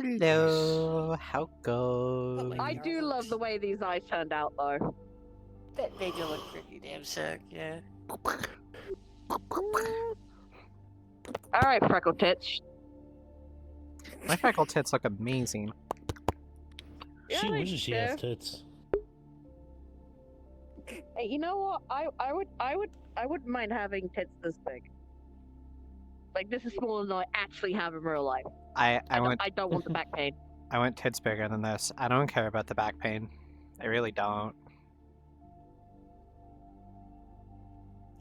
Hello, how goes? I do love the way these eyes turned out, though. They do look pretty damn sick, yeah. Alright, freckle tits. My freckle tits look amazing. Yeah, She they wishes she do. has tits. Hey, you know what? I wouldn't mind having tits this big. Like, this is smaller than I actually have in real life. I don't want the back pain. I want tits bigger than this. I don't care about the back pain. I really don't.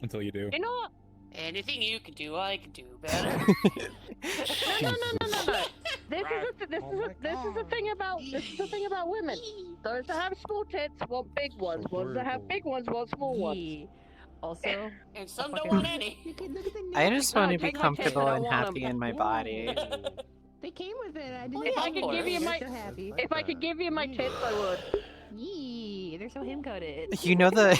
Until you do. You know what? Anything you can do, I can do better. No. This is the thing about women. Those that have small tits want big ones. Ones that have big ones want small ones. Yeah. Also, And some don't want any. I just want to be take my tits, comfortable I and don't want happy 'em. in my body. they came with it. I Well, didn't. yeah, I could give you my- So happy. If I could give you my tits, I would. Yee, they're so him coded. You know the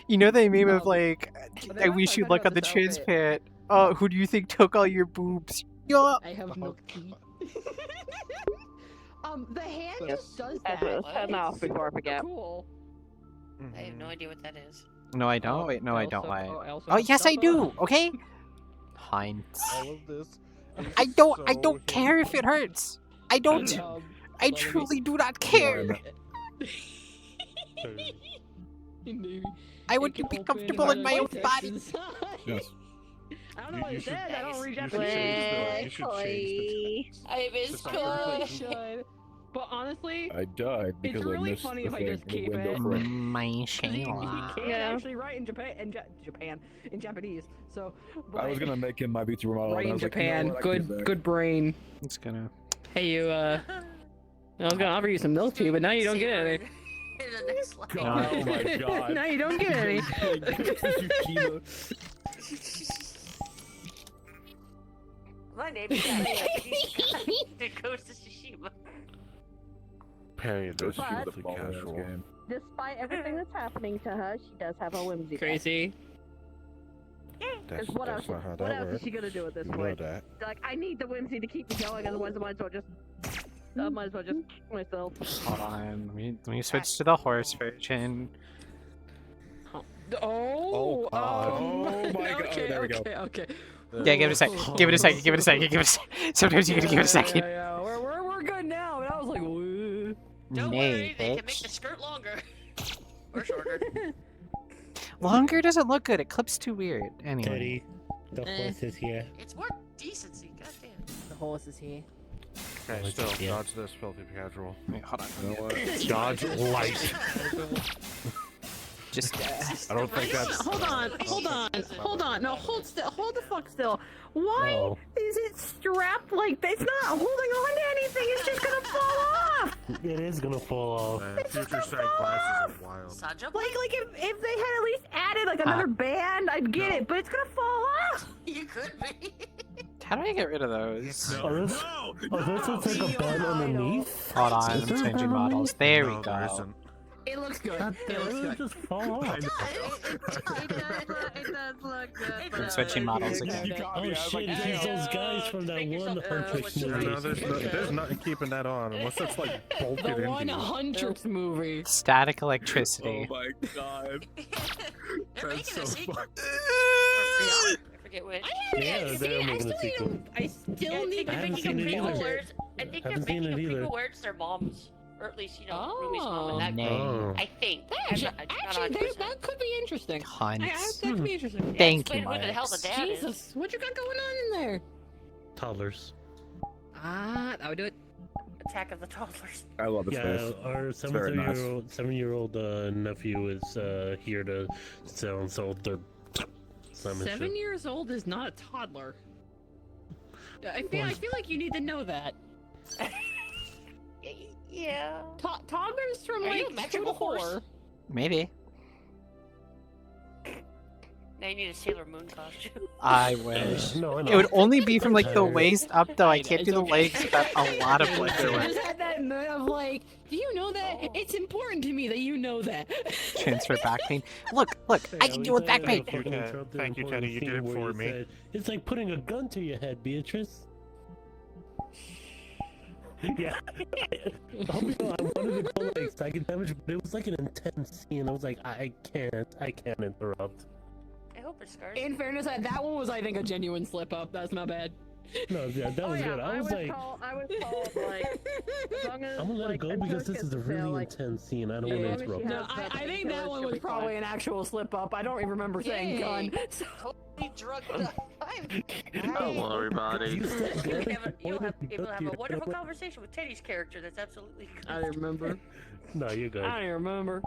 you know the meme of like But they we were should talking look about on the this trans outfit. pit. Oh, who do you think took all your boobs? Yup. I have no key. The hand Yes. just does That's that. what turn off before I forget. Cool. I have no idea what that is. No, I don't. Wait, no, I don't. Why? also Oh, yes, I stuff do. Okay. Heinz. All of this. I don't care if it hurts. I don't. I truly do not care. I want to be comfortable in my own body. Yes. I don't know what You it should- said. I don't read you should Japanese. change You should change I miss Just like I Koi. really should. But honestly, I died because really I missed funny the if I thing just in the keep window it. frame. My you Shayla. can't Yeah. actually write in Japan, in Japanese. So, but I was gonna make him my VTuber model. right and I in was like, you know Japan. what, I can do Good, that. good brain. It's gonna. Hey, you. I was gonna offer you some milk tea, but now you don't get any. In the next line. God, oh my god. now you don't get any. My name is It goes to Tsushima. Perry Those does shoot the beautifully ball in this casual. game. Despite everything that's happening to her, she does have a whimsy. Crazy. That's, What else? that's not how What that else is works. she gonna do at this You know point? that. Like, I need the whimsy to keep me going, otherwise I might as well just. I might as well just myself. Hold on. Let me switch to the horse version. Oh. God. Oh my god. Okay, Oh, there we go. okay. Yeah, give it a second. Give it a second. Give it a second. Give it a second. Sometimes you gotta give it a second. Yeah. We're good now. But I was like, woo. Don't Nay, worry, they can make bitch. the skirt longer. Or shorter. Longer doesn't look good. It clips too weird. Anyway. Teddy, the Eh. horse is here. It's more decency, goddamn. The horse is here. Okay, Oh, still, yeah. dodge this filthy casual. Wait, hold on. You know what? Dodge light. Just. I don't think that's. Hold on. No, hold the fuck still. Why Oh, is it strapped like that? It's not holding on to anything. It's just gonna fall off. it is gonna fall off. Man, future sight glasses are wild. Saja Like if they had at least added like another band, I'd get it. But it's gonna fall off. You could be. How do I get rid of those? Oh, this, oh, this is like a bed underneath? Hold on. I'm changing models. There we No, there go. isn't. It looks good. God It damn, looks it good. just fall off. It does look good. I'm switching models You again. got me. Oh I was like, shit, damn. it's those guys from that Make one yourself, Huntress what's your No, movie. no, there's nothing keeping that on unless it's like bolted The into one you. Huntress movie. Static Oh electricity. my god. They're That's making a so sequel. fun. I forget which. Yeah, they're making a sequel. I still Yeah, I need think I they're haven't making seen a it prequel either. where I think they're Haven't seen making a it either. prequel where it's their moms. Or at least, Rumi's mom Oh. and that Nay. Oh. I think. Actually, that could be interesting. Hunts. That could be interesting. Thank you, Explain what the hell the Marks. dad is. Jesus, what you got going on in there? Toddlers. That would do it. Attack of the Toddlers. I love this Yeah, face. our very nice. 7-year-old nephew is here to sell and sell their Simon 7 shit. years old is not a toddler. I feel like you need to know that. Yeah. Toddlers from Are you like a magical 2 to 4. horse? Maybe. Now you need a Sailor Moon costume. I wish. No, I know. It would only be from like the Tired. waist up though. I can't It's do the okay. legs without a lot of blood I to it. just had that moment of like, do you know that? It's important to me that you know that. Transfer back pain. Look, I Yeah, can we deal with back said pain. the fucking Thank you, intro to Thank you, the Teddy, you did scene it where for you me. said, it's like putting a gun to your head, Beatrice. Yeah. I wanted to go like second damage, but it was like an intense scene. I was like, I can't interrupt. I hope it scars. In fairness, that one was, I think, a genuine slip up. That's not bad. No, yeah, that was good. I was like, I was told, like, as long as, I'm gonna let it go because this is a really intense scene. I don't want to as interrupt. long No, as she has I think painkillers, that one she'll was be probably fine. an actual slip up. I don't even remember saying gun. So, Totally drugged up. Hello, everybody. You said You'll good. have a wonderful conversation with Teddy's character. That's absolutely good. I don't remember. No, you're good. I don't remember.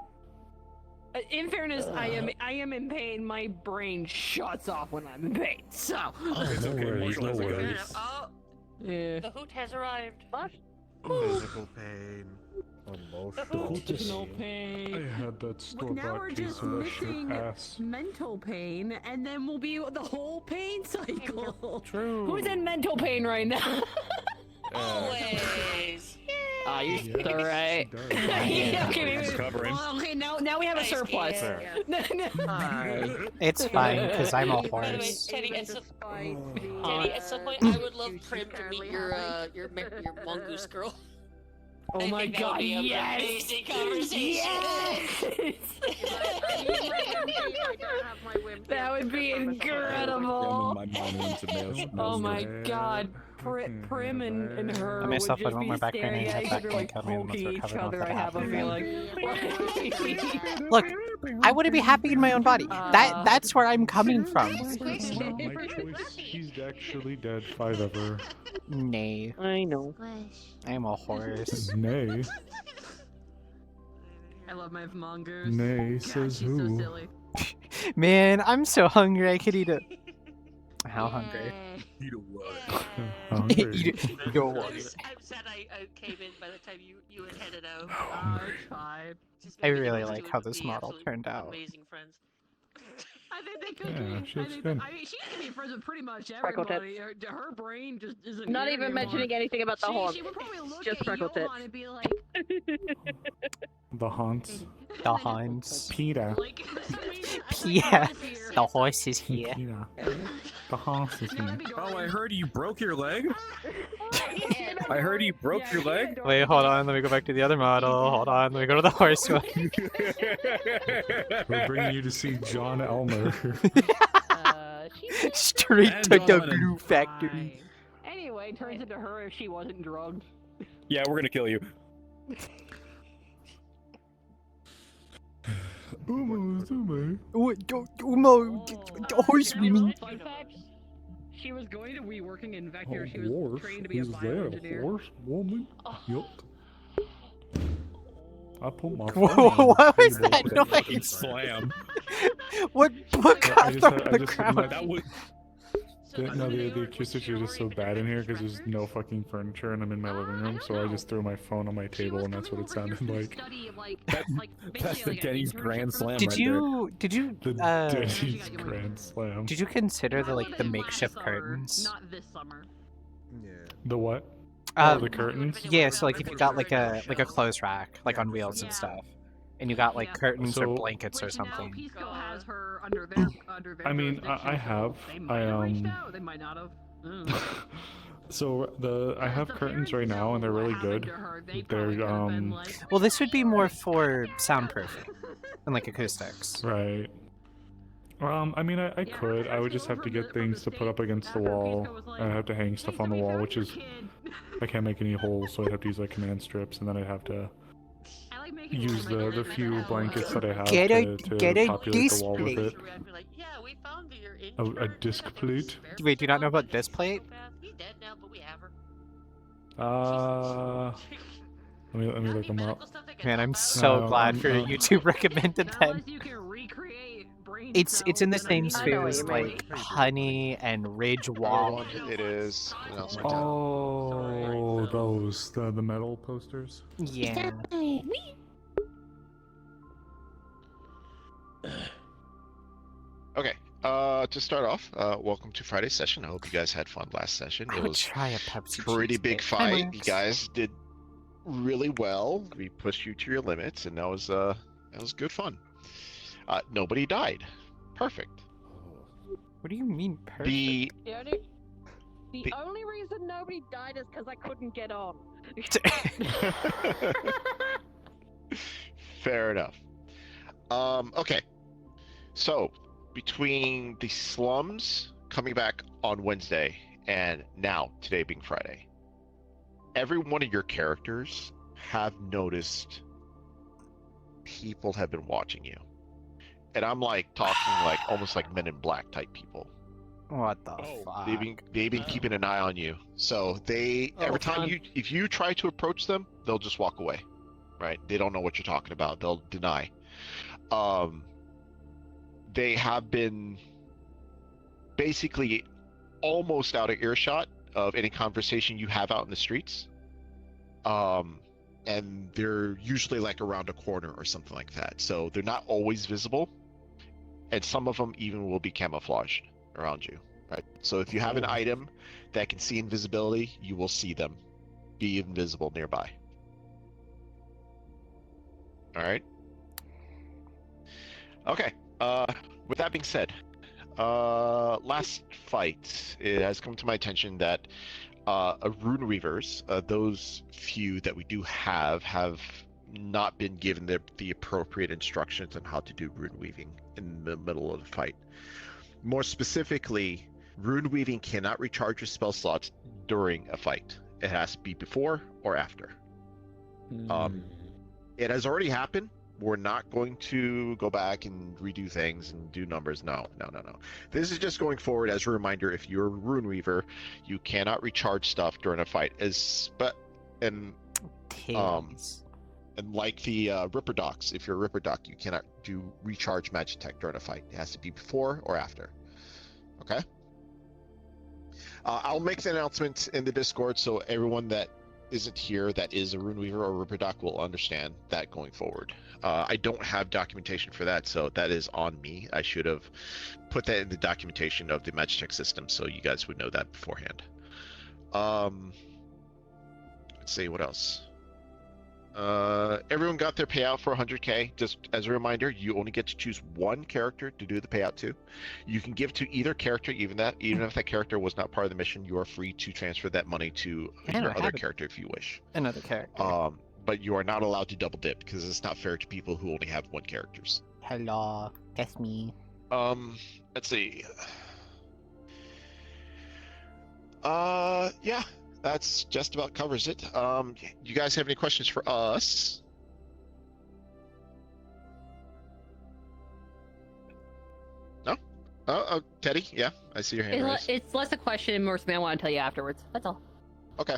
In fairness, I am in pain. My brain shuts off when I'm in pain. So. Oh, It's no okay, worries, no Marshall, it's okay. Fair worries. enough. Oh, Yeah. the hoot has arrived. Physical pain, emotional Emotional pain. pain. had that store Now we're just missing mental pain, and then we'll be the whole pain cycle. True. Who's in mental pain right now? Always. Ah, you're still right. Yeah. Okay, maybe. It's covering. Well, okay, now we have a Nice, surplus. yeah. It's fine, because I'm a By the way, horse. Teddy, at some point, I would love Prim to meet your mongoose girl. Oh I my think that would god, be a yes! amazing conversation. Yes! That would be incredible. Oh my god. Prim and her I would myself just would want be my back staring grenade at each attack other like and kill me once poking we're each covered other, I have a feeling. Look, I wouldn't be happy in my own body. That's where I'm coming from. My choice. He's actually dead. 5 ever. Nay, I know. I am a horse. Nay. I love my mongoose. Nay, God, says she's who? so silly. Man, I'm so hungry. I could eat it. How hungry? Eat a what? Hungry. Eat it. Go what? I'm sad I came in by the time you had headed out. It's fine. Just I making really those like two how this be model absolute turned out. Amazing friends. I think they could Yeah, be. she looks I good. mean, she can be friends with pretty much Freckle tits. everybody. Her brain just isn't. Not here even anymore. mentioning anything about the horn. She would probably look Just at freckle tits. Johan and be like, The haunts. The Hans. Peter. like Yeah, the horse is here. Peter. The haunts is here. Oh, I heard you broke your leg? I heard you broke your leg? Wait, hold on. Let me go back to the other model. Hold on. Let me go to the horse one. We're bringing you to see John Elmer. Straight And to John the Lennon. glue factory. Anyway, turns into her if she wasn't drugged. Yeah, we're gonna kill you. Umo, the horse women. Fun fact, she was going to be working in Vector. She A was horse? trained to be a Who's that? bioengineer. A horse? Woman? Yuck. I put my What was that Fucking noise? slam. What got just- from I the just- crowd? That was. The acoustics are just so bad in here because there's no fucking furniture and I'm in my living room, so I just threw my phone on my table and that's what it sounded like. That's the Denny's Grand Slam Did right you The Denny's Grand Slam. did you consider the makeshift curtains? Not this summer. Yeah. The what? Uh, the curtains? Yeah, so like if you got like a clothes rack like on wheels and stuff, and you got like curtains or So- blankets or Which now something. Pisco has her under their I mean, I have. They might have reached out. They might not have. So I have curtains right now and they're really good. They're Well, this would be more for soundproofing and like acoustics. right. I mean, I could. I would just have to get things to put up against the wall. I have to hang stuff on the wall, which is I can't make any holes, so I'd have to use like command strips, and then I'd have to use the few blankets that I have Get a to populate the wall with display. it. I'd be like, yeah, we found your A disc plate? Wait, do you not know about this plate? He's dead now, but we have her. Let me look them up. Man, I'm so glad for no. YouTube recommended them. You can recreate brain It's in the cells same and sphere as everything. like Honey and Ridge Wall. It is. Oh, those the metal posters. Yeah. Okay. To start off, welcome to Friday's session. I hope you guys had fun last session. I It would was try a Pepsi. pretty big cheesecake. Hi, fight. You Max. guys did really well. We pushed you to your limits, and that was good fun. Nobody died. Perfect. What do you mean perfect? The The only reason nobody died is because I couldn't get on. Fair enough. Okay. So, between the slums coming back on Wednesday and now, today being Friday, every one of your characters have noticed people have been watching you. And I'm like talking like almost like Men in Black type people. What the fuck? They've been keeping an eye on you. So every time if you try to approach them, they'll just walk away. Right? They don't know what you're talking about. They'll deny. They have been basically almost out of earshot of any conversation you have out in the streets. And they're usually like around a corner or something like that. So they're not always visible. And some of them even will be camouflaged around you. Right? So if you have an item that can see invisibility, you will see them be invisible nearby. All right. Okay. With that being said, last fight, it has come to my attention that Rune Weavers, those few that we do have not been given the appropriate instructions on how to do rune weaving in the middle of the fight. More specifically, rune weaving cannot recharge your spell slots during a fight. It has to be before or after. It has already happened. We're not going to go back and redo things and do numbers. No. This is just going forward as a reminder. If you're a rune weaver, you cannot recharge stuff during a fight. And like the Ripper Docs, if you're a Ripper Doc, you cannot do recharge Magitech during a fight. It has to be before or after. Okay? I'll make the announcement in the Discord so everyone that isn't here that is a Rune Weaver or Ripper Doc will understand that going forward. I don't have documentation for that, so that is on me. I should have put that in the documentation of the Magitech system so you guys would know that beforehand. Let's see, what else? Everyone got their payout for 100k. Just as a reminder, you only get to choose one character to do the payout to. You can give to either character, even if that character was not part of the mission. You are free to transfer that money to your other character if you wish. Another character. But you are not allowed to double dip because it's not fair to people who only have one characters. Hello, that's me. Let's see. Yeah. That's just about covers it. You guys have any questions for us? No? Teddy? Yeah, I see your hand raised. It's less a question and more something I want to tell you afterwards. That's all. Okay.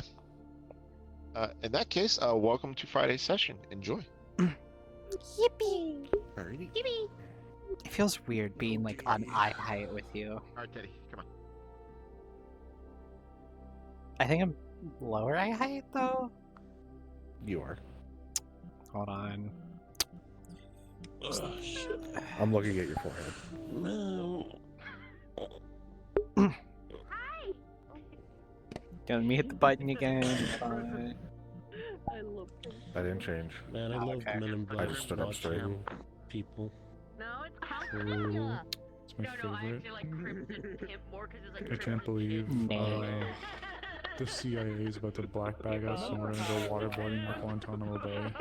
In that case, welcome to Friday's session. Enjoy. Yippee! Alrighty. Yippee! It feels weird being like on eye height with you. Alright, Teddy, come on. I think I'm lower eye height though. You are. Hold on. I'm looking at your forehead. No. Let me hit the button again. I love him. I didn't change. Man, I love okay. Men in Black. I just stood up straight. watching people. No, it's California. It's my favorite. I actually like Crimson Pimp more because it's like I can't believe No. the CIA is about to black bag us and we're gonna go waterboarding at Guantanamo Bay.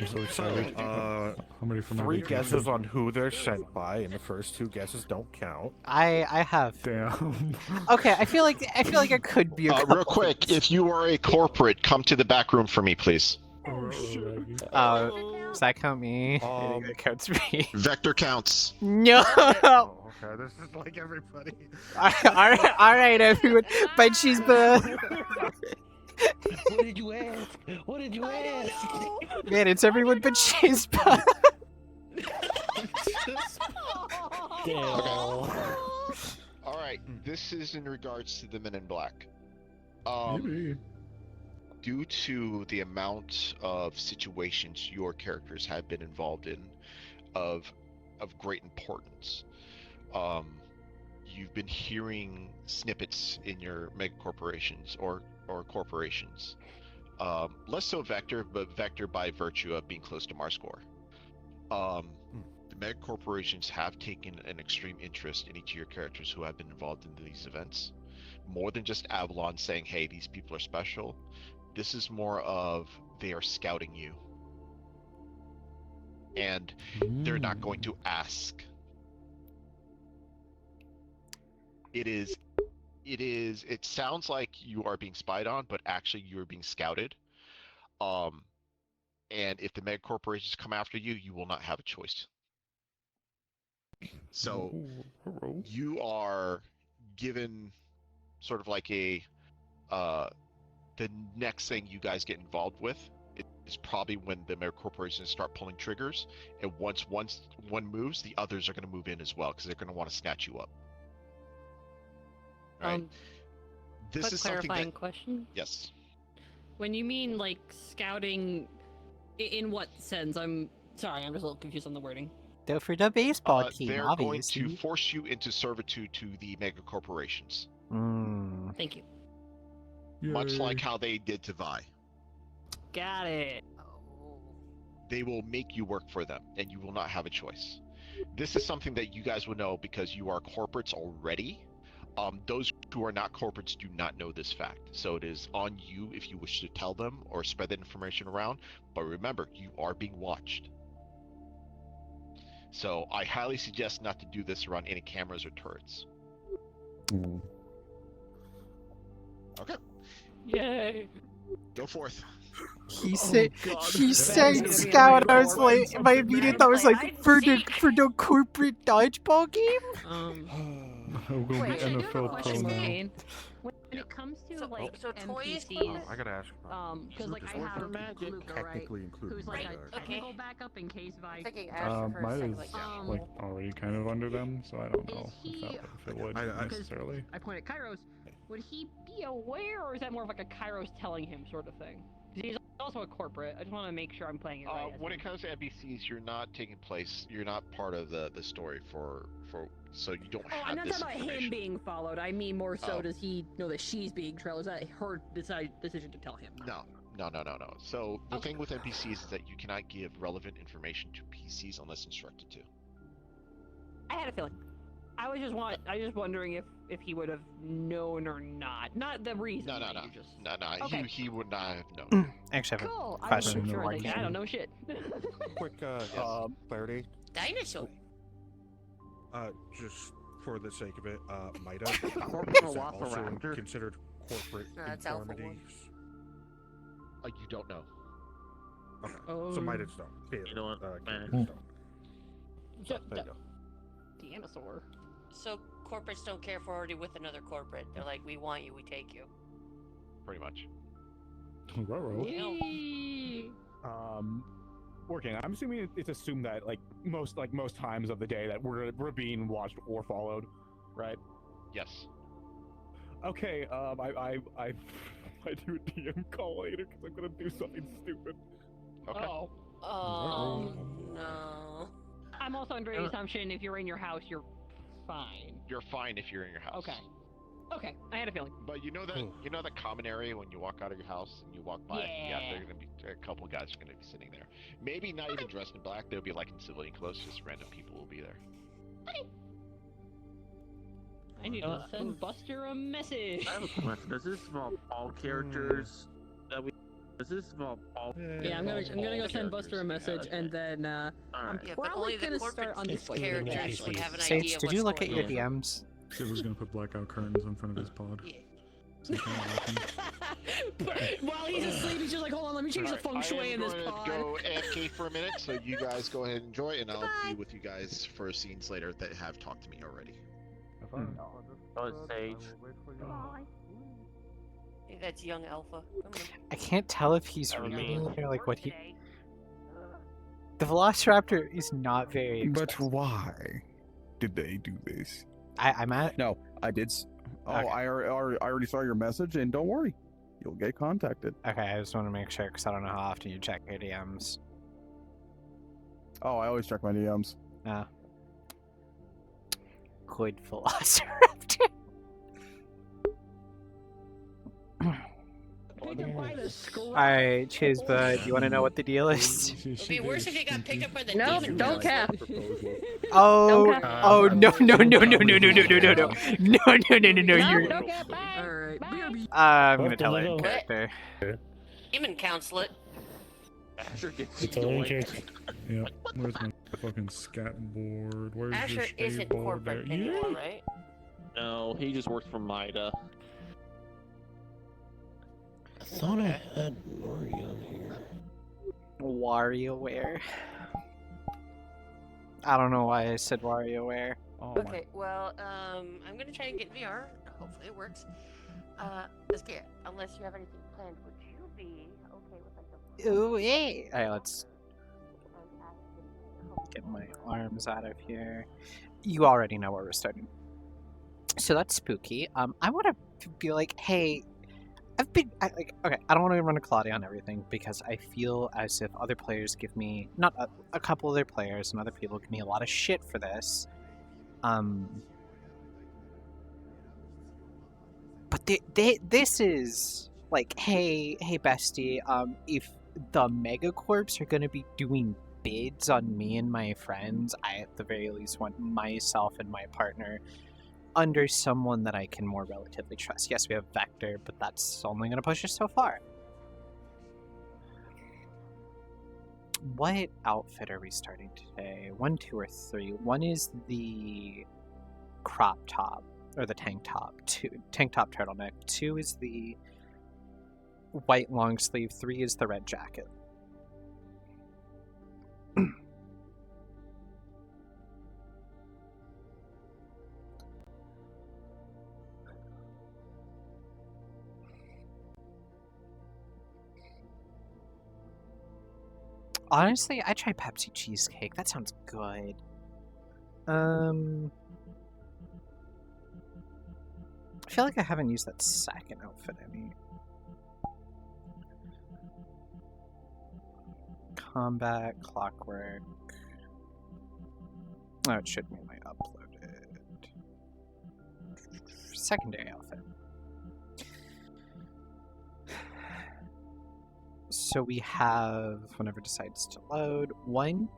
I'm so excited. I'm ready for my 3 vacation. guesses on who they're sent by, and the first 2 guesses don't count. I have. Damn. Okay, I feel like it could be a couple. Real quick, if you are a corporate, come to the back room for me, please. Does that count me? I think that counts me. Vector counts. No. Oh, okay, this is like everybody. Alright, everyone. But she's the. What did you ask? What did you ask? Man, it's everyone but she's. Damn. Alright, this is in regards to the Men in Black. Maybe. Due to the amount of situations your characters have been involved in of great importance, you've been hearing snippets in your mega corporations or corporations. Less so Vector, but Vector by virtue of being close to Marscore. The mega corporations have taken an extreme interest in each of your characters who have been involved in these events. More than just Avalon saying, hey, these people are special. This is more of they are scouting you. And they're not going to ask. It sounds like you are being spied on, but actually you're being scouted. And if the mega corporations come after you, you will not have a choice. So you are given sort of like a the next thing you guys get involved with is probably when the mega corporations start pulling triggers, and once one moves, the others are going to move in as well because they're going to want to snatch you up. Right. This Quick is something clarifying that, question. yes. When you mean like scouting, in what sense? I'm sorry, I'm just a little confused on the wording. Though for the baseball team, They're obviously. going to force you into servitude to the mega corporations. Thank you. Much like how they did to Vi. Got it. They will make you work for them, and you will not have a choice. This is something that you guys will know because you are corporates already. Those who are not corporates do not know this fact. So it is on you if you wish to tell them or spread that information around. But remember, you are being watched. So I highly suggest not to do this around any cameras or turrets. Okay. Yay. Go forth. He said scout. I was like, my immediate thought was like for the corporate dodgeball game. We're gonna be Wait, I do have a NFL pro question. now. When it comes to like so toys, NPCs, I gotta ask. because like I have Luca, right? Technically included. Who's like a Okay. technical backup in case Vi. Thinking Asher for a Mine second, is like, like already kind of under them, so I don't know if it would I- necessarily. I point at Kairos. Would he be aware, or is that more of like a Kairos telling him sort of thing? 'Cause he's also a corporate. I just want to make sure I'm playing it right. When it comes to NPCs, you're not taking place. You're not part of the story for so you don't Oh, have I'm not this talking about information. him being followed. I mean more so, Oh. does he know that she's being trailed? Is that her decision to tell him? No. So the thing with NPCs is that you cannot give relevant information to PCs unless instructed to. I had a feeling. I was just wondering if he would have known or not. Not the reason. No. you just- No. Okay. He would not have known. Actually, I have Cool. a I question. wasn't sure. Like, I don't know shit. Quick clarity. Dinosaur. Just for the sake of it, Mida. Corporal Is that also Velociraptor. considered corporate No, that's Alpha One. infirmities? You don't know. Okay. Oh. So Midas don't. You know what, Caleb man. don't. There you go. Dinosaur. So corporates don't care if we're already with another corporate. They're like, we want you, we take you. Pretty much. Ruh-roh. Yay. Working. I'm assuming it's assumed that most times of the day that we're being watched or followed, right? Yes. Okay. I do a DM call later because I'm gonna do something stupid. Okay. Oh no. I'm also under the assumption if you're in your house, you're fine. You're fine if you're in your house. Okay. I had a feeling. But you know that common area when you walk out of your house and you walk by, Yeah. there're gonna be a couple of guys are gonna be sitting there. Maybe not even dressed in black. They'll be like in civilian clothes. Just random people will be there. I need to send Buster a message. I have a question. Does this involve all characters that we? Does this involve all? Yeah, I'm gonna go send Buster a message, and then Alright. I'm Yeah, but probably only the gonna corporate start on this characters character. would have an Sage, idea of did you what's look at your going on. DMs? Sid was gonna put blackout curtains in front of his pod. Yeah. While he's asleep, he's just like, hold on, let me change the feng shui in this pod. Go AFK for a minute, so you guys go ahead and enjoy, and I'll be with you guys for scenes later that have talked to me already. Oh, it's Sage. Hey, that's young Alpha. Come on. I can't tell if he's That would reading be- here, like what he. The Velociraptor is not very. But expressive. why did they do this? I'm at. No, I did. Oh, Okay. I already saw your message, and don't worry, you'll get contacted. Okay, I just want to make sure because I don't know how often you check your DMs. Oh, I always check my DMs. Good Velociraptor. Big Alright, cheers, bud. You want to know what the deal is? It'd be worse if he got picked up by the No, demon. don't cap. Oh, Don't cap. oh no, no, no, no, no, no, no, no, no, no, no, no, no, no, no, you're. Don't cap. Bye. Bye. I'm gonna tell it in What? character. Demon counsel it. It's all in character. Yeah. Where's my fucking scat board? Where's Asher your stay isn't board there? corporate anymore, right? No, he just works for Mida. I thought I had Mori on here. WarioWare. I don't know why I said WarioWare. Oh Okay, well, I'm gonna try and get VR. Hopefully it works. Skia, unless you have anything planned, would you be okay with like a... Ooh, hey! Alright, let's get my arms out of here. You already know where we're starting. So that's spooky. I want to be like, hey, okay, I don't want to run a Claudia on everything because I feel as if other players give me, not a couple other players and other people give me a lot of shit for this. But this is like, hey bestie, if the Megacorps are gonna be doing bids on me and my friends, I at the very least want myself and my partner under someone that I can more relatively trust. Yes, we have Vector, but that's only gonna push us so far. What outfit are we starting today? 1, 2, or 3? 1 is the crop top, or the tank top. 2, tank top turtleneck. 2 is the white long sleeve. 3 is the red jacket. Honestly, I tried Pepsi cheesecake. That sounds good. I feel like I haven't used that second outfit any. Combat, clockwork. Oh, it should be my uploaded secondary outfit. So we have, whenever it decides to load, 1,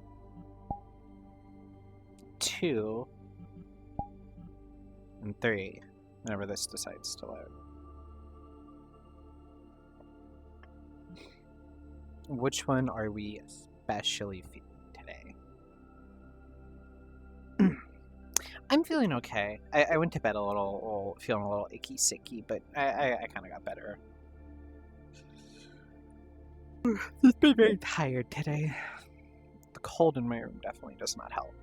2, and 3, whenever this decides to load. Which one are we especially feeling today? I'm feeling okay. I went to bed a little, feeling a little icky-sicky, but I kind of got better. I've been very tired today. The cold in my room definitely does not help.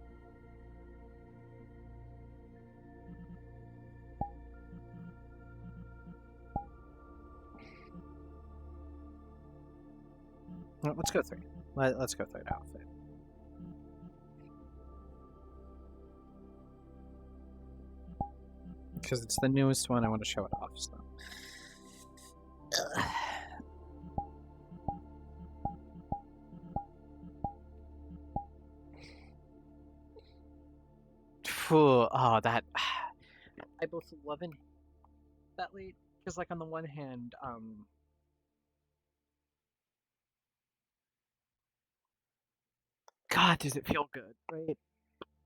Well, let's go third. Let's go third outfit. Because it's the newest one, I want to show it off, so. Oh, that I both love and hate that late because, like, on the one hand, God, does it feel good, right?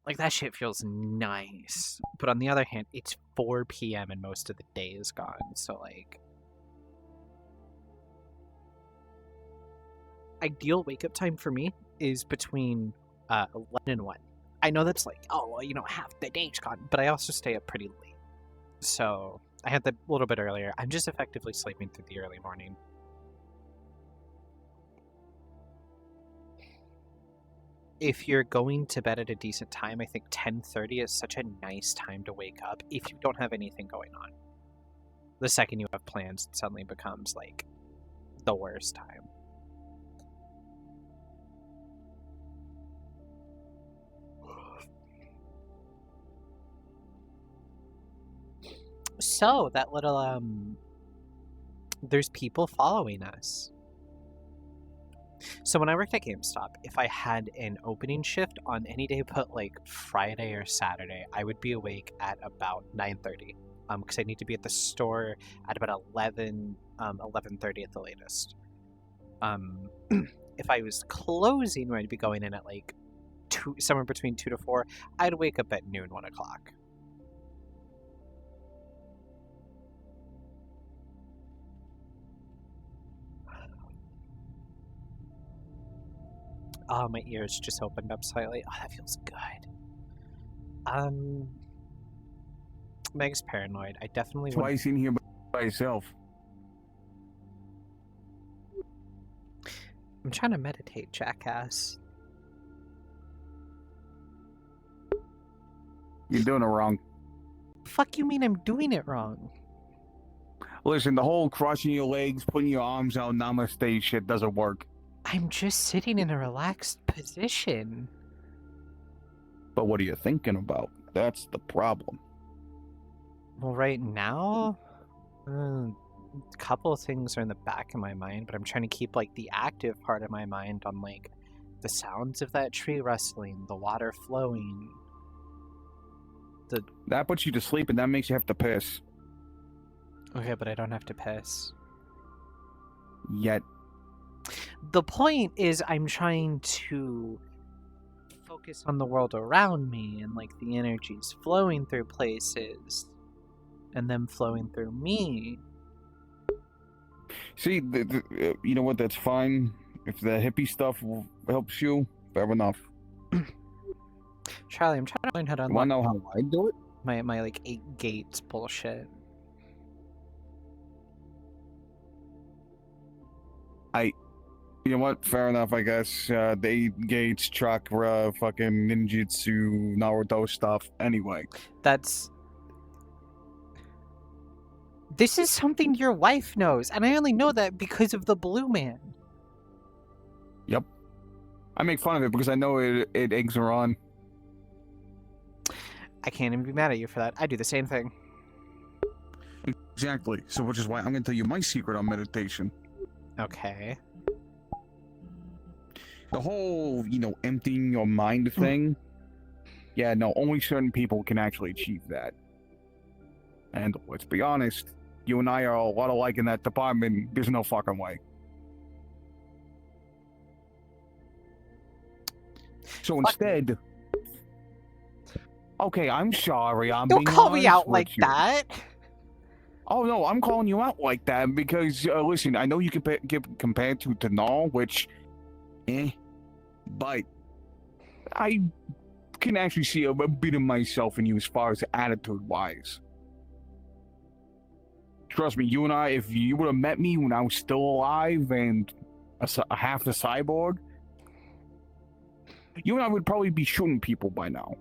Like, that shit feels nice. But on the other hand, it's 4 p.m. and most of the day is gone, so, like, ideal wake-up time for me is between 11 and 1. I know that's like, oh, well, you know, half the day's gone, but I also stay up pretty late. So I had that a little bit earlier. I'm just effectively sleeping through the early morning. If you're going to bed at a decent time, I think 10:30 is such a nice time to wake up if you don't have anything going on. The second you have plans, it suddenly becomes like the worst time. So, that little, there's people following us. So when I worked at GameStop, if I had an opening shift on any day but, like, Friday or Saturday, I would be awake at about 9:30. because I need to be at the store at about 11:30 at the latest. If I was closing, where I'd be going in at like somewhere between 2 to 4, I'd wake up at noon, 1 o'clock. Oh, my ears just opened up slightly. Oh, that feels good. Meg's paranoid. I definitely That's why he's in here by himself. I'm trying to meditate, jackass. You're doing it wrong. Fuck you mean I'm doing it wrong? Listen, the whole crossing your legs, putting your arms out, namaste shit doesn't work. I'm just sitting in a relaxed position. But what are you thinking about? That's the problem. Well, right now, a couple of things are in the back of my mind, but I'm trying to keep like the active part of my mind on like the sounds of that tree rustling, the water flowing. That puts you to sleep, and that makes you have to piss. Okay, but I don't have to piss. Yet. The point is, I'm trying to focus on the world around me and like the energies flowing through places and them flowing through me. See, you know what? That's fine. If the hippie stuff helps you, fair enough. Charlie, I'm trying to learn how to unlock. Want to know how I do it? My like 8 gates bullshit. You know what? Fair enough, I guess. The 8 gates, chakra, fucking ninjutsu, Naruto stuff. Anyway. This is something your wife knows, and I only know that because of the Blue Man. Yep. I make fun of it because I know it eggs her on. I can't even be mad at you for that. I do the same thing. Exactly. So which is why I'm going to tell you my secret on meditation. Okay. The whole, emptying your mind thing. Yeah, no, only certain people can actually achieve that. And let's be honest, you and I are a lot alike in that department. There's no fucking way. So instead... Okay, I'm sorry. Don't call me out like that. Oh no, I'm calling you out like that because listen, I know you can get compared to Tanal, which, but I can actually see a bit of myself in you as far as attitude-wise. Trust me, you and I, if you would have met me when I was still alive and half the cyborg, you and I would probably be shooting people by now.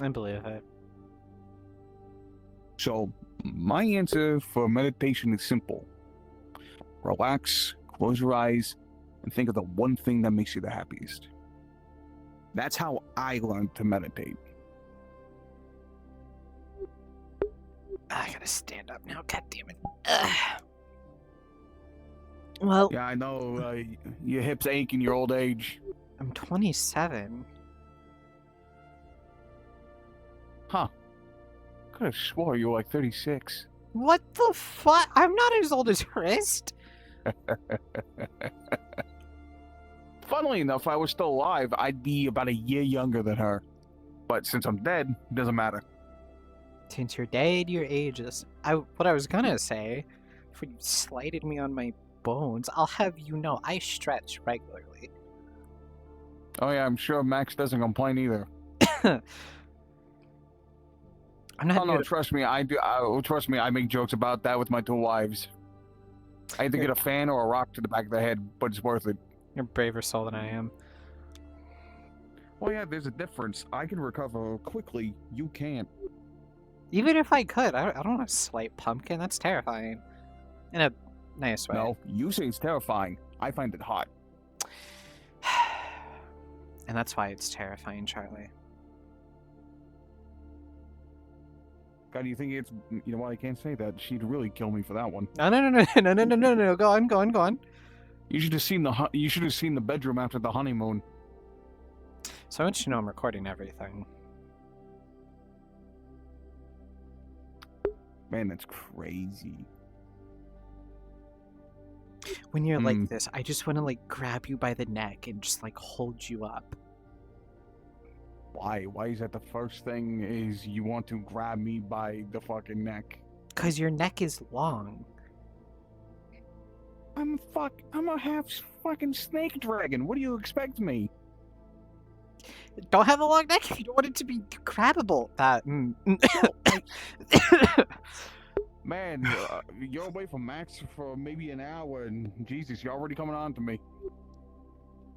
I believe it. So, my answer for meditation is simple. Relax, close your eyes, and think of the one thing that makes you the happiest. That's how I learned to meditate. I gotta stand up now, god damn it. Well... Yeah, I know, your hips ache in your old age. I'm 27. Huh. Could have swore you were like 36. What the fuck? I'm not as old as Hrist. Funnily enough, if I was still alive, I'd be about a year younger than her. But since I'm dead, it doesn't matter. Since you're dead, you're ageless. What I was gonna say, if you slighted me on my bones, I'll have you know I stretch regularly. Oh yeah, I'm sure Max doesn't complain either. I'm not. Oh no, trust me, I do. Trust me, I make jokes about that with my 2 wives. I had to get a fan or a rock to the back of the head, but it's worth it. You're a braver soul than I am. Well, yeah, there's a difference. I can recover quickly. You can't. Even if I could, I don't want to slight pumpkin. That's terrifying. In a nice way. No, you say it's terrifying. I find it hot. And that's why it's terrifying, Charlie. God, do you think it's... You know what, I can't say that. She'd really kill me for that one. No. Go on. You should have seen the bedroom after the honeymoon. So I want you to know I'm recording everything. Man, that's crazy. When you're like this, I just want to like grab you by the neck and just like hold you up. Why? Why is that the first thing is you want to grab me by the fucking neck? Cause your neck is long. I'm a half fucking snake dragon. What do you expect me? Don't have a long neck if you don't want it to be grabbable. Man, you're away from Max for maybe an hour, and Jesus, you're already coming on to me.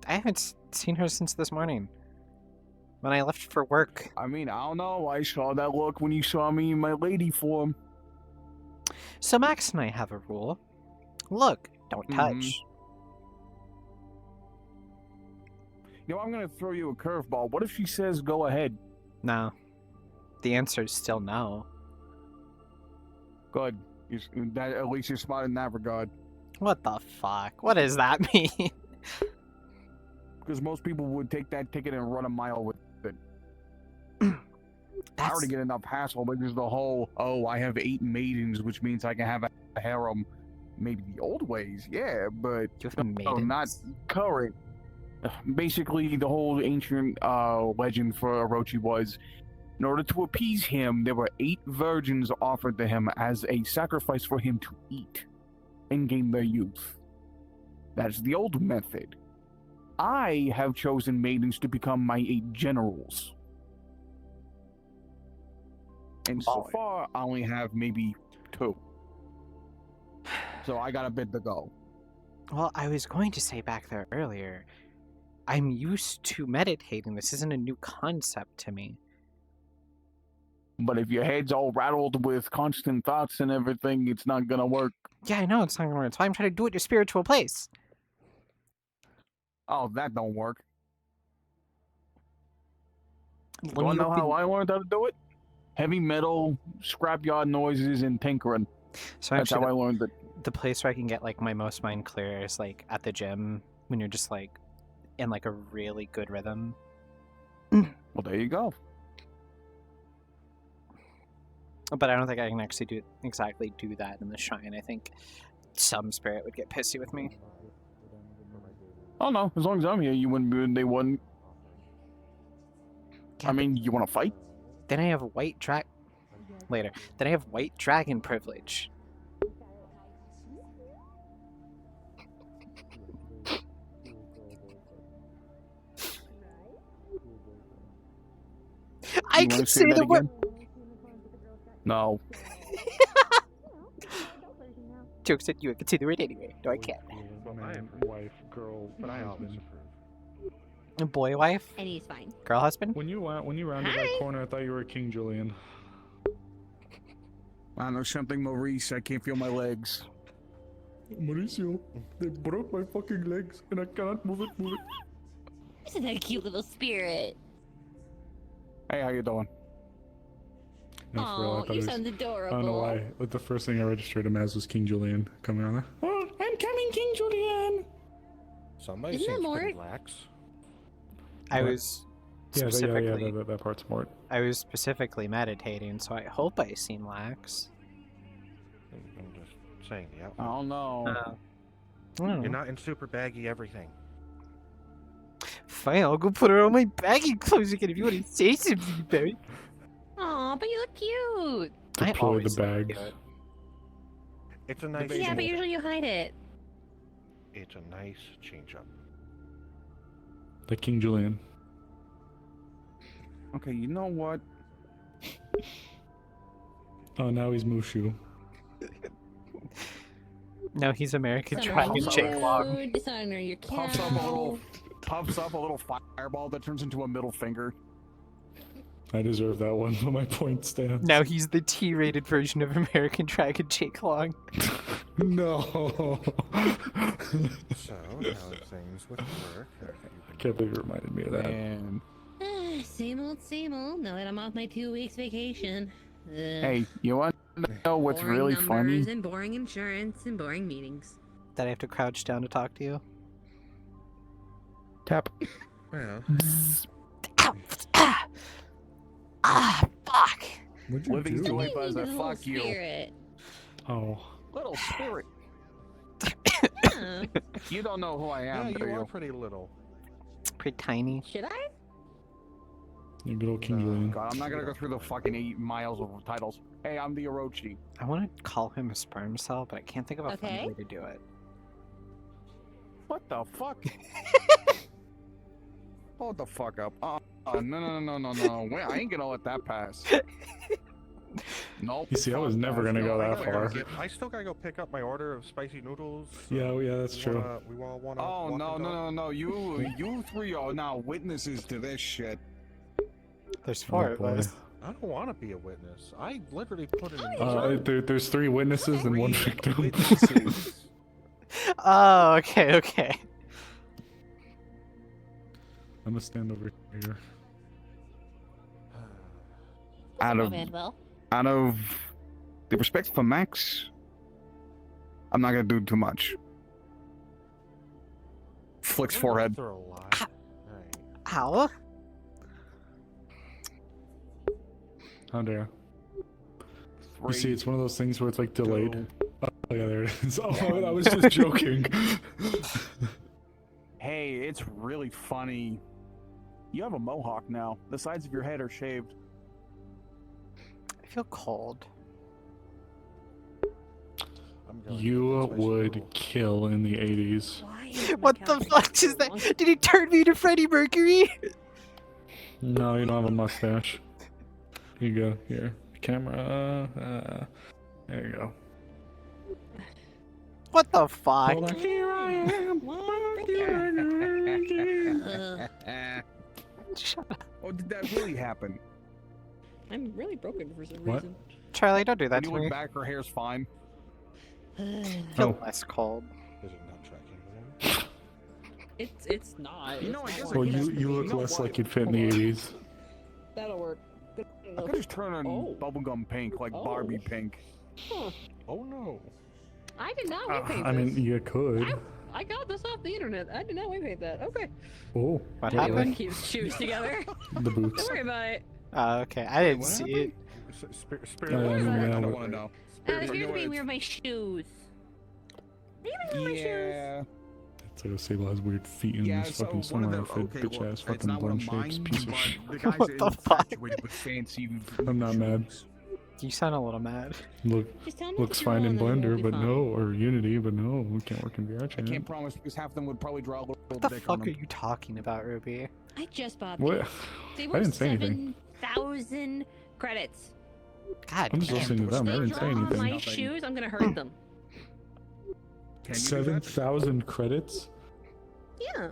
I haven't seen her since this morning. When I left for work. I mean, I don't know. I saw that look when you saw me in my lady form. So Max and I have a rule. Look, don't touch. You know, I'm gonna throw you a curveball. What if she says go ahead? No. The answer is still no. Good. At least you're smart in that regard. What the fuck? What does that mean? Because most people would take that ticket and run a mile with it. I already get enough hassle, but there's the whole, oh, I have 8 maidens, which means I can have a harem. Maybe the old ways, yeah, but not current. Basically, the whole ancient legend for Orochi was, in order to appease him, there were 8 virgins offered to him as a sacrifice for him to eat and gain their youth. That's the old method. I have chosen maidens to become my 8 generals. And so far, I only have maybe 2. So I got a bit to go. Well, I was going to say back there earlier, I'm used to meditating. This isn't a new concept to me. But if your head's all rattled with constant thoughts and everything, it's not gonna work. Yeah, I know it's not gonna work. That's why I'm trying to do it in a spiritual place. Oh, that don't work. When Do I you know how open- I learned how to do it? Heavy metal, scrapyard noises, and tinkering. So That's how I learned it. The place where I can get like my most mind clear is like at the gym when you're just like in like a really good rhythm. Well, there you go. But I don't think I can actually exactly do that in the shrine. I think some spirit would get pissy with me. Oh no, as long as I'm here, you wouldn't be. They wouldn't. I mean, you want to fight? Then I have white later. Then I have white dragon privilege. I can say the word. No. Joke said you could say the word anyway. No, I can't. Man, wife, girl, husband. Boy wife? And he's fine. Girl husband? When you rounded that corner, I thought you were King Julian. I know something, Maurice. I can't feel my legs. Mauricio, they broke my fucking legs and I cannot move it. Isn't that a cute little spirit? Hey, how you doing? No, for real, I Oh, thought you it was- sound adorable. I don't know why. But the first thing I registered him as was King Julian coming on there. Oh, I'm coming, King Julian! Somebody Isn't that seems more? pretty lax. I was Yeah, specifically that part's more. I was specifically meditating, so I hope I seen lax. I'm just saying, yeah. I don't know. I don't know. You're not in super baggy everything. Fine, I'll go put her on my baggy clothes again if you want to say something about it. Aw, but you look cute. I Deploy the always look bag. good. It's a nice. Yeah, but usually you hide it. It's a nice change up. The King Julian. Okay, you know what? Oh, now he's Mushu. No, he's American Dishonor Dragon your Jake Long. food, dishonor your Puffs up a cow. little. Puffs up a little fireball that turns into a middle finger. I deserve that one, but my point stands. Now he's the T-rated version of American Dragon Jake Long. No. So, how things with work? I can't believe you reminded me of that. And Same old. Now that I'm off my 2 weeks vacation. Ugh. hey, you want to know what's Boring really numbers funny? and boring insurance and boring meetings. That I have to crouch down to talk to you. Tap. Well, Ow! Ah! Ah! Fuck! Living do? joy You buzzer, little fuck you. spirit. Oh. Little spirit. Huh. You don't know who I am, Yeah, do you you? are pretty little. Pretty tiny. Should I? You good old King Julian. God, I'm not gonna go through the fucking 8 miles of titles. Hey, I'm the Orochi. I want to call him a sperm cell, but I can't think of a funny Okay. way to do it. What the fuck? Hold the fuck up. No. Wait, I ain't gonna let that pass. Nope. You see, I was never gonna go that far. I still gotta go pick up my order of spicy noodles. Yeah, yeah, that's true. We all wanna. Oh walk no! You three are now witnesses to this shit. There's Oh, 4 of boy. us. I don't want to be a witness. I literally put it in. There's 3 witnesses and 1 victim. Witnesses. Oh, okay. I'm gonna stand over here. Out of Manuel. the respect for Max, I'm not gonna do too much. Flicks forehead. They're alive. Ow. How dare. You see, it's one of those things where it's like delayed. Oh, yeah, there it is. Oh, I was just joking. Hey, it's really funny. You have a mohawk now. The sides of your head are shaved. I feel cold. You would kill in the 80s. What the fuck is that? Did he turn me to Freddie Mercury? No, you don't have a mustache. Here you go. Here. Camera. There you go. What the fuck? Hold on. Here I am. Oh, did that really happen? I'm really broken for some What? reason. Charlie, don't do that When to you look me. back, her hair's fine. I feel Oh. less cold. Is it not tracking? It's not. You know, I guess Well, I guess you look know less what? like you'd fit in the 80s. That'll work. I could just turn on Oh. bubblegum pink, like Oh. Barbie pink. Huh. Oh no. I did not white paint I mean, this. you could. I got this off the internet. I did not white paint that. Okay. Oh, What wait, happened? Keep shoes together. The boots. Don't worry about it. Okay, I didn't see it. Spirit. Oh, yeah, I yeah, don't what- want to know. Excuse me, where are my shoes? Yeah. So Sable has weird feet in Yeah, this so fucking one summer of the outfit, bitch look, ass it's fucking not one blend of shapes, mine, piece of but shit. the guys What are the fuck? infatuated with fancy. I'm not mad. You sound a little mad. Just tell me Looks to fine draw in and then we'll Blender, be but fine. no, or Unity, but no, we can't work in VR I chat. can't promise because half of them would probably draw a little What the dick fuck on are them. you talking about, Ruby? I just bought What? these. They I were didn't say anything. 7,000 credits. God I'm just damn. listening to them. I They didn't draw say on anything. my shoes, I'm gonna hurt them. Can you do that? 7,000 credits? Yeah.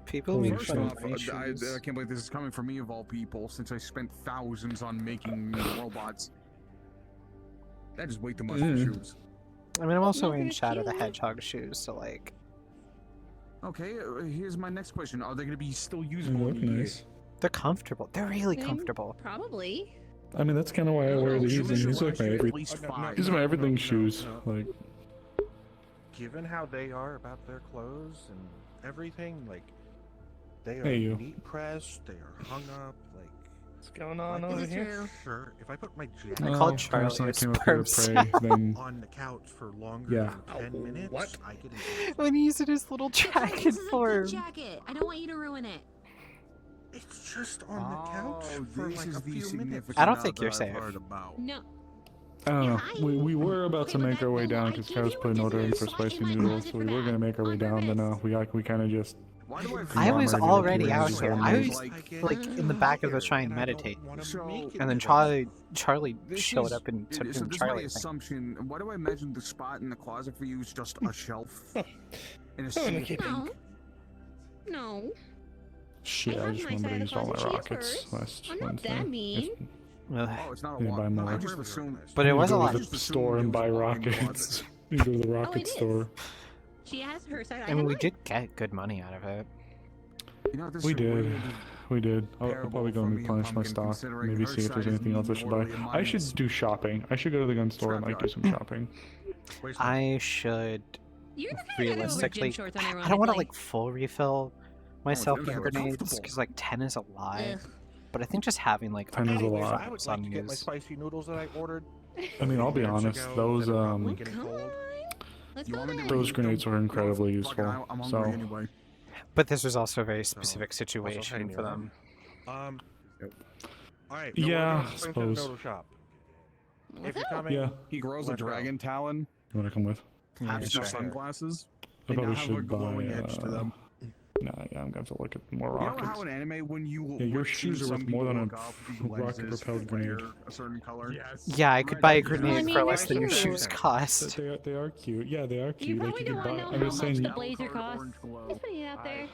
People Holy make First fun shit. of off, my I shoes. can't believe this is coming from me of all people, since I spent thousands on making robots. That is way too much for shoes. I mean, I'm also Not wearing gonna Shadow the kill. Hedgehog shoes, so like, Okay, here's my next question. Are they going to be still They usable look in a year? nice. they're comfortable. They're really Mm, comfortable. Probably. I mean, that's kind of why I wear these, and these are like my every. least No, no, five. These are my everything no, shoes. no. Like, Given how they are about their clothes and everything, like they are Hey, you. neat pressed, they are hung up, like what's going if I Is put it my true? shirt- if I put my I jacket called oh, Charlie person a that came up here to sperm pray, then on the couch for longer Yeah. than 10 minutes, what? I get embarrassed. When he's in his little Jacket, jacket this is a form. good jacket. I don't want you to ruin it. It's just on the couch Oh, for this like is a the few minutes. significant I don't think other you're I've safe. heard about. No. I don't know. Yeah, We were about okay, to but make our that- way no, down I because give Kaz you put an what order in this for is. Slide spicy in my noodles, closet so we for were that. gonna make our way On down. Then purpose. we kind of just. Why do I feel I was Armored already into out it, there. so I it's was like- like in the back of the shrine meditate, and then Charlie This showed is- up and took so the this is my Charlie thing. assumption. Why do I imagine the spot in the closet for you is just a shelf in a sea of No. pink? No. Shit, I have just my remembered side I of used all my the closet rockets first. last I'm not Wednesday. that mean. Ugh. Oh, it's not a Yeah, walk. buy more. I just assumed. But it was a You lot. go to the store and buy rockets. You go to the rocket it is. store. She has her side. I mean, we have did get good money out of it. You know, this We is a did. weird We did. I'll parable probably go for and me and replenish my Pumpkin, stock. considering Maybe her see if there's side is anything else I should buy. morally and I mine should is do shopping. I should go to the gun store and like do some shopping. I should You're not gonna go over realistically. gym shorts I don't want to unironically. like full refill myself it's with very grenades comfortable. because like 10 is a lot. Ugh. but I think just having like 10 is a Anyways, lot. I would like to get my spicy noodles that I ordered. I mean, I'll be minutes honest, ago those that are probably getting cold. Let's You go want me to there. those grenades are incredibly useful. I'm hungry So anyway. But this was also a very specific Also, situation hey, for Nero. them. All right. Yeah, we're going to the suppose. noodle shop. If you're coming, yeah, He grows a let's go. dragon talon. you want to come with? Yeah, Have sure. some sunglasses. I They now probably have a should buy. glowing edge to them. Nah, yeah, I'm gonna have to look at more You know rockets. how in anime when you Yeah, your wish shoes are some worth more people than look up, the rocket lenses propelled flare grenade. a certain color? Yes. Yeah, I could buy a Well, I grenade mean, for they're less than your cute. shoes cost. They are cute. Yeah, they are You cute. Like probably you don't could want buy. to I'm know just how much saying. the blazer costs. Just putting it out there.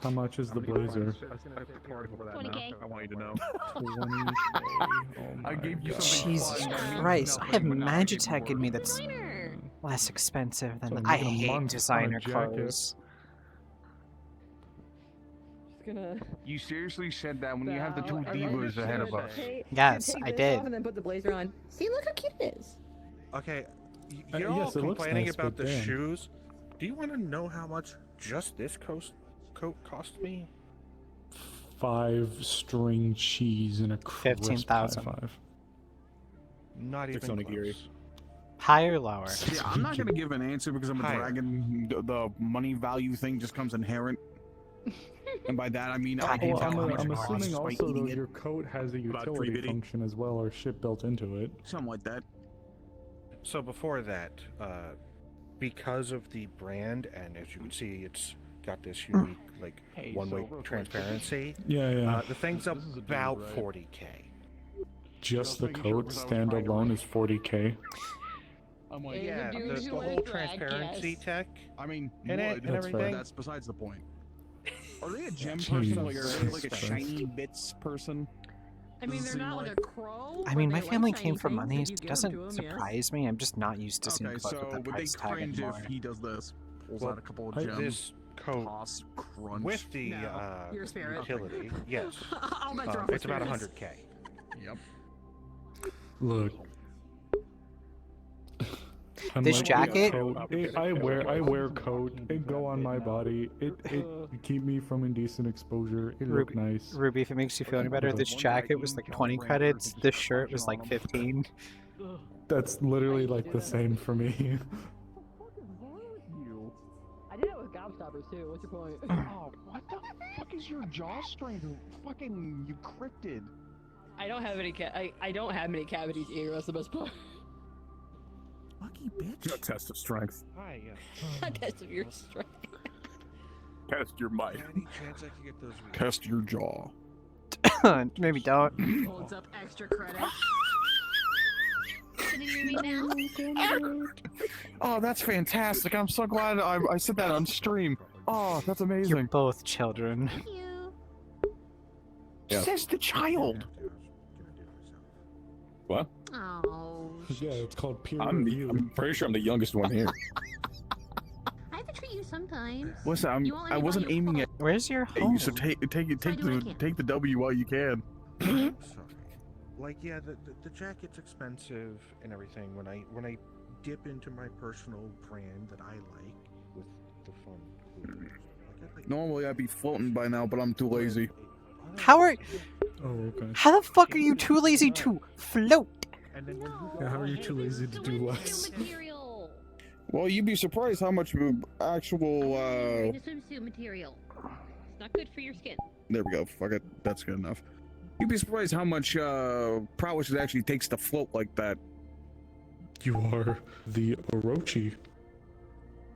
How much is the blazer? 20K. I want you to know. 20K. Oh I my gave you God. something Jesus fun, that means Christ, I have nothing, but now I give you Magitech in more. me that's Designer. less expensive So than I'm I making a hate month on a designer jacket. clothes. Just gonna. You seriously said that when you have the two Bow and divas ahead of should us. Yes, take I this did. off and then put the blazer on. See, look how cute it is. Okay, you're all yes, it looks complaining nice, about but the damn. shoes. Do you want to know how much just this coat cost me? 5-string cheese and a crisp 15,000. high-five. Not even 6 onigiri. close. Higher or lower? Yeah, I'm not gonna give an answer because I'm a Higher. dragon. The money value thing just comes inherent, and by that I mean I can Well, tell how much I'm it costs assuming by also eating though it. your coat has a About utility 350. function as well, or shit built into it. Something like that. So before that, because of the brand, and as you can see, it's got this unique like Hey, one-way so real quick, transparency. Yeah, yeah. The thing's This is a about dude, right? 40K. Just the making sure coat because I was stand trying to alone like- is 40K. I'm like, Is a Yeah, dude the who whole wears drag, transparency yes. tech. I mean, And it- would, and but everything. that's besides the point. Are they a gem person or are they like a Jesus shiny bits person? I mean, Does it they're seem not like like- a crow. I mean, but my they family like came shiny from things money. if It you give them doesn't to 'em, yes. surprise me. I'm just not used to seeing Okay, clothes with so that would they price tag cringe anymore. if he does this? Pulls Well, out a couple of I- gems. This coat Toss, crunch. with the No, your spirit. utility, yes, I'll bet you're off it's with about spirits. 100K. Yep. Look. I'm This like, jacket- coat, I wear coat. It go on my body. It keep me from indecent exposure. It look nice. Ruby, if it makes you feel any better, this jacket was like 20 credits. This shirt was like 15. That's literally like the same for me. I did it with gobstoppers too. What's your point? Oh, what the fuck is your jaw strength? Fucking you cryptid. I don't have any I don't have many cavities either. That's the best part. Lucky bitch. A test of strength. Hi, yes. A test of your strength. Test your might. Any chance I could get those? Test your jaw. Maybe don't. Holds up extra credit. Can you hear me now? Oh, that's fantastic. I'm so glad I said that on stream. Oh, that's amazing. You're both children. Thank you. Yeah. Says the child. What? Oh. Yeah, it's called peer I'm review. pretty sure I'm the youngest one here. I have to treat you sometimes. Listen, You won't let I me buy wasn't you a aiming coat. at Where's your home? you, so take So I do what I can. take the W while you can. Sorry. Like, yeah, the jacket's expensive and everything. When I dip into my personal brand that I like with the fun. Like, I like Normally I'd be floating by now, but I'm too lazy. How are? Oh, okay. How the fuck are you too lazy to float? And then when you Yeah, how are you too lazy to do less? Material. Well, you'd be surprised how much actual. Wearing a swimsuit material. It's not good for your skin. There we go. Fuck it. That's good enough. You'd be surprised how much prowess it actually takes to float like that. You are the Orochi.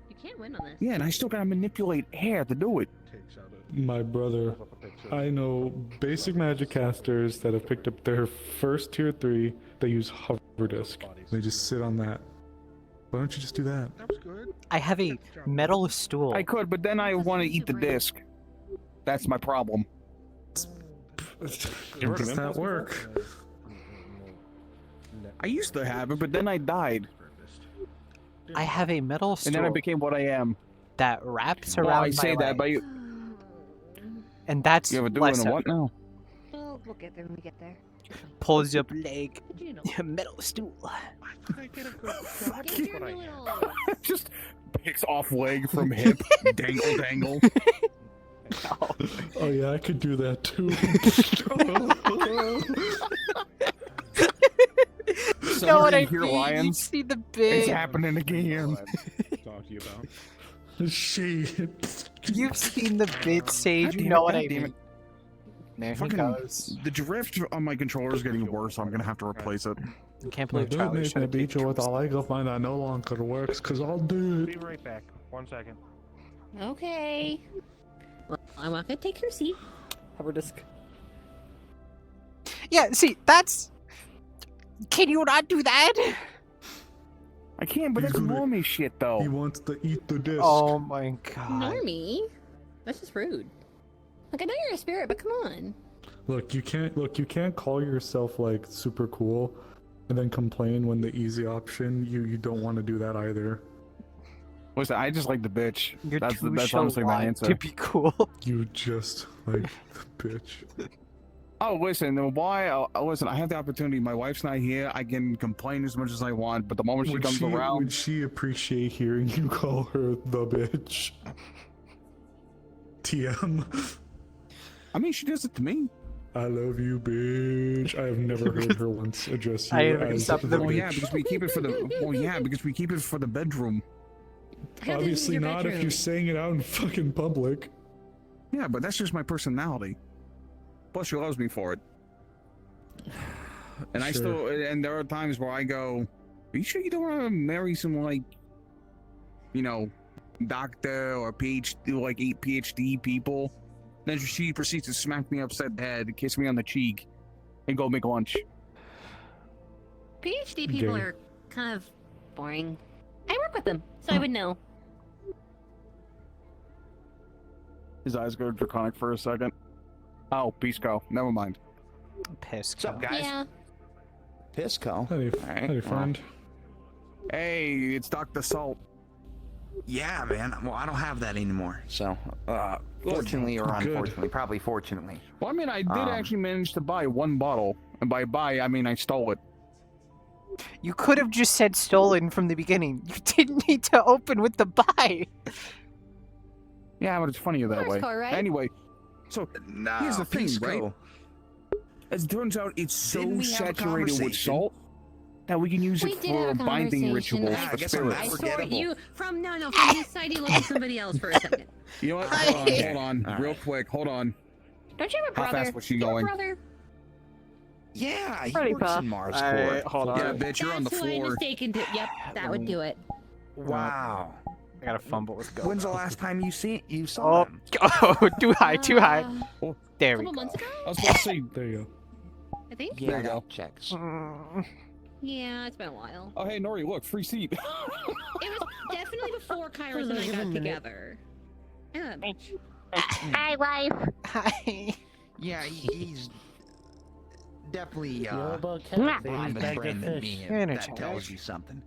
You can't win on this. Yeah, and I still gotta manipulate air to do it. takes out My brother. I know basic magic casters that have picked up their first tier 3. They use hover disc. They just sit on that. Why don't you just do that? That was good. I have a metal stool. I could, but then I want to eat the disc. That's my problem. Does that work? I used to have it, but then I died, I have a metal and stool then I became what I am. that wraps Well, around I say my that, but leg, you, and that's you ever do less it in a what effort. now? We'll get there when we get there. Pulls up leg, You know. metal stool. I thought I did a good job Get with your what I new had. little. Just picks off leg from hip, dangle. Oh yeah, I could do that too. You know what I Hear mean? You lions? see the It's bid. happening again. Talk to you about. Shit. You've seen the bid, Sage. You damn know it, what God I damn mean. There he Fucking goes. the drift on my controller is getting worse. So I'm gonna have to replace it. I can't My believe Charlie dude should have beat you with a leg of mine that no longer works, cause I'll do Be it. right back. 1 second. Okay. Well, I'm not gonna take your seat. Hover disk. Yeah, see, that's... Can you not do that? I can't, but He's that's gonna- normie shit though. He wants to eat the disc. Oh my god. Normie? That's just rude. Like, I know you're a spirit, but come on. Look, you can't call yourself like super cool and then complain when the easy option you don't want to do that either. Listen, I just like the bitch. You're That's too that's honestly my answer. to be cool. You just like the bitch. Oh, listen, listen, I have the opportunity. My wife's not here. I can complain as much as I want, but the moment she comes around... Would she appreciate hearing you call her the bitch? TM. I mean, she does it to me. I love you, bitch. I have never heard her once address you I as accept the the Well, yeah, bitch. because we keep it for the... Well, yeah, because we keep it for the bedroom. How this is Obviously your not if bedroom. you're saying it out in fucking public. Yeah, but that's just my personality. Plus, she loves me for it. And I Sure. still... And there are times where I go, are you sure you don't want to marry some, like, you know, doctor or PhD, like 8 PhD people? Then she proceeds to smack me upside the head, kiss me on the cheek, and go make lunch. PhD people Gay. are kind of boring. I work with them, so I would know. His eyes go draconic for a second. Oh, Pisco. Never mind. Pissed. What's up, guys? Yeah. Pisco. Howdy, Alright, howdy, well. friend. Hey, it's Dr. Salt. Yeah, man. Well, I don't have that anymore. So, fortunately or Good. unfortunately, probably fortunately. Well, I mean, I did actually manage to buy one bottle. And by buy, I mean I stole it. You could have just said stolen from the beginning. You didn't need to open with the buy. Yeah, but it's funnier that way. Pisco, right? Anyway, so No, here's the thing, Pisco. right? As it turns out, it's so Didn't we have a saturated with conversation? salt that we can use We it did for have a binding conversation. rituals I for guess I'm spirits. I saw Unforgettable. you from from his side. You look at somebody else for a second. You know what? Hold on, All real right. quick. Hold on. Don't you have a How brother? fast was she Do you have a going? brother? Yeah, he Pretty works fast. in Mars Alright, Corp. hold on. Yeah, bitch, you're on the That's who I floor. mistaken to. Yep, that would do it. Wow. I gotta fumble with go. When's the last time you saw Oh, him? oh, too high, too high. A There we couple go. months ago, I was about to say. There you I think. Yeah, There you go. checks. Mm, Yeah, it's been a while. Oh, hey, Nori, look, free seat. It was definitely before Kairos and I got together. Yeah. Hi, wife. Hi. Yeah, he's definitely You're about Mwah. fond of Brand than me, You're if in a that chair. tells you something.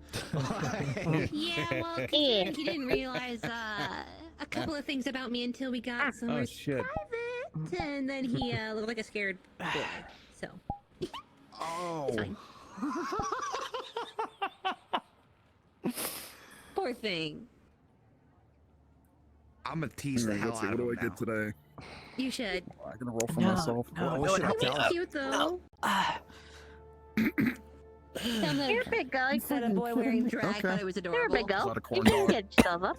Yeah, well, considering he didn't realize a couple of things about me until we got somewhere Oh, shit. private, and then he looked like a scared boy. So Oh. it's fine. Poor thing. I'm gonna tease the hell out of him now. today? You should. I'm gonna roll for No, myself. no, What should I He's tell him? cute though. Sounds like Here, big guy. instead of boy wearing drag, Okay. thought it was Here, adorable. big There's a girl. lot of You corn can dog. get yourself up.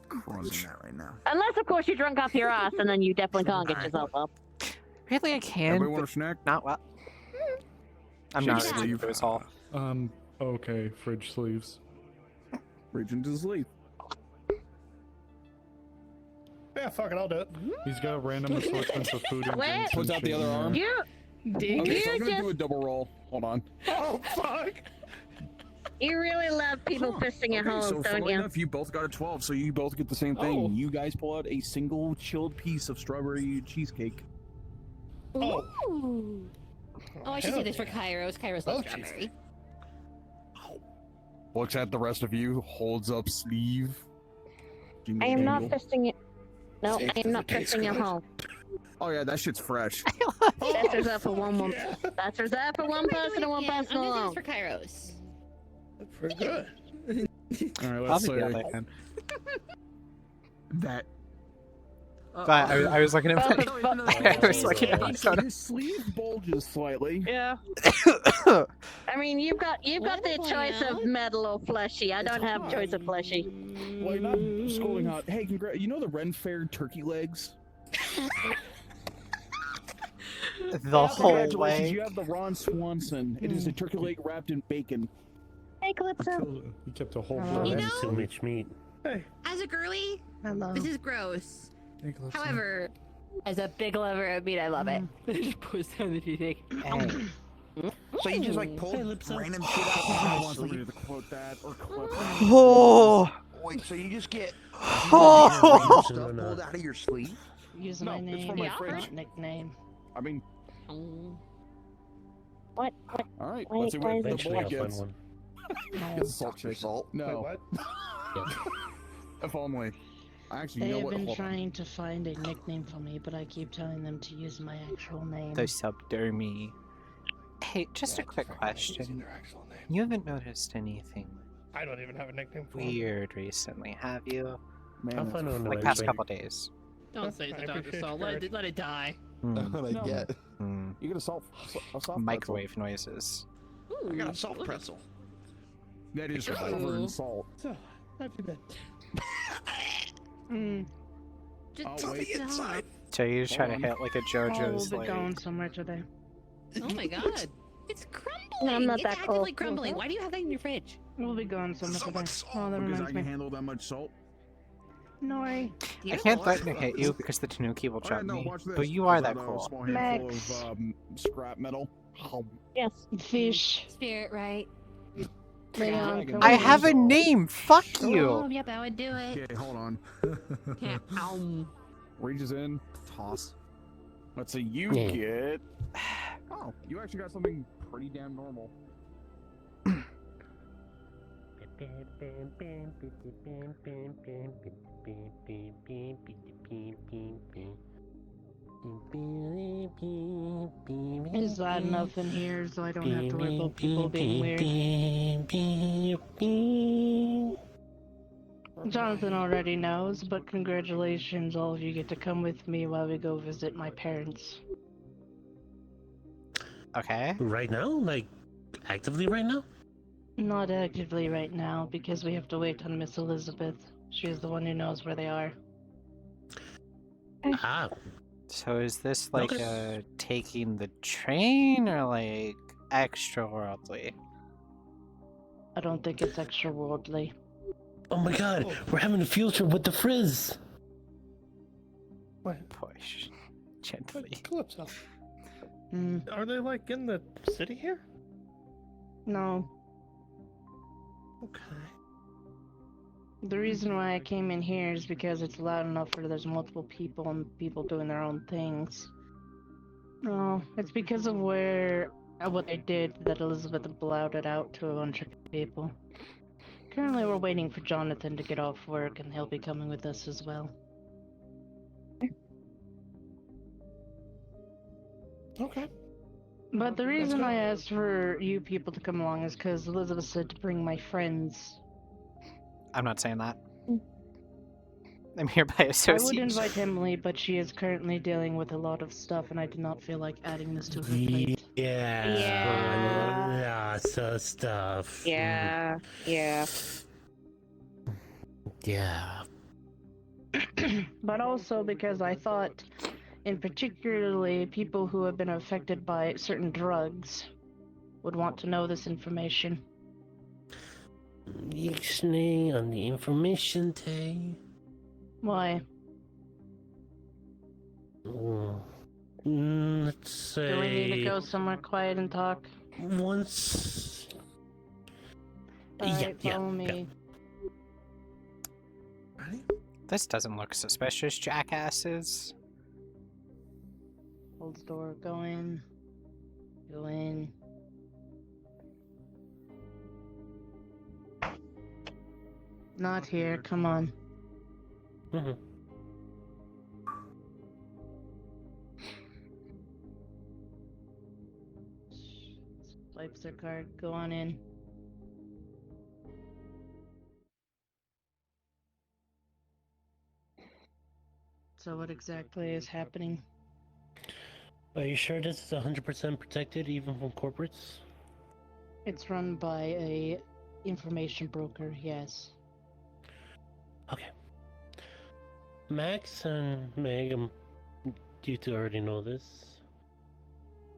Crunching that right now. Unless, of course, you're drunk off your ass, and then you definitely can't get yourself up. Really, I can, Everybody want but a snack? not well. I'm Shake not it, ready Steve. for this all. Okay, fridge sleeves. Reach into sleep. Yeah, fuck it, I'll do it. He's got random assortments of food and Wait. drinks. Puts and out the shit other in arm. there. You, Okay, so I'm You gonna just- do a double roll. Hold on. Oh, fuck! you really love people fisting at Okay, home, so don't funnily you? enough, you both got a 12, so you both get the same thing. Oh. You guys pull out a single chilled piece of strawberry cheesecake. Oh. Ooh. Oh, I should say this for Kairos. Kairos loves strawberry. Looks at the rest of you, holds up sleeve. I am not Jingle. fisting it. No, Safe I am does not it taste fisting at good? home. Oh yeah, that shit's fresh. That's reserved for one. That's reserved for one person and one Yeah, person I'm gonna alone. say this for Kairos. Pretty good. All right, I'll let's be the say other hand. that But I was looking at my, I was looking at my phone. His sleeve bulges slightly. Yeah. I mean, you've got the choice of metal or fleshy. I don't have choice of fleshy. Well, you're not scrolling hot. Hey, you know the Ren Fair turkey legs? The whole Congratulations, way. you have the Ron Swanson. It is a turkey leg wrapped in bacon. Hey, Calypso. You kept a whole You bread. know, Too much meat. as a girly, Hello. this is gross. Hey, Calypso. However, As a big lover of meat, I love it. Just push down the toothpick. So you just like pull random shit out I of want your somebody sleeve? to quote that or clip it. Oh. Wait, so you just get Oh. stuff pulled out of your sleeve? Use No, my it's name, from my not fridge. nickname. I mean, What? all right, Wait, let's see what the Eventually, boy I'll find gets. one. Gets salt Dr. Salt? No. If only. Actually, They you know have what? been Hold on. trying to find a nickname for me, but I keep telling them to use my actual name. The subdermy. Hey, just a quick question. You haven't noticed anything I don't even have a nickname for him. weird recently, have you? Man, I'll that's find one Like eventually. past couple days. Don't say the Dr. Salt. Let it die. Hmm. What I get. Hmm. You get a soft pretzel. Microwave noises. I got a salt pretzel. That is covered in salt. So, not too bad. just Oh, just wait. pick it off. So you're trying to on. hit like a Oh, JoJo's we'll be like. going somewhere today. Oh my god. It's crumbling. I'm not it's that actively cool. crumbling. Why do you have that in your fridge? We'll be going somewhere So today. much salt. Oh, that Because I reminds can me. handle that much salt. No, I Dear can't Lord. threaten to hit you because the Tanuki will Oh, yeah, jump no, me. watch this. But you are Is that a cool. small handful Max. of scrap metal. Yes. Fish. Spirit, right? Leon, Dragon. come I on. have a name. Fuck Oh, you. yep, I would do it. Okay, hold on. Yeah. Reaches in, toss. Let's say you Yeah. get. Oh, you actually got something pretty damn normal. Is that enough in here so I don't have to worry about people being weird? Jonathan already knows, but congratulations, all of you get to come with me while we go visit my parents. Okay. Right now? Like, actively right now? Not actively right now, because we have to wait on Miss Elizabeth. She's the one who knows where they are. Ah, So is this like Okay. taking the train or like extra worldly? I don't think it's extra worldly. oh my god, we're having a field trip with the Frizz! Push gently. Calypso. Hmm. Are they like in the city here? No. Okay. The reason why I came in here is because it's loud enough where there's multiple people and people doing their own things. No, it's because of what they did that Elizabeth allowed it out to a bunch of people. Currently, we're waiting for Jonathan to get off work, and he'll be coming with us as well. Okay. But the reason I asked for you people to come along is because Elizabeth said to bring my friends. I'm not saying that. I'm here by I would association. invite Emily, but she is currently dealing with a lot of stuff, and I did not feel like adding this to her plate. Yeah. Lots of stuff. Yeah. Yeah. Yeah. But also because I thought, in particularly people who have been affected by certain drugs, would want to know this information. Usually on the information day. Why? Let's say. Do we need to go somewhere quiet and talk? Once. Alright, follow me. This doesn't look suspicious, jackasses. Hold the door, go in. Go in. Not here, come on. Swipes their card, go on in. So what exactly is happening? Are you sure this is 100% protected, even from corporates? It's run by a information broker, yes. Okay. Max and Meg, you two already know this.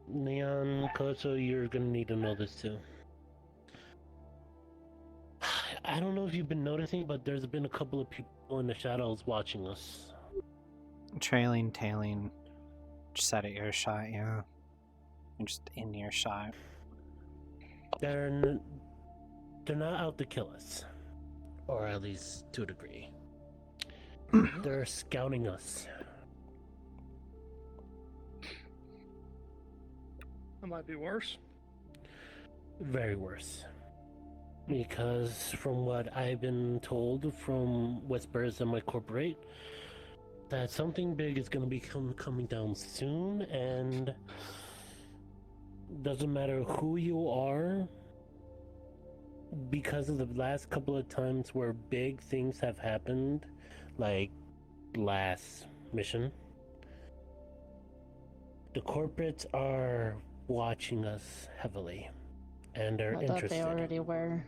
Neon, Koso, you're gonna need to know this too. I don't know if you've been noticing, but there's been a couple of people in the shadows watching us. Trailing, tailing, just out of earshot, yeah. And just in earshot. They're not out to kill us, or at least to a degree. They're scouting us. That might be worse. Very worse. Because from what I've been told from whispers in my corporate, that something big is going to be coming down soon, and doesn't matter who you are, because of the last couple of times where big things have happened, like last mission, the corporates are watching us heavily, and they're I thought interested. they already were.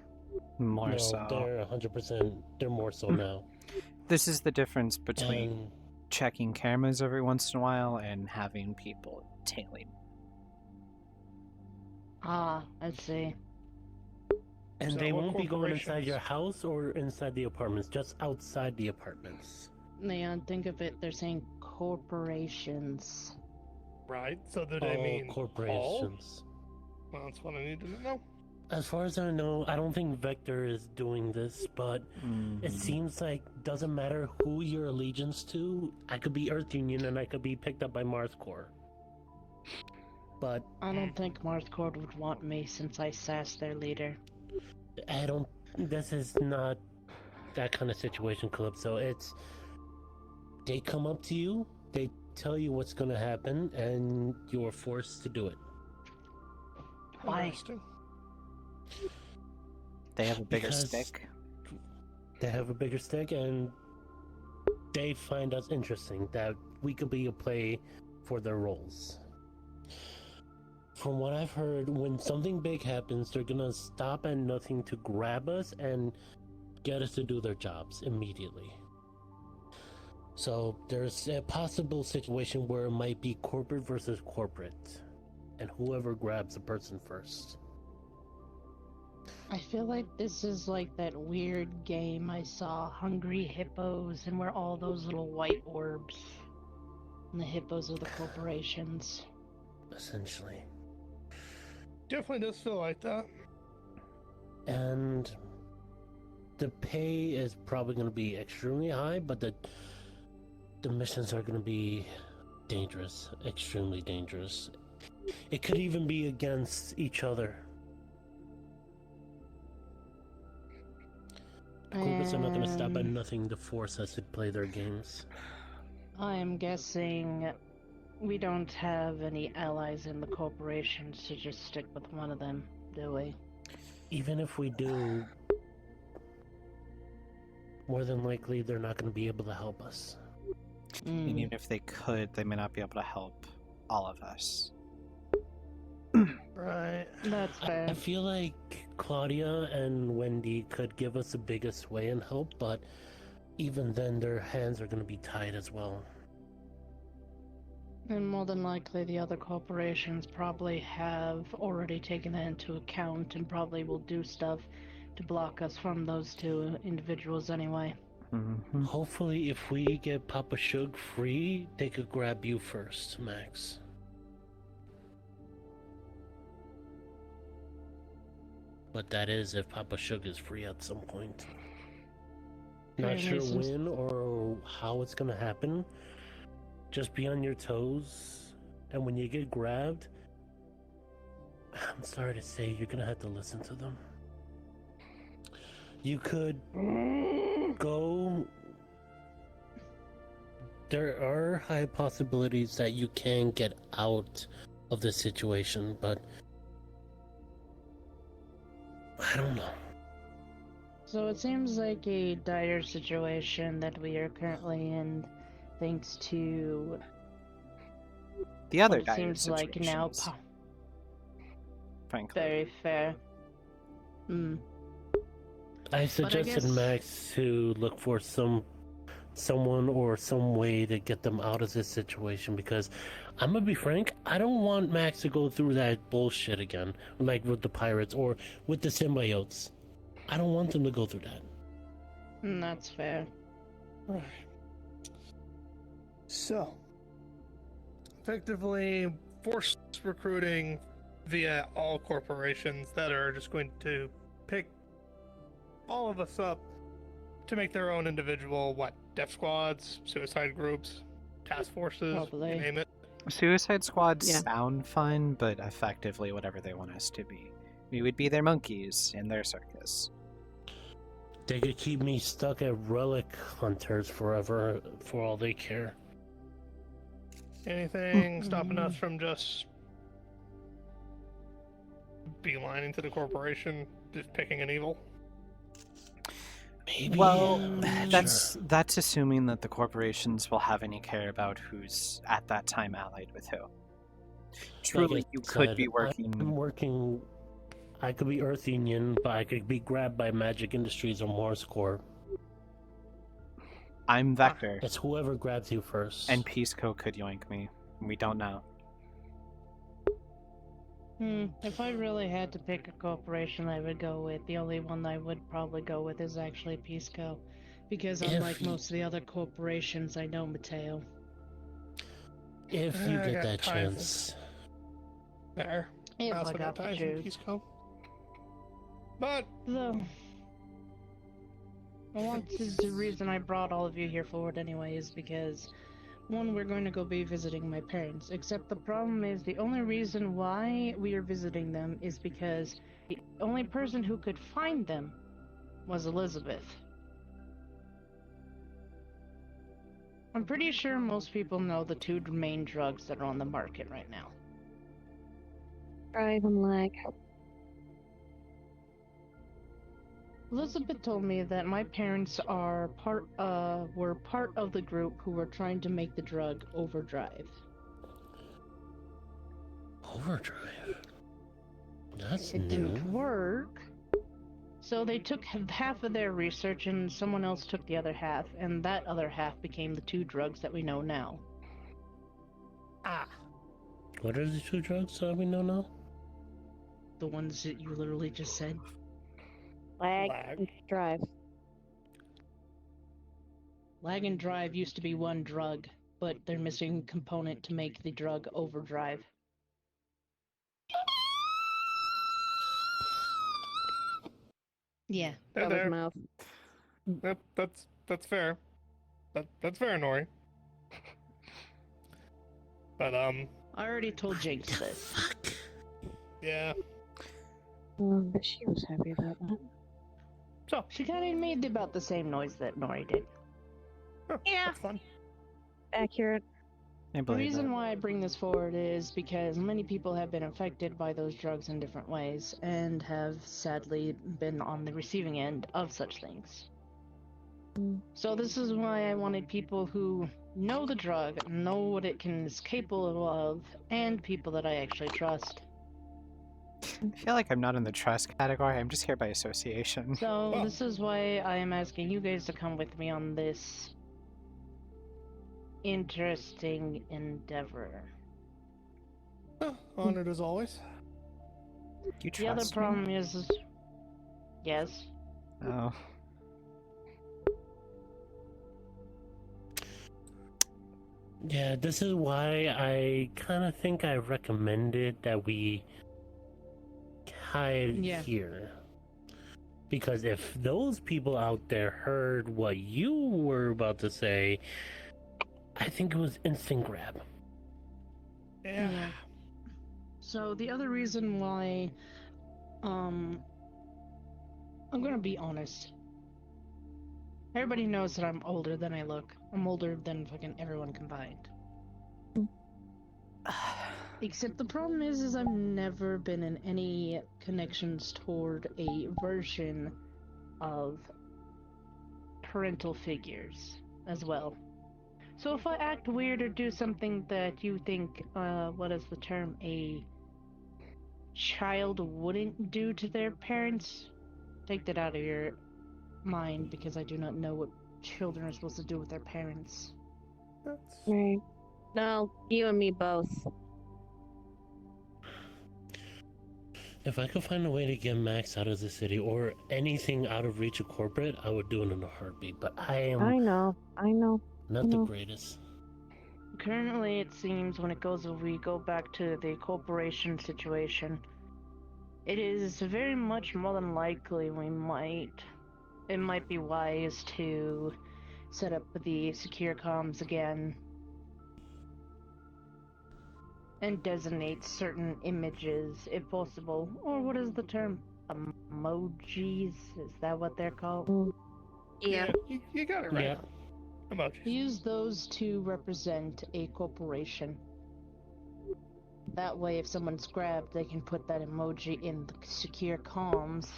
More No, so. they're 100%. They're more so now. This is the difference between checking cameras every once in a while and having people tailing. Ah, I see. And So they what won't be going inside corporations? your house or inside the apartments, just outside the apartments. Neon, think of it, they're saying corporations. Right. So do they All mean all? corporations. Well, that's what I need to know. As far as I know, I don't think Vector is doing this, but it seems like doesn't matter who your allegiance to. I could be Earth Union and I could be picked up by Mars Corps. But I don't think Mars Corps would want me since I sassed their leader. I don't. This is not that kind of situation, Calypso. It's they come up to you, they tell you what's going to happen, and you're forced to do it. Why? Interesting. They have a bigger Because stick. They have a bigger stick, and they find us interesting. That we could be a play for their roles. From what I've heard, when something big happens, they're gonna stop at nothing to grab us and get us to do their jobs immediately. So there's a possible situation where it might be corporate versus corporate, and whoever grabs the person first. I feel like this is like that weird game I saw, Hungry Hippos, and where all those little white orbs. And the hippos are the corporations. Essentially. Definitely does feel like that. And the pay is probably going to be extremely high, but the missions are going to be dangerous, extremely dangerous. It could even be against each other. Corporates are not going to stop at nothing to force us to play their games. I'm guessing we don't have any allies in the corporations to just stick with one of them, do we? Even if we do, more than likely they're not going to be able to help us. And even if they could, they may not be able to help all of us. Right. That's fair. I feel like Claudia and Wendy could give us the biggest sway and help, but even then their hands are going to be tied as well. And more than likely the other corporations probably have already taken that into account and probably will do stuff to block us from those two individuals anyway. Hopefully if we get Papa Shug free, they could grab you first, Max. But that is if Papa Shug is free at some point. Not Very sure nice. when or how it's gonna happen. Just be on your toes, and when you get grabbed, I'm sorry to say, you're gonna have to listen to them. You could go. There are high possibilities that you can get out of the situation, but I don't know. So it seems like a dire situation that we are currently in. thanks to The other what it dire seems like now. situations, frankly. Very fair. I suggested guess- Max to look for someone or some way to get them out of this situation, because I'm gonna be frank, I don't want Max to go through that bullshit again, like with the pirates or with the symbiotes. I don't want them to go through that. That's fair. Right. So, effectively, forced recruiting via all corporations that are just going to pick all of us up to make their own individual, death squads, suicide groups, task forces, Probably. you name it. Suicide Squads Yeah. sound fun, but effectively whatever they want us to be. We would be their monkeys in their circus. They could keep me stuck at relic hunters forever, for all they care. Anything stopping us from just beelining to the corporation, just picking an evil? Maybe. Well, yeah, that's assuming that the corporations will have any care about who's at that time allied with who. Truly, Like I you could said, be working. I'm working. I could be Earth Union, but I could be grabbed by Magic Industries or Mars Corps. I'm Vector, It's whoever grabs you first. and Peace Co could yoink me. We don't know. If I really had to pick a corporation I would go with, the only one I would probably go with is actually Pisco. Because unlike most of the other corporations, I know Mateo. If you I get got that ties in- chance. There. If I also I got to ties in choose. Pisco. But The reason I brought all of you here forward anyway is because, one, we're going to go be visiting my parents. Except the problem is the only reason why we are visiting them is because the only person who could find them was Elizabeth. I'm pretty sure most people know the two main drugs that are on the market right now. Drive and lag. Elizabeth told me that my parents were part of the group who were trying to make the drug Overdrive. Overdrive? That's It new. didn't work. So they took half of their research and someone else took the other half, and that other half became the two drugs that we know now. What are the two drugs that we know now? The ones that you literally just said. Lag and drive. Lag and Drive used to be one drug, but they're missing a component to make the drug Overdrive. Yeah. They're That was there. mouth. That's fair. That's fair, Nori. But I already told Jinx this. yeah. But she was happy about that. So she kind of made about the same noise that Nori did. Yeah. That's fun. Accurate. I The believe reason it. why I bring this forward is because many people have been affected by those drugs in different ways and have sadly been on the receiving end of such things. So this is why I wanted people who know the drug, know what it is capable of, and people that I actually trust. I feel like I'm not in the trust category. I'm just here by association. So this is why I am asking you guys to come with me on this interesting endeavor. Honored as always. You The other trust me? problem is yes. Oh. Yeah, this is why I kind of think I recommended that we hide Yeah. here. Because if those people out there heard what you were about to say, I think it was instant grab. Yeah. So the other reason why, I'm gonna be honest. Everybody knows that I'm older than I look. I'm older than fucking everyone combined. Except the problem is I've never been in any connections toward a version of parental figures as well. So if I act weird or do something that you think, what is the term, a child wouldn't do to their parents, take that out of your mind, because I do not know what children are supposed to do with their parents. Right. No, you and me both. If I could find a way to get Max out of the city or anything out of reach of corporate, I would do it in a heartbeat. But I am I know. not the greatest. Currently, it seems when we go back to the corporation situation, it is very much more than likely it might be wise to set up the secure comms again and designate certain images if possible. Or what is the term? Emojis? Is that what they're called? Yeah. You got it right. Yeah. Emojis. Use those to represent a corporation. That way, if someone's grabbed, they can put that emoji in the secure comms,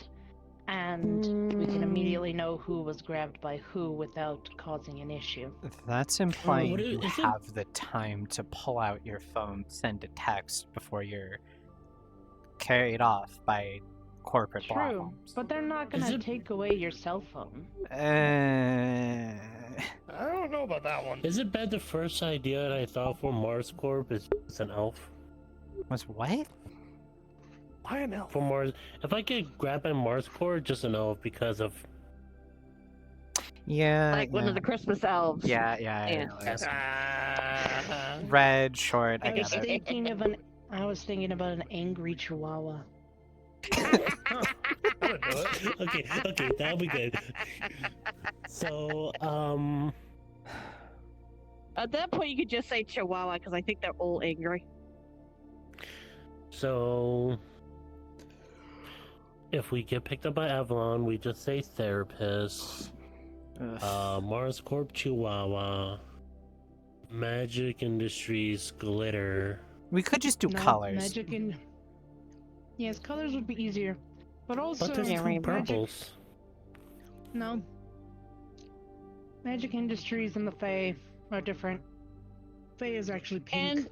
and we can immediately know who was grabbed by who without causing an issue. That's implying what you is it? have the time to pull out your phone, send a text before you're carried off by corporate True, platforms. but they're not gonna take away your cell phone. I don't know about that one. Is it bad the first idea that I thought for Mars Corp is just an elf? Was what? Why an elf? For Mars, if I get grabbed by Mars Corp, just an elf because of Yeah. Like one of the Christmas elves. Yeah. Red, short, I get it. I was thinking about an angry chihuahua. okay, that'll be good. So, At that point, you could just say Chihuahua because I think they're all angry. So, if we get picked up by Avalon, we just say therapist. Mars Corp Chihuahua. Magic Industries Glitter. We could just do colors. Yes, colors would be easier. But also, But there's two purples. No. Magic Industries and the Fae are different. Fae is actually pink.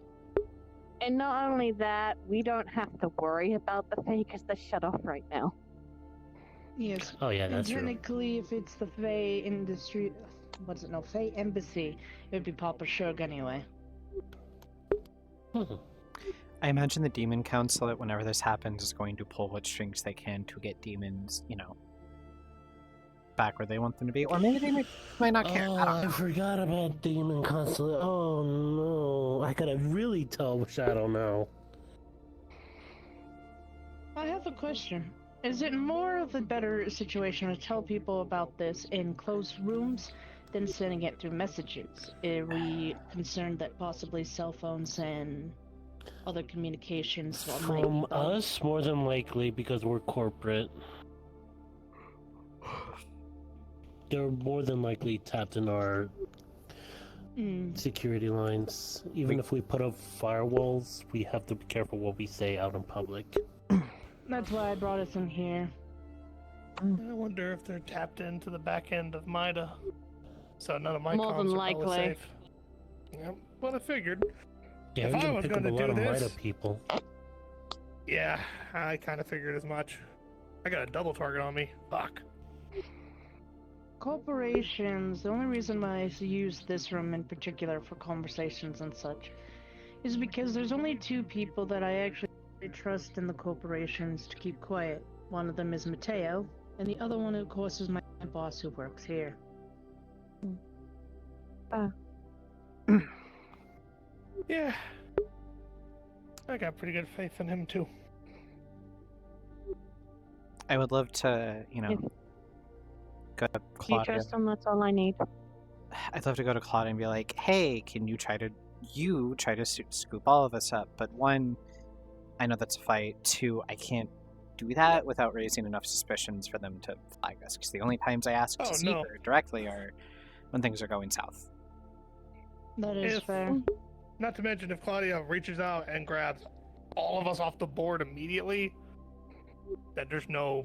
And not only that, we don't have to worry about the Fae because they're shut off right now. Yes. Oh yeah, that's and true. technically, if it's the Fae Industry, Fae Embassy, it would be Papa Shug anyway. I imagine the Demon Council, whenever this happens, is going to pull what strings they can to get demons, back where they want them to be. Or maybe they might not care. I don't know. I forgot about Demon Consulate. Oh no, I gotta really tell Shadow now. I have a question. Is it more of a better situation to tell people about this in closed rooms than sending it through messages? Are we concerned that possibly cell phones and other communications might From be us, more than likely, because we're corporate. They're more than likely tapped in our security lines. Even if we put up firewalls, we have to be careful what we say out in public. That's why I brought us in here. I wonder if they're tapped into the back end of MIDA. So none of my More than comms are probably likely. safe. Yep, well, I figured. Yeah, if we're I gonna was pick up going a to lot do of this, MIDA people. yeah, I kind of figured as much. I got a double target on me. Fuck. Corporations, the only reason why I use this room in particular for conversations and such is because there's only two people that I actually trust in the corporations to keep quiet. One of them is Mateo, and the other one, of course, is my boss who works here. Yeah. I got pretty good faith in him, too. I would love to, go to You Claudia. trust them, that's all I need. I'd love to go to Claudia and be like, hey, can you try to scoop all of us up? But one, I know that's a fight. Two, I can't do that without raising enough suspicions for them to flag us. Because the only times I ask to see her directly are when things are going south. That is fair. Not to mention, if Claudia reaches out and grabs all of us off the board immediately, then there's no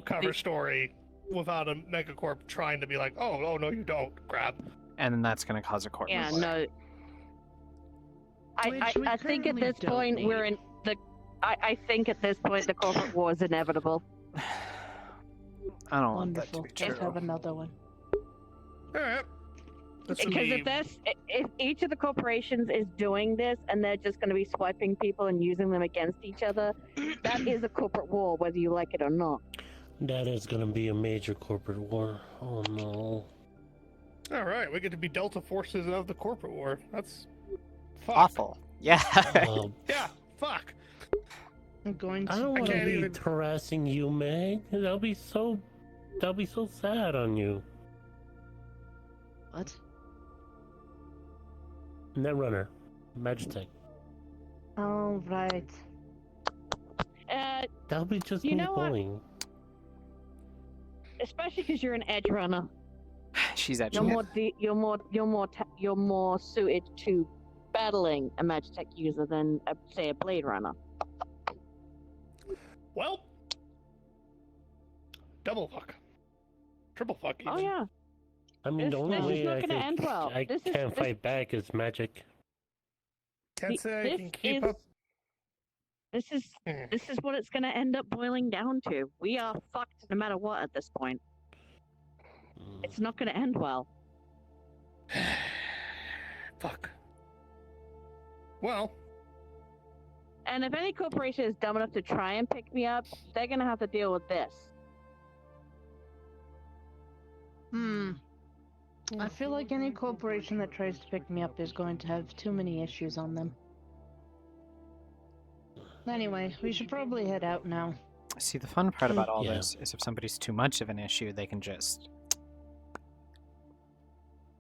cover story without a Megacorp trying to be like, oh no you don't grab. and then that's going to cause a court. Yeah, war. no. I think at this point we're in the. I think at this point the corporate war is inevitable. I don't want that to Wonderful. be true. Let's have another one. Alright. Because if each of the corporations is doing this and they're just going to be swiping people and using them against each other, that is a corporate war, whether you like it or not. That is going to be a major corporate war. Oh no. Alright, we get to be Delta forces of the corporate war. That's awful. Yeah. Yeah, fuck. I'm going to. I don't want to can't be even- harassing you, Meg. That'll be so sad on you. What? Netrunner, Magitech. All right. That'll be just You me know what? bullying. Especially because you're an edge runner. She's edgy. You're more suited to battling a Magitech user than, say, a Blade Runner. Well, double fuck. Triple fuck. Oh even. yeah. I mean, the only this is way not I gonna think end well. I This is- can't this- fight back is magic. Can't say I This can keep is- up. This is what it's going to end up boiling down to. We are fucked no matter what at this point. It's not going to end well. Fuck. Well. And if any corporation is dumb enough to try and pick me up, they're going to have to deal with this. I feel like any corporation that tries to pick me up is going to have too many issues on them. Anyway, we should probably head out now. See, the fun part about all Yeah. this is if somebody's too much of an issue, they can just.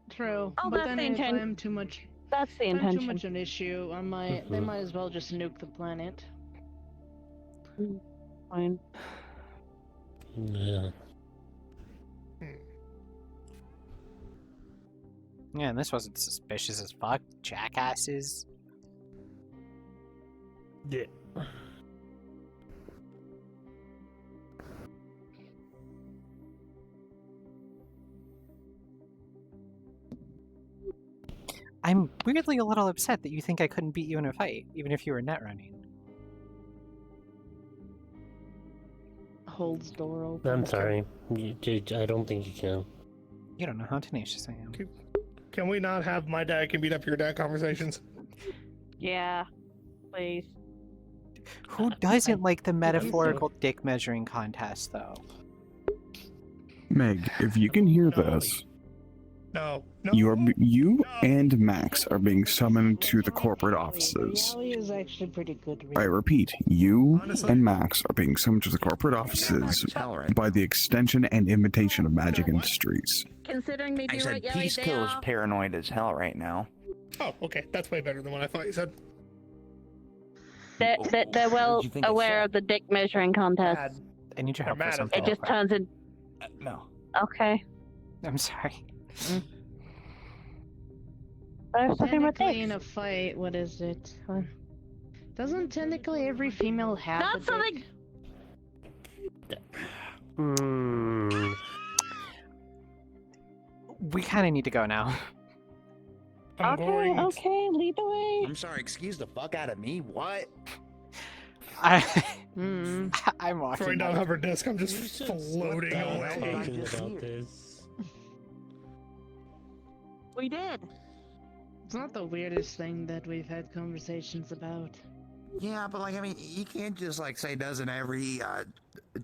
True. Oh, but that's then the if intent. I'm too much, That's the if I'm too intention. much an issue, they Mhm. might as well just nuke the planet. Fine. Yeah. Yeah, and this wasn't suspicious as fuck. Jackasses. Yeah. I'm weirdly a little upset that you think I couldn't beat you in a fight, even if you were net running. Holds door open. I'm sorry. I don't think you can. You don't know how tenacious I am. Can we not have my dad can beat up your dad conversations? Yeah. Please. Who doesn't like the metaphorical dick measuring contest, though? Meg, if you can hear this, No. you and Max are being summoned to the corporate offices. Reality is actually pretty good. I repeat, you and Max are being summoned to the corporate offices by the extension and invitation of Magic Industries. Considering they I do said right, Yelly, they Peacekill is are... paranoid as hell right now. Oh, okay. That's way better than what I thought you said. They're well What'd you think it aware said? of the dick measuring contest. I need your help with mad at something. It just real quick. turns in... No. Okay. I'm sorry. I was talking about Technically, dicks. in a fight, what is it? Doesn't technically every female have Not a something... dick? Hmm. We kind of need to go now. I'm going. Okay, lead the way. I'm sorry, excuse the fuck out of me. What? I'm walking. Throwing down back. hover disc. I'm just You should floating stop away. talking about this. We did. It's not the weirdest thing that we've had conversations about. Yeah, but like, I mean, you can't just like say, doesn't every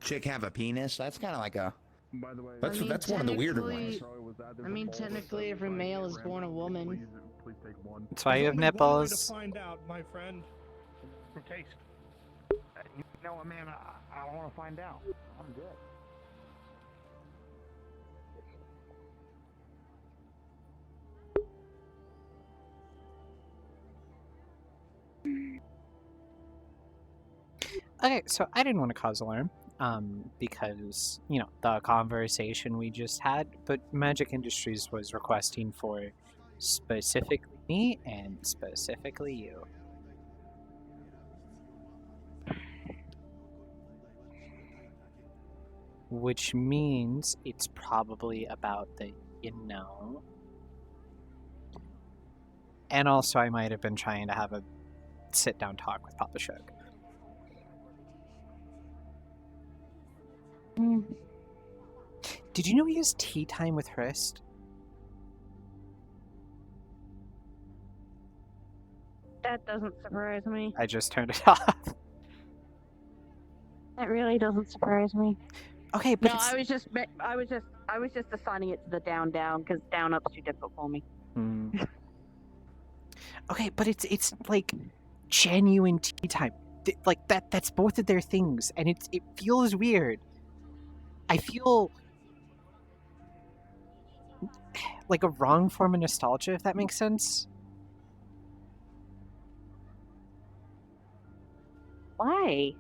chick have a penis? That's kind of like a. By the way, That's I mean, that's one of the weirder technically- ones. I mean, technically, every male is born a woman. That's why you have There's only one way to nipples. find out, my friend. From taste. You know what, man? I don't want to find out. I'm good. Okay, so I didn't want to cause alarm, because, you know, the conversation we just had, but Magic Industries was requesting for specifically me and specifically you. Which means it's probably about the, you know. And also, I might have been trying to have a sit-down talk with Papa Shug. Did you know he has tea time with Hrist? That doesn't surprise me. I just turned it off. That really doesn't surprise me. Okay, but no, I was just assigning it to the down because down up's too difficult for me. Okay, but it's like genuine tea time. Like that's both of their things, and it feels weird. I feel like a wrong form of nostalgia, if that makes sense. Why?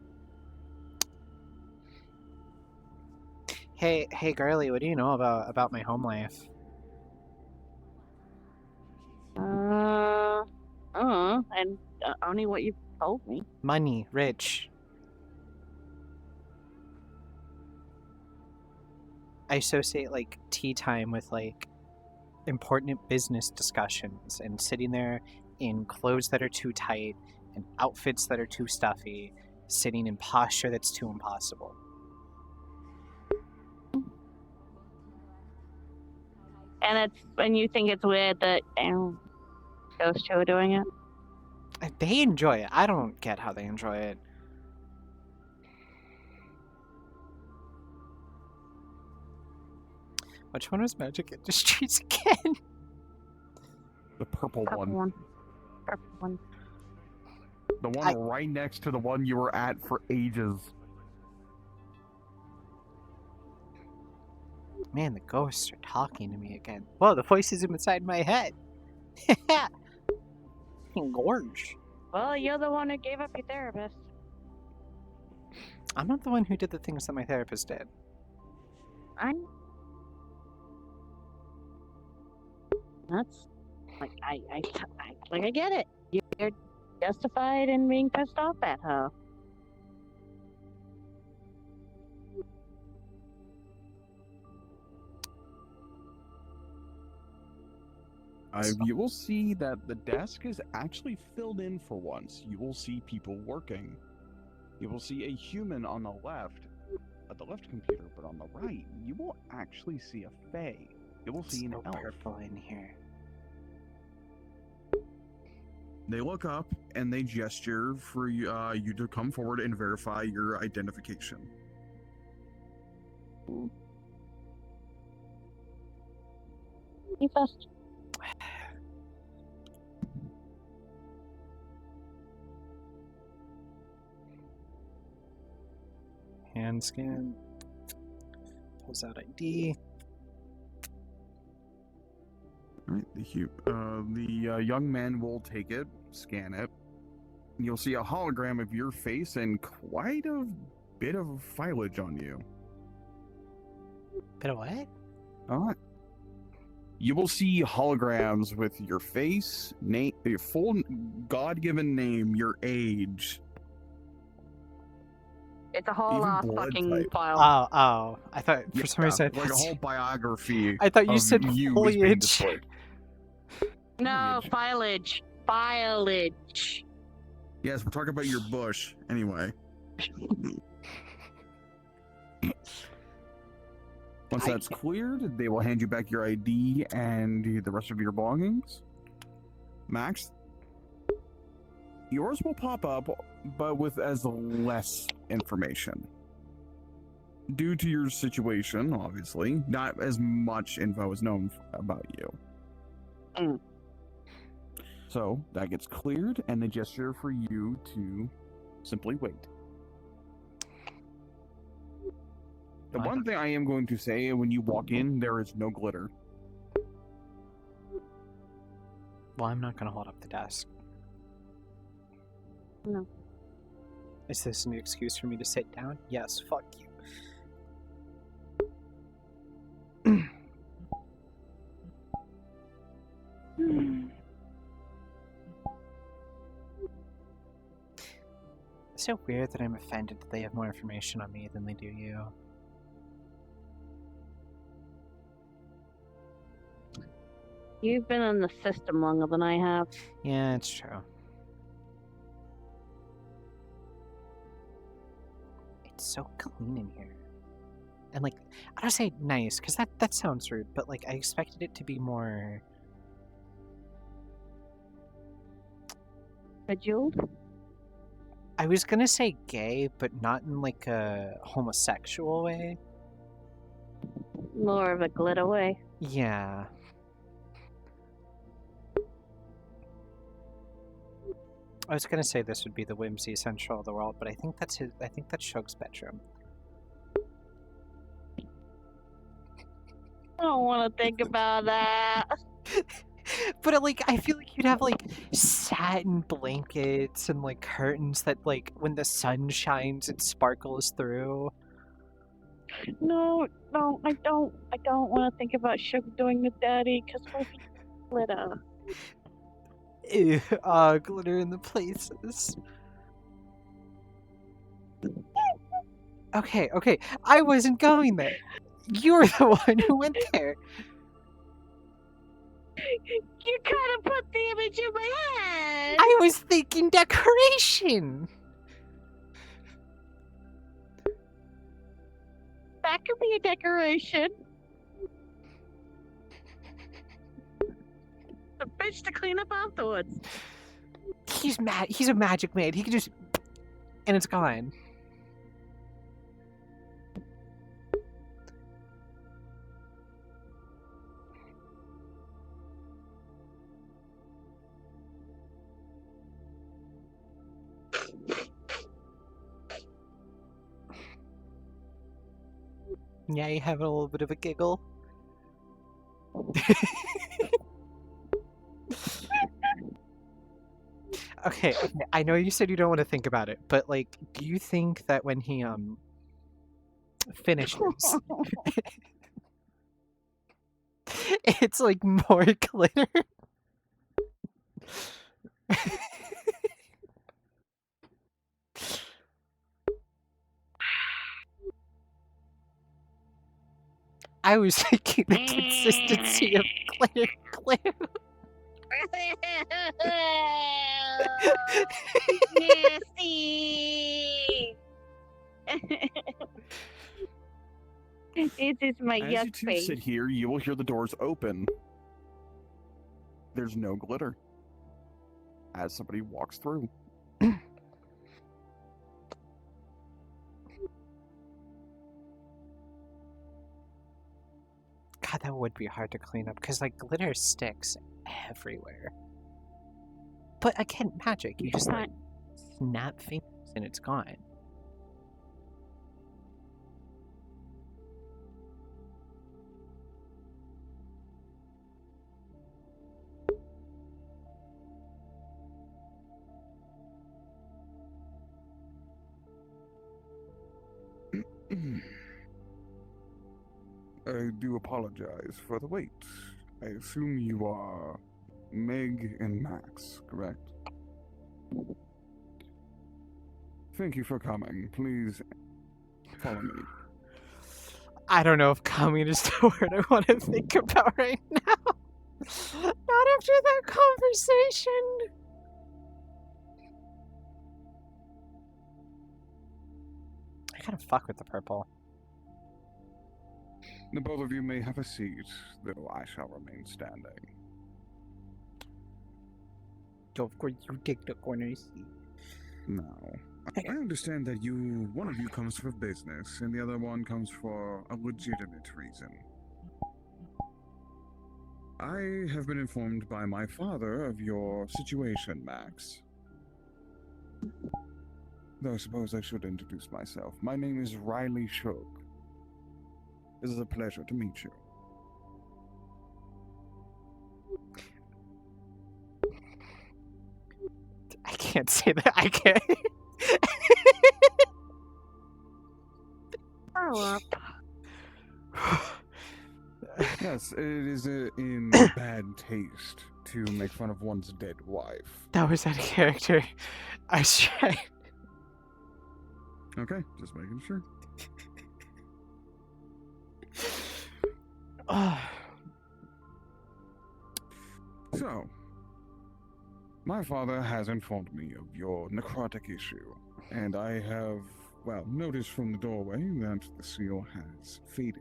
Hey, girly, what do you know about my home life? And only what you've told me. Money, rich. I associate like tea time with like important business discussions and sitting there in clothes that are too tight and outfits that are too stuffy, sitting in posture that's too impossible. And you think it's weird that those two are doing it? They enjoy it. I don't get how they enjoy it. Which one was Magic Industries again? The purple Purple one. Purple one. The one right next to the one you were at for ages. Man, the ghosts are talking to me again. Whoa, the voices inside my head. Gorge. Well, you're the one who gave up your therapist. I'm not the one who did the things that my therapist did. That's like I get it. You're justified in being pissed off at her. You will see that the desk is actually filled in for once. You will see people working. You will see a human on the left, at the left computer, but on the right, you will actually see a fae. You will see an elf. Purple in here. They look up and they gesture for you to come forward and verify your identification. You first. Hand scan. Pulls out ID. Alright, the young man will take it, scan it. You'll see a hologram of your face and quite a bit of filage on you. Bit of what? Alright. You will see holograms with your face, name, your full God-given name, your age. It's a whole Even ass blood fucking type. file. Oh. I thought for some reason like a whole biography. I thought you of said you was being foliage. displayed. No, filage. Filage. Yes, we're talking about your bush. Anyway. Once that's cleared, they will hand you back your ID and the rest of your belongings. Max, yours will pop up, but with as less information. Due to your situation, obviously, not as much info is known about you. So, that gets cleared, and they gesture for you to simply wait. The one thing I am going to say, when you walk in, there is no glitter. Well, I'm not going to hold up the desk. No. Is this an excuse for me to sit down? Yes, fuck you. It's so weird that I'm offended that they have more information on me than they do you. You've been in the system longer than I have. Yeah, it's true. It's so clean in here. And like, I don't say nice, because that sounds rude, but like I expected it to be more Bejeweled? I was gonna say gay, but not in like a homosexual way. More of a glitter way. Yeah. I was gonna say this would be the whimsy central of the world, but I think that's Shug's bedroom. I don't want to think about that. But like, I feel like you'd have like satin blankets and like curtains that like when the sun shines it sparkles through. No, I don't want to think about Sugar doing the daddy because we'll be glitter. Ew, glitter in the places. Okay, I wasn't going there. You're the one who went there. You kind of put the image in my head. I was thinking decoration. That could be a decoration. The bitch to clean up afterwards. He's mad. He's a magic man. He can just, and it's gone. Yeah, you have a little bit of a giggle. Okay, I know you said you don't want to think about it, but like, do you think that when he finishes, it's like more glitter? I was thinking the consistency of glitter glue. Nasty. It is my As you yuck two face. sit here, you will hear the doors open. There's no glitter. As somebody walks through. God, that would be hard to clean up because like glitter sticks everywhere. But again, magic. You just like snap fingers and it's gone. I do apologize for the wait. I assume you are Meg and Max, correct? Thank you for coming. Please follow me. I don't know if coming is the word I want to think about right now. Not after that conversation. I gotta fuck with the purple. The both of you may have a seat, though I shall remain standing. Of course, you take the corner seat. Now, I understand that one of you comes for business, and the other one comes for a legitimate reason. I have been informed by my father of your situation, Max. Though I suppose I should introduce myself. My name is Riley Shug. It is a pleasure to meet you. I can't say that. I can't. Grow up. Yes, it is in bad taste to make fun of one's dead wife. That was out of character. I was trying. Okay, just making sure. So, my father has informed me of your necrotic issue, and I have, well, noticed from the doorway that the seal has faded.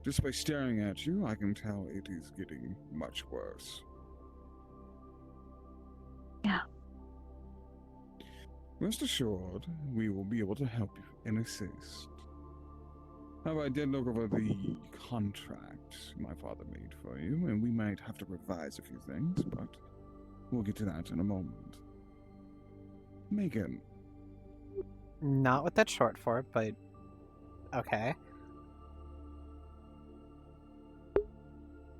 Just by staring at you, I can tell it is getting much worse. Yeah. Rest assured, we will be able to help you and assist. However, I did look over the contract my father made for you, and we might have to revise a few things, but we'll get to that in a moment. Megan. Not what that's short for, but okay.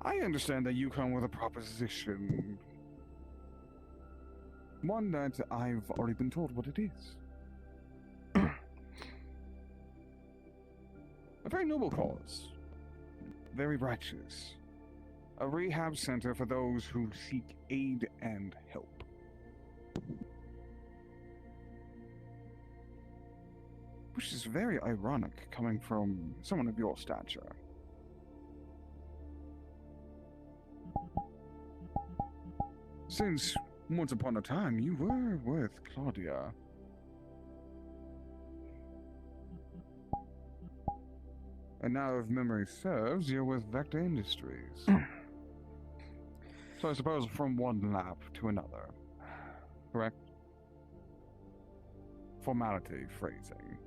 I understand that you come with a proposition. One that I've already been told what it is. A very noble cause. Very righteous. A rehab center for those who seek aid and help. Which is very ironic coming from someone of your stature. Since once upon a time you were with Claudia. And now, if memory serves, you're with Vector Industries. So I suppose from one lab to another. Correct? Formality phrasing.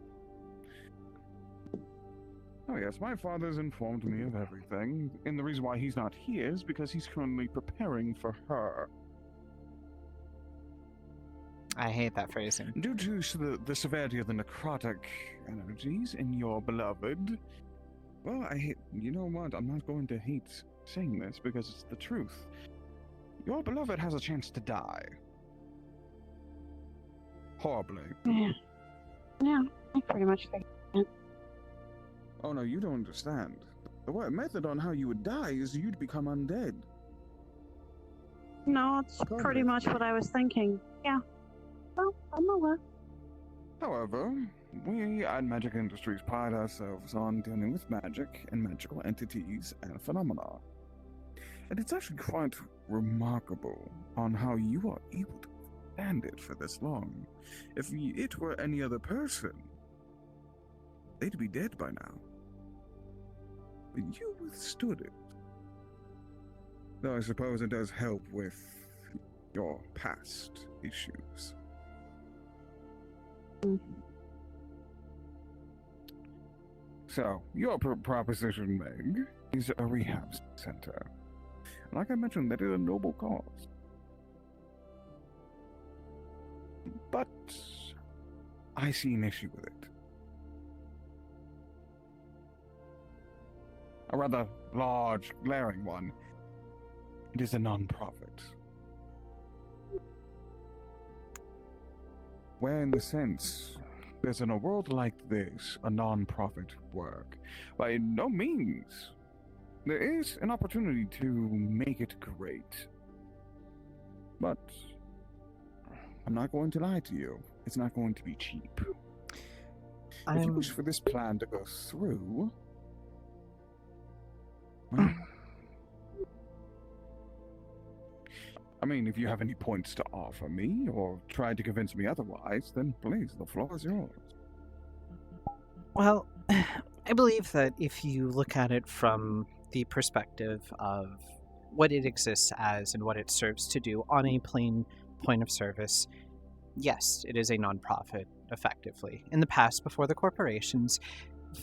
Oh yes, my father's informed me of everything, and the reason why he's not here is because he's currently preparing for her. I hate that phrasing. Due to the severity of the necrotic energies in your beloved, well, you know what, I'm not going to hate saying this because it's the truth. Your beloved has a chance to die. Horribly. Yeah, I pretty much think that. Oh no, you don't understand. The method on how you would die is you'd become undead. No, it's pretty much what I was thinking. Yeah. Well, I'm aware. However, we at Magic Industries pride ourselves on dealing with magic and magical entities and phenomena. And it's actually quite remarkable on how you are able to stand it for this long. If it were any other person, they'd be dead by now. But you withstood it. Though I suppose it does help with your past issues. So, your proposition, Meg, is a rehab center. Like I mentioned, that is a noble cause. But I see an issue with it. A rather large, glaring one. It is a non-profit. Where in the sense, does in a world like this, a non-profit work? By no means. There is an opportunity to make it great. But I'm not going to lie to you. It's not going to be cheap. If you wish for this plan to go through, well, I mean, if you have any points to offer me, or try to convince me otherwise, then please, the floor is yours. Well, I believe that if you look at it from the perspective of what it exists as and what it serves to do on a plain point of service, yes, it is a nonprofit, effectively. In the past, before the corporations,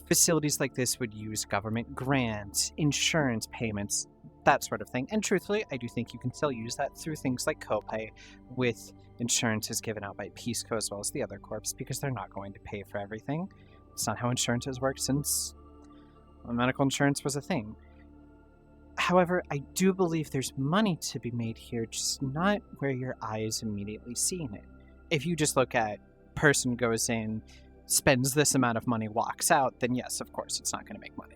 facilities like this would use government grants, insurance payments, that sort of thing. And truthfully, I do think you can still use that through things like copay with insurances given out by Peace Co as well as the other corps, because they're not going to pay for everything. It's not how insurance has worked since medical insurance was a thing. However, I do believe there's money to be made here, just not where your eye is immediately seeing it. If you just look at person goes in, spends this amount of money, walks out, then yes, of course, it's not going to make money.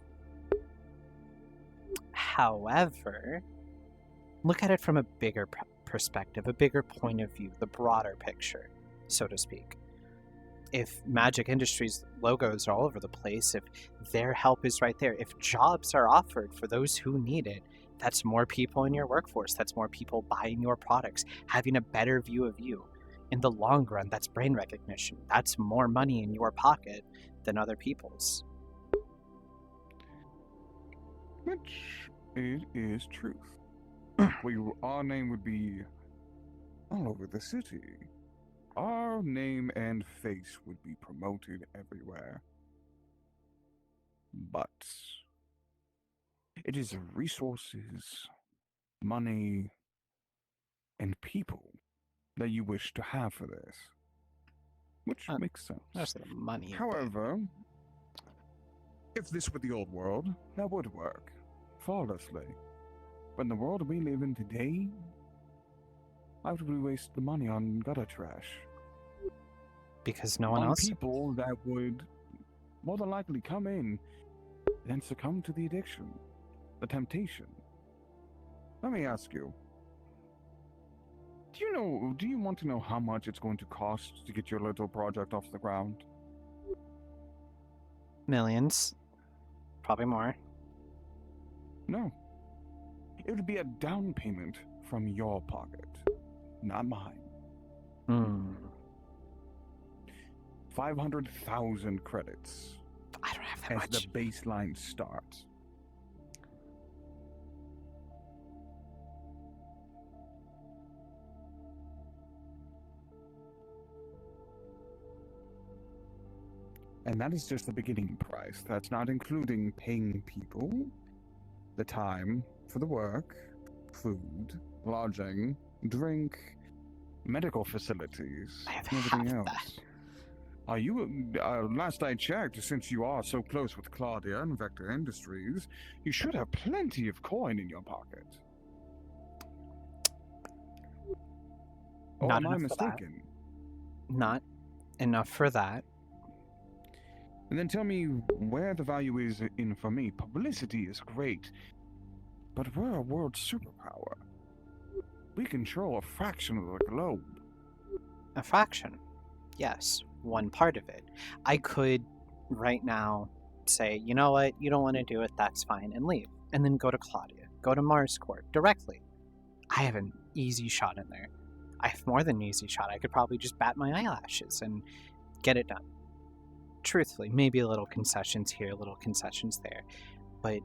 However, look at it from a bigger perspective, a bigger point of view, the broader picture, so to speak. If Magic Industries logos are all over the place, if their help is right there, if jobs are offered for those who need it, That's more people in your workforce. That's more people buying your products, having a better view of you. In the long run, that's brain recognition. That's more money in your pocket than other people's. Which it is truth. Our name would be all over the city. Our name and face would be promoted everywhere. But it is resources, money, and people that you wish to have for this. Which makes sense. That's the money. However, if this were the old world, that would work flawlessly. But in the world we live in today, why would we waste the money on gutter trash? Because no one on else. people that would more than likely come in and succumb to the addiction, the temptation. Let me ask you. Do you want to know how much it's going to cost to get your little project off the ground? Millions. Probably more. No. It would be a down payment from your pocket, not mine. 500,000 credits. I don't have that as much. The baseline starts. And that is just the beginning price. That's not including paying people, the time for the work, food, lodging, drink, medical facilities, and everything else. Are you, last I checked, since you are so close with Claudia and Vector Industries, you should have plenty of coin in your pocket. Or Not am I enough for that. mistaken? Not enough for that. And then tell me where the value is in for me. Publicity is great, but we're a world superpower. We control a fraction of the globe. A fraction. Yes, one part of it. I could, right now, say, you know what, you don't want to do it, that's fine, and leave. And then go to Claudia, go to Mars Corp directly. I have an easy shot in there. I have more than an easy shot. I could probably just bat my eyelashes and get it done. Truthfully, maybe a little concessions here, a little concessions there, but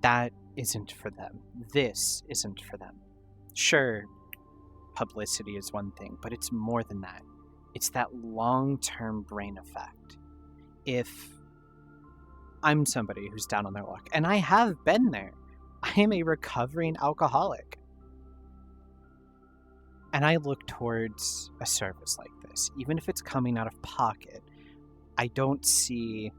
that isn't for them. This isn't for them. Sure, publicity is one thing, but it's more than that. It's that long-term brain effect. If I'm somebody who's down on their luck, and I have been there, I am a recovering alcoholic, and I look towards a service like this, even if it's coming out of pocket, I don't see,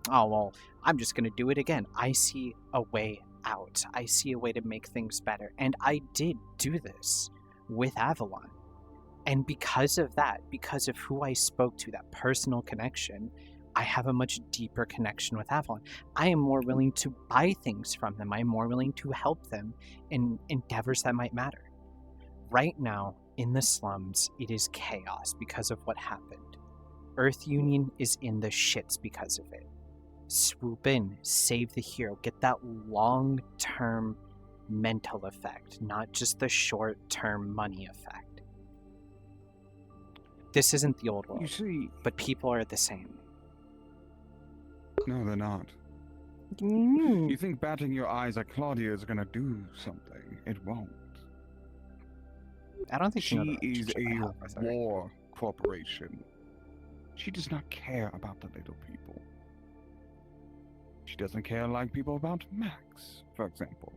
oh, well, I'm just going to do it again. I see a way out. I see a way to make things better. And I did do this with Avalon. And because of that, because of who I spoke to, that personal connection, I have a much deeper connection with Avalon. I am more willing to buy things from them. I am more willing to help them in endeavors that might matter. Right now, in the slums, it is chaos because of what happened. Earth Union is in the shits because of it. Swoop in, save the hero, get that long-term mental effect, not just the short-term money effect. This isn't the old world, You see, but people are the same. no, they're not. You think batting your eyes at Claudia is gonna do something? It won't. I don't think she you know the is relationship I have with a her. war corporation. She does not care about the little people. She doesn't care like people about Max, for example.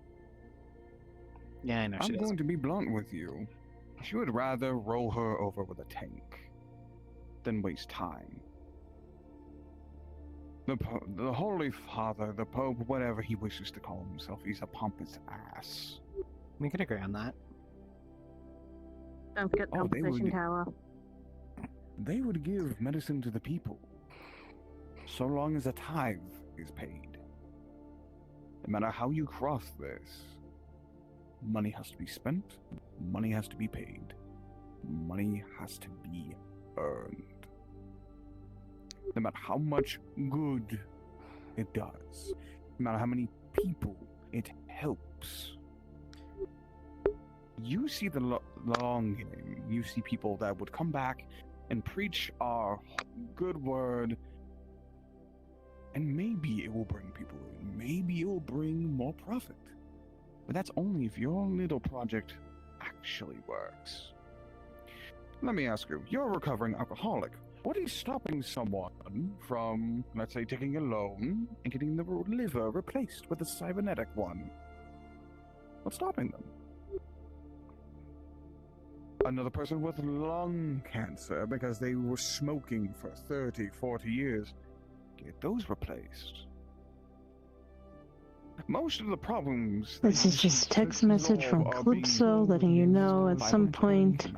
Yeah, I know she I'm doesn't. going to be blunt with you. She would rather roll her over with a tank than waste time. The Holy Father, the Pope, whatever he wishes to call himself, he's a pompous ass. We can agree on that. Sounds good. Oh, they Competition would- tower. They would give medicine to the people, so long as a tithe is paid. No matter how you cross this, money has to be spent, money has to be paid, money has to be earned. No matter how much good it does, no matter how many people, it helps. You see the long game. You see people that would come back and preach our good word, and maybe it will bring people in. Maybe it will bring more profit. But that's only if your little project actually works. Let me ask you, you're a recovering alcoholic. What is stopping someone from, let's say, taking a loan and getting the liver replaced with a cybernetic one? What's stopping them? Another person with lung cancer because they were smoking for 30, 40 years. Get those replaced. Most of the problems... This is just a text message from Calypso letting you know at some point,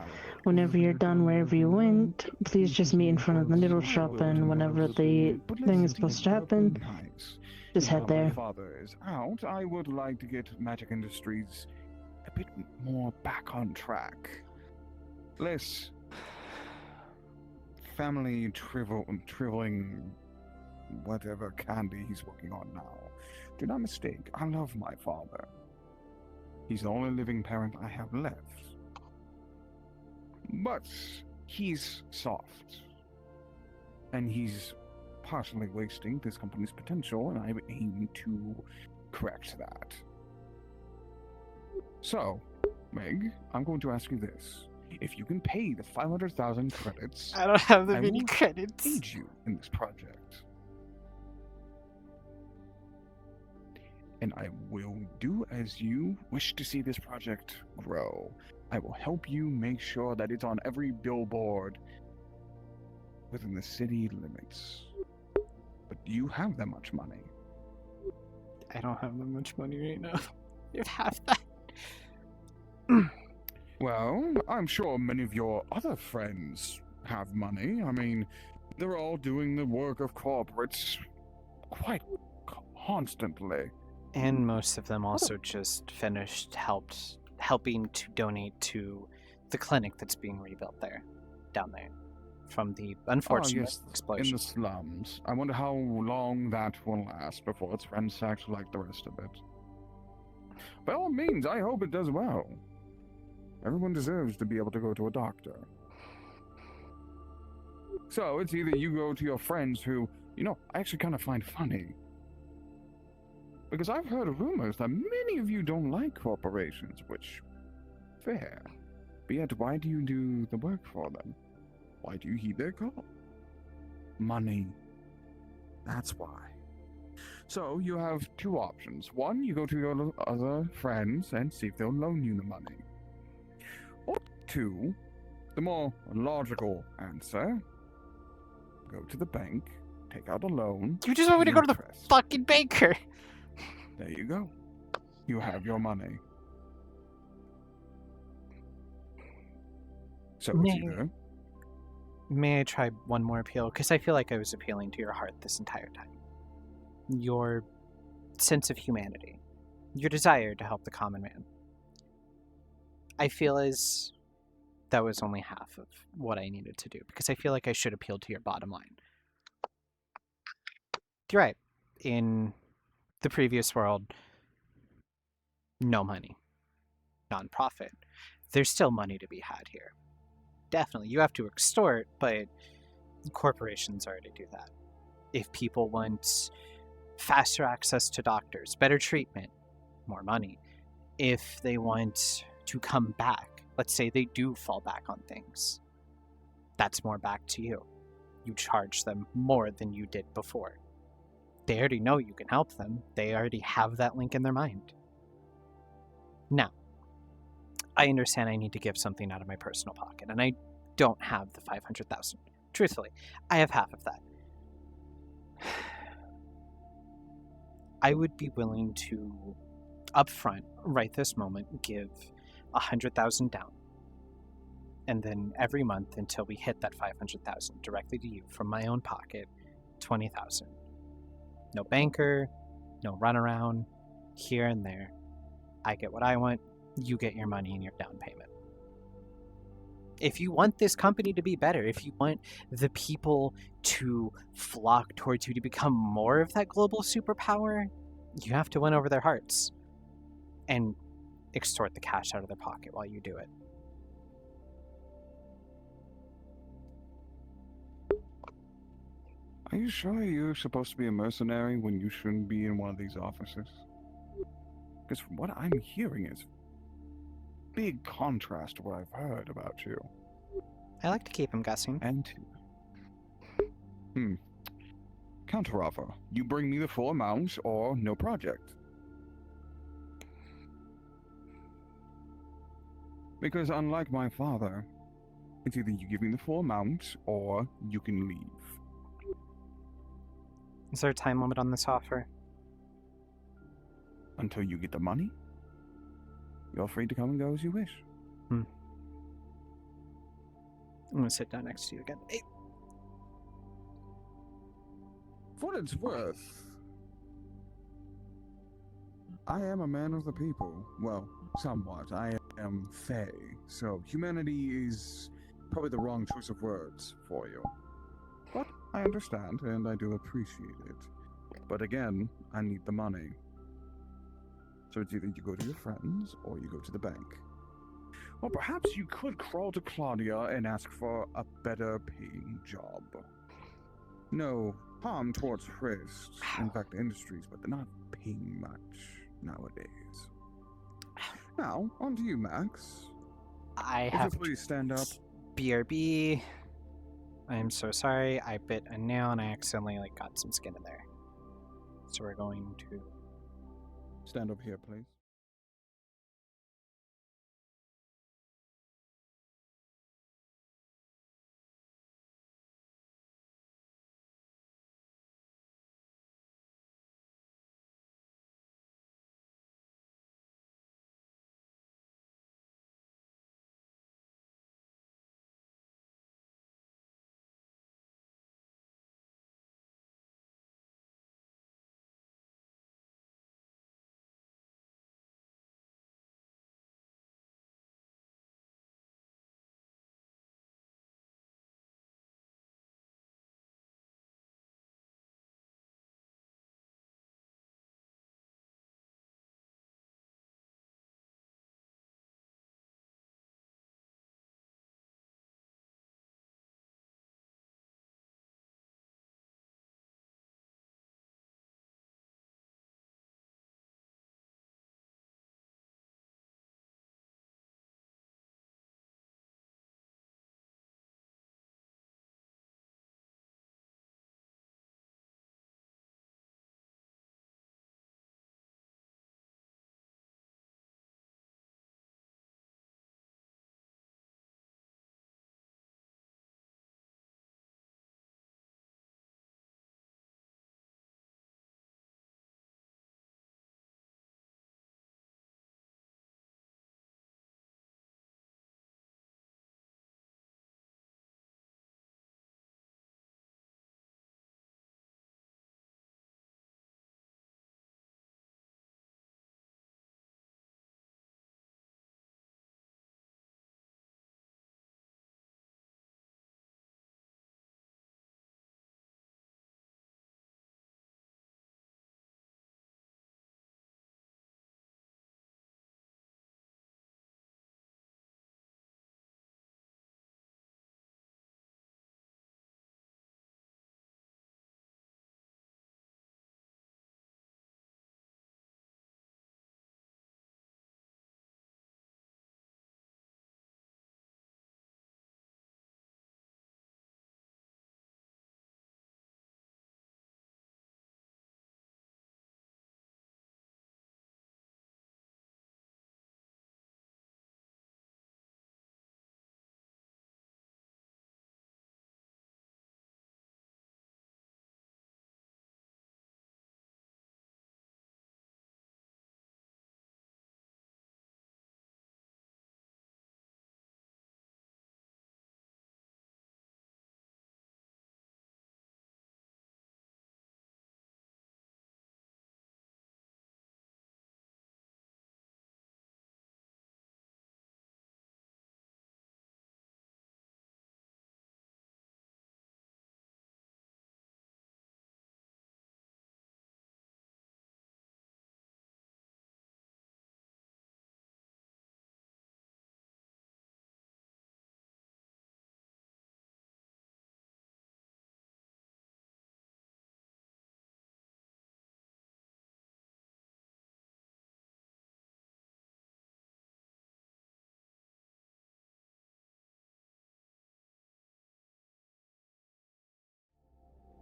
whenever you're done wherever you went, please just meet in front of the noodle shop, and whenever the thing is supposed to happen, just head there. My father is out. I would like to get Magic Industries a bit more back on track. Less family trivialing whatever candy he's working on now. Do not mistake, I love my father. He's the only living parent I have left. But he's soft. And he's partially wasting this company's potential, and I aim to correct that. So, Meg, I'm going to ask you this. If you can pay the 500,000 credits... I don't have the I many will credits. aid you in this project. And I will do as you wish to see this project grow. I will help you make sure that it's on every billboard within the city limits. But do you have that much money? I don't have that much money right now. You have that. Well, I'm sure many of your other friends have money. I mean, they're all doing the work of corporates quite constantly. And most of them also just finished helping to donate to the clinic that's being rebuilt down there, from the unfortunate explosion. In the slums. I wonder how long that will last before it's ransacked like the rest of it. By all means, I hope it does well. Everyone deserves to be able to go to a doctor. So it's either you go to your friends who, I actually kind of find funny. Because I've heard rumors that many of you don't like corporations, which, fair. But yet, why do you do the work for them? Why do you heed their call? Money. That's why. So, you have two options. One, you go to your other friends and see if they'll loan you the money. Or two, the more logical answer, go to the bank, take out a loan. You just want me to go to the fucking banker. There you go. You have your money. So it's either... May I try one more appeal? Because I feel like I was appealing to your heart this entire time. Your sense of humanity. Your desire to help the common man. I feel as that was only half of what I needed to do, because I feel like I should appeal to your bottom line. You're right. In the previous world, no money. Non-profit. There's still money to be had here. Definitely. You have to extort, but corporations already do that. If people want faster access to doctors, better treatment, more money. If they want to come back, let's say they do fall back on things, that's more back to you. You charge them more than you did before. They already know you can help them. They already have that link in their mind. Now, I understand I need to give something out of my personal pocket, and I don't have the 500,000. Truthfully, I have half of that. I would be willing to, upfront, right this moment, give 100,000 down. And then every month until we hit that 500,000 directly to you from my own pocket, 20,000. No banker, no runaround, here and there. I get what I want, you get your money and your down payment. If you want this company to be better, if you want the people to flock towards you to become more of that global superpower, you have to win over their hearts and extort the cash out of their pocket while you do it. Are you sure you're supposed to be a mercenary when you shouldn't be in one of these offices? Because from what I'm hearing is big contrast to what I've heard about you. I like to keep him guessing. And counteroffer. You bring me the full amount or no project. Because unlike my father, it's either you give me the full amount or you can leave. Is there a time limit on this offer? Until you get the money, you're free to come and go as you wish. I'm gonna sit down next to you again. Hey. For what it's worth, I am a man of the people. Well, somewhat. I am Fae, so humanity is probably the wrong choice of words for you. But I understand, and I do appreciate it. But again, I need the money. So it's either you go to your friends, or you go to the bank. Or perhaps you could crawl to Claudia and ask for a better paying job. No harm towards Frist, in fact industries, but they're not paying much nowadays. Now, on to you, Max. I Would you have please stand up. BRB. I am so sorry. I bit a nail and I accidentally got some skin in there. So we're going to Stand up here, please.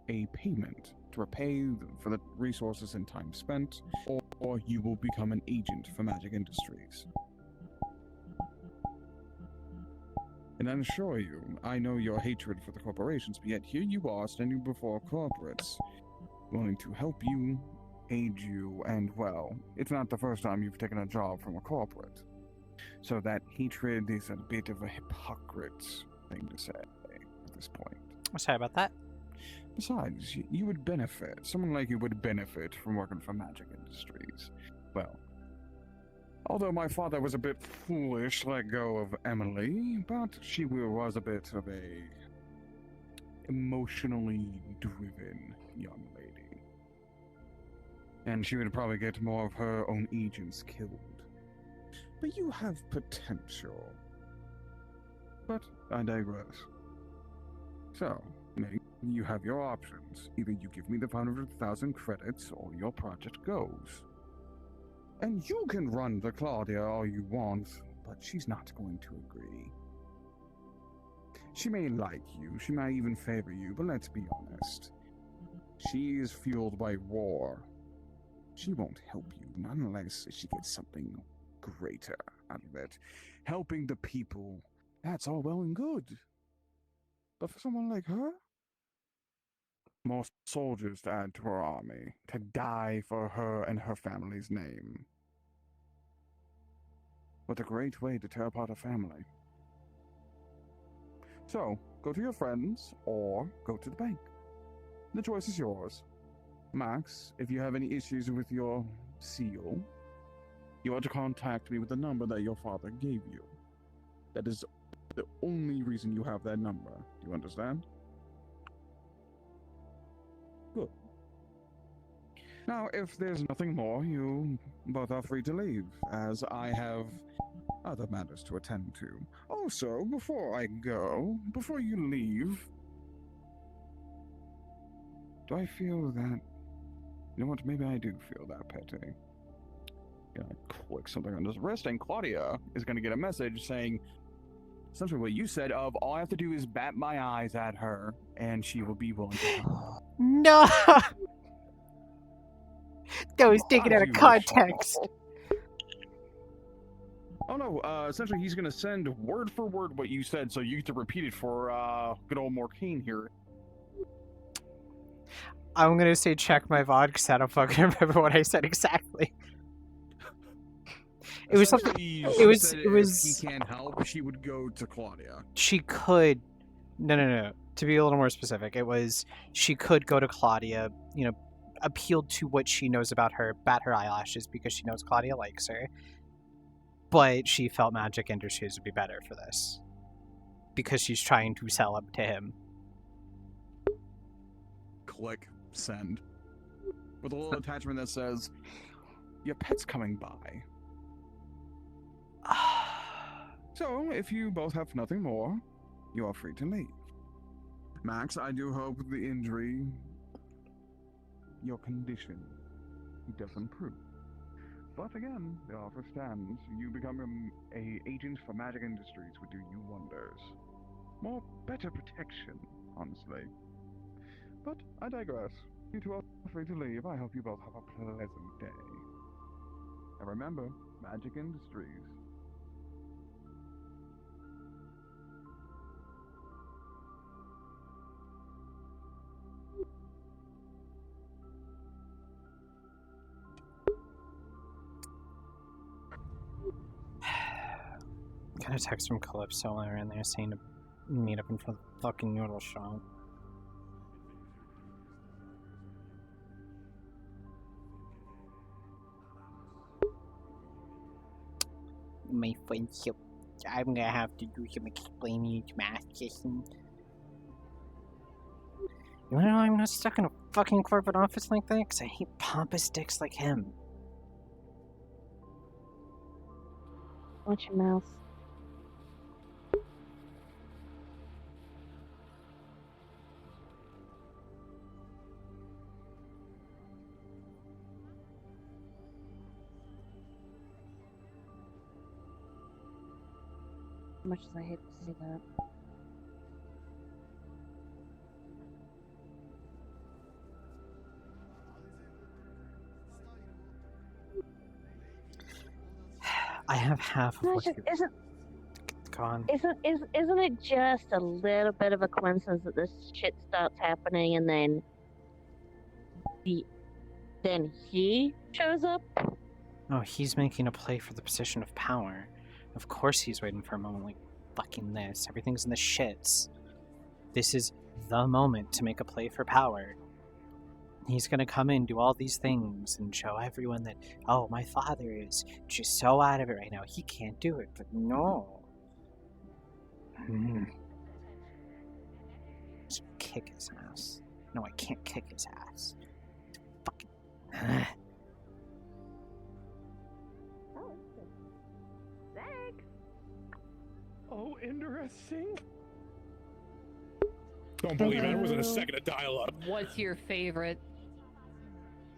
a payment to repay for the resources and time spent, or you will become an agent for Magic Industries. And I assure you, I know your hatred for the corporations, but yet here you are standing before corporates, willing to help you, aid you, and well, it's not the first time you've taken a job from a corporate. So that hatred is a bit of a hypocrite thing to say at this point. Sorry about that. Besides, you would benefit. Someone like you would benefit from working for Magic Industries. Well, although my father was a bit foolish to let go of Emily, but she was a bit of a emotionally driven young lady. And she would probably get more of her own agents killed. But you have potential. But I digress. So, maybe you have your options. Either you give me the 500,000 credits, or your project goes. And you can run the Claudia all you want, but she's not going to agree. She may like you, she might even favor you, but let's be honest. She is fueled by war. She won't help you, not unless she gets something greater out of it. Helping the people, that's all well and good. But for someone like her, more soldiers to add to her army, to die for her and her family's name. What a great way to tear apart a family. So, go to your friends, or go to the bank. The choice is yours. Max, if you have any issues with your seal, you are to contact me with the number that your father gave you. That is the only reason you have that number. Do you understand? Good. Now, if there's nothing more, you both are free to leave, as I have other matters to attend to. Also, before I go, before you leave, do I feel that... You know what, maybe I do feel that petty. Gonna click something on his wrist, and Claudia is gonna get a message saying essentially what you said of, all I have to do is bat my eyes at her, and she will be willing to help. No! That was taken out of context. Oh no, essentially he's gonna send word for word what you said, so you get to repeat it for good old Morkane here. I'm gonna say check my VOD because I don't fucking remember what I said exactly. It was something. It was. If he can't help, she would go to Claudia. She could. No. To be a little more specific, it was she could go to Claudia. You know, appeal to what she knows about her, bat her eyelashes because she knows Claudia likes her. But she felt Magic Industries would be better for this because she's trying to sell up to him. Click send with a little attachment that says, "Your pet's coming by." So, if you both have nothing more, you are free to leave. Max, I do hope the injury, your condition, does improve. But again, the offer stands. You become a agent for Magic Industries would do you wonders. Better protection, honestly. But I digress. You two are free to leave. I hope you both have a pleasant day. And remember, Magic Industries. Got a text from Calypso while we were in there saying to meet up in front of the fucking noodle shop. My friendship. I'm gonna have to do some explaining to Masterson. You wanna know I'm not stuck in a fucking corporate office like that? Because I hate pompous dicks like him. Watch your mouth. As much as I hate to say that. I have half of what Isn't, you isn't, gone. isn't it just a little bit of a coincidence that this shit starts happening and then he shows up? Oh, he's making a play for the position of power. Of course he's waiting for a moment like fucking this. Everything's in the shits. This is the moment to make a play for power. He's gonna come in, do all these things, and show everyone that, oh, my father is just so out of it right now. He can't do it, but no. Just kick his ass. No, I can't kick his ass. Fucking. Thanks. Oh, interesting. Don't believe it. It wasn't a second of dialogue. What's your favorite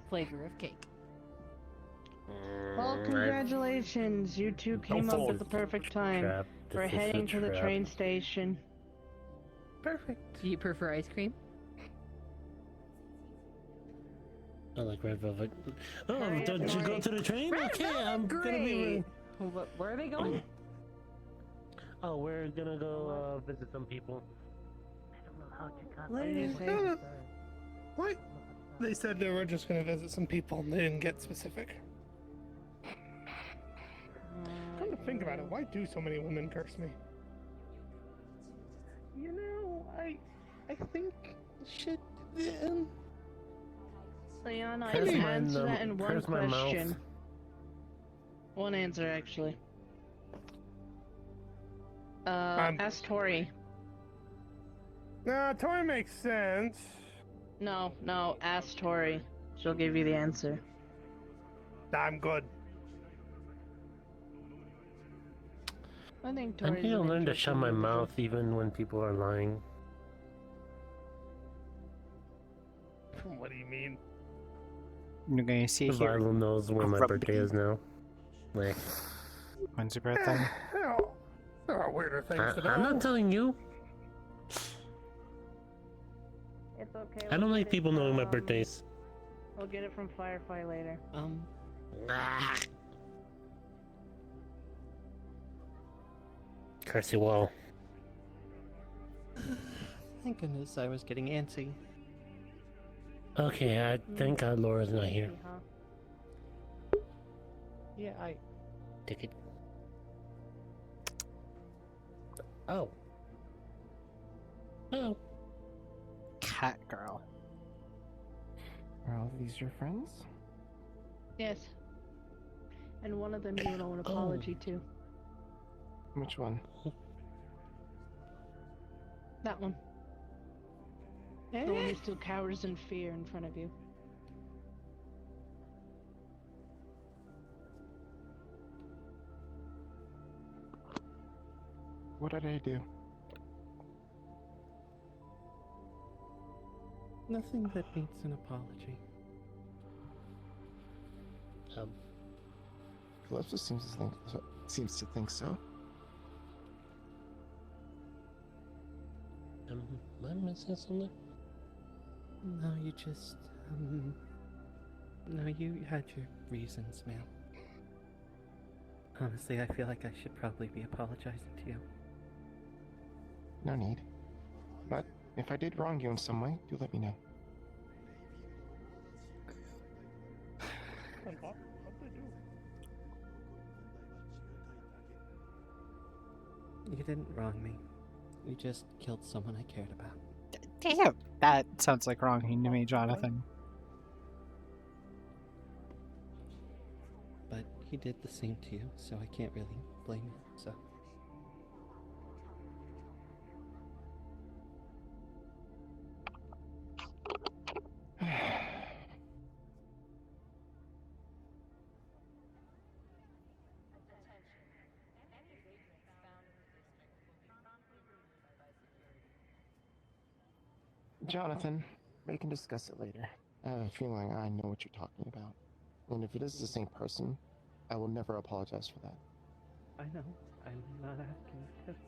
flavor of cake? Well, congratulations. You two came up at the perfect time. Trap. We're This is a heading to the trap. train station. Perfect. Do you prefer ice cream? I like red velvet. Oh, don't you go to the train? Okay, I'm gonna be. Where are they going? Oh, we're gonna go visit some people. No. What? They said they were just gonna visit some people and they didn't get specific. Come to think about it, why do so many women curse me? You know, I think shit. Leon, I Curse can my answer num- that in one curse my mouth. question. One answer, actually. Ask Tori. Nah, Tori makes sense. No, ask Tori. She'll give you the answer. I'm good. I think I Tori's need to an learn to shut interesting my individual. mouth even when people are lying. What do you mean? You're gonna see here. Survival knows when my Grumpy. birthday is now. Like, When's your birthday? There are weirder things to know. I'm not telling you. It's okay. I don't like people knowing my birthdays. We'll get it from Firefly later. Curse you all. Thank goodness I was getting antsy. Okay, I thank God Laura's not here. Yeah, I. Ticket. Oh. Oh. Cat girl. Are all these your friends? Yes. And one of them you owe an apology to. Which one? That one. The one who still cowers in fear in front of you. What did I do? Nothing that needs an apology. Calypso seems to think so. Am I missing something? No, you just, no, you had your reasons, ma'am. Honestly, I feel like I should probably be apologizing to you. No need. But if I did wrong you in some way, do let me know. You didn't wrong me. You just killed someone I cared about. Damn, that sounds like wronging to me, Jonathan. But he did the same to you, so I can't really blame you, so. Jonathan, we can discuss it later. I have a feeling I know what you're talking about. And if it is the same person, I will never apologize for that. I know. I'm not asking you to.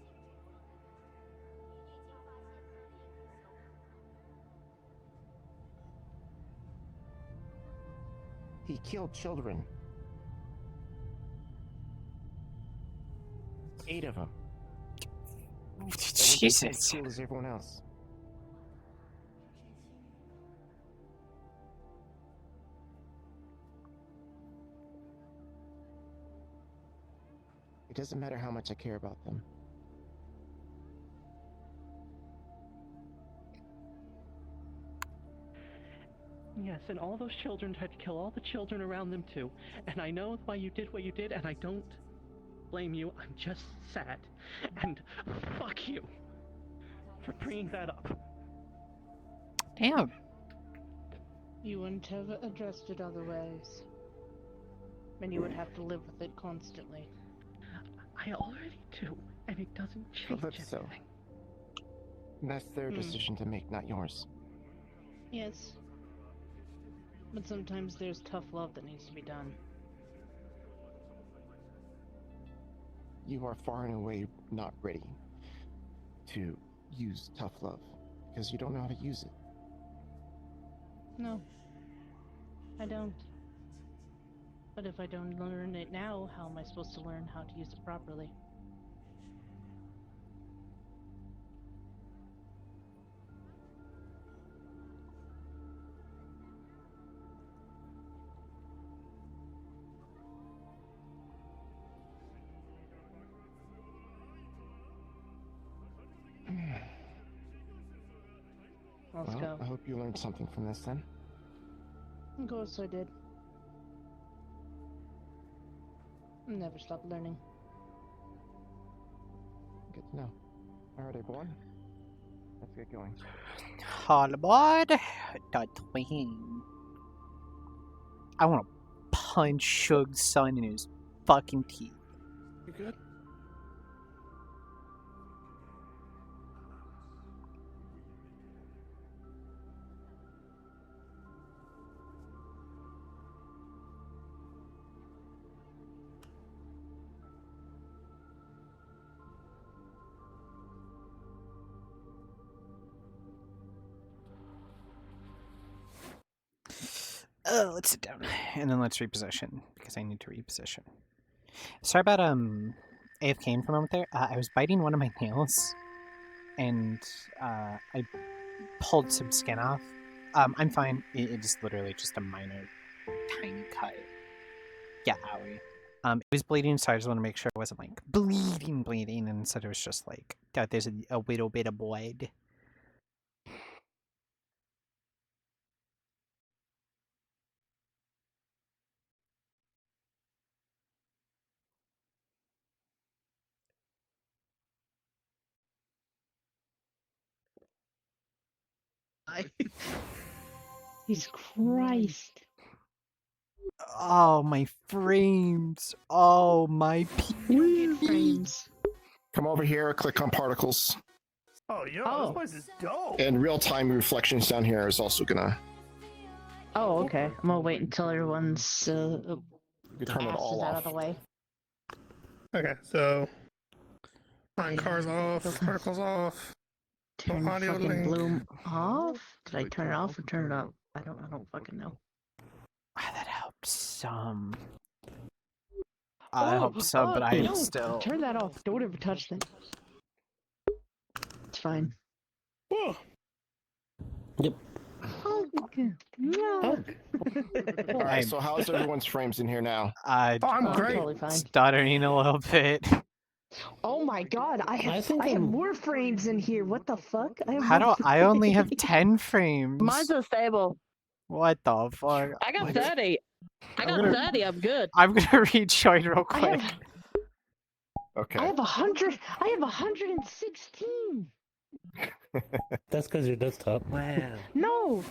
He killed children. 8 of them. Jesus. As cool as everyone else. It doesn't matter how much I care about them. Yes, and all those children tried to kill all the children around them too. And I know why you did what you did, and I don't blame you. I'm just sad. And fuck you for bringing that up. Damn. You wouldn't have addressed it otherwise. And you would have to live with it constantly. I already do, and it doesn't change Well, that's so. anything. That's their decision to make, not yours. Yes. But sometimes there's tough love that needs to be done. You are far and away not ready to use tough love because you don't know how to use it. No. I don't. But if I don't learn it now, how am I supposed to learn how to use it properly? Let's Well, go. I hope you learned something from this then. Of course I did. Never stop learning. Good to know. Alright, everyone. Let's get going. All aboard the twin. I want to punch Shug's son in his fucking teeth. You good? Oh, let's sit down. And then let's reposition, because I need to reposition. Sorry about AFKing for a moment there. I was biting one of my nails, and I pulled some skin off. I'm fine. It is literally just a minor, tiny cut. Yeah, owie. It was bleeding, so I just want to make sure it wasn't like bleeding, and instead it was just like there's a little bit of blood. Jesus Christ. Oh, my frames. Oh, my frames. Come over here, click on particles. Oh, yo, this place is dope. And real-time reflections down here is also gonna... Oh, okay. I'm gonna wait until everyone's You turn it all out off. of the way. Okay, so fine cars off, particles off. Turn audio fucking link. bloom off? Did I turn it off or turn it up? I don't fucking know. That helps some. I hope so, but I no, still. Turn that off. Don't ever touch them. It's fine. Yep. Oh, no. Alright, so how's everyone's frames in here now? I'm totally fine. stuttering a little bit. Oh my god, I have more frames in here. What the fuck? How do I only have 10 frames? Mine's unstable. What the fuck? I got 30. I got gonna- 30. I'm good. I'm gonna rejoin real quick. Okay. I have 100. I have 116. That's because your desktop. Wow. No,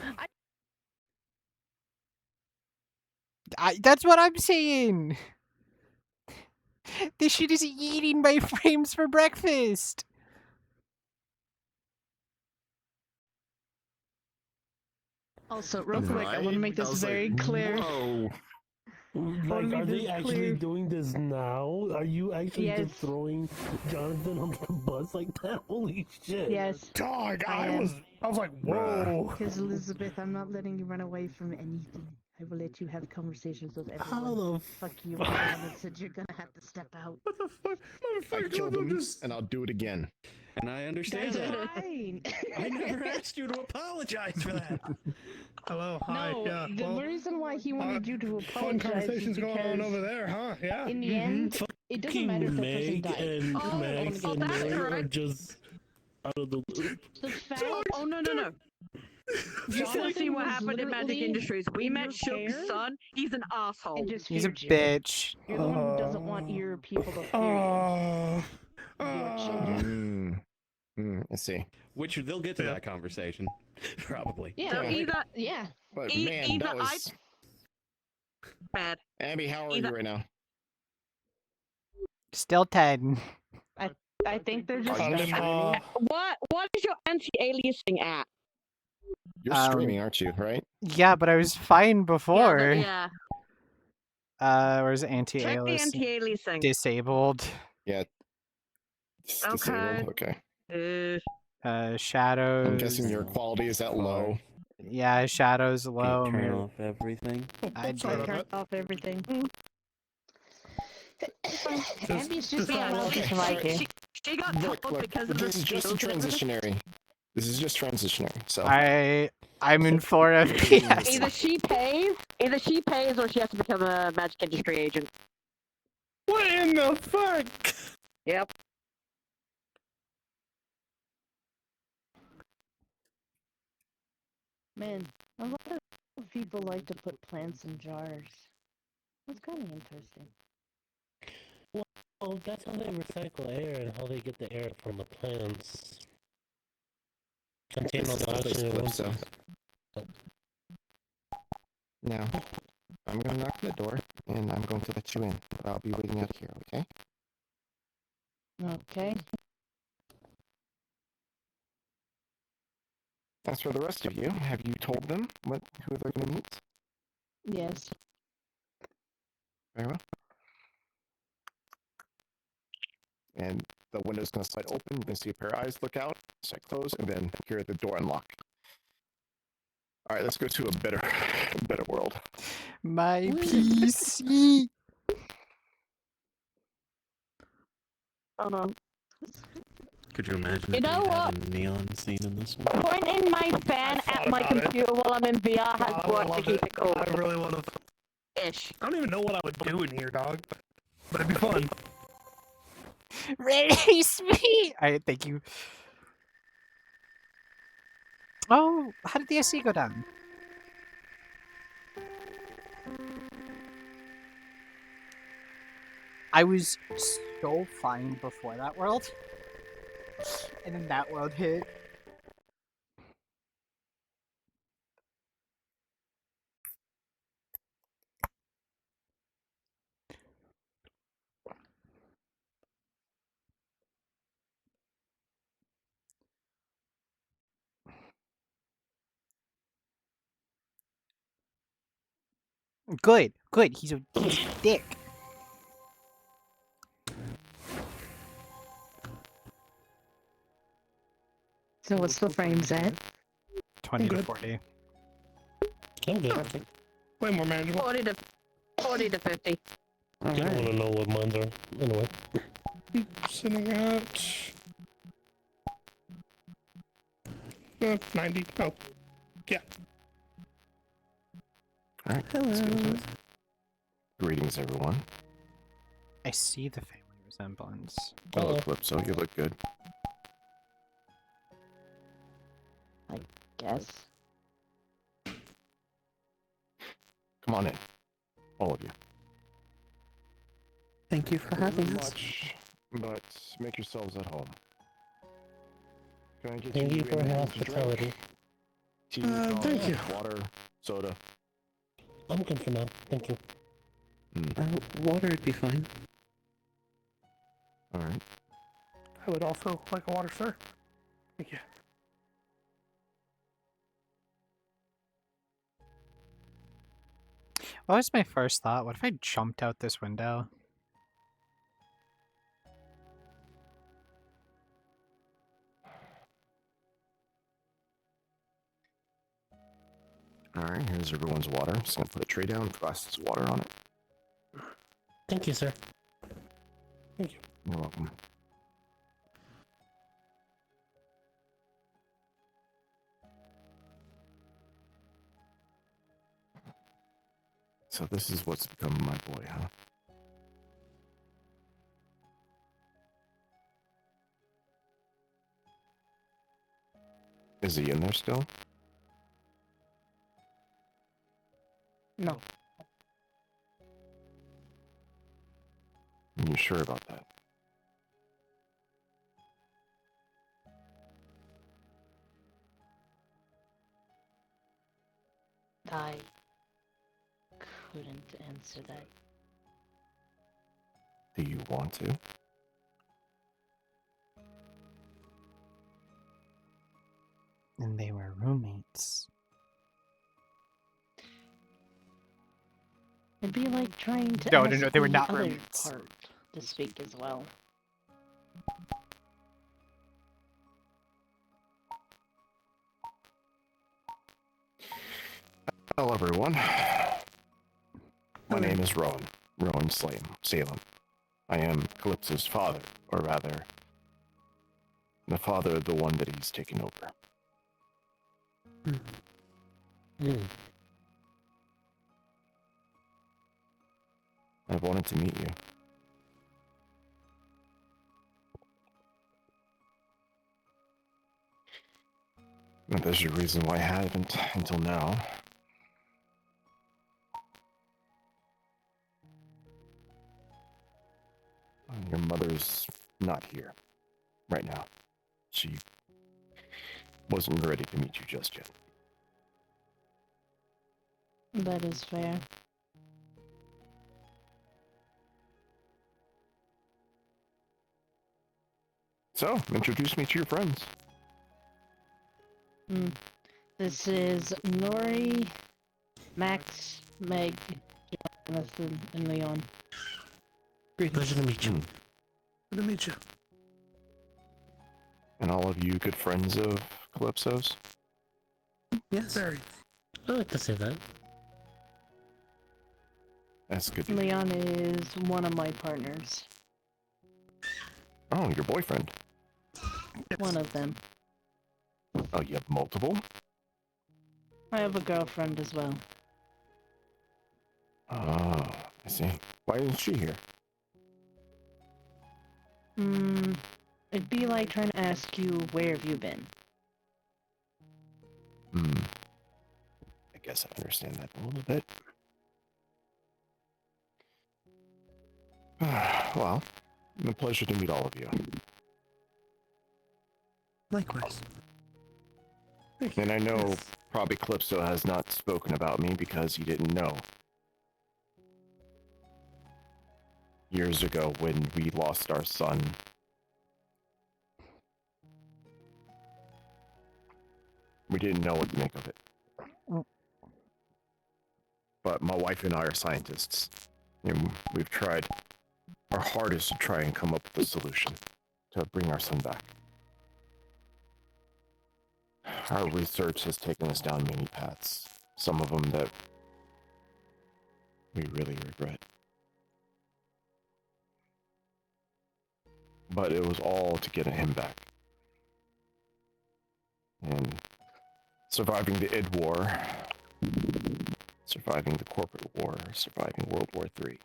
That's what I'm saying. This shit is eating my frames for breakfast. Also, real quick, I want to make this very clear. Whoa. Like, are they actually doing this now? Are you actually Yes. just throwing Jonathan on the bus like that? Holy shit! Yes. Dog, I I was like, whoa. Because Elizabeth, I'm not letting you run away from anything. I will let you have conversations with everyone. How the fuck you? Jonathan said you're gonna have to step out. What the fuck? I killed him, and I'll do it again. And I understand That's that. fine. I never asked you to apologize for that. Hello, hi, No, yeah. the well, reason why he wanted you to fun apologize conversations is going on because over there, huh? Yeah. in the end, it doesn't matter if that person Meg died. and Max and that's Mary are correct. just out of the loop. The fact. Oh no. You should see what happened in Magic Industries. We met Shook's son. He's an asshole. And just He's a feared you. bitch. You're the one who doesn't want your people to fear you. Your children. I see. Which they'll get to that conversation, probably. Yeah. So either Yeah. But E- man, either that was... bad. Abby, how are Either- you right now? Still 10. I think they're just. What is your anti-aliasing at? You're streaming, aren't you? Right? Yeah, but I was fine before. Yeah. Where's Check the anti-aliasing? anti-aliasing. Disabled. Yeah. It's Okay. disabled. Okay. Shadows. I'm guessing your quality is at low. Yeah, shadows low. Turn off everything. I I turned off everything. Abby's just Yeah, not okay. just like it. She got Look, told because of this is just skills. transitionary. This is just transitionary. So I'm in 4 FPS. Either she pays, or she has to become a Magic Industry agent. What in the fuck? Yep. Man, a lot of people like to put plants in jars. That's kind of interesting. Well, that's how they recycle air and how they get the air from the plants. Contain This all is the how they oxygen. split, so. Now, I'm gonna knock on the door, and I'm going to let you in. But I'll be waiting out here, okay? Okay. As for the rest of you, have you told them who they're gonna meet? Yes. Very well. And the window's gonna slide open. You're gonna see a pair of eyes look out, slide close, and then hear the door unlock. All right, let's go to a better world. My PC. Could you imagine You if know we what? had a neon scene in this one? Pointing my fan at my computer while I'm in VR has worked to keep it cool. I really want to. Ish. I don't even know what I would do in here, dog. But it'd be fun. Release me! Alright, thank you. Oh, how did the SC go down? I was so fine before that world. And then that world hit. Good, good. He's a dick. So what's the frames at? 20 to 40. I'm good. Way more manageable. 40 to 50. I don't want to know what mines are. Anyway. Sitting at 90. Oh, yeah. All right. Let's get into it. Greetings, everyone. I see the family resemblance. Hello, Calypso. You look good. Guess. Come on in, all of you. Thank you for having us. But make yourselves at home. Can I get Thank you for anything to hospitality. drink? Tea, thank coffee, you. water, soda. I'm good for now. Thank you. Water would be fine. All right. I would also like a water, sir. Thank you. What was my first thought? What if I jumped out this window? Alright, here's everyone's water. Just gonna put a tray down, glasses of water on it. Thank you, sir. Thank you. You're welcome. So this is what's become of my boy, huh? Is he in there still? No. Are you sure about that? I couldn't answer that. Do you want to? And they were roommates. It'd be like trying to No, ask they were the not other roommates. part to speak as well. Hello, everyone. My name is Rowan. Rowan Salem. I am Calypso's father, or rather, the father of the one that he's taken over. I wanted to meet you. And there's a reason why I haven't until now. Your mother's not here right now. She wasn't ready to meet you just yet. That is fair. So, introduce me to your friends. This is Nori, Max, Meg, Jonathan, and Leon. Pleasure to meet you. Good to meet you. And all of you good friends of Calypso's? Yes. Very. I like to say that. That's good. Leon is one of my partners. Oh, your boyfriend. One of them. Oh, you have multiple? I have a girlfriend as well. Oh, I see. Why isn't she here? It'd be like trying to ask you, where have you been? I guess I understand that a little bit. Well, a pleasure to meet all of you. Likewise. And I know probably Calypso has not spoken about me because he didn't know. Years ago when we lost our son, we didn't know what to make of it. But my wife and I are scientists, and we've tried our hardest to try and come up with a solution to bring our son back. Our research has taken us down many paths, some of them that we really regret. But it was all to get him back. And surviving the Id War, surviving the Corporate War, surviving World War III.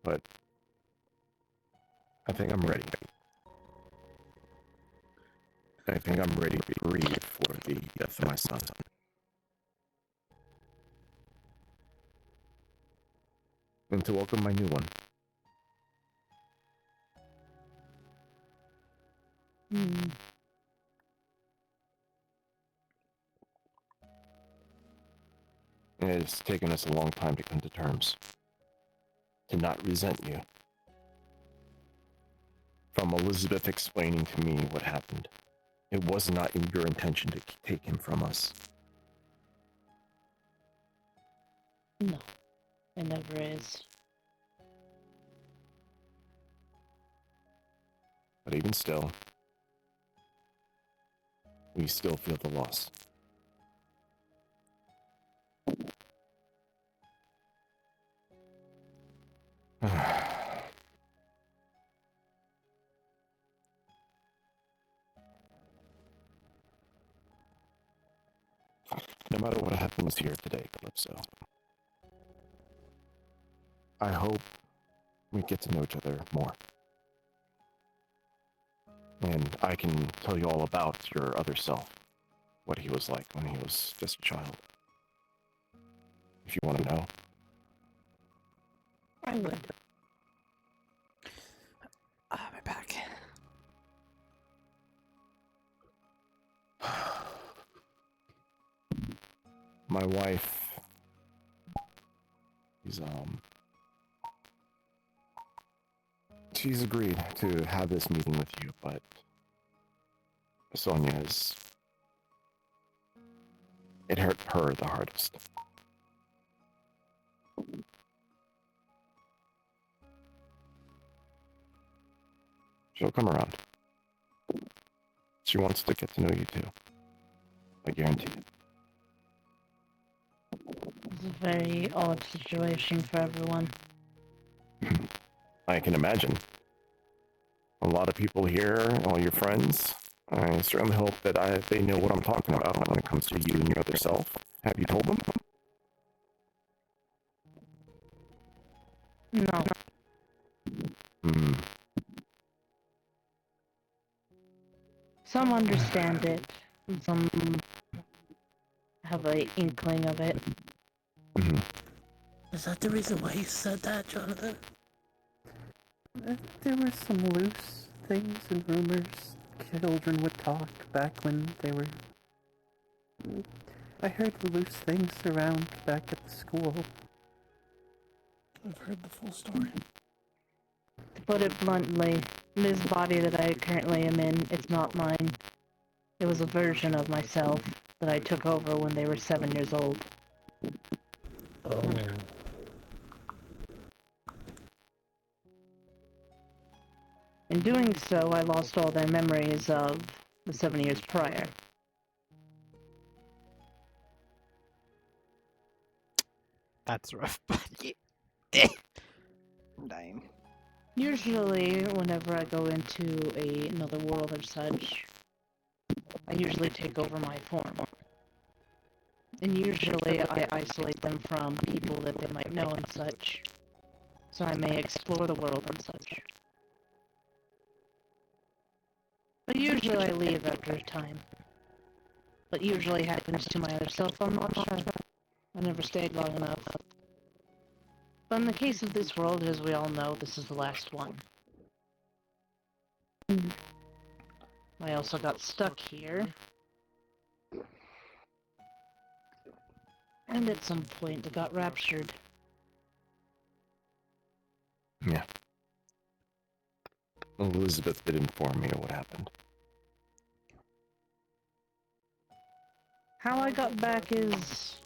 But I think I'm ready. I think I'm ready to grieve for the death of my son. And to welcome my new one. And it's taken us a long time to come to terms. To not resent you. From Elizabeth explaining to me what happened, it it was not in your intention to take him from us. No, it never is. But even still, we still feel the loss. No matter what happens here today, Calypso, I hope we get to know each other more. And I can tell you all about your other self, what he was like when he was just a child. If you want to know. I would. My back. My wife is, she's agreed to have this meeting with you, but Sonia is, it hurt her the hardest. She'll come around. She wants to get to know you too. I guarantee it. It's a very odd situation for everyone. I can imagine. A lot of people here, all your friends, I certainly hope that they know what I'm talking about when it comes to you and your other self. Have you told them? No. Some understand it, and some have an inkling of it. Is that the reason why you said that, Jonathan? There were some loose things and rumors children would talk back when they were... I heard loose things around back at the school. I've heard the full story. To put it bluntly, this body that I currently am in, it's not mine. It was a version of myself that I took over when they were 7 years old. Oh. In doing so, I lost all their memories of the 7 years prior. That's rough, buddy. I'm dying. Usually, whenever I go into another world or such, I usually take over my form. And usually I isolate them from people that they might know and such, so I may explore the world and such. But usually I leave after a time. What usually happens to my other self, I'm not sure. I never stayed long enough. But in the case of this world, as we all know, this is the last one. I also got stuck here. And at some point, I got raptured. Yeah. Elizabeth did inform me of what happened. How I got back is...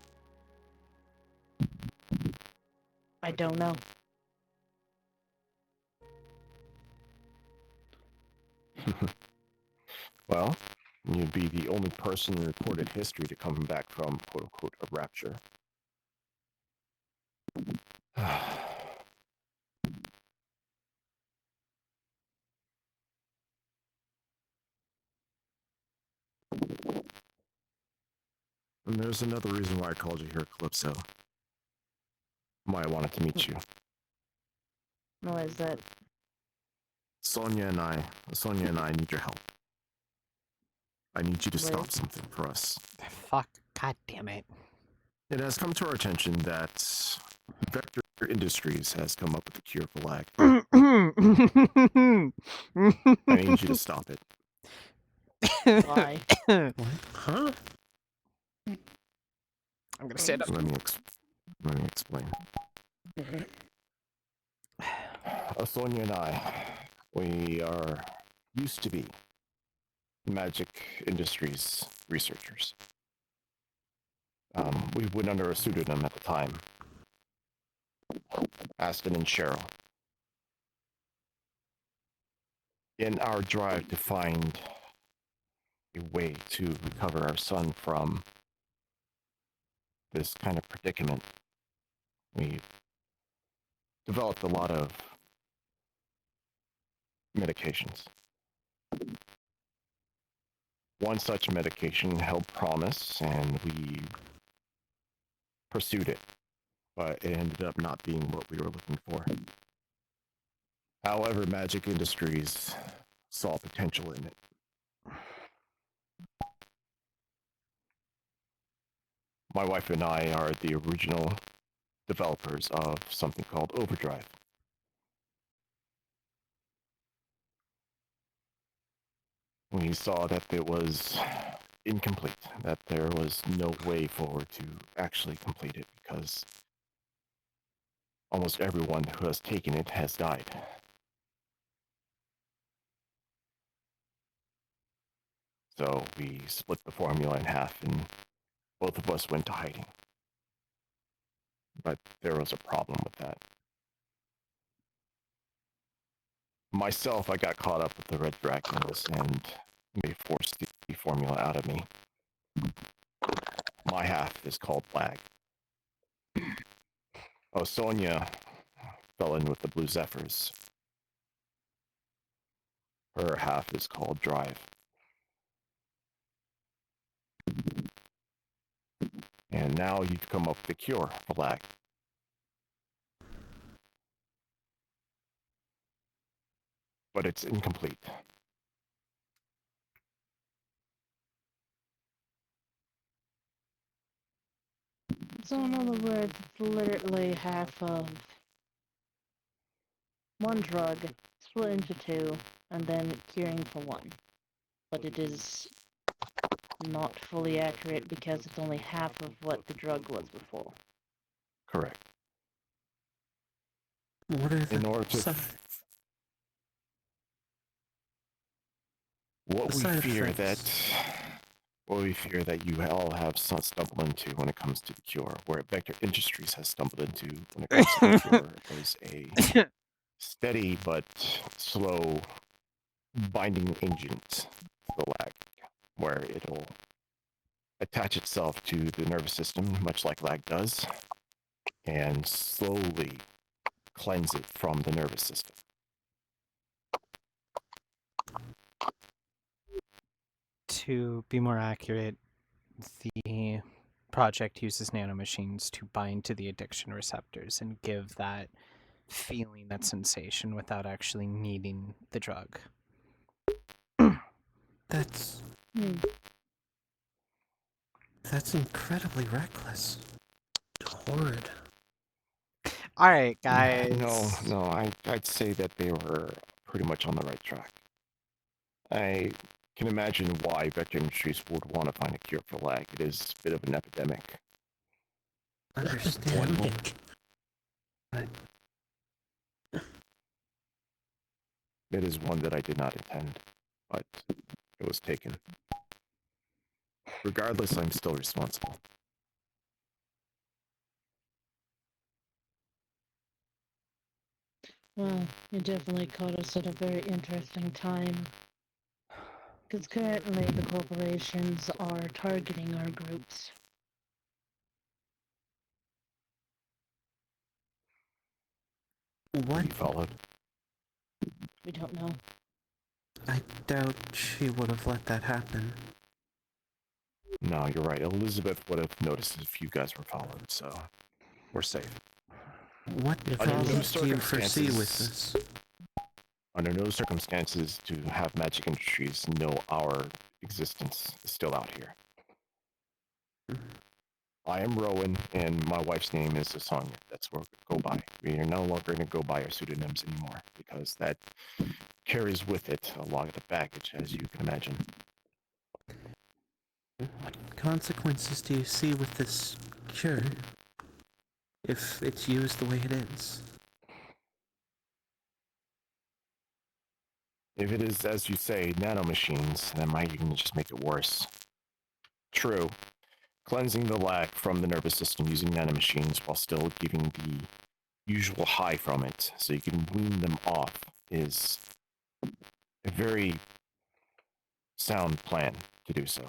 I don't know. Well, you'd be the only person in recorded history to come back from, quote-unquote, a rapture. And there's another reason why I called you here, Calypso. Why I wanted to meet you. Why is that? Sonia and I need your help. I need you to stop something for us. Fuck. God damn it. It has come to our attention that Vector Industries has come up with a cure for lag. I need you to stop it. Why? What? Huh? I'm gonna stand up. Let me explain. Sonia and I, we are used to be Magic Industries researchers. We went under a pseudonym at the time. Aston and Cheryl. In our drive to find a way to recover our son from this kind of predicament, we developed a lot of medications. One such medication held promise, and we pursued it, but it ended up not being what we were looking for. However, Magic Industries saw potential in it. My wife and I are the original developers of something called Overdrive. We saw that it was incomplete, that there was no way forward to actually complete it because almost everyone who has taken it has died. So we split the formula in half and both of us went to hiding. But there was a problem with that. Myself, I got caught up with the Red Dragons and they forced the formula out of me. My half is called Lag. Oh, Sonia fell in with the Blue Zephyrs. Her half is called Drive. And now you've come up with the cure for Lag. But it's incomplete. So in other words, it's literally half of one drug split into two and then curing for one. But it is not fully accurate because it's only half of what the drug was before. Correct. What are the In order to What we fear that you all have stumbled into when it comes to the cure, where Vector Industries has stumbled into when it comes to the cure, is a steady but slow binding agent to the Lag, where it'll attach itself to the nervous system, much like Lag does, and slowly cleanse it from the nervous system. To be more accurate, the project uses nanomachines to bind to the addiction receptors and give that feeling, that sensation, without actually needing the drug. That's incredibly reckless. Horrid. All right, guys. No, I'd say that they were pretty much on the right track. I can imagine why Vector Industries would want to find a cure for Lag. It is a bit of an epidemic. Understandable. It is one that I did not intend, but it was taken. Regardless, I'm still responsible. Well, you definitely caught us at a very interesting time. Because currently the corporations are targeting our groups. What? You followed? We don't know. I doubt she would have let that happen. No, you're right. Elizabeth would have noticed if you guys were followed, so we're safe. What problems do you foresee with this? Under no circumstances to have Magic Industries know our existence is still out here. I am Rowan, and my wife's name is Sonia. That's what we go by. We are no longer going to go by our pseudonyms anymore, because that carries with it a lot of the baggage, as you can imagine. What consequences do you see with this cure, if it's used the way it is? If it is, as you say, nanomachines, that might even just make it worse. True, cleansing the lag from the nervous system using nanomachines while still giving the usual high from it, so you can wean them off, is a very sound plan to do so.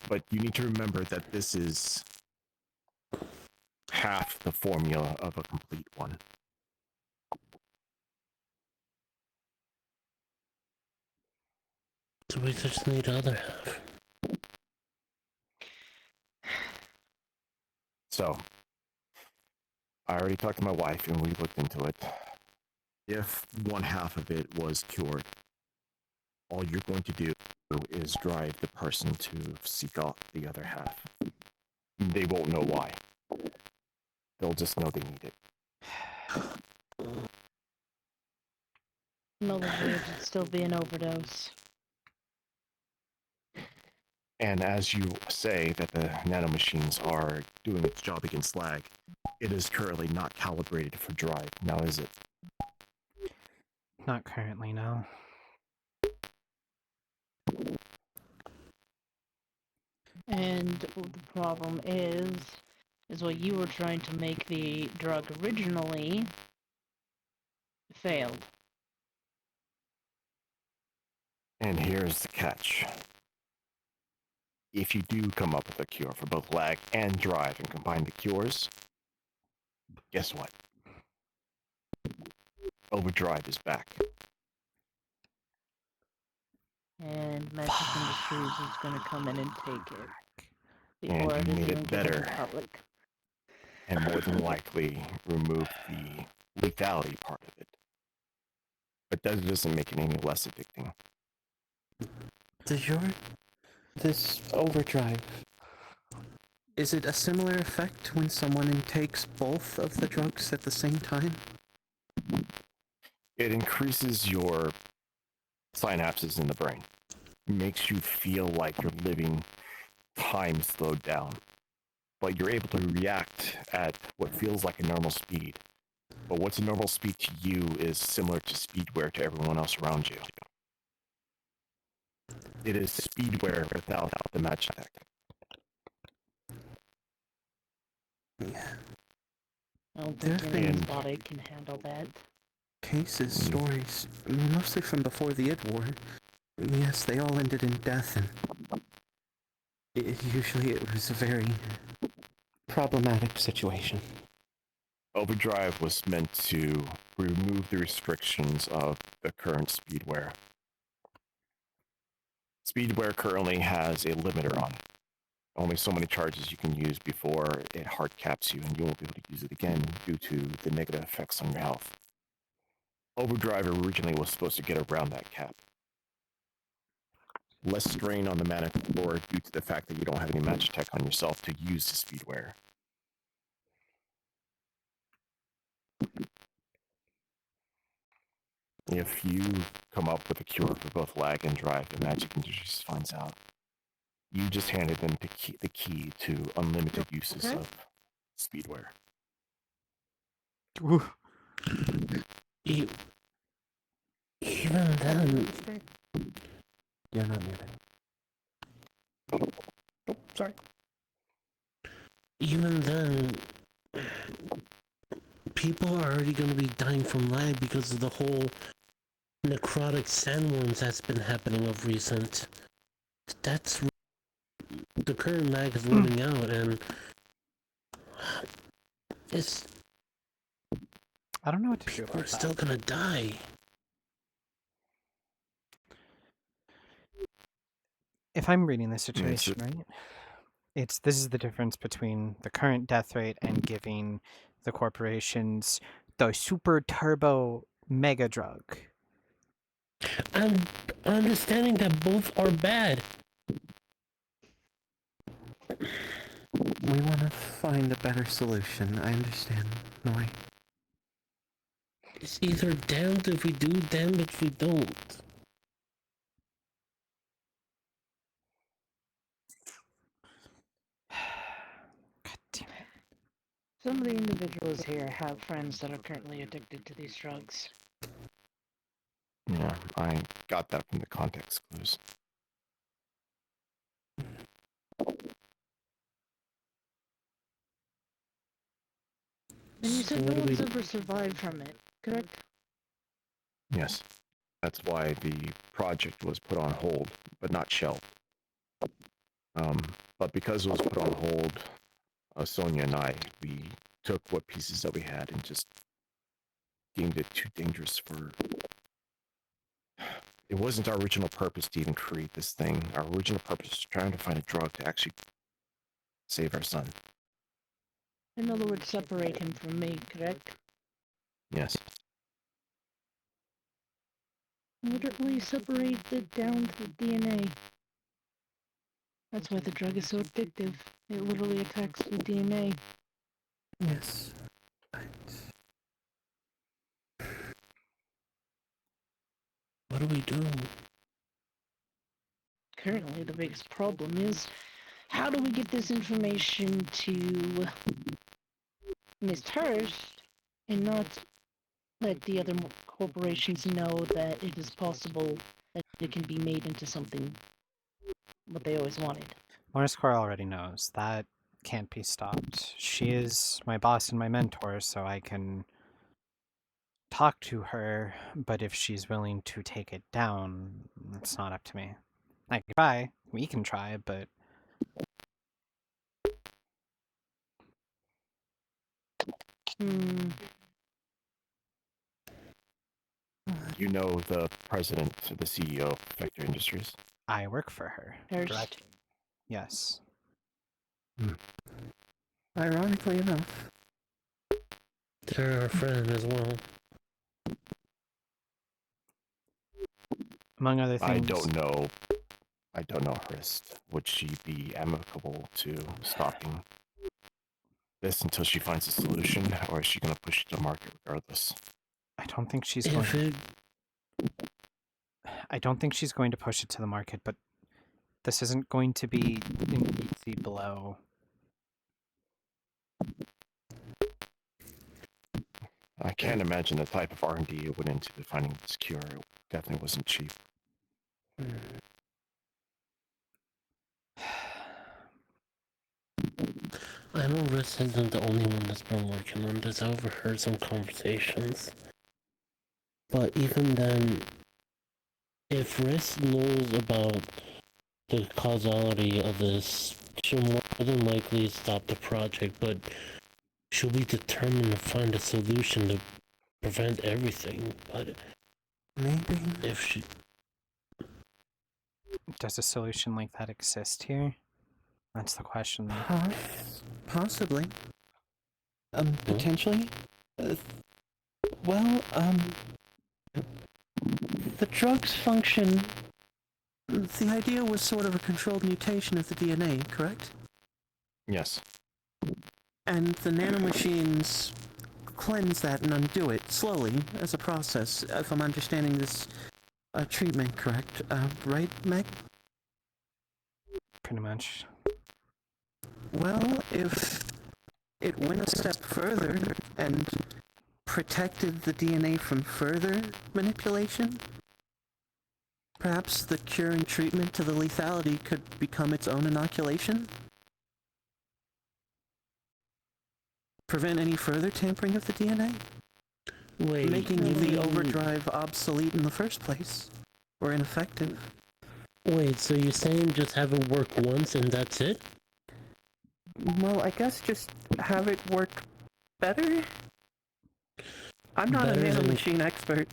But you need to remember that this is half the formula of a complete one. So we just need the other half. So, I already talked to my wife and we looked into it. If one half of it was cured, all you're going to do is drive the person to seek out the other half. They won't know why. They'll just know they need it. No, it'd still be an overdose. And as you say that the nanomachines are doing its job against lag, it is currently not calibrated for drive, now is it? Not currently, no. And the problem is what you were trying to make the drug originally failed. And here's the catch. If you do come up with a cure for both lag and drive and combine the cures, guess what? Overdrive is back. And Magic Industries is going to come in and take it. And Before it you is made even it given better. to the public. And more than likely remove the lethality part of it. But that doesn't make it any less addicting. This overdrive, is it a similar effect when someone intakes both of the drugs at the same time? It increases your synapses in the brain. Makes you feel like you're living time slowed down. But you're able to react at what feels like a normal speed. But what's a normal speed to you is similar to speedware to everyone else around you. It is speedware without the Magitech. I don't There think have anyone's been body can handle that. cases, stories, mostly from before the Id War. Yes, they all ended in death, and usually it was a very problematic situation. Overdrive was meant to remove the restrictions of the current speedware. Speedware currently has a limiter on it. Only so many charges you can use before it hard caps you, and you won't be able to use it again due to the negative effects on your health. Overdrive originally was supposed to get around that cap. Less strain on the mana core due to the fact that you don't have any Magitech on yourself to use the speedware. If you come up with a cure for both lag and drive, the Magic Industries finds out. You just handed them the key to unlimited uses of speedware. Even then, you're not muted. Oh, sorry. Even then, people are already going to be dying from lag because of the whole necrotic sandworms that's been happening of recent. That's the current lag is running out, and it's. I don't know what to do people about are still that. gonna die. If I'm reading the situation right, this is the difference between the current death rate and giving the corporations the super turbo mega drug. I'm understanding that both are bad. We want to find a better solution. I understand, Noi. It's either damned if we do, damned if we don't. Some of the individuals here have friends that are currently addicted to these drugs. Yeah, I got that from the context clues. And you So said what no do we one's do? ever survived from it, correct? Yes. That's why the project was put on hold, but not shelved. But because it was put on hold, Sonia and I, we took what pieces that we had and just deemed it too dangerous for... It wasn't our original purpose to even create this thing. Our original purpose was trying to find a drug to actually save our son. In other words, separate him from me, correct? Yes. Literally separate it down to the DNA. That's why the drug is so addictive. It literally attacks the DNA. Yes. What do we do? Currently, the biggest problem is, how do we get this information to Miss Hurst and not let the other corporations know that it is possible that it can be made into something what they always wanted? Morriscore already knows. That can't be stopped. She is my boss and my mentor, so I can talk to her, but if she's willing to take it down, it's not up to me. I can try. We can try, but... You know the president, the CEO of Vector Industries? I work for her. Hurst. Correct? Yes. Ironically enough, they're our friend as well. Among other things... I don't know Hrist. Would she be amicable to stopping this until she finds a solution, or is she going to push it to market regardless? I don't think she's going... I don't think she's going to push it to the market, but this isn't going to be an easy blow. I can't imagine the type of R&D it went into finding this cure. It definitely wasn't cheap. I know Riss isn't the only one that's been working on this. I overheard some conversations. But even then, if Riss knows about the causality of this, she'll more than likely stop the project, but she'll be determined to find a solution to prevent everything. But maybe if she... Does a solution like that exist here? That's the question. Possibly. Potentially. Well, the drugs function. The idea was sort of a controlled mutation of the DNA, correct? Yes. And the nanomachines cleanse that and undo it slowly as a process, if I'm understanding this treatment correct. Right, Meg? Pretty much. Well, if it went a step further and protected the DNA from further manipulation, perhaps the cure and treatment to the lethality could become its own inoculation? Prevent any further tampering of the DNA? Wait, making the overdrive obsolete in the first place, or ineffective. Wait, so you're saying just have it work once and that's it? Well, I guess just have it work better? I'm not a nanomachine expert.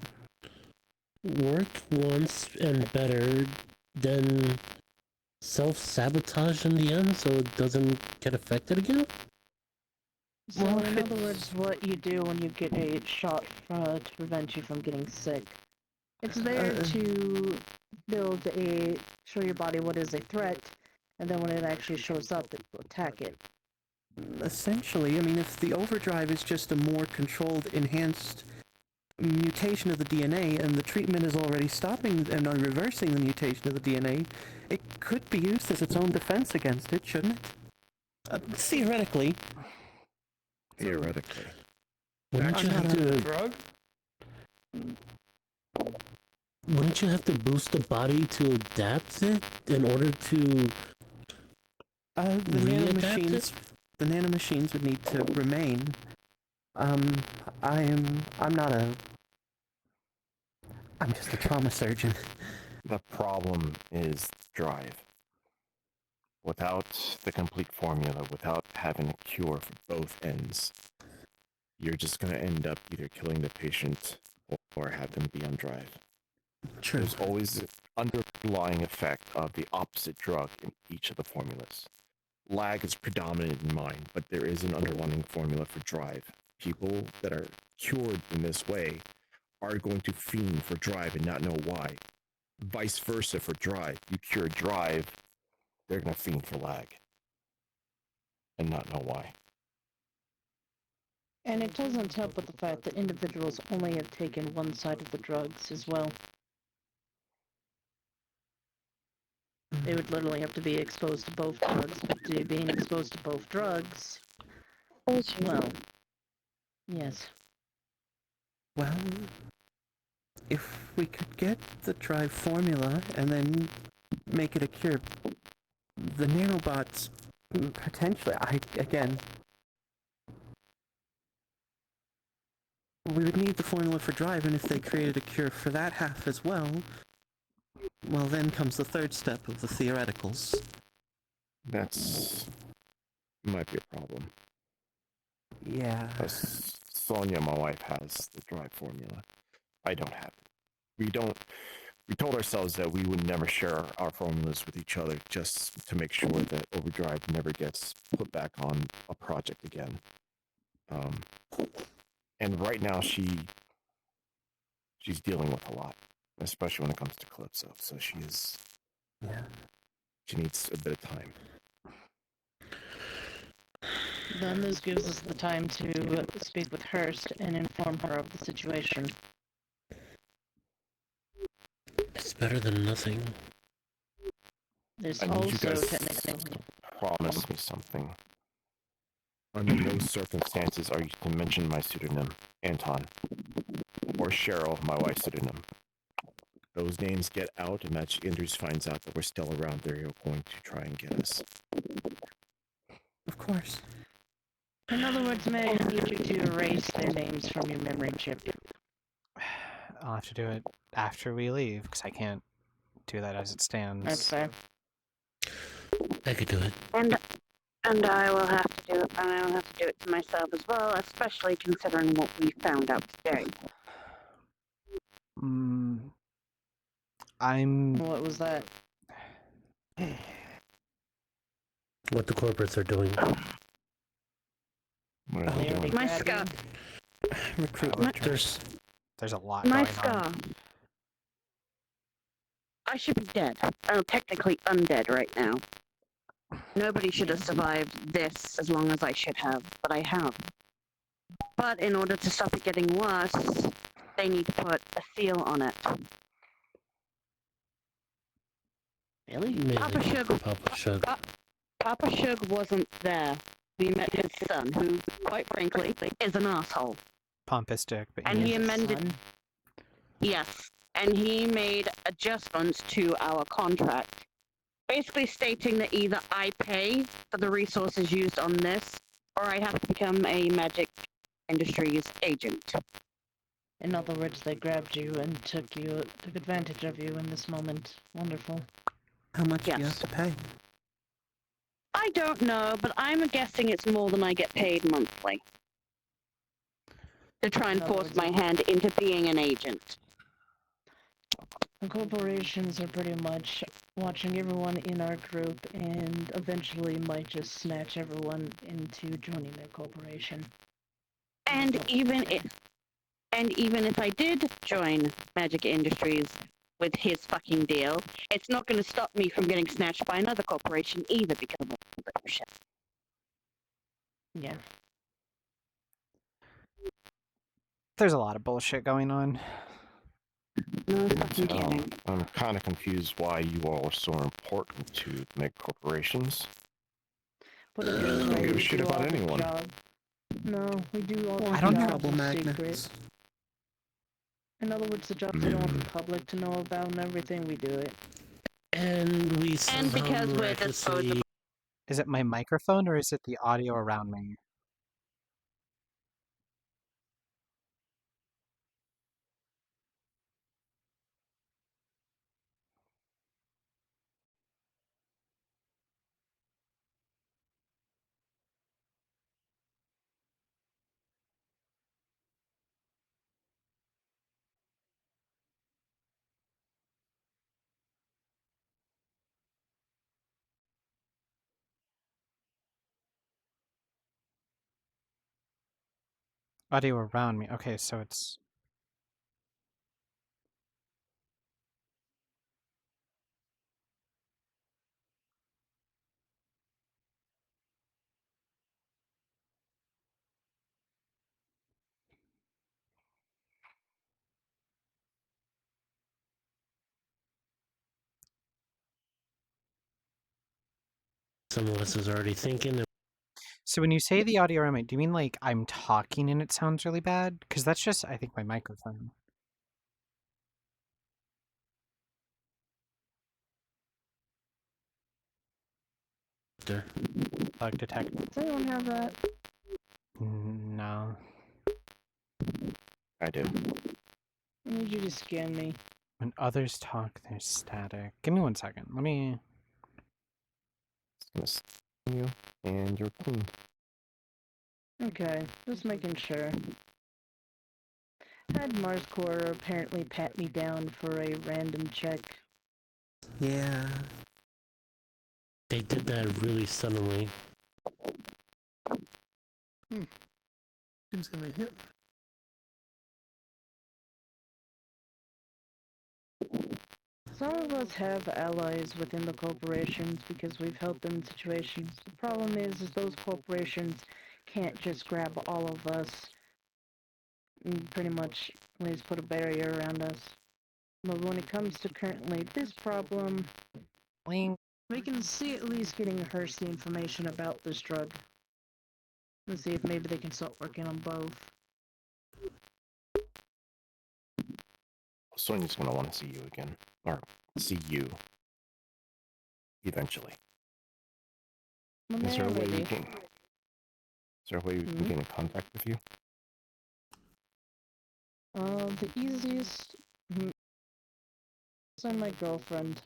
Work once and better, then self-sabotage in the end so it doesn't get affected again? So in other words, what you do when you get a shot to prevent you from getting sick. It's there to show your body what is a threat, and then when it actually shows up, it will attack it. Essentially, I mean, if the overdrive is just a more controlled, enhanced mutation of the DNA, and the treatment is already stopping and reversing the mutation of the DNA, it could be used as its own defense against it, shouldn't it? Theoretically. Theoretically. Wouldn't you have to? Drug? Wouldn't you have to boost the body to adapt it in order to The readapt nanomachines, it? the nanomachines would need to remain. I'm just a trauma surgeon. The problem is drive. Without the complete formula, without having a cure for both ends, you're just going to end up either killing the patient or have them be on drive. True. There's always an underlying effect of the opposite drug in each of the formulas. Lag is predominant in mine, but there is an underlying formula for drive. People that are cured in this way are going to fiend for drive and not know why. Vice versa for drive. You cure drive, they're going to fiend for lag and not know why. And it doesn't help with the fact that individuals only have taken one side of the drugs as well. They would literally have to be exposed to both drugs, but being exposed to both drugs, well, yes. Well, if we could get the drive formula and then make it a cure, the nanobots potentially, we would need the formula for drive, and if they created a cure for that half as well, well, then comes the third step of the theoreticals. That's might be a problem. Yeah. Sonia, my wife, has the drive formula. I don't have it. We told ourselves that we would never share our formulas with each other just to make sure that Overdrive never gets put back on a project again. And right now she's dealing with a lot, especially when it comes to Calypso. So she needs a bit of time. Then this gives us the time to speak with Hurst and inform her of the situation. It's better than nothing. There's I need you also guys technically... to promise me something. Under no circumstances are you to mention my pseudonym, Anton, or Cheryl, my wife's pseudonym. Those names get out, and Magic Industries finds out that we're still around. They're going to try and get us. Of course. In other words, Meg, I need you to erase their names from your memory chip. I'll have to do it after we leave, because I can't do that as it stands. That's fair. I could do it. And I will have to do it, and I will have to do it to myself as well, especially considering what we found out today. What was that? What the corporates are doing. My scar. Recruitment. There's a lot My going scar. on. I should be dead. I'm technically undead right now. Nobody should have survived this as long as I should have, but I have. But in order to stop it getting worse, they need to put a seal on it. Really? Papa Sugar. Papa Sugar. Papa Sugar wasn't there. We met his son, who, quite frankly, is an asshole. Pompous dick, but And he is a amended. son. Yes, and he made adjustments to our contract, basically stating that either I pay for the resources used on this, or I have to become a Magic Industries agent. In other words, they grabbed you and took advantage of you in this moment. Wonderful. How much do you have to pay? I don't know, but I'm guessing it's more than I get paid monthly. To try and force my hand into being an agent. The corporations are pretty much watching everyone in our group and eventually might just snatch everyone into joining their corporation. And even if I did join Magic Industries with his fucking deal, it's not going to stop me from getting snatched by another corporation either because of all the bullshit. Yeah. There's a lot of bullshit going on. No fucking kidding. I'm kind of confused why you all are so important to the mega corporations. But I don't give a shit about anyone. No, we do all Or the I don't know. jobs trouble secret. magnets. In other words, the jobs they don't want the public to know about and everything, we do it. And we And somehow because we're miraculously... disposable. Is it my microphone or is it the audio around me? Audio around me. Okay, so it's... Some of us is already thinking. So when you say the audio around me, do you mean like I'm talking and it sounds really bad? Because that's just, I think, my microphone. Bug detector. Does anyone have that? No. I do. I need you to scan me. When others talk, there's static. Give me 1 second. Let me... It's gonna you, and you're clean. Okay, just making sure. Had Mars Core apparently pat me down for a random check. Yeah. They did that really suddenly. Seems gonna be hit. Some of us have allies within the corporations because we've helped them in situations. The problem is those corporations can't just grab all of us and pretty much at least put a barrier around us. But when it comes to currently this problem, we can see at least getting Hearst the information about this drug. And see if maybe they can start working on both. Sonia's gonna want to see you again, or see you eventually. Well, Is there a way maybe. we can? Is there a way we can get in contact with you? The easiest... Send my girlfriend.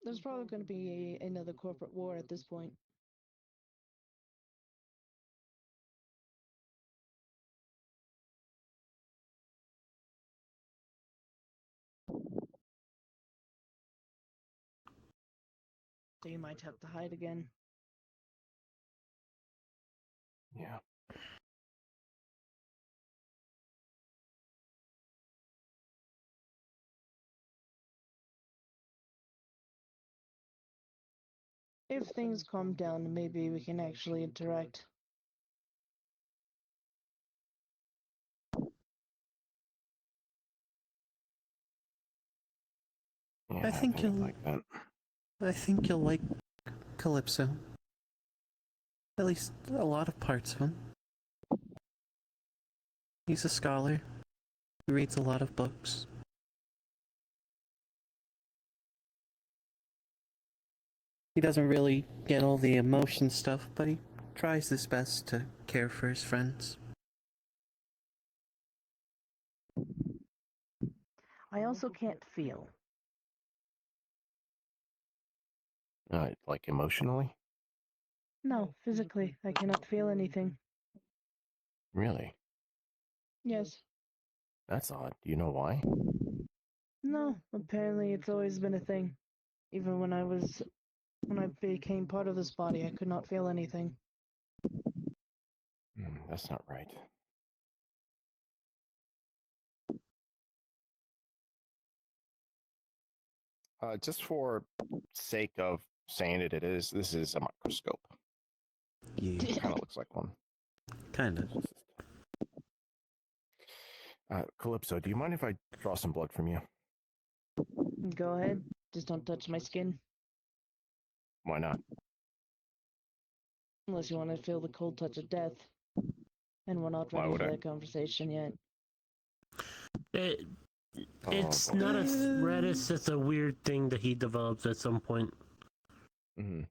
There's probably going to be another corporate war at this point. So you might have to hide again. Yeah. If things calm down, maybe we can actually interact. Yeah, I think you'll like that. I think you'll like Calypso. At least a lot of parts of him. He's a scholar. He reads a lot of books. He doesn't really get all the emotion stuff, but he tries his best to care for his friends. I also can't feel. Like emotionally? No, physically, I cannot feel anything. Really? Yes. That's odd. Do you know why? No, apparently it's always been a thing. Even when I became part of this body, I could not feel anything. That's not right. Just for sake of saying it, this is a microscope. Yeah. Kind of looks like one. Kind of. Calypso, do you mind if I draw some blood from you? Go ahead. Just don't touch my skin. Why not? Unless you want to feel the cold touch of death. And we're not Why ready would for I? that conversation yet. It's boy. not a threat, it's just a weird thing that he develops at some point. Mm-hmm.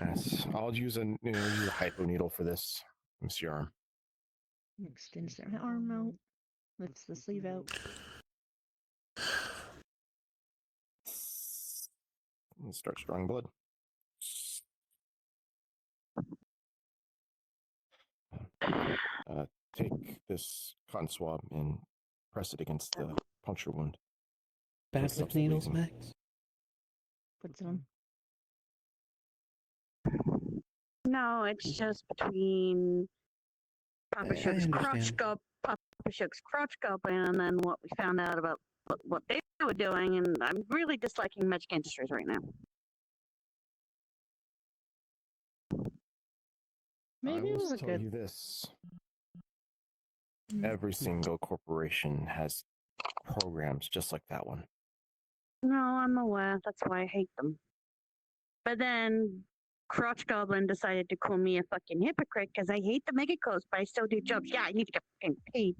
Yes, I'll use use a hypo needle for this. Let me see your arm. Extends their arm out. Lifts the sleeve out. And starts drawing blood. Take this cotton swab and press it against the puncture wound. Bad Stops with the needles, bleeding. Max? Puts it on. No, it's just between Papa Shook's crotch understand. Papa Shook's crotch goblin, and then what we found out about what they were doing, and I'm really disliking Magic Industries right now. Maybe I it will was a tell good. you this. Every single corporation has programs just like that one. No, I'm aware. That's why I hate them. But then Crotch Goblin decided to call me a fucking hypocrite because I hate the Mega Coast, but I still do jobs. Yeah, I need to get fucking paid.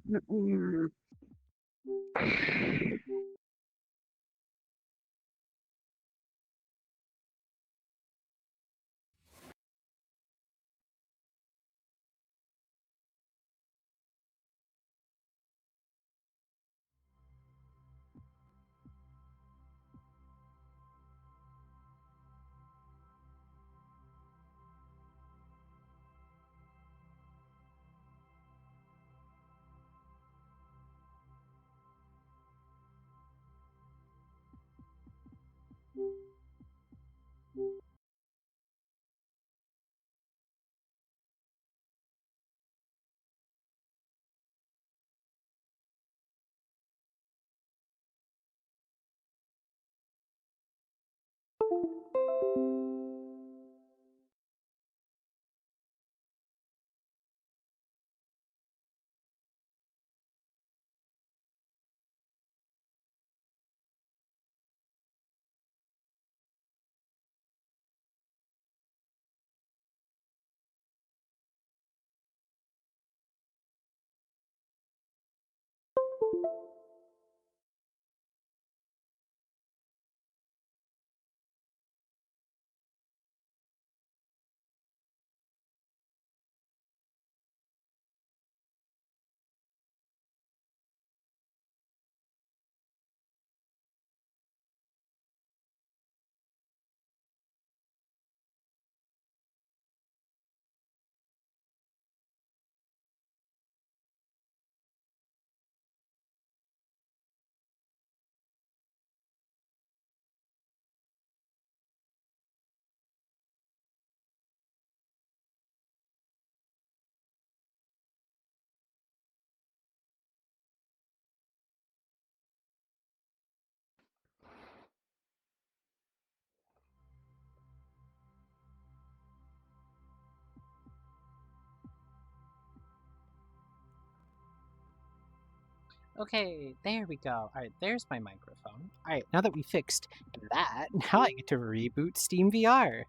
Okay, there we go. Alright, there's my microphone. Alright, now that we fixed that, now I get to reboot Steam VR.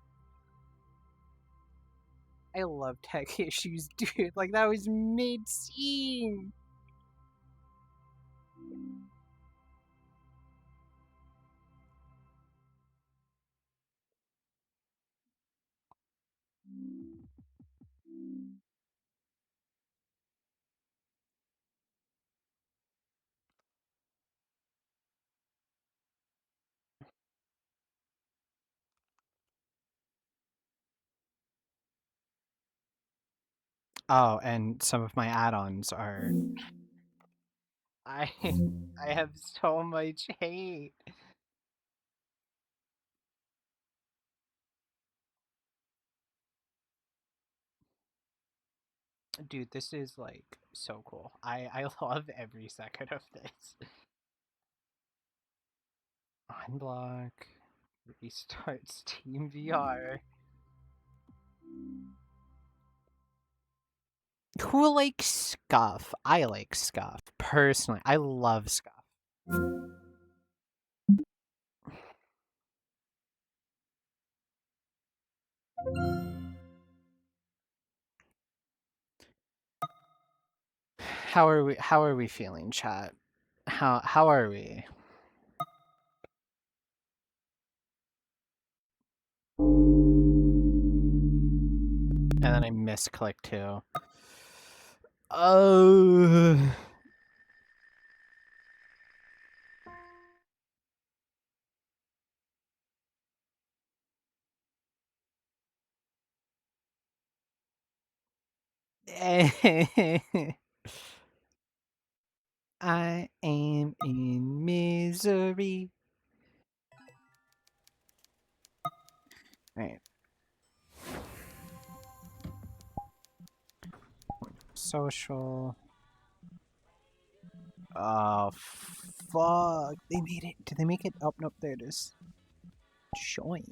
I love tech issues, dude. Like, that was mid-scene. Oh, and some of my add-ons are. I have so much hate. Dude, this is like so cool. I love every second of this. Unblock. Restart Steam VR. Who likes Scuff? I like Scuff. Personally, I love Scuff. How are we feeling, chat? How are we? And then I misclick too. Oh. I am in misery. Right. Social. Oh, fuck. They made it. Did they make it? Oh, nope, there it is. Join.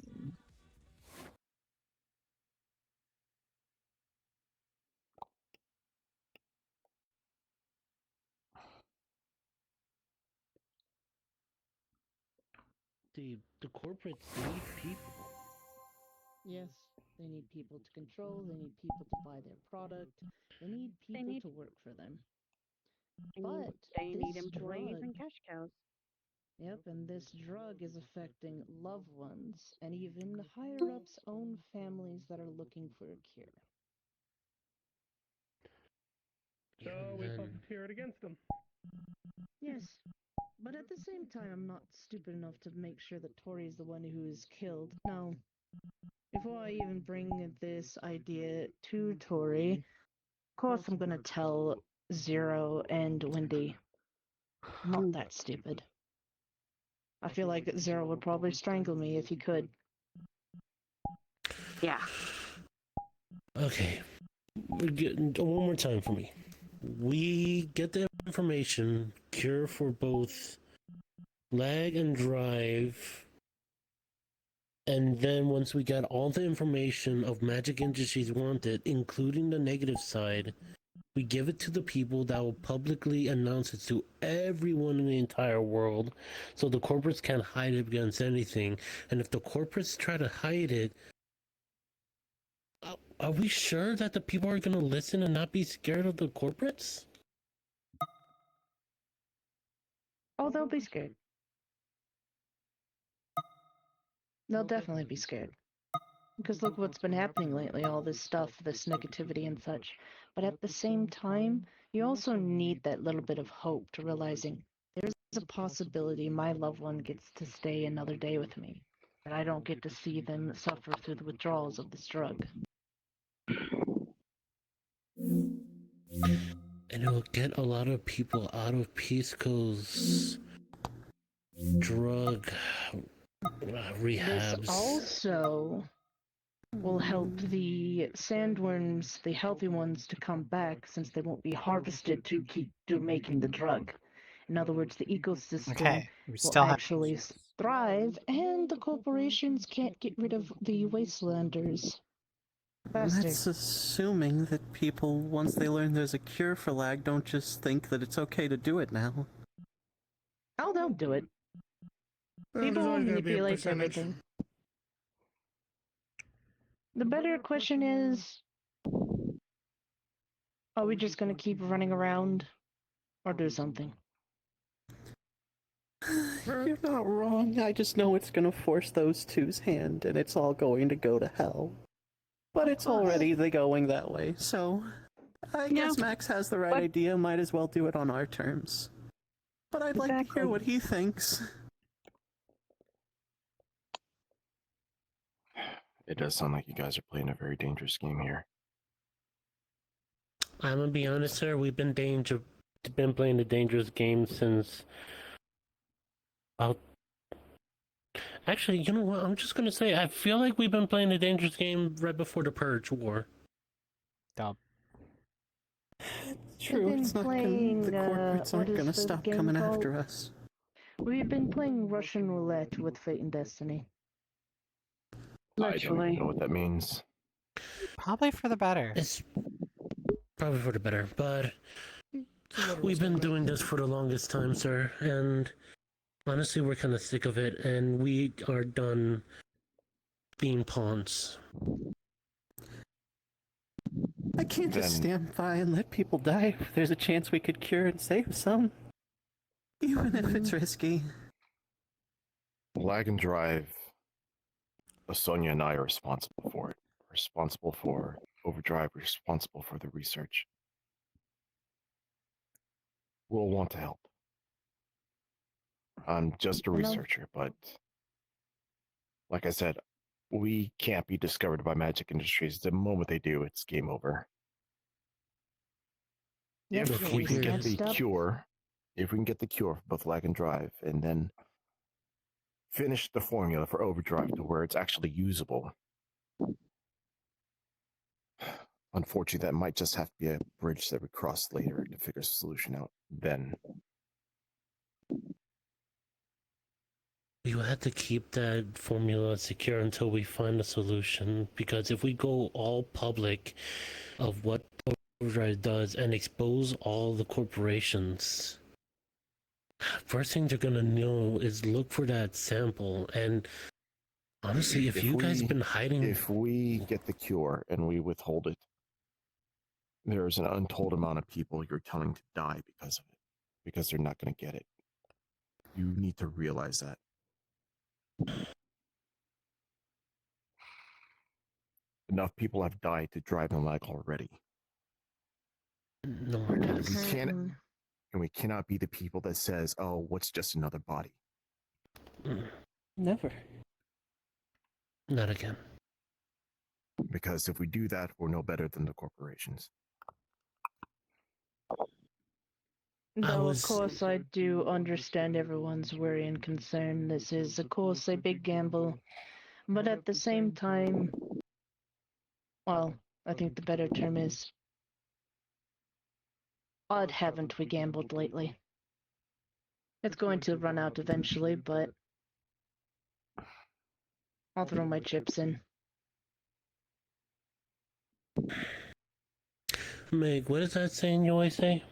The corporates need people. Yes, they need people to control, they need people to buy their product, they need people to work for them. But They need this employees drug, and cash cows. yep, and this drug is affecting loved ones and even the higher ups' own families that are looking for a cure. So we puppeteered against them. Yes, but at the same time, I'm not stupid enough to make sure that Tori is the one who is killed. No. Before I even bring this idea to Tori, of course I'm gonna tell Zero and Wendy. I'm not that stupid. I feel like Zero would probably strangle me if he could. Yeah. Okay. One more time for me. We get the information, cure for both lag and drive, and then once we got all the information of Magic Industries wanted, including the negative side, we give it to the people that will publicly announce it to everyone in the entire world, so the corporates can't hide it against anything. And if the corporates try to hide it, are we sure that the people are going to listen and not be scared of the corporates? Oh, they'll be scared. They'll definitely be scared. Because look what's been happening lately, all this stuff, this negativity and such. But at the same time, you also need that little bit of hope to realizing there's a possibility my loved one gets to stay another day with me. And I don't get to see them suffer through the withdrawals of this drug. And it'll get a lot of people out of Pisco's drug rehabs. This also will help the sandworms, the healthy ones, to come back since they won't be harvested to keep making the drug. In other words, the ecosystem Okay, we will still have actually thrive, and the corporations can't get rid of the wastelanders. Faster. That's assuming that people, once they learn there's a cure for lag, don't just think that it's okay to do it now. Oh, they'll do it. Well, People there's will always gonna be a manipulate percentage. everything. The better question is, are we just gonna keep running around or do something? You're not wrong. I just know it's gonna force those two's hand, and it's all going to go to hell. But it's already going that way, so I guess Max has the right idea. Might as well do it on our terms. But I'd like to hear what he thinks. It does sound like you guys are playing a very dangerous game here. I'm gonna be honest, sir. We've been playing the dangerous game since. Actually, you know what? I'm just gonna say I feel like we've been playing the dangerous game right before the Purge War. Dumb. True, We've it's been not gonna, playing, the corporates what aren't is gonna the stop game coming called? after us. We've been playing Russian roulette with Fate and Destiny. I don't even know what that means. Probably for the better. It's probably for the better, but we've been doing this for the longest time, sir, and honestly, we're kind of sick of it, and we are done being pawns. I can't just Then- stand by and let people die. If there's a chance we could cure and save some, even if it's risky. Lag and Drive, Sonia and I are responsible for it. Responsible for Overdrive, responsible for the research. We'll want to help. I'm just a researcher, but like I said, we can't be discovered by Magic Industries. The moment they do, it's game over. Yep, If we can get messed the up. cure, if we can get the cure for both Lag and Drive, and then finish the formula for Overdrive to where it's actually usable. Unfortunately, that might just have to be a bridge that we cross later to figure the solution out. Then We will have to keep that formula secure until we find a solution, because if we go all public of what Overdrive does and expose all the corporations, first thing they're gonna know is look for that sample. And honestly, if you guys been hiding, if we get the cure and we withhold it, there's an untold amount of people you're telling to die because of it, because they're not going to get it. You need to realize that. Enough people have died to drive and lag already. no more And deaths. we can't, and we cannot be the people that says, "Oh, what's just another body?" Never. Not again. Because if we do that, we're no better than the corporations. Though, of course, I do understand everyone's worry and concern. This is, of course, a big gamble. But at the same time, well, I think the better term is, odd haven't we gambled lately? It's going to run out eventually, but I'll throw my chips in. Meg, what is that saying you always say?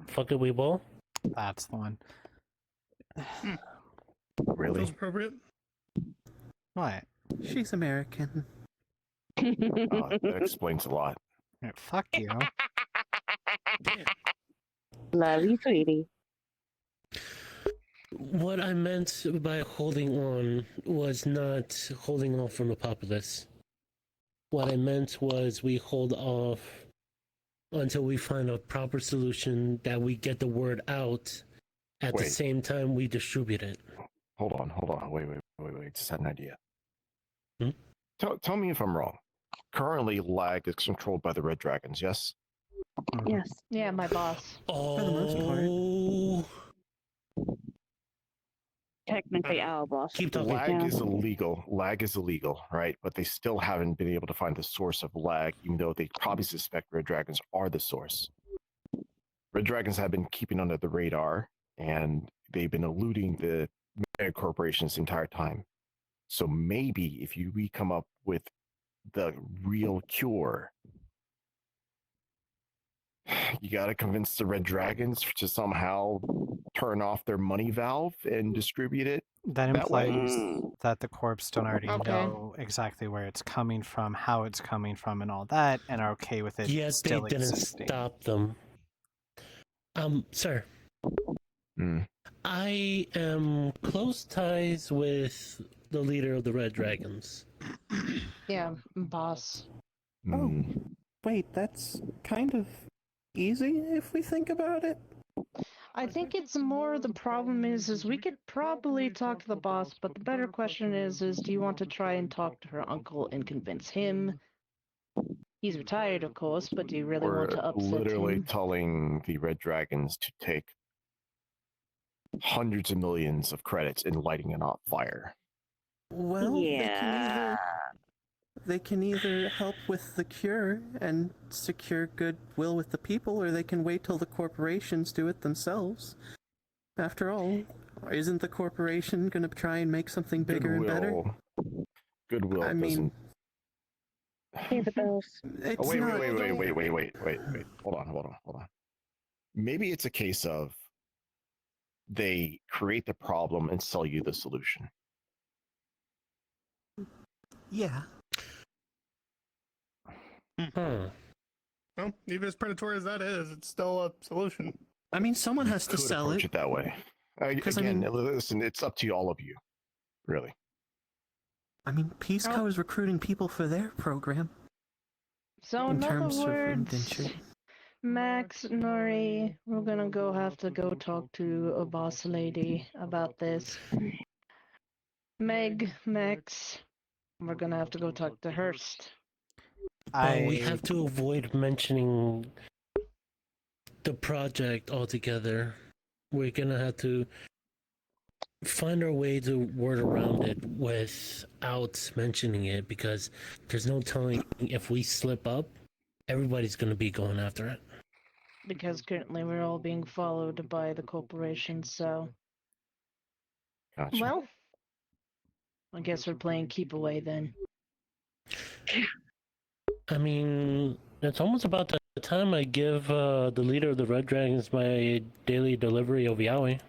Fuck it, we will? That's the one. Really? Feels appropriate. What? She's American. That explains a lot. Fuck you. Love you, sweetie. What I meant by holding on was not holding off from the populace. What I meant was we hold off until we find a proper solution that we get the word out at the Wait. same time we distribute it. Hold on. Wait. Just had an idea. Hmm? Tell me if I'm wrong. Currently, lag is controlled by the Red Dragons, yes? Yes. Yeah, my boss. Oh, For the most part. Technically our boss. Keep talking. Lag is illegal. Lag is illegal, right? But they still haven't been able to find the source of lag, even though they probably suspect Red Dragons are the source. Red Dragons have been keeping under the radar, and they've been eluding the mega corporations the entire time. So maybe if we come up with the real cure, you got to convince the Red Dragons to somehow turn off their money valve and distribute it. That way. implies that the corps don't already Okay. know exactly where it's coming from, how it's coming from, and all that, and are okay with it Yet they still didn't existing. stop them. Sir. I am close ties with the leader of the Red Dragons. Yeah, boss. Oh, wait, that's kind of easy if we think about it. I think it's more the problem is we could probably talk to the boss, but the better question is do you want to try and talk to her uncle and convince him? He's retired, of course, but do you really We're want to upset literally him? telling the Red Dragons to take hundreds of millions of credits in lighting it on fire. Well, they can either help with the cure and secure goodwill with the people, or they can wait till the corporations do it themselves. After all, isn't the corporation going to try and make something bigger and better? Goodwill I doesn't. mean, Pay the bills. It's Oh, wait, not- wait. Hold on. Maybe it's a case of they create the problem and sell you the solution. Yeah. Well, even as predatory as that is, it's still a solution. I mean, someone has to Could sell approach it. it that way. 'Cause, I Again, mean- listen, it's up to all of you, really. I mean, Peace Co is recruiting people for their program. So in in other terms of words, invention. Max, Nori, we're gonna have to go talk to a boss lady about this. Meg, Max, we're gonna have to go talk to Hurst. But we have to avoid mentioning the project altogether. We're gonna have to find our way to word around it without mentioning it, because there's no telling if we slip up, everybody's gonna be going after it. Because currently we're all being followed by the corporation, so. Gotcha. Well, I guess we're playing keep away then. I mean, it's almost about the time I give the leader of the Red Dragons my daily delivery of Yaoi.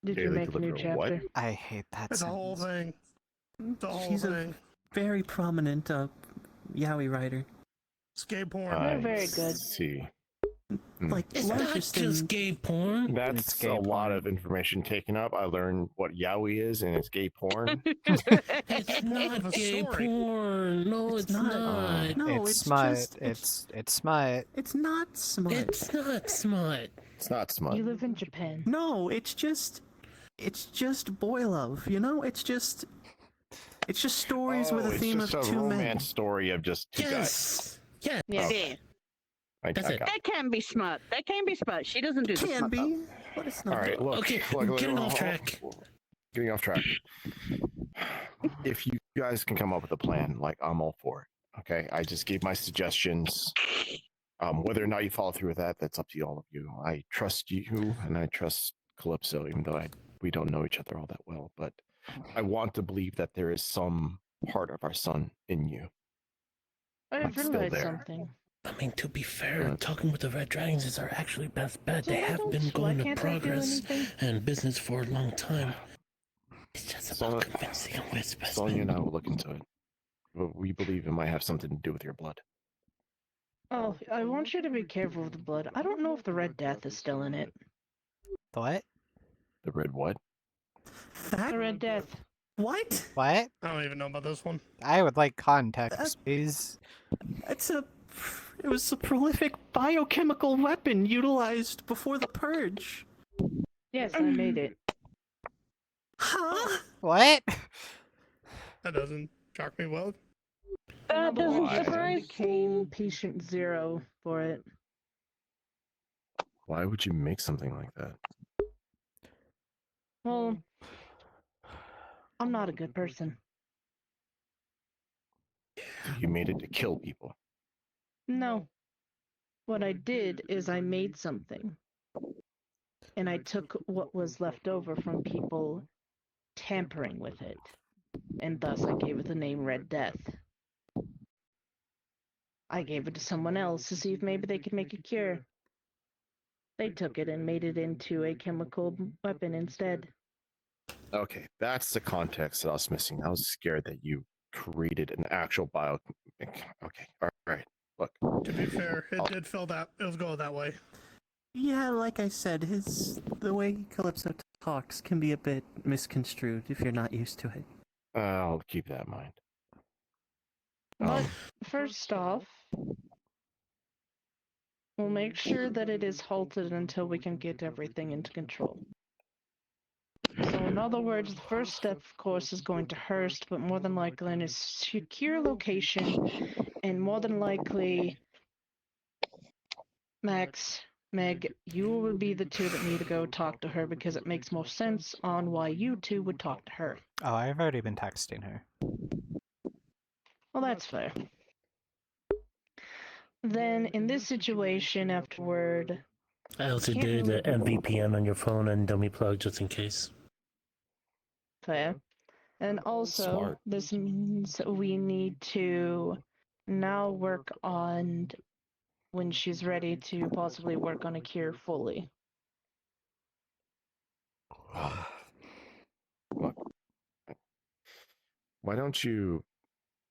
Did you make a new chapter? I hate that It's a whole thing. It's a whole She's thing. a very prominent yaoi writer. It's gay porn. They're very good. See. Like, It's not just gay porn. That's a lot of information taken up. I learned what yaoi is, and it's gay porn. It's not gay porn. No, it's not. No, it's it's smut. just- It's smut. It's not smut. It's not smut. It's not smut. You live in Japan. No, it's just boy love, you know? It's just stories with a it's theme of just a two men. romance story of just two guys. Yes. Yeah. Okay. I got it. That can be smart. That can be smart. She doesn't do the Can smart be, stuff. but it's All not. right, look. Okay, look, getting off hold- track. Getting off track. If you guys can come up with a plan, like, I'm all for it. Okay, I just gave my suggestions. Whether or not you follow through with that, that's up to all of you. I trust you, and I trust Calypso, even though we don't know each other all that well. But I want to believe that there is some part of our son in you. I It's still realized there. something. I mean, to be fair, talking with the Red Dragons is our actually best bet. So They why have don't- been why going to can't I do progress anything? and business for a long time. It's just about convincing them we're best Sonya and I will look into it. But we believe it might have something to do with your blood. Oh, I want you to be careful with the blood. I don't know if the Red Death is still in it. What? The red what? The Red Death. What? What? I don't even know about this one. I would like context, please. It was a prolific biochemical weapon utilized before the purge. Yes, I made it. Huh? What? That doesn't shock me well. That doesn't Why? surprise Became patient zero for it. Why would you make something like that? Well, I'm not a good person. You made it to kill people. No. What I did is I made something. And I took what was left over from people tampering with it. And thus I gave it the name Red Death. I gave it to someone else to see if maybe they could make a cure. They took it and made it into a chemical weapon instead. Okay, that's the context that I was missing. I was scared that you created an actual bio. Okay, all right. Look. To be fair, it did feel that it was going that way. Yeah, like I said, the way Calypso talks can be a bit misconstrued if you're not used to it. I'll keep that in mind. But first off, we'll make sure that it is halted until we can get everything into control. So in other words, the first step, of course, is going to Hearst, but more than likely in a secure location, and more than likely, Max, Meg, you will be the two that need to go talk to her because it makes more sense on why you two would talk to her. Oh, I've already been texting her. Well, that's fair. Then, in this situation, afterward, I also Can't did the really- MVPN on your phone and dummy plug just in case. fair. And also, Smart. this means we need to now work on when she's ready to possibly work on a cure fully. Look, why don't you,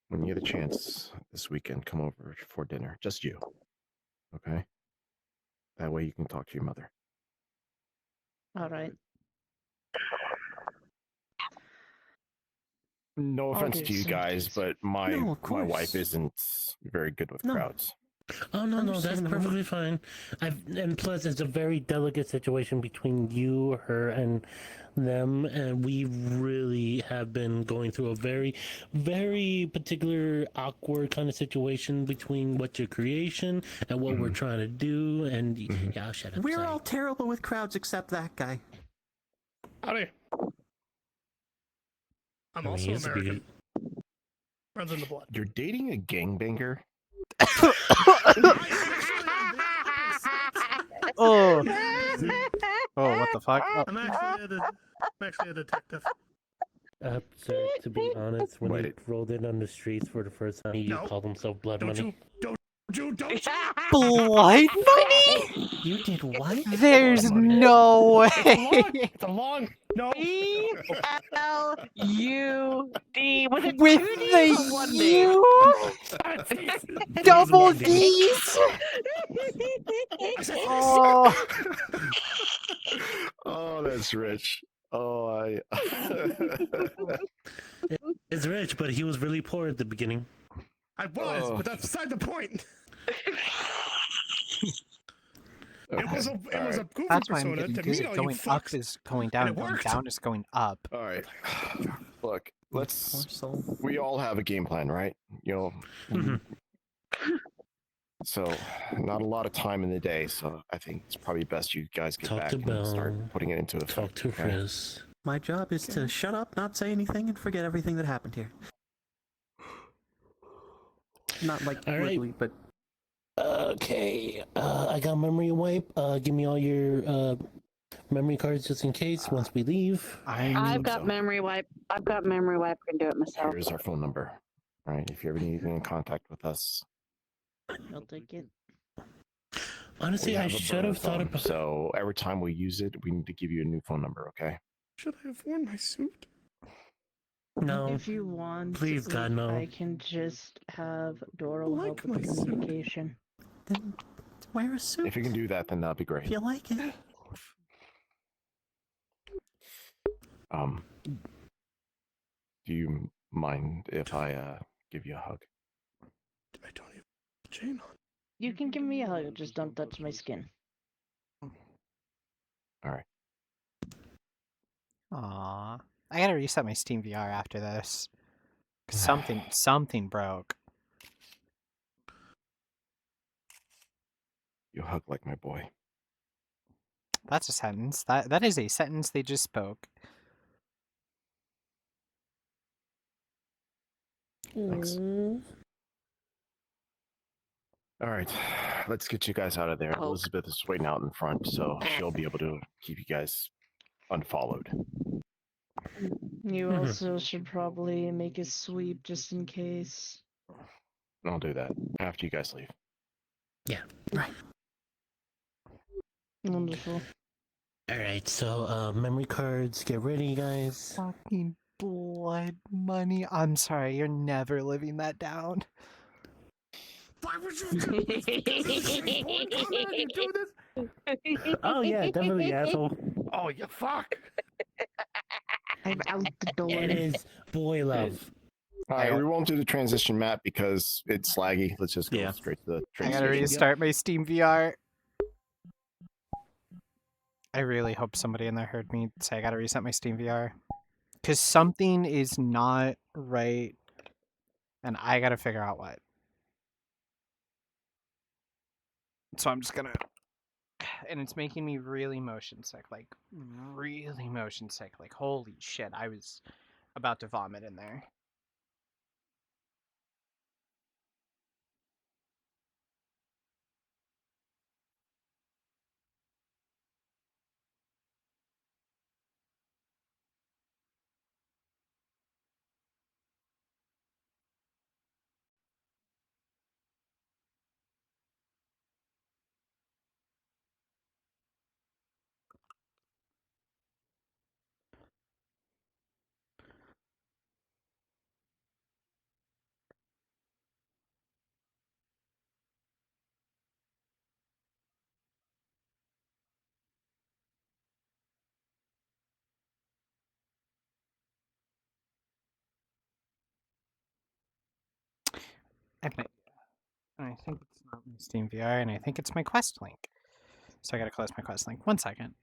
when you get a chance this weekend, come over for dinner? Just you. Okay? That way you can talk to your mother. All right. No I'll offense do to you some guys, but my No, of my course. wife isn't very good with No. crowds. Oh no, that's Understandable. perfectly fine. And plus, it's a very delicate situation between you, her, and them, and we really have been going through a very, very particular, awkward kind of situation between what's your creation and what we're trying to do. And yeah, I'll shut up. We're sorry. all terrible with crowds except that guy. Howdy. I'm I mean, also he has to be- American. Runs in the blood. You're dating a gangbanger? Oh. Oh, what the fuck? Oh. I'm actually a detective. Sir, to be honest, when he rolled in on the streets for the first time, he No. called himself Blood Don't Money. Blood money? You did what? There's no way. It's a long. No. E-L-U-D. Was it With 2D the or 1D? U? Double D's? Oh. Oh, that's rich. Oh, I. It's rich, but he was really poor at the beginning. I was, but that's beside the point. It was a goofy That's why I'm persona getting to dizzy. meet all you Going fucks. up is going down, and it going worked. down is going up. All right. Look, let's. We all have a game plan, right? You know. So, not a lot of time in the day, so I think it's probably best you guys get Talk back to and start Bell. putting it into effect. Talk to okay? Frizz. My job is to shut up, not say anything, and forget everything that happened here. Not like All right. literally, but Okay, I got memory wipe. Give me all your memory cards just in case once we leave. I've got memory wipe. I've got memory wipe. I can do it myself. Here's our phone number. All right, if you ever need to get in contact with us. I'll take it. Honestly, we I have a should burner have thought phone, about. So every time we use it, we need to give you a new phone number, okay? Should I have worn my suit? No. If you want, Please, God, no. I can just have Doral help with the communication. then wear a suit. If you can do that, then that'd be great. If you like it. Do you mind if I give you a hug? I don't even have a chain on. You can give me a hug, just don't touch my skin. All right. Aw. I gotta reset my Steam VR after this. 'Cause something broke. You hug like my boy. That's a sentence. That is a sentence they just spoke. Thanks. All right, let's get you guys out of there. Elizabeth is waiting out in front, so she'll be able to keep you guys unfollowed. You also should probably make a sweep just in case. I'll do that after you guys leave. Yeah. Right. Wonderful. All right. So, memory cards. Get ready, guys. Fucking blood money. I'm sorry, you're never living that down. Why would you do this? Oh yeah, definitely, asshole. Oh, you fuck. I'm out the door. It is boy love. All right, we won't do the transition map because it's laggy. Let's just go straight to the I transition. gotta restart my Steam VR. I really hope somebody in there heard me say I gotta reset my Steam VR. Because something is not right, and I gotta figure out what. So I'm just gonna... And it's making me really motion sick. Like, really motion sick. Like, holy shit, I was about to vomit in there. And I think it's not my Steam VR, and I think it's my Quest link. So I gotta close my Quest link. 1 second.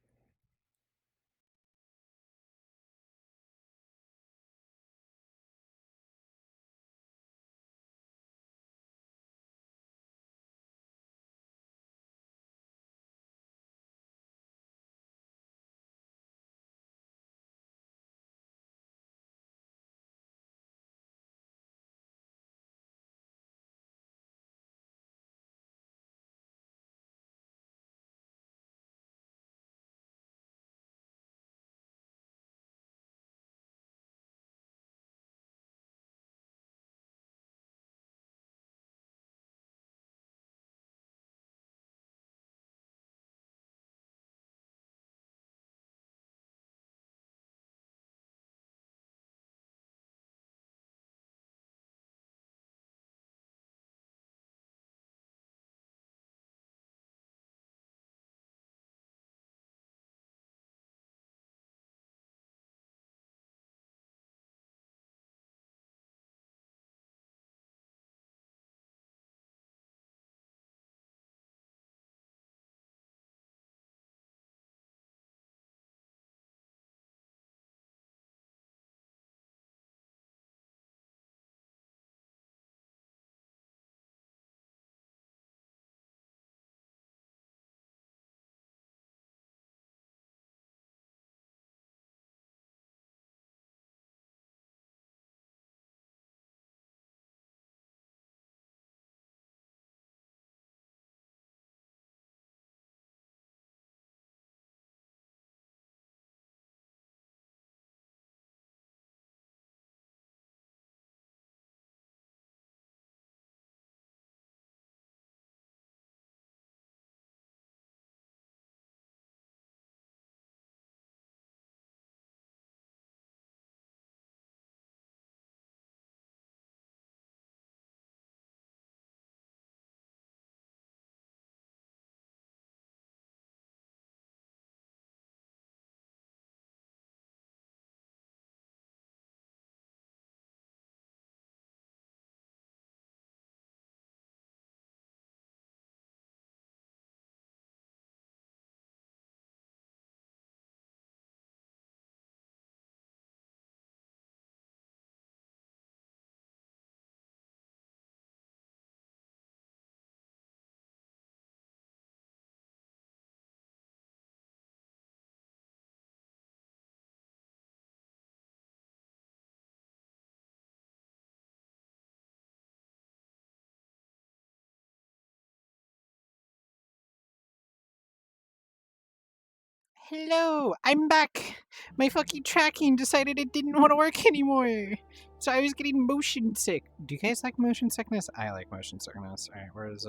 Hello, I'm back. My fucking tracking decided it didn't want to work anymore. So I was getting motion sick. Do you guys like motion sickness? I like motion sickness. Alright, where's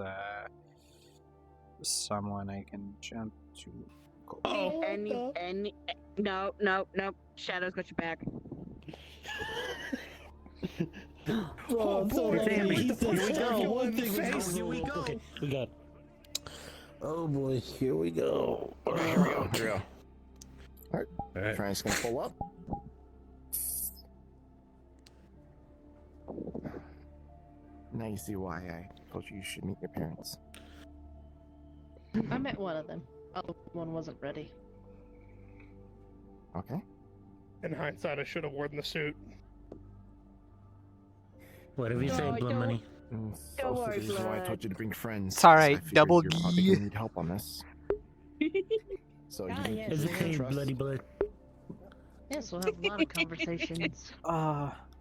someone I can jump to? No. Shadow's got your back. Here we go. Okay, we got. Oh boy, here we go. Here we go. Alright, Frank's gonna pull up. Now you see why I told you should meet your parents. I met one of them. Other one wasn't ready. Okay. In hindsight, I should have worn the suit. Whatever you say, Blood Money. Don't worry, this is why I told you to bring friends. It's all 'cause I right, figured Double you're probably G. gonna need help on this. So you need It's people to okay, trust. Bloody Blood. Yes, we'll have a lot of conversations.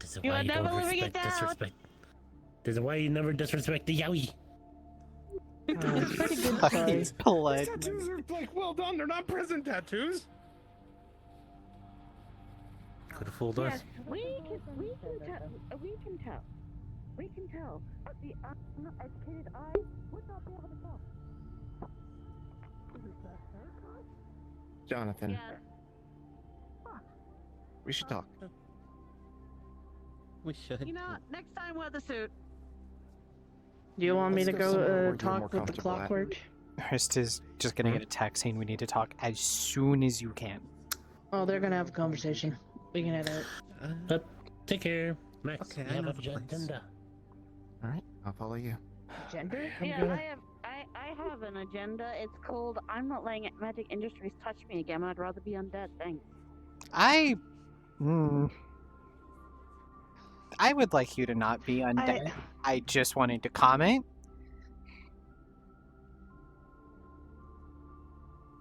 This is You why are you never don't living it respect down. disrespect. This is why you never disrespect the Yowie. It's pretty good Fucking size. blood. These tattoos are like well done. They're not prison tattoos. Could have fooled us. We can tell. We can tell. But the uneducated eye would not be able to tell. Is it the haircut? Jonathan, Yes. we should talk. We should. You know, next time wear the suit. Do you want me to Let's go somewhere go where you're talk more with the comfortable at. clockwork? Hurst is just gonna get a text saying we need to talk as soon as you can. Oh, they're gonna have a conversation. We can head out. But take care, Max. Okay, we I have know a the place. agenda. All right, I'll follow you. Gender? Yeah, I have an agenda. It's called I'm not letting Magic Industries touch me again. I'd rather be undead. Thanks. I would like you to not be undead. I just wanted to comment.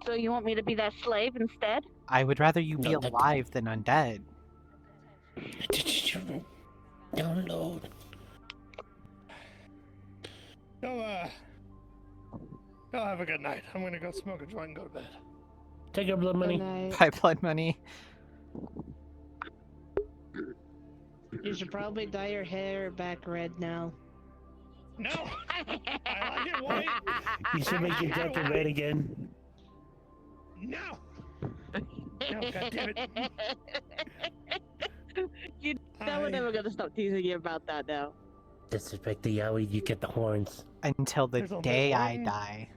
So you want me to be that slave instead? I would rather you be No, that- alive than undead. Download. Y'all have a good night. I'm gonna go smoke a joint and go to bed. Take your Blood Money. Buy Blood Money. You should probably dye your hair back red now. No! I like it white! You should make your jacket red again. No! No, goddammit. You know we're never gonna stop teasing you about that now. Disrespect the Yowie, you get the horns. Until the There's only day I one- die.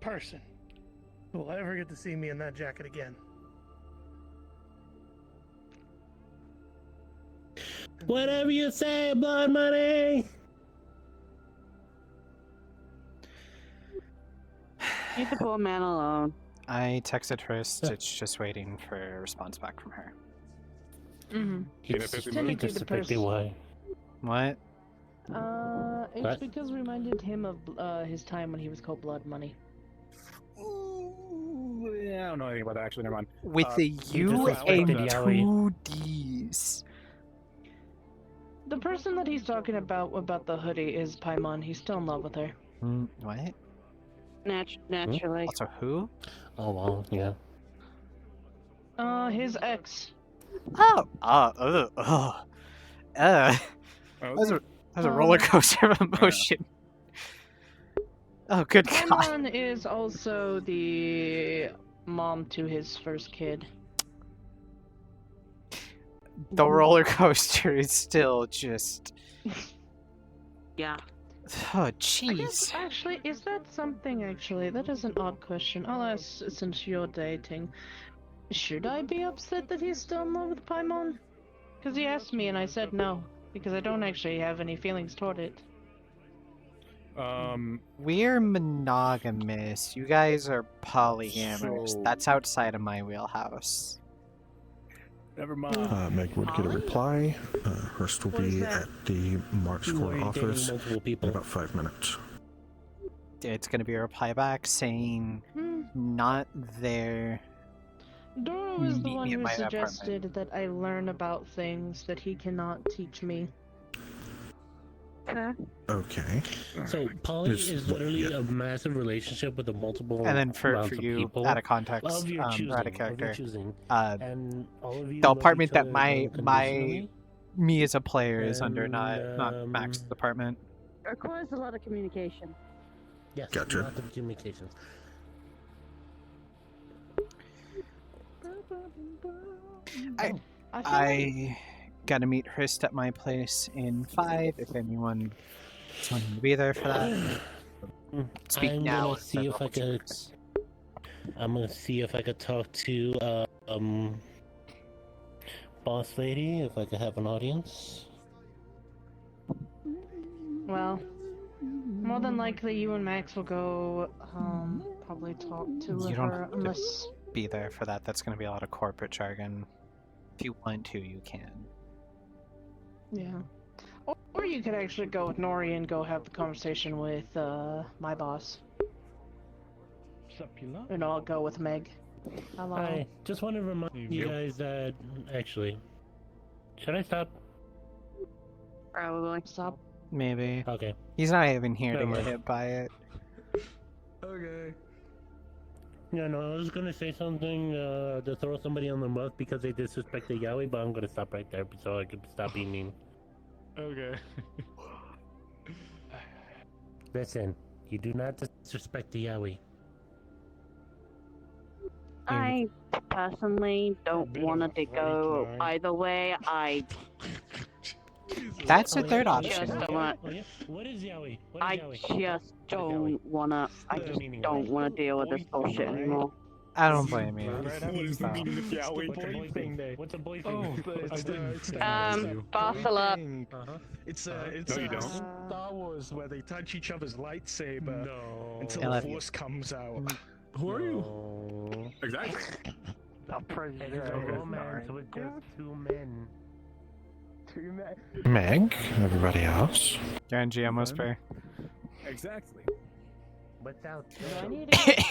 Person who will ever get to see me in that jacket again. Whatever you say, Blood Money. Leave the poor man alone. I texted Hurst. It's just waiting for a response back from her. Mm-hmm. Disrespect the why. What? It's What? because it reminded him of his time when he was called Blood Money. Yeah, I don't know anything about that. Actually, never mind. With a U disrespected and Yowie. 2 D's. The person that he's talking about the hoodie is Paimon. He's still in love with her. What? Naturally. Also, who? Oh, well, yeah. His ex. Oh! That's a roller coaster of emotion. Oh, good God. Paimon is also the mom to his first kid. The roller coaster is still just. Yeah. Oh, jeez. Actually, is that something, actually? That is an odd question. I'll ask since you're dating. Should I be upset that he's still in love with Paimon? Because he asked me and I said no. Because I don't actually have any feelings toward it. We're monogamous. You guys are polyamorous. So- That's outside of my wheelhouse. Never mind. Meg would get a reply. Hurst will What is be that? at the Marks Who are Court you dating office multiple in people? about 5 minutes. It's gonna be a reply back saying not there. Doro is the Meet one me at who my apartment. suggested that I learn about things that he cannot teach me. Okay. So poly Is is what- literally yeah. a massive relationship with a multiple And then for amounts of you, people out of context, of your choosing, out of of your character, choosing. uh, And all of you the love apartment each that other my unconditionally. me as a player is under, And, not Max's apartment. It requires a lot of communication. Yes, Gotcha. lots of communication. I gotta meet Hurst at my place in 5. If anyone is wanting to be there for that, speak I'm now. gonna see if I could. I'm gonna see if I could talk to boss lady. If I could have an audience. Well, more than likely you and Max will go probably talk to You don't her have to. unless be there for that. That's going to be a lot of corporate jargon. If you want to, you can. Yeah. Or you could actually go with Nori and go have the conversation with my boss. And I'll go with Meg. Hello. I just want to remind you guys that actually, should I stop? Probably. Stop. Maybe. Okay. He's not even here to Never get mind. hit by it. Okay. Yeah, no, I was gonna say something to throw somebody on the bus because they disrespected Yaoi, but I'm gonna stop right there so I can stop being mean. Okay. Listen, you do not disrespect the Yaoi. I personally don't want to go either way. That's a Oh, yeah, third oh, yeah, option. Just oh, don't yeah, want. oh, yeah. What is Yaoi? What I is Yaoi? just don't wanna. I just don't want to deal with this bullshit anymore. I don't blame you. What is the meaning of yaoi? What's a boy Oh, thing? Barcelona. It's No, you don't. Star Wars where they touch each other's lightsaber until I the love you. Force comes out. Who are you? Exactly. It is a romance with just two men. Meg, everybody else. Genji almost fair. Exactly. What's out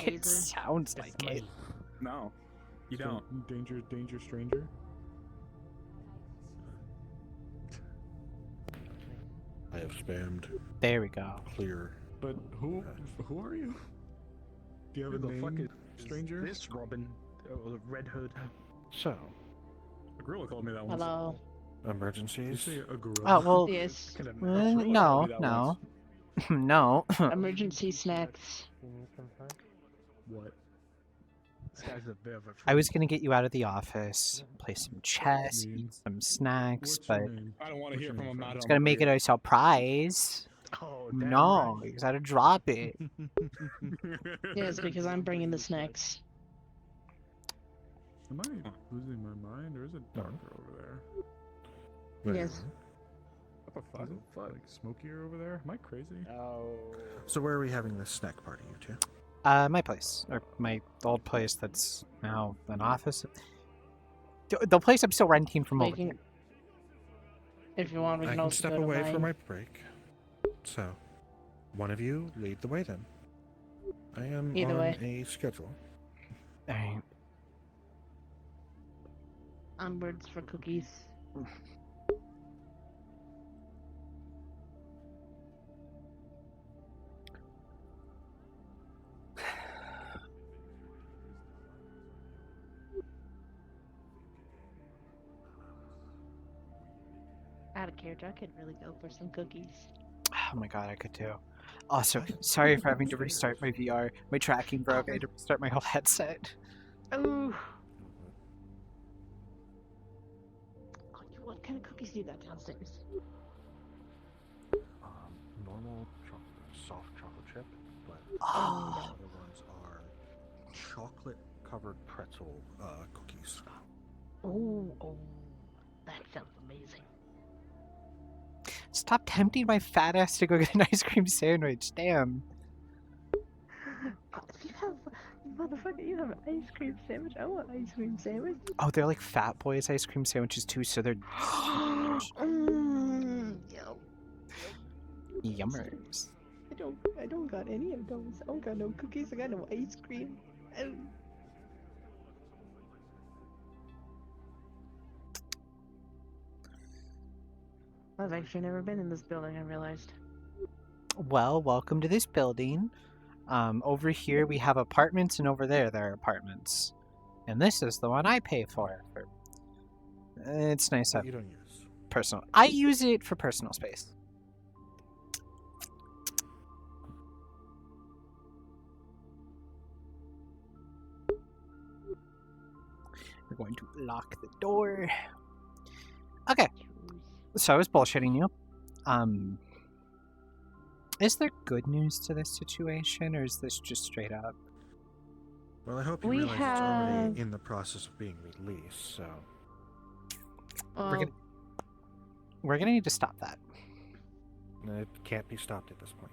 It sounds like it. No, you don't. Danger, stranger. I have spammed. There we go. Clear. But who are you? Do you have Who a the name, fuck is stranger? this Robin? Oh, the Red Hood. So, A gorilla called me that once. Hello. Did you emergencies. say a gorilla? Oh, well, Yes. no, no. No. Emergency snacks. What? This guy's a bit of a. I was gonna get you out of the office, play some chess, eat some snacks, but I don't want to hear from a madam. it's gonna make it a surprise. Oh, No, you gotta drop it. Yes, because I'm bringing the snacks. Am I losing my mind, or is it darker over there? Yes. What the fuck? Like smokier over there? Am I crazy? Oh. So where are we having this snack party, you two? My place, or my old place that's now an office. The place I'm still renting from over here. If you want, we I can can also step go to away for mine. my break. So, one of you lead the way then. I am Either on way. a schedule. Alright. Onwards for cookies. Out of character, I could really go for some cookies. Oh my god, I could too. Also, sorry for having to restart my VR. My tracking broke. I had to restart my whole headset. Oh. What kind of cookies do you got downstairs? Normal chocolate, soft chocolate chip, but Oh. the other ones are chocolate-covered pretzel cookies. Oh, that sounds amazing. Stop tempting my fat ass to go get an ice cream sandwich. Damn. Motherfucker, you have an ice cream sandwich? I want ice cream sandwich. Oh, they're like Fat Boys ice cream sandwiches too, so they're yummers. I don't got any of those. I don't got no cookies. I got no ice cream. I've actually never been in this building, I realized. Well, welcome to this building. Over here we have apartments, and over there are apartments. And this is the one I pay for. It's nice to have You don't use. personal. I use it for personal space. We're going to lock the door. Okay. So I was bullshitting you. Is there good news to this situation, or is this just straight up? Well, I hope you We realize it's have- already in the process of being released, so... We're gonna need to stop that. It can't be stopped at this point.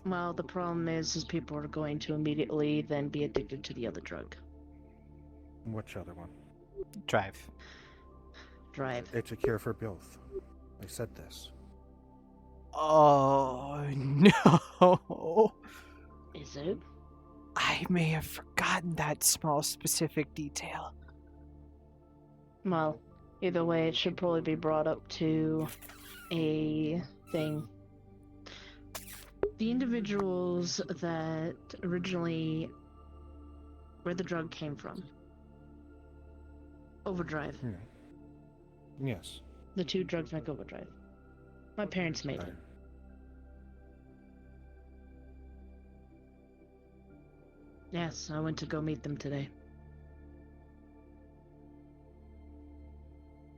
Well, the problem is people are going to immediately then be addicted to the other drug. Which other one? Drive. Drive. It's a cure for both. I said this. Oh no. Is it? I may have forgotten that small specific detail. Well, either way, it should probably be brought up to a thing. The individuals that originally, where the drug came from. Overdrive. Yes. The 2 drugs make Overdrive. My parents made it. Yes, I went to go meet them today.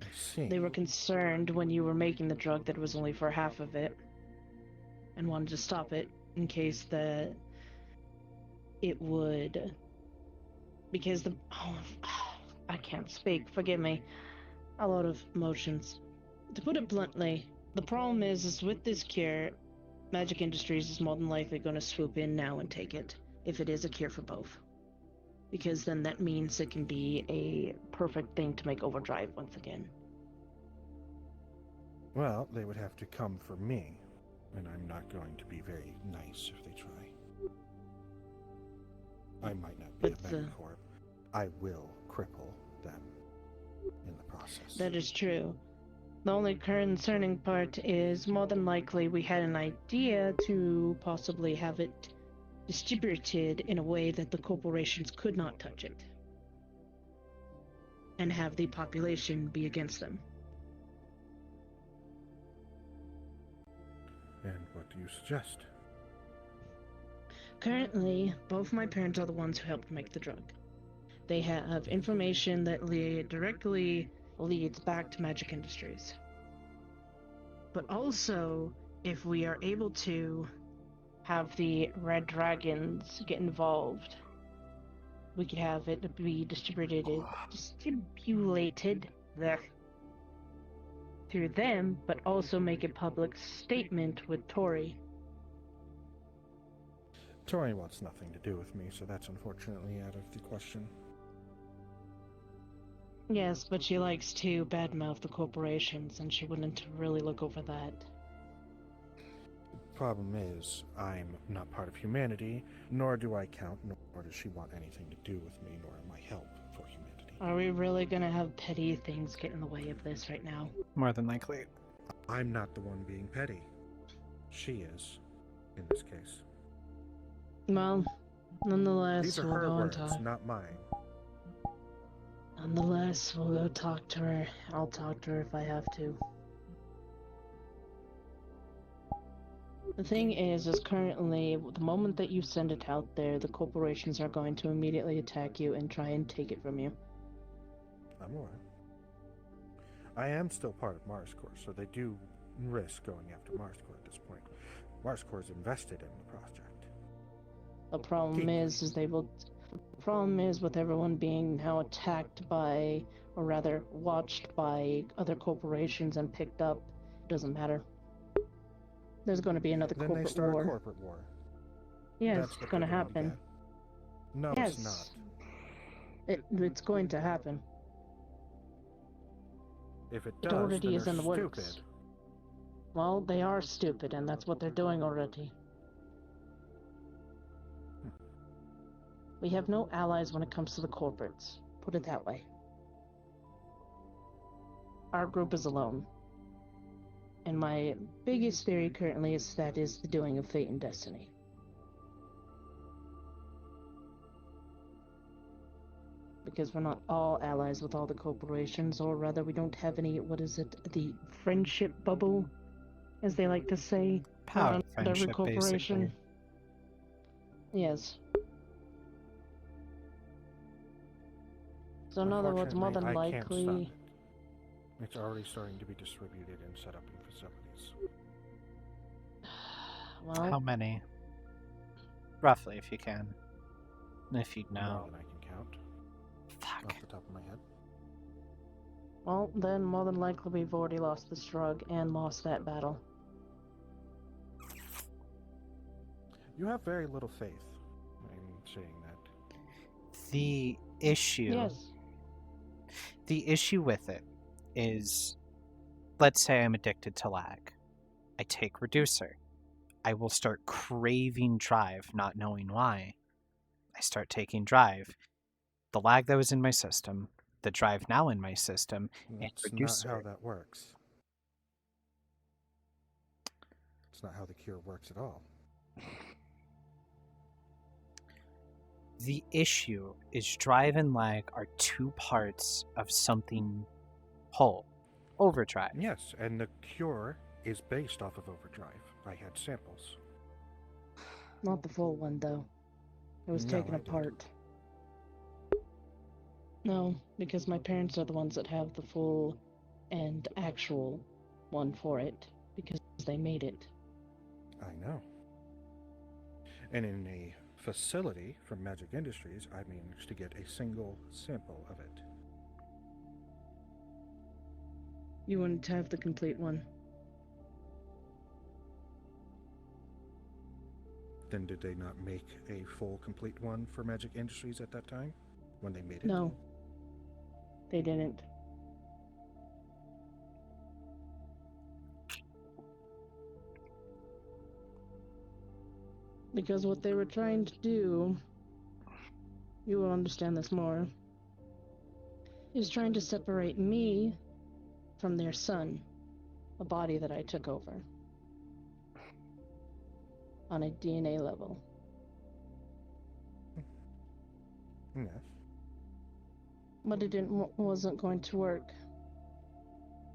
I see. They were concerned when you were making the drug that it was only for half of it, and wanted to stop it in case that it would, because I can't speak, forgive me, a lot of emotions. To put it bluntly, the problem is with this cure, Magic Industries is more than likely going to swoop in now and take it, if it is a cure for both. Because then that means it can be a perfect thing to make Overdrive once again. Well, they would have to come for me, and I'm not going to be very nice if they try. I might not be a Megacorp. I will cripple them in the process. That is true. The only concerning part is more than likely we had an idea to possibly have it distributed in a way that the corporations could not touch it. And have the population be against them. And what do you suggest? Currently, both my parents are the ones who helped make the drug. They have information that directly leads back to Magic Industries. But also, if we are able to have the Red Dragons get involved, we could have it be distributed there through them, but also make a public statement with Tori. Tori wants nothing to do with me, so that's unfortunately out of the question. Yes, but she likes to badmouth the corporations, and she wouldn't really look over that. Problem is, I'm not part of humanity, nor do I count, nor does she want anything to do with me, nor am I help for humanity. Are we really gonna have petty things get in the way of this right now? More than likely. I'm not the one being petty. She is, in this case. Well, nonetheless, These are we'll her go and words, talk. not mine. Nonetheless, we'll go talk to her. I'll talk to her if I have to. The thing is currently, the moment that you send it out there, the corporations are going to immediately attack you and try and take it from you. I'm aware. I am still part of MarsCorp, so they do risk going after MarsCorp at this point. MarsCorp is invested in the project. The problem is the problem is with everyone being now attacked by, or rather watched by other corporations and picked up, it doesn't matter. There's going to be another Then corporate they start war. a corporate war. Yes, That's it's what going to they're gonna happen. get. No, Yes. it's not. It's going to happen. If it It does, already then is they're in the stupid. works. Well, they are stupid, and that's what they're doing already. We have no allies when it comes to the corporates. Put it that way. Our group is alone. And my biggest theory currently is that is the doing of fate and destiny. Because we're not all allies with all the corporations, or rather we don't have any, what is it, the friendship bubble, as they like to say, Power around every friendship, corporation. basically. Yes. So in other words, more than Unfortunately, I can't stop likely... it. It's already starting to be distributed and set up in facilities. Well, How many? Roughly, if you can. If you know. More than I can count. Fuck. Off the top of my head. well, then more than likely we've already lost this drug and lost that battle. You have very little faith in saying that. The issue Yes. The issue with it is, let's say I'm addicted to lag. I take Reducer. I will start craving Drive, not knowing why. I start taking Drive. The lag that was in my system, the Drive now in my system, and That's Reducer. not how that works. It's not how the cure works at all. The issue is Drive and lag are two parts of something whole. Overdrive. Yes, and the cure is based off of Overdrive. I had samples. Not the full one, though. It was No, taken I didn't. apart. No, because my parents are the ones that have the full and actual one for it, because they made it. I know. And in a facility from Magic Industries, I managed to get a single sample of it. You wouldn't have the complete one. Then did they not make a full, complete one for Magic Industries at that time? When they made it? No. They didn't. Because what they were trying to do, you will understand this more, is trying to separate me from their son, a body that I took over, on a DNA level. Yes. But it wasn't going to work.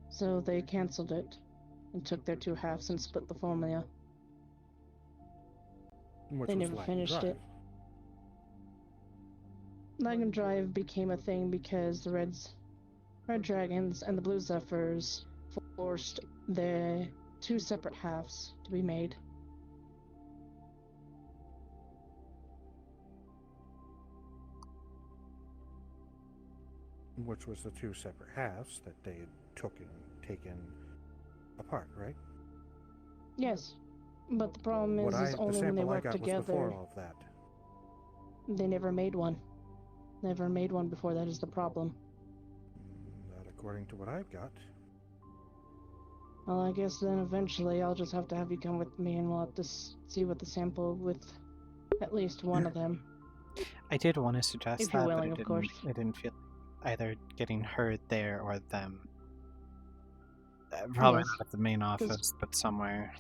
So they canceled it and took their two halves and split the formula. Which They was never Lag and finished Drive. it. Lag and Drive became a thing because the Red Dragons and the Blue Zephyrs forced the two separate halves to be made. Which was the two separate halves that they had taken apart, right? Yes, but the problem is, The only when they sample I work got was together. before all of that. They never made one. Never made one before. That is the problem. Not according to what I've got. Well, I guess then eventually I'll just have to have you come with me and we'll have to see what the sample with at least one of them. I did want to suggest If you're that, willing, but of course. I didn't feel either getting her there or them. Probably Yes, not at the main 'cause- office, but somewhere.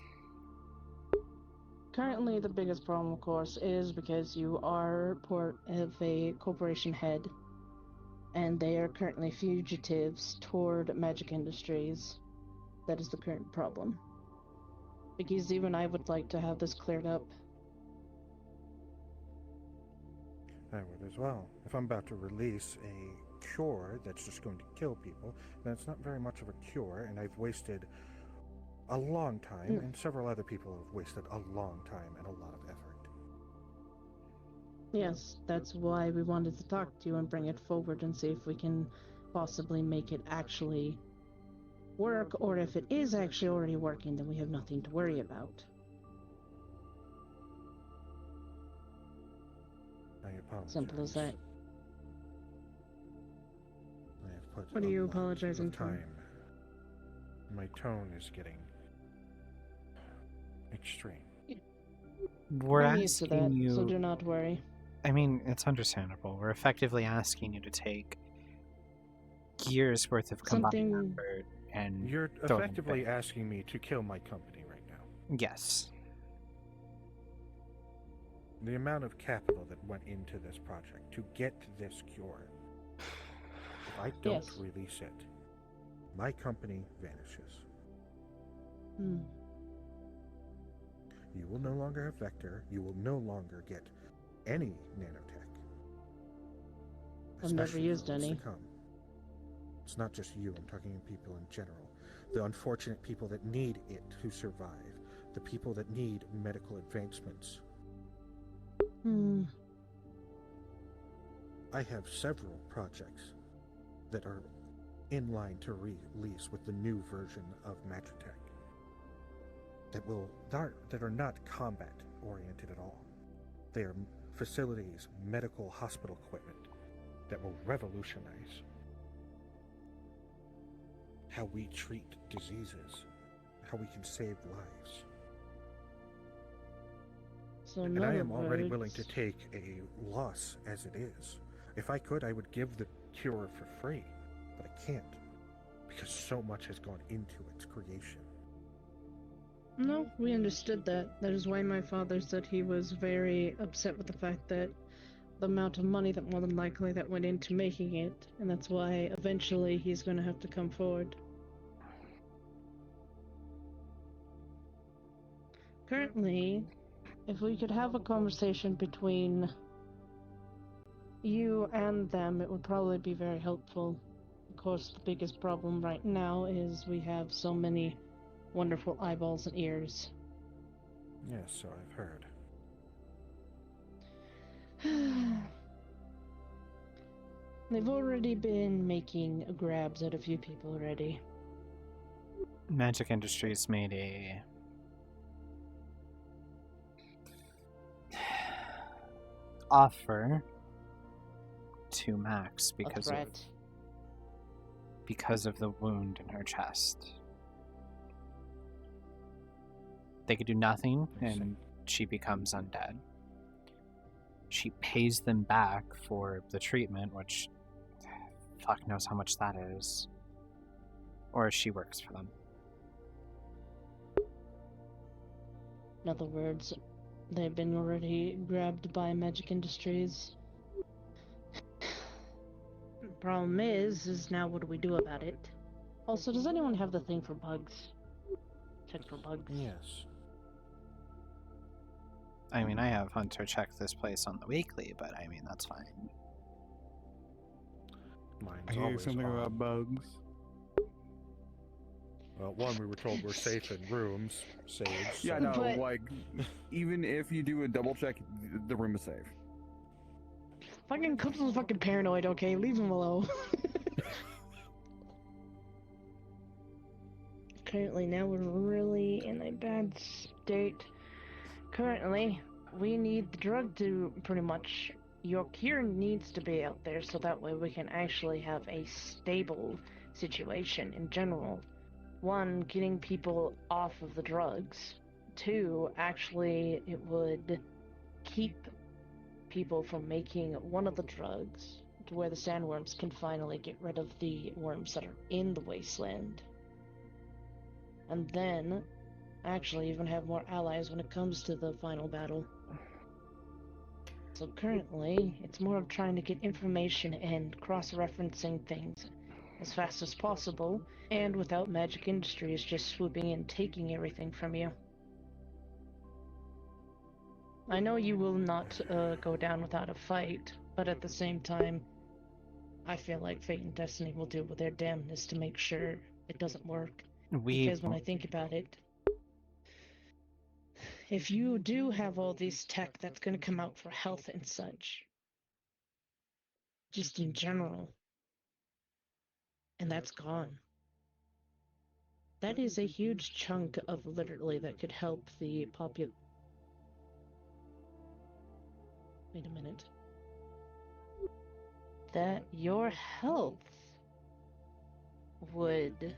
Currently, the biggest problem, of course, is because you are part of a corporation head, and they are currently fugitives toward Magic Industries. That is the current problem. Because even I would like to have this cleared up. I would as well. If I'm about to release a cure that's just going to kill people, then it's not very much of a cure, and I've wasted a long time, and several other people have wasted a long time and a lot of effort. Yes, that's why we wanted to talk to you and bring it forward and see if we can possibly make it actually work, or if it is actually already working, then we have nothing to worry about. I apologize. Simple as that. I have put What are a you lot of apologizing for? time. My tone is getting extreme. We're I'm used to asking that, you. so do not worry. I mean, it's understandable. We're effectively asking you to take years worth of combined Something- effort and You're throw it in the effectively bin. asking me to kill my company right now. Yes. The amount of capital that went into this project to get this cure. If I don't Yes. release it, my company vanishes. Hmm. You will no longer have Vector. You will no longer get any nanotech. I've never especially for used what's to any. come. It's not just you, I'm talking people in general. The unfortunate people that need it to survive. The people that need medical advancements. Hmm. I have several projects that are in line to release with the new version of Magitech that are not combat oriented at all. They are facilities, medical hospital equipment that will revolutionize how we treat diseases, how we can save lives. So And in I other am already willing words- to take a loss as it is. If I could, I would give the cure for free, but I can't, because so much has gone into its creation. No, we understood that. That is why my father said he was very upset with the fact that the amount of money that more than likely that went into making it, and that's why eventually he's going to have to come forward. Currently, if we could have a conversation between you and them, it would probably be very helpful. Of course, the biggest problem right now is we have so many wonderful eyeballs and ears. Yes, so I've heard. They've already been making grabs at a few people already. Magic Industries made a offer to Max because of the wound in her chest. They could do nothing, and she becomes undead. She pays them back for the treatment, which fuck knows how much that is. Or she works for them. In other words, they've been already grabbed by Magic Industries. The problem is now what do we do about it? Also, does anyone have the thing for bugs? Check for bugs. Yes. I mean, I have Hunter check this place on the weekly, but I mean, that's fine. Mine's I hear always something on. about bugs. Well, one, we were told we're safe in rooms, Sage. Yeah, so- no, like, even if you do a double check, the room is safe. Fucking Cups is fucking paranoid, okay? Leave him alone. Currently, now we're really in a bad state. Currently, we need the drug to pretty much... Your cure needs to be out there so that way we can actually have a stable situation in general. One, getting people off of the drugs. Two, actually, it would keep people from making one of the drugs to where the sandworms can finally get rid of the worms that are in the wasteland. And then, actually even have more allies when it comes to the final battle. So currently, it's more of trying to get information and cross-referencing things as fast as possible, and without Magic Industries just swooping in, taking everything from you. I know you will not go down without a fight, but at the same time, I feel like Fate and Destiny will do their damnness to make sure it doesn't work. Because when I think about it, if you do have all these tech that's going to come out for health and such, just in general, and that's gone. That is a huge chunk of literally that could help the Wait a minute. That your health would...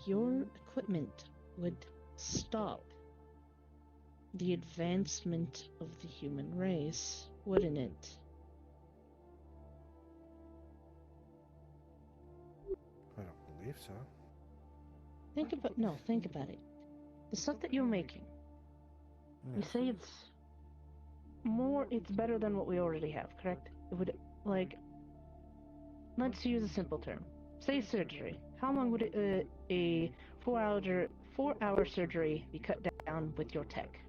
Your equipment would stop the advancement of the human race, wouldn't it? I don't believe so. Think about it. The stuff that you're making. You say it's better than what we already have, correct? It would, like, let's use a simple term. Say surgery. How long would a 4-hour surgery be cut down with your tech?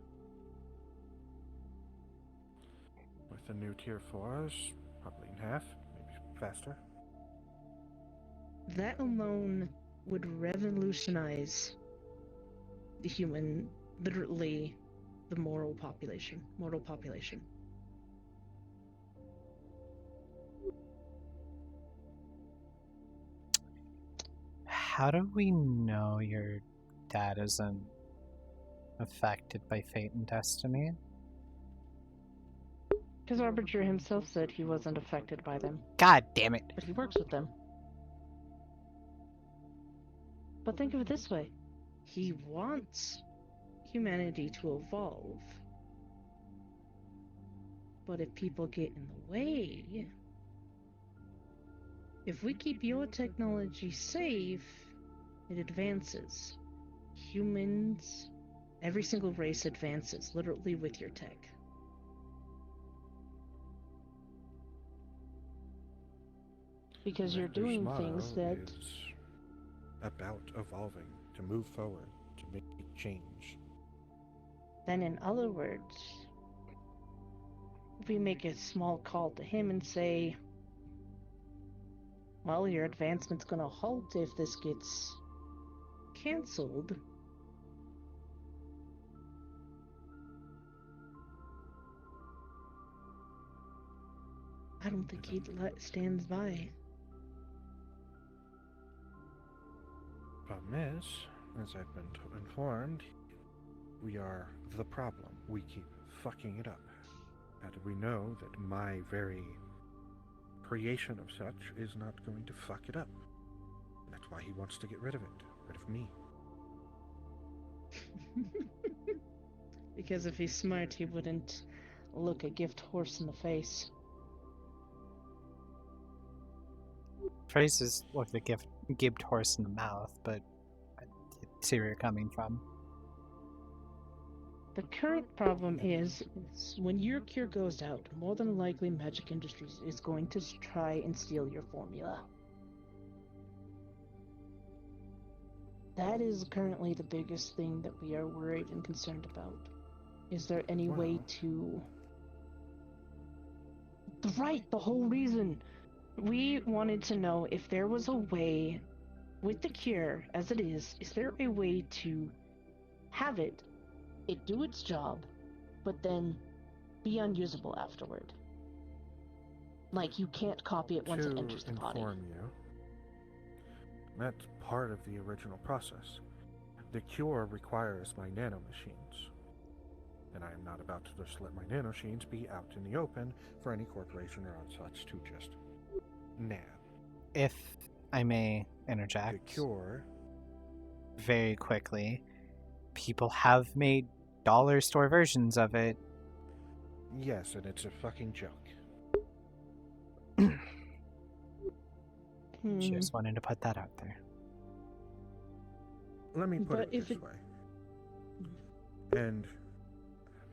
With the new tier 4s, probably in half, maybe faster. That alone would revolutionize the human, literally, the mortal population. How do we know your dad isn't affected by Fate and Destiny? Because Arbiter himself said he wasn't affected by them. God damn it. But he works with them. But think of it this way. He wants humanity to evolve. But if people get in the way, if we keep your technology safe, it advances. Humans, every single race advances, literally with your tech. Because you're doing things that... is about evolving, to move forward, to make change. Then in other words, if we make a small call to him and say, well, your advancement's gonna halt if this gets cancelled. I don't think he stands by. Problem is, as I've been informed, we are the problem. We keep fucking it up. How do we know that my very creation of such is not going to fuck it up? That's why he wants to get rid of it. Rid of me. Because if he's smart, he wouldn't look a gift horse in the face. Phrases look the gibbed horse in the mouth, but I see where you're coming from. The current problem is when your cure goes out, more than likely Magic Industries is going to try and steal your formula. That is currently the biggest thing that we are worried and concerned about. Is there any way to... the whole reason. We wanted to know if there was a way, with the cure as it is there a way to have it do its job, but then be unusable afterward? Like, you can't copy it once it enters the body. To inform you, that's part of the original process. The cure requires my nanomachines. And I am not about to just let my nanomachines be out in the open for any corporation or such to just nab. If I may interject. The cure. Very quickly. People have made dollar store versions of it. Yes, and it's a fucking joke. Just wanted to put that out there. Let me put But it this way. And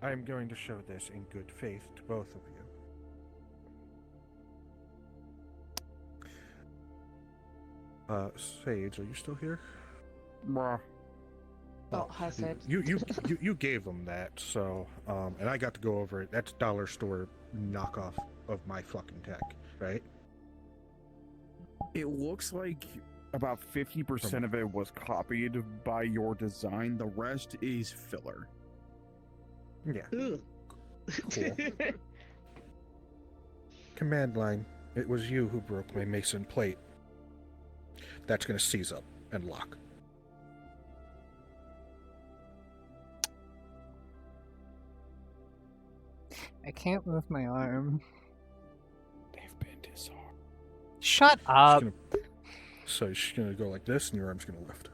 I'm going to show this in good faith to both of you. Sage, are you still here? Bruh. Oh, hi, Sage. You gave them that, so and I got to go over it. That's dollar store knockoff of my fucking tech, right? It looks like about 50% of it was copied by your design. The rest is filler. Yeah. Cool. Command line. It was you who broke my mason plate. That's gonna seize up and lock. I can't move my arm. They've been disarmed. Shut up! So she's gonna go like this, and your arm's gonna lift.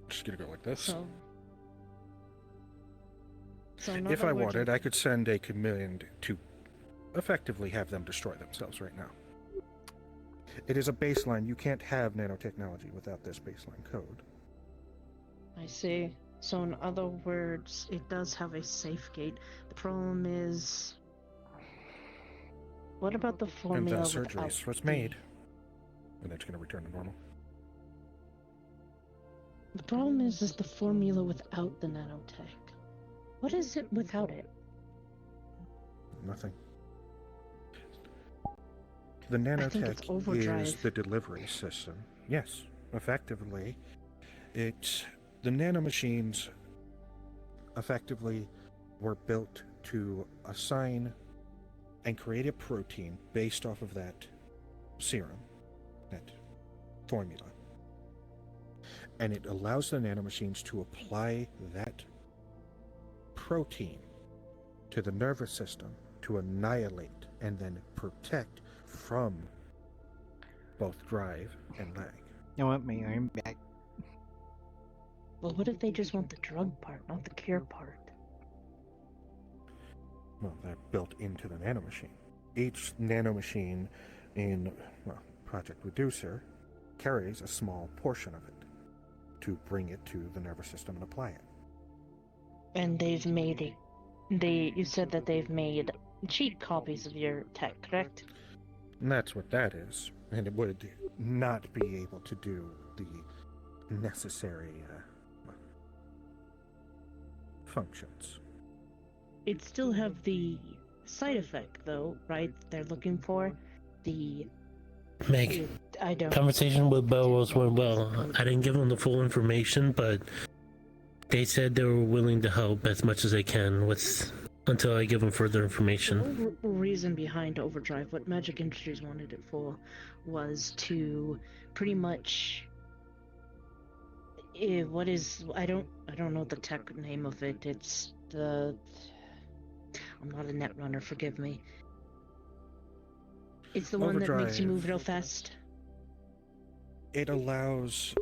She's gonna go like this. So in If other I words, wanted, I could send a command to effectively have them destroy themselves right now. It is a baseline. You can't have nanotechnology without this baseline code. I see. So in other words, it does have a safe gate. The problem is... What about the And formula that surgery without was made. And it's going to return to normal. The problem is the formula without the nanotech. What is it without it? Nothing. The think it's nanotech overdrive. is the delivery system. Yes, effectively. It's... The nanomachines effectively were built to assign and create a protein based off of that serum, that formula. And it allows the nanomachines to apply that protein to the nervous system to annihilate and then protect from both drive and lag. I want my arm back. Well, what if they just want the drug part, not the cure part? Well, they're built into the nanomachine. Each nanomachine in Project Reducer carries a small portion of it to bring it to the nervous system and apply it. And they've made you said that they've made cheap copies of your tech, correct? And that's what that is. And it would not be able to do the necessary functions. It'd still have the side effect, though, right? They're looking for the. Meg, I don't. conversation with Belrose went well. I didn't give them the full information, but they said they were willing to help as much as they can until I give them further information. The reason behind Overdrive, what Magic Industries wanted it for, was to pretty much. I don't know the tech name of it. It's the. I'm not a net runner, forgive me. It's the one that makes you move real fast. It allows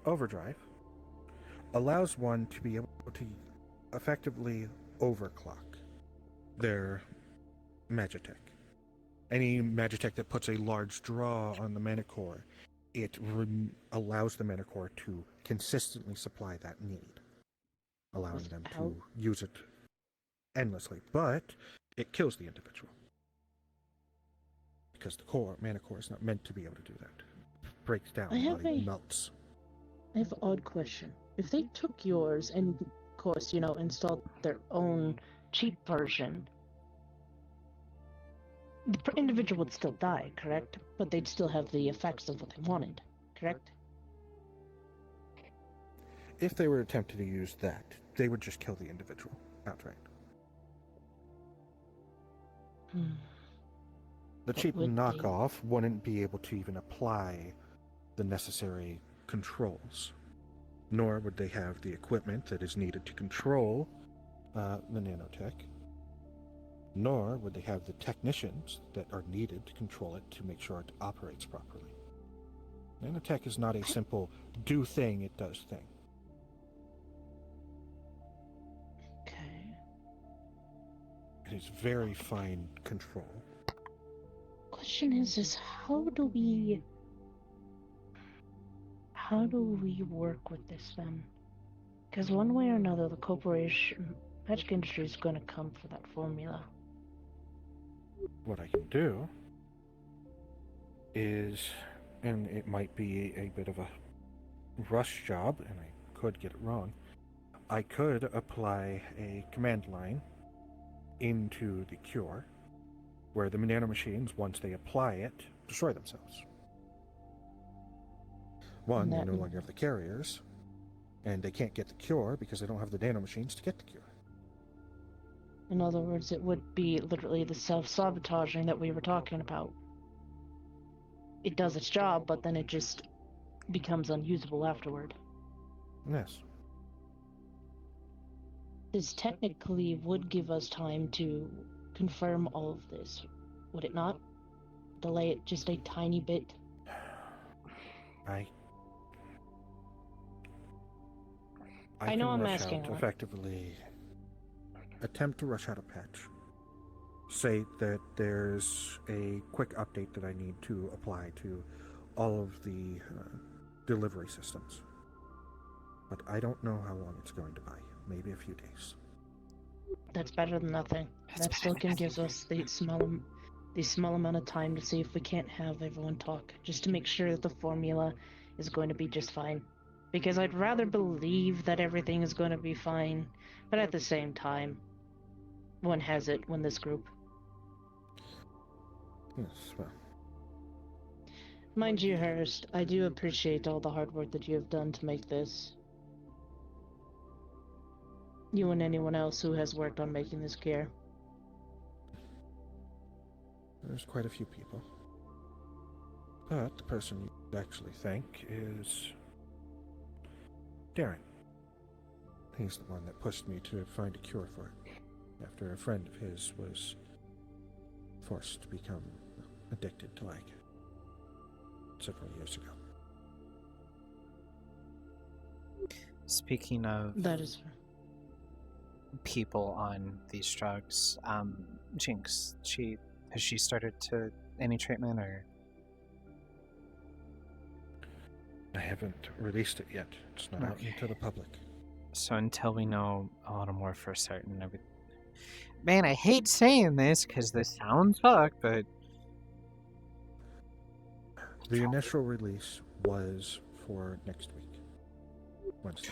Overdrive allows one to be able to effectively overclock their Magitech. Any Magitech that puts a large draw on the mana core, it allows the mana core to consistently supply that need, allowing them to use it endlessly. But it kills the individual. Because the mana core is not meant to be able to do that. It breaks down, body melts. I have an odd question. If they took yours and, of course, installed their own cheap version, the individual would still die, correct? But they'd still have the effects of what they wanted, correct? If they were attempting to use that, they would just kill the individual outright. The cheap knockoff wouldn't be able to even apply the necessary controls, nor would they have the equipment that is needed to control the nanotech, nor would they have the technicians that are needed to control it to make sure it operates properly. Nanotech is not a simple do thing, it does thing. Okay. It is very fine control. Question is how do we work with this then? Because one way or another, the corporation, Magic Industry, is going to come for that formula. What I can do is, and it might be a bit of a rush job, and I could get it wrong, I could apply a command line into the cure, where the nanomachines, once they apply it, destroy themselves. One, they no longer have the carriers, and they can't get the cure because they don't have the nanomachines to get the cure. In other words, it would be literally the self-sabotaging that we were talking about. It does its job, but then it just becomes unusable afterward. Yes. This technically would give us time to confirm all of this, would it not? Delay it just a tiny bit? I know I'm asking. Effectively attempt to rush out a patch. Say that there's a quick update that I need to apply to all of the delivery systems. But I don't know how long it's going to buy. Maybe a few days. That's better than nothing. That still gives us the small amount of time to see if we can't have everyone talk, just to make sure that the formula is going to be just fine. Because I'd rather believe that everything is going to be fine, but at the same time, one has it when this group. Yes, well. Mind you, Hurst, I do appreciate all the hard work that you have done to make this. You and anyone else who has worked on making this cure. There's quite a few people. But the person you actually thank is Darren. He's the one that pushed me to find a cure for it, after a friend of his was forced to become addicted to lag. several years ago. Speaking of That is people on these drugs, Jinx, has she started to any treatment or? I haven't released it yet. It's not out into the public. So until we know a little more for certain, man, I hate saying this because this sounds fucked, but The initial release was for next week, Wednesday.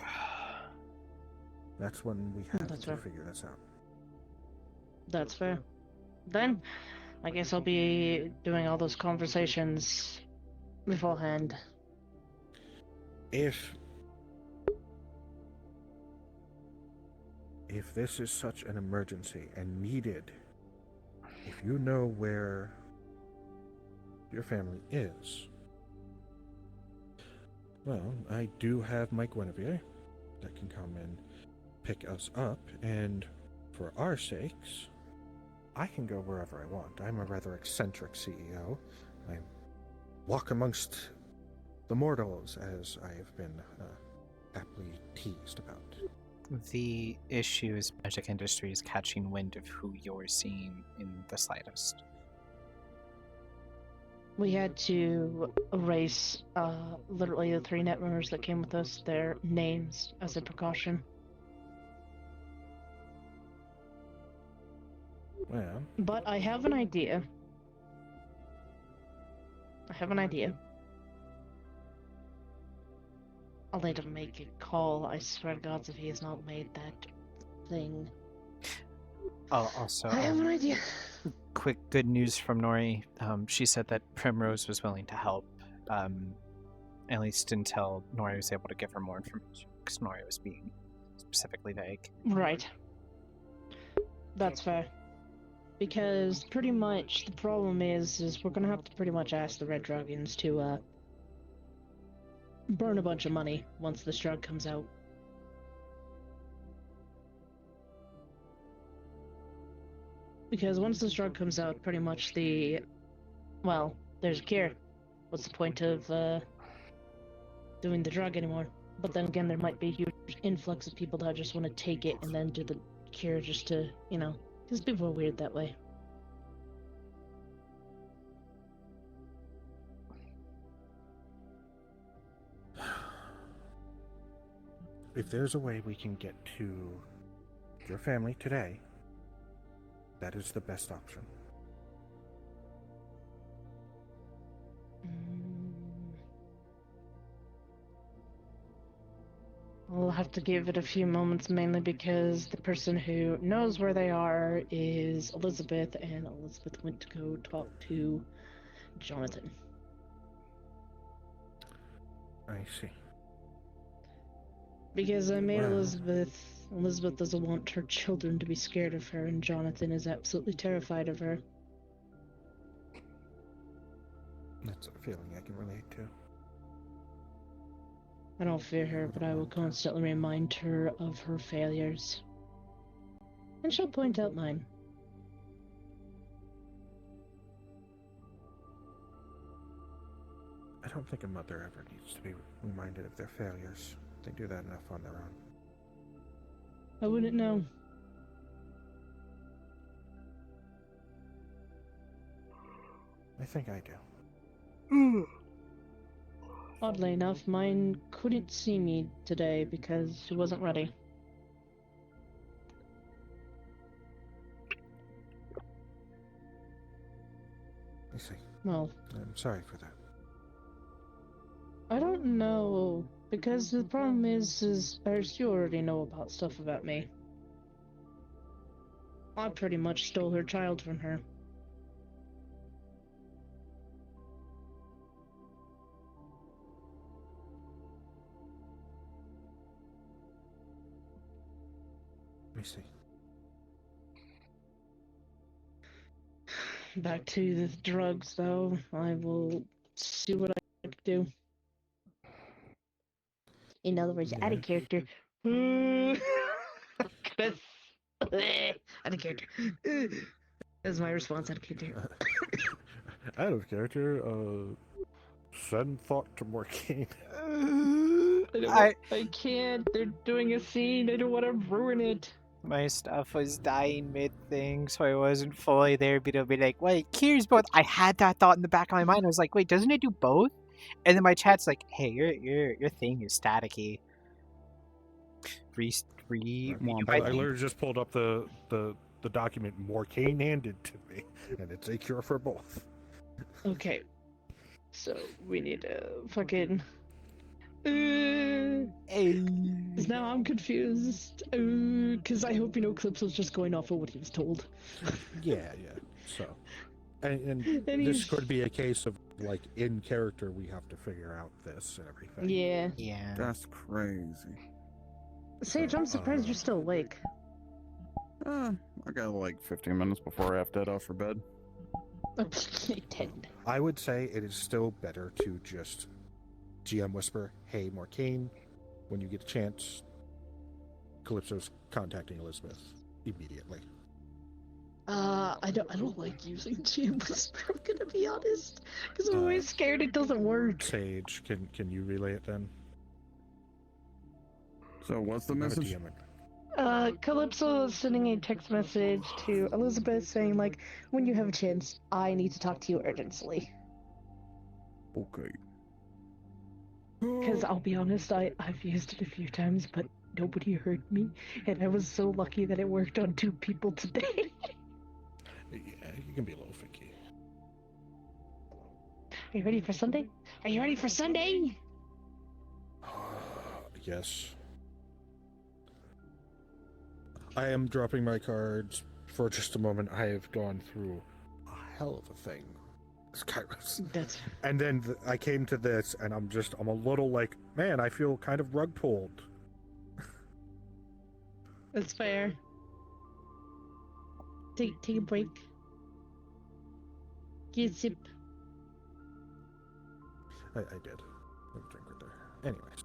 That's when we have That's to fair. figure this out. That's fair. Then, I guess I'll be doing all those conversations beforehand. If this is such an emergency and needed, if you know where your family is, well, I do have Mike Guinevere that can come and pick us up, and for our sakes, I can go wherever I want. I'm a rather eccentric CEO. I walk amongst the mortals, as I have been aptly teased about. the issue is Magic Industries catching wind of who you're seeing in the slightest. We had to erase literally the 3 net runners that came with us, their names as a precaution. Well, But I have an idea. I'll need to make a call. I swear to God, if he has not made that thing. Oh, also, I have an idea. quick good news from Nori. She said that Primrose was willing to help, at least until Nori was able to give her more information, because Nori was being specifically vague. Right. That's fair. Because pretty much the problem is we're gonna have to pretty much ask the Red Dragons to burn a bunch of money once this drug comes out. Because once this drug comes out, pretty much there's a cure. What's the point of doing the drug anymore? But then again, there might be a huge influx of people that just want to take it and then do the cure just to, because people are weird that way. if there's a way we can get to your family today, that is the best option. I'll have to give it a few moments, mainly because the person who knows where they are is Elizabeth, and Elizabeth went to go talk to Jonathan. I see. Because I made Wow. Elizabeth doesn't want her children to be scared of her, and Jonathan is absolutely terrified of her. That's a feeling I can relate to. I don't fear her, but I will constantly remind her of her failures. And she'll point out mine. I don't think a mother ever needs to be reminded of their failures. They do that enough on their own. I wouldn't know. I think I do. Oddly enough, mine couldn't see me today because she wasn't ready. I see. Well, I'm sorry for that. I don't know, because the problem is you already know about stuff about me. I pretty much stole her child from her. Let me see. Back to the drugs, though. I will see what I can do. In other words, out of character. Out of character. That's my response, out of character. Out of character, Send thought to Morgaine. I can't. They're doing a scene. I don't want to ruin it. My stuff was dying mid-thing, so I wasn't fully there, but it'll be like, wait, here's both. I had that thought in the back of my mind. I was like, wait, doesn't it do both? And then my chat's like, hey, your thing is staticky. I literally just pulled up the document Morgaine handed to me, and it's a cure for both. Okay. So we need to fucking. Now I'm confused. Because I hope Calypso's just going off of what he was told. Yeah. So, and this could be a case of like in character we have to figure out this and everything. Yeah. That's crazy. Sage, I'm surprised you're still awake. I got like 15 minutes before I have to head off for bed. 10. I would say it is still better to just GM whisper, hey Morgaine, when you get a chance, Calypso's contacting Elizabeth immediately. I don't like using GM whisper, I'm gonna be honest. Because I'm always scared it doesn't work. Sage, can you relay it then? So what's the message? Calypso is sending a text message to Elizabeth saying, like, when you have a chance, I need to talk to you urgently. Okay. Because I'll be honest, I've used it a few times, but nobody heard me, and I was so lucky that it worked on 2 people today. Yeah, you can be a little finky. Are you ready for Sunday? Are you ready for Sunday? Yes. I am dropping my cards for just a moment. I have gone through a hell of a thing. Kairos. And then I came to this, and I'm a little like, man, I feel kind of rug pulled. That's fair. Take a break. Get a sip. I did. Have a drink right there. Anyways.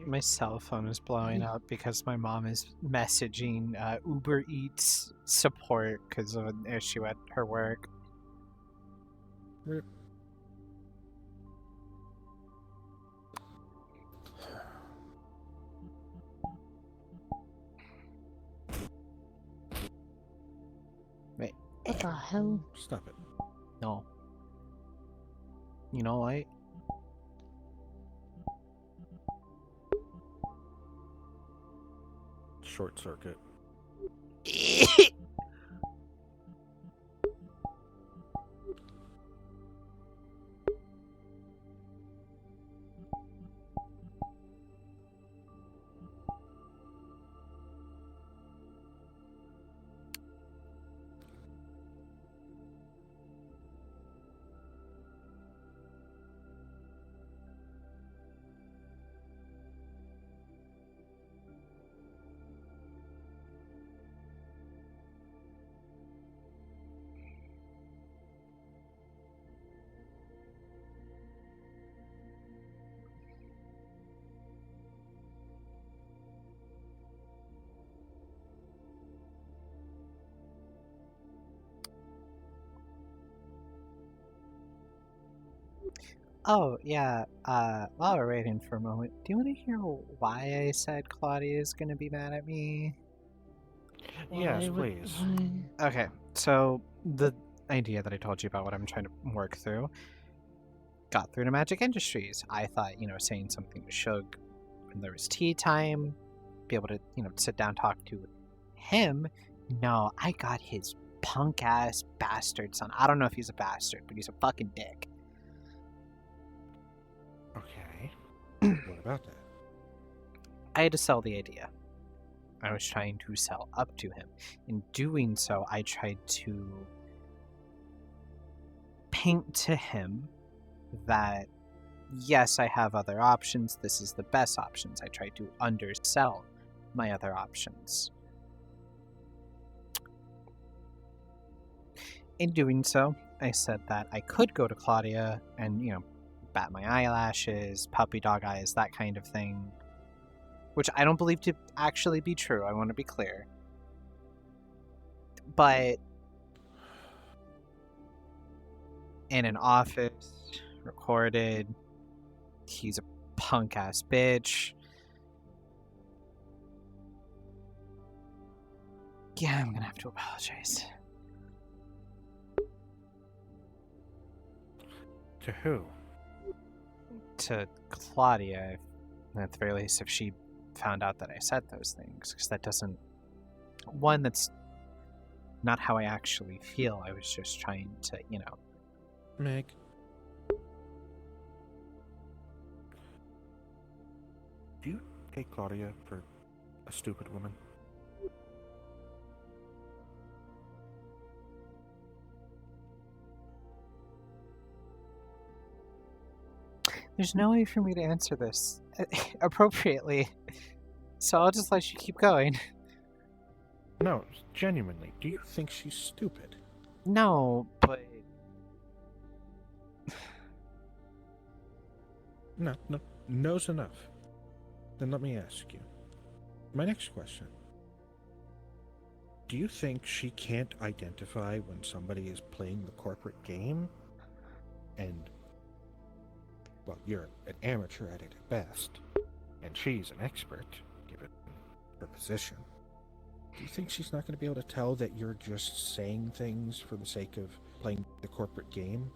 My cell phone is blowing up because my mom is messaging Uber Eats support because of an issue at her work. Rip. Wait. What the hell? Stop it. No. You know what? Short circuit. Oh, yeah, while we're waiting for a moment, do you want to hear why I said Claudia is going to be mad at me? Yes, please. Okay, so the idea that I told you about what I'm trying to work through got through to Magic Industries. I thought, saying something to Shug when there was tea time, be able to, sit down, talk to him. No, I got his punk-ass bastard son. I don't know if he's a bastard, but he's a fucking dick. Okay. What about that? I had to sell the idea. I was trying to sell up to him. In doing so, I tried to paint to him that, yes, I have other options. This is the best options. I tried to undersell my other options. In doing so, I said that I could go to Claudia and, bat my eyelashes, puppy dog eyes, that kind of thing. Which I don't believe to actually be true, I want to be clear. But in an office, recorded, he's a punk ass bitch. Yeah, I'm gonna have to apologize. To who? To Claudia, at the very least, if she found out that I said those things, because that doesn't. One, that's not how I actually feel. I was just trying to, Meg. Do you take Claudia for a stupid woman? There's no way for me to answer this appropriately, so I'll just let you keep going. No, genuinely, do you think she's stupid? No, but... No, no's enough. Then let me ask you. My next question. Do you think she can't identify when somebody is playing the corporate game? And, well, you're an amateur at it at best, and she's an expert, given her position. Do you think she's not going to be able to tell that you're just saying things for the sake of playing the corporate game?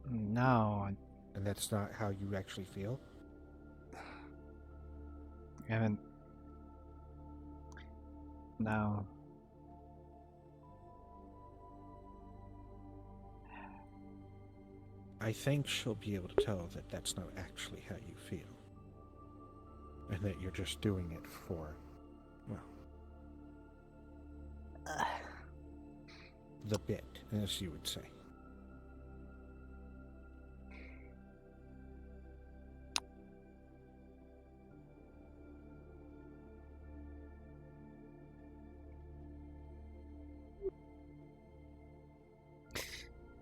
No. And that's not how you actually feel? I haven't... No. I think she'll be able to tell that that's not actually how you feel. And that you're just doing it for, well, the bit, as you would say.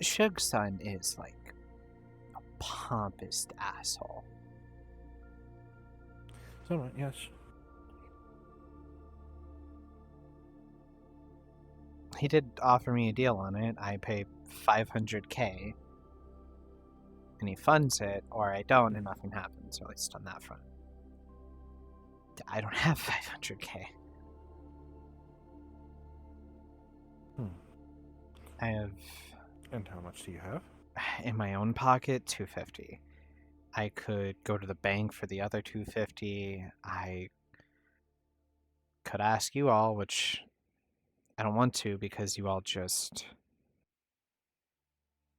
Shug's son is like a pompous asshole. Somewhat, yes. He did offer me a deal on it. I pay $500K, and he funds it, or I don't, and nothing happens, or at least on that front. I don't have $500K. I have... And how much do you have? In my own pocket, $250. I could go to the bank for the other $250. I could ask you all, which I don't want to because you all just...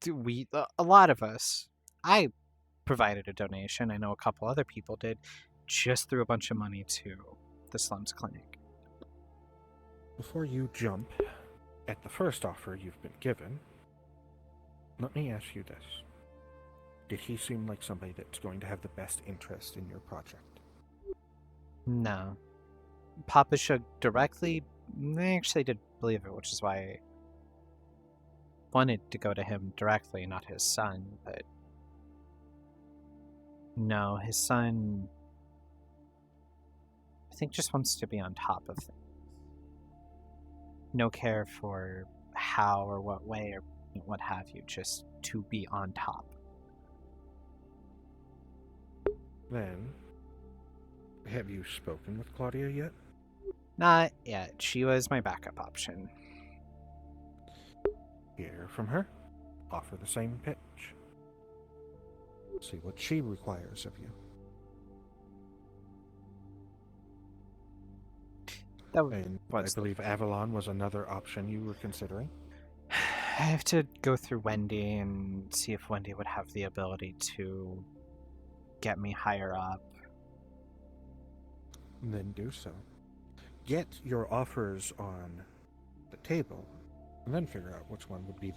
A lot of us, I provided a donation, I know a couple other people did, just threw a bunch of money to the Slums Clinic. Before you jump at the first offer you've been given, let me ask you this. Did he seem like somebody that's going to have the best interest in your project? No. Papa Shug directly, they actually did believe it, which is why I wanted to go to him directly, not his son, but... No, his son... I think just wants to be on top of things. No care for how or what way or what have you, just to be on top. Then, have you spoken with Claudia yet? Not yet. She was my backup option. Hear from her. Offer the same pitch. See what she requires of you. And I believe Avalon was another option you were considering. I have to go through Wendy and see if Wendy would have the ability to get me higher up. Then do so. Get your offers on the table, and then figure out which one would be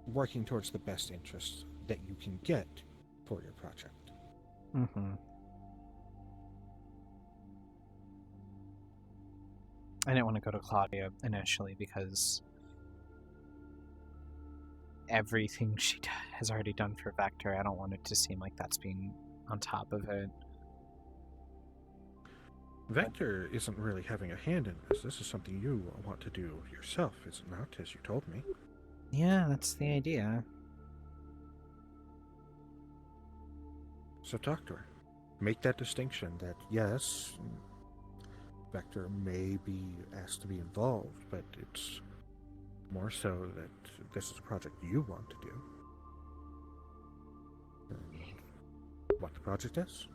working towards the best interests that you can get for your project. Mm-hmm. I didn't want to go to Claudia initially because everything she has already done for Vector, I don't want it to seem like that's being on top of it. Vector isn't really having a hand in this. This is something you want to do yourself, is it not, as you told me? Yeah, that's the idea. So talk to her. Make that distinction that, yes, Vector may be asked to be involved, but it's more so that this is a project you want to do. And what the project is.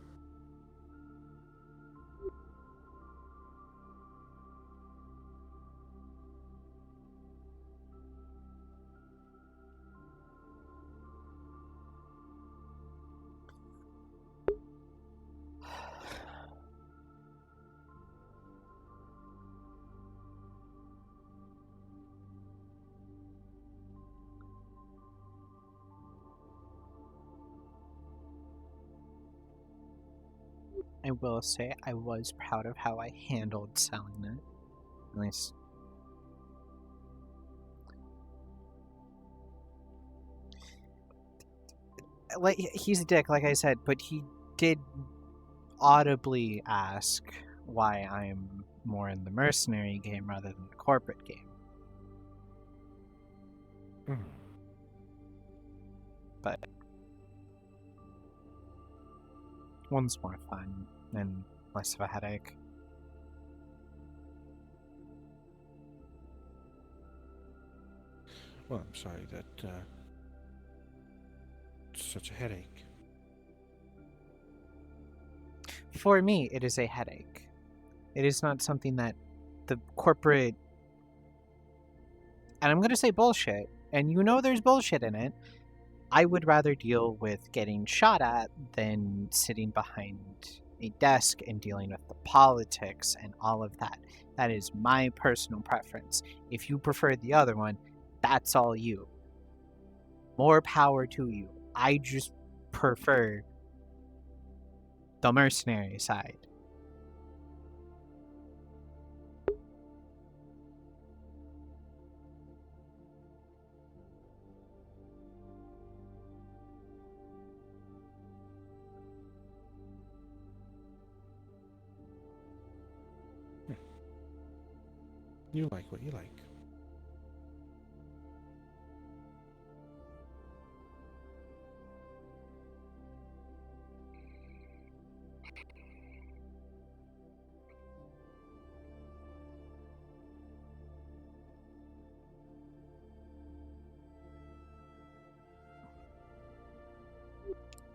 I will say I was proud of how I handled selling it. At least. Like, he's a dick, like I said, but he did audibly ask why I'm more in the mercenary game rather than the corporate game. But one's more fun and less of a headache. Well, I'm sorry that it's such a headache. For me, it is a headache. It is not something that the corporate... And I'm going to say bullshit, and you know there's bullshit in it. I would rather deal with getting shot at than sitting behind a desk and dealing with the politics and all of that. That is my personal preference. If you prefer the other one, that's all you. More power to you. I just prefer the mercenary side. You like what you like.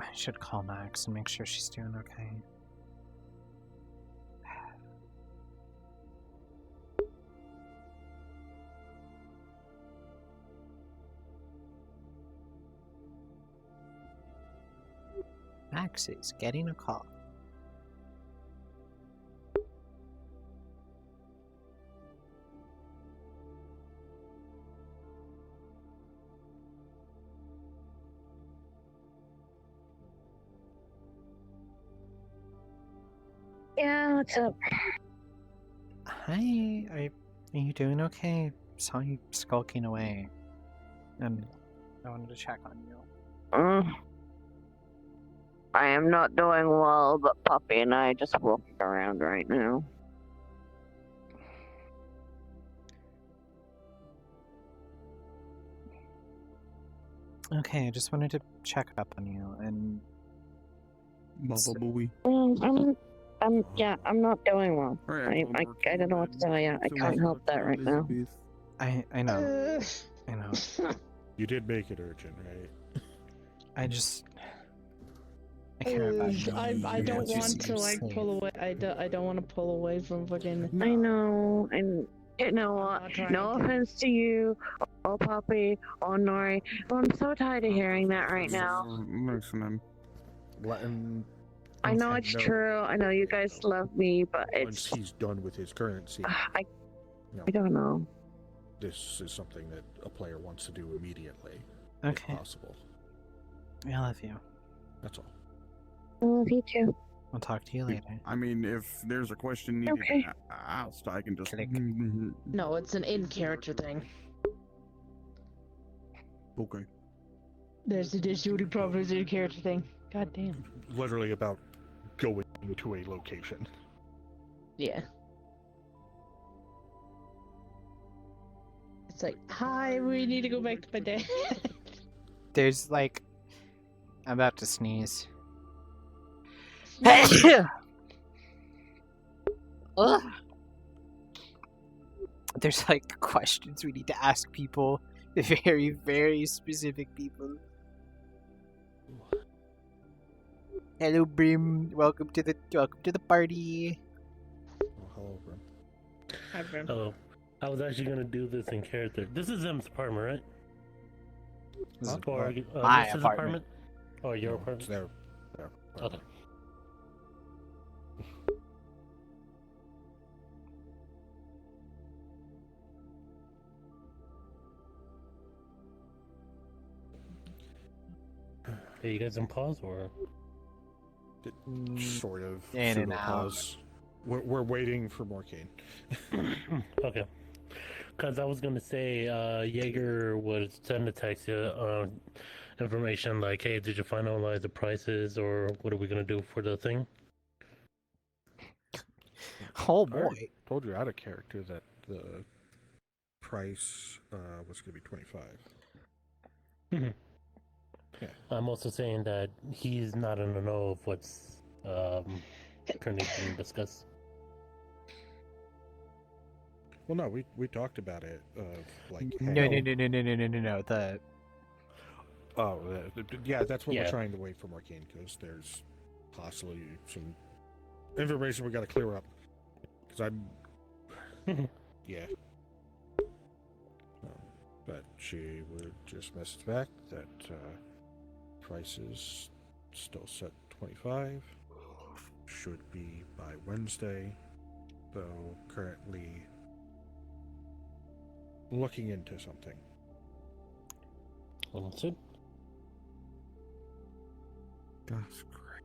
I should call Max and make sure she's doing okay. Max is getting a call. Yeah, what's up? Hi, are you doing okay? Saw you skulking away, and I wanted to check on you. I am not doing well, but Puppy and I just walking around right now. Okay, I just wanted to check up on you, and... I'm not doing well. I don't know what to tell you. I can't help that right now. I know. I know. You did make it urgent, right? I care about you. I don't want to like pull away. I don't want to pull away from fucking. I know. And you know what? No offense to you, or Poppy, or Nori, but I'm so tired of hearing that right now. Listen, let him. I know it's true. I know you guys love me, but Once it's. he's done with his currency, I don't know. this is something that a player wants to do immediately, Okay. if possible. I love you. That's all. I love you too. I'll talk to you later. I mean, if there's a question needed Okay. asked, I can just. No, it's an in-character thing. Okay. There's the only problem is an in-character thing. God damn. Literally about going to a location. Yeah. It's like, hi, we need to go back to my dad. There's like, I'm about to sneeze. Ugh. There's like questions we need to ask people, very, very specific people. Hello, Brim. Welcome to the party. Hello, Brim. Hi, Brim. Hello. I was actually gonna do this in character. This is M's apartment, right? This is Or, my this is apartment. Or your apartment? It's their Okay. Are you guys in pause or? Sort of. In and pseudo-pause. We're waiting for more Kane. Okay. Because I was gonna say, Jaeger would send a text you information like, "Hey, did you finalize the prices, or what are we gonna do for the thing?" Oh I already boy. told you out of character that the price was going to be 25. Mhm. I'm also saying that he's not in the know of what's currently being discussed. Well, no, we talked about it. Like No. The yeah, that's what Yeah. we're trying to wait for Arcane because there's possibly some information we got to clear up. Because I'm yeah. But she would just message back that price is still set 25. Should be by Wednesday, though currently looking into something. Understood. That's great.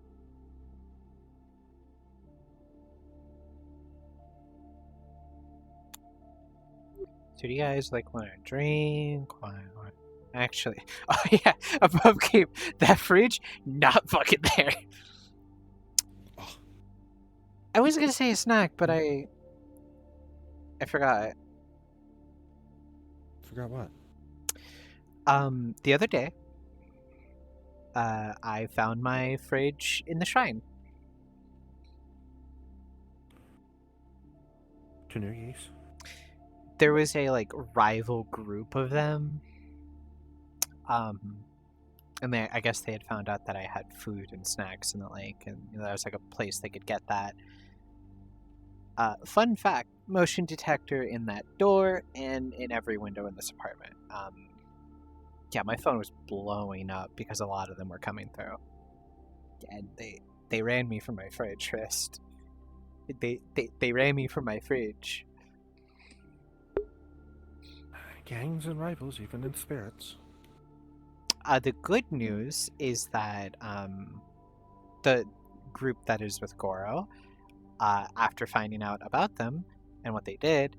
So do you guys like want to drink? Actually, oh yeah, above keep that fridge not fucking there. I was gonna say a snack, but I forgot. Forgot what? The other day, I found my fridge in the shrine. Tanugis? There was a like rival group of them. And I guess they had found out that I had food and snacks in the lake, and there was like a place they could get that. Fun fact: motion detector in that door and in every window in this apartment. Yeah, my phone was blowing up because a lot of them were coming through, and they ran me from my fridge first. They ran me from my fridge. Gangs and rivals, even in spirits. The good news is that the group that is with Goro, after finding out about them and what they did,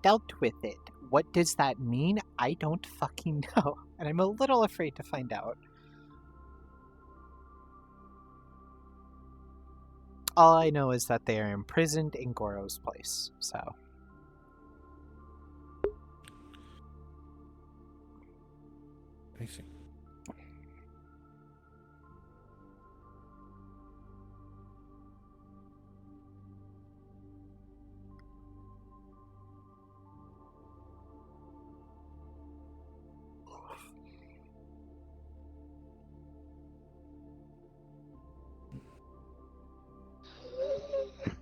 dealt with it. What does that mean? I don't fucking know, and I'm a little afraid to find out. All I know is that they are imprisoned in Goro's place, so... I see.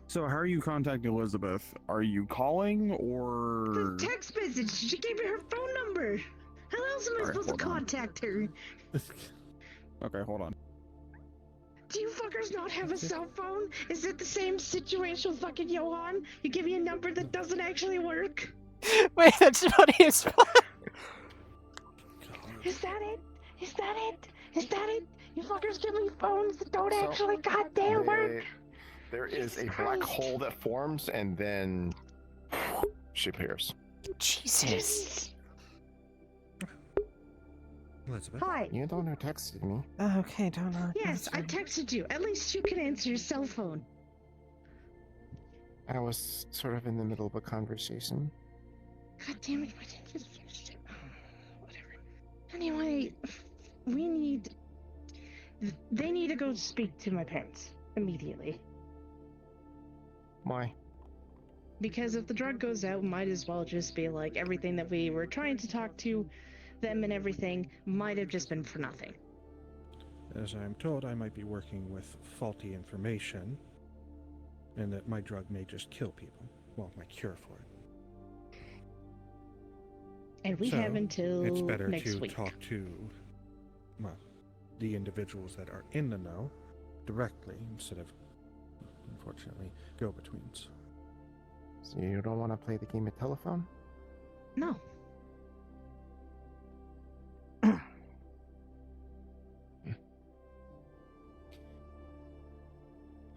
So how are you contacting Elizabeth? Are you calling or? Text message. She gave me her phone number. How else am I Alright, supposed to hold on. contact her? Okay, hold on. Do you fuckers not have a cell phone? Is it the same situation with fucking Johan? You give me a number that doesn't actually work? Wait, that's funny as fuck. Is that it? Is that it? Is that it? You fuckers give me phones that don't actually goddamn work. There is a black hole that forms, and then she appears. Jesus. Elizabeth. Hi. You're the one who texted me. Okay, don't know. Yes, I texted you. At least you can answer your cell phone. I was sort of in the middle of a conversation. God damn it! Why didn't you finish it? Whatever. Anyway, they need to go speak to my parents immediately. Why? Because if the drug goes out, might as well just be like everything that we were trying to talk to them and everything might have just been for nothing. As I'm told, I might be working with faulty information, and that my drug may just kill people. Well, my cure for it. And we have until it's better next to week. talk to, well, the individuals that are in the know directly instead of, unfortunately, go-betweens. So you don't want to play the game of telephone? No.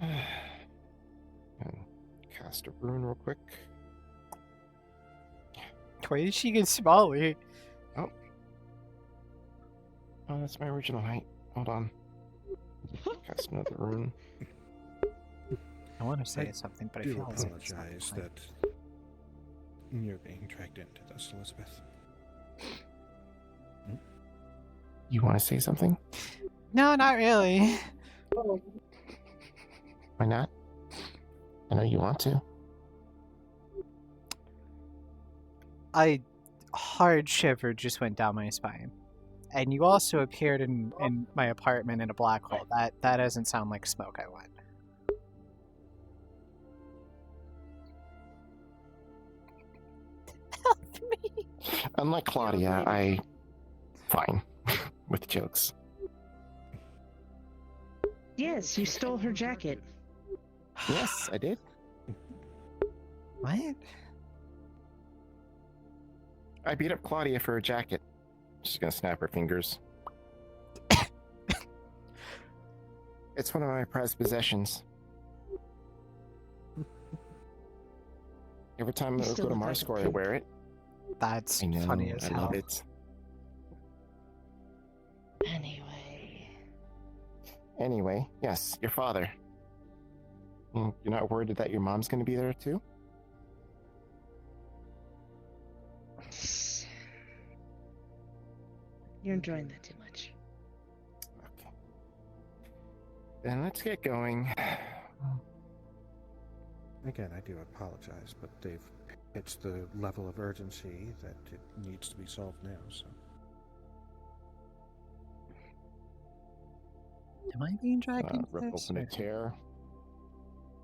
And cast a rune real quick. Why did she get smaller? Oh, that's my original height. Hold on. Cast another rune. I want to say something, but I do feel as if it's not apologize right. that you're being dragged into this, Elizabeth. You want to say something? No, not really. Why not? I know you want to. A hard shiver just went down my spine. And you also appeared in my apartment in a black hole. That doesn't sound like smoke I want. Unlike Claudia, I fine with jokes. Yes, you stole her jacket. Yes, I did. What? I beat up Claudia for her jacket. She's gonna snap her fingers. It's one of my prized possessions. Every time I go to Marscore, I wear it. That's I know, funny as I hell. love it. Anyway, yes, your father. You're not worried that your mom's gonna be there too? You're enjoying that too much. Okay. Then let's get going. Again, I do apologize, but it's the level of urgency that it needs to be solved now, so. Am I being dragged into Rip this? open a chair.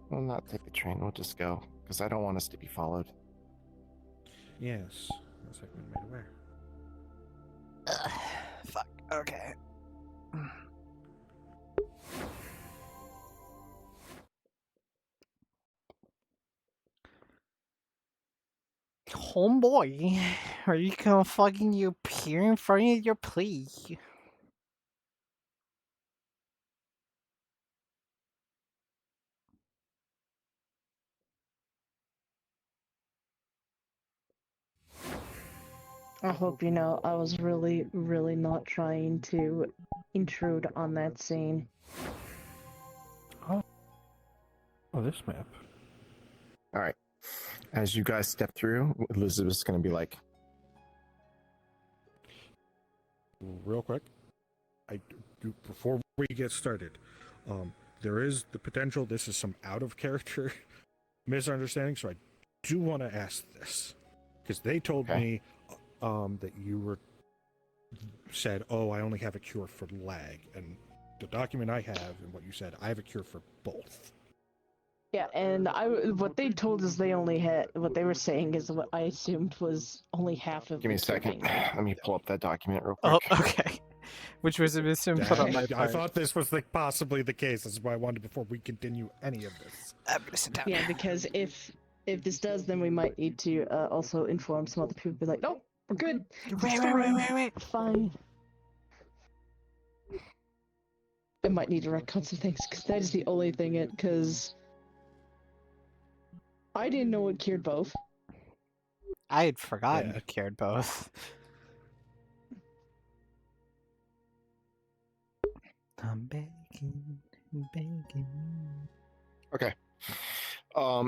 We'll not take the train, we'll just go. Because I don't want us to be followed. Yes, as I've been made aware. Fuck. Okay. Homeboy, are you gonna fucking appear in front of your plea? I hope you know I was really, really not trying to intrude on that scene. Oh, this map. Alright. As you guys step through, Elizabeth's gonna be like, Real quick, before we get started, there is the potential this is some out of character misunderstanding, so I do want to ask this because they told me that you said, "Oh, I only have a cure for lag," and the document I have and what you said, I have a cure for both. Yeah, and what they told us they only had, what they were saying is what I assumed was only half of. give me a second. Let me pull up that document real quick. Oh, okay. Which was a misinput on my I part. thought this was possibly the case. That's why I wanted before we continue any of this. I'm gonna sit down. Yeah, because if this does, then we might need to also inform some other people. Be like, nope, we're good. Wait. Fine. I might need to retcon some things because that is the only thing. Because I didn't know it cured both. I had forgotten it cured both. I'm begging, begging. Okay.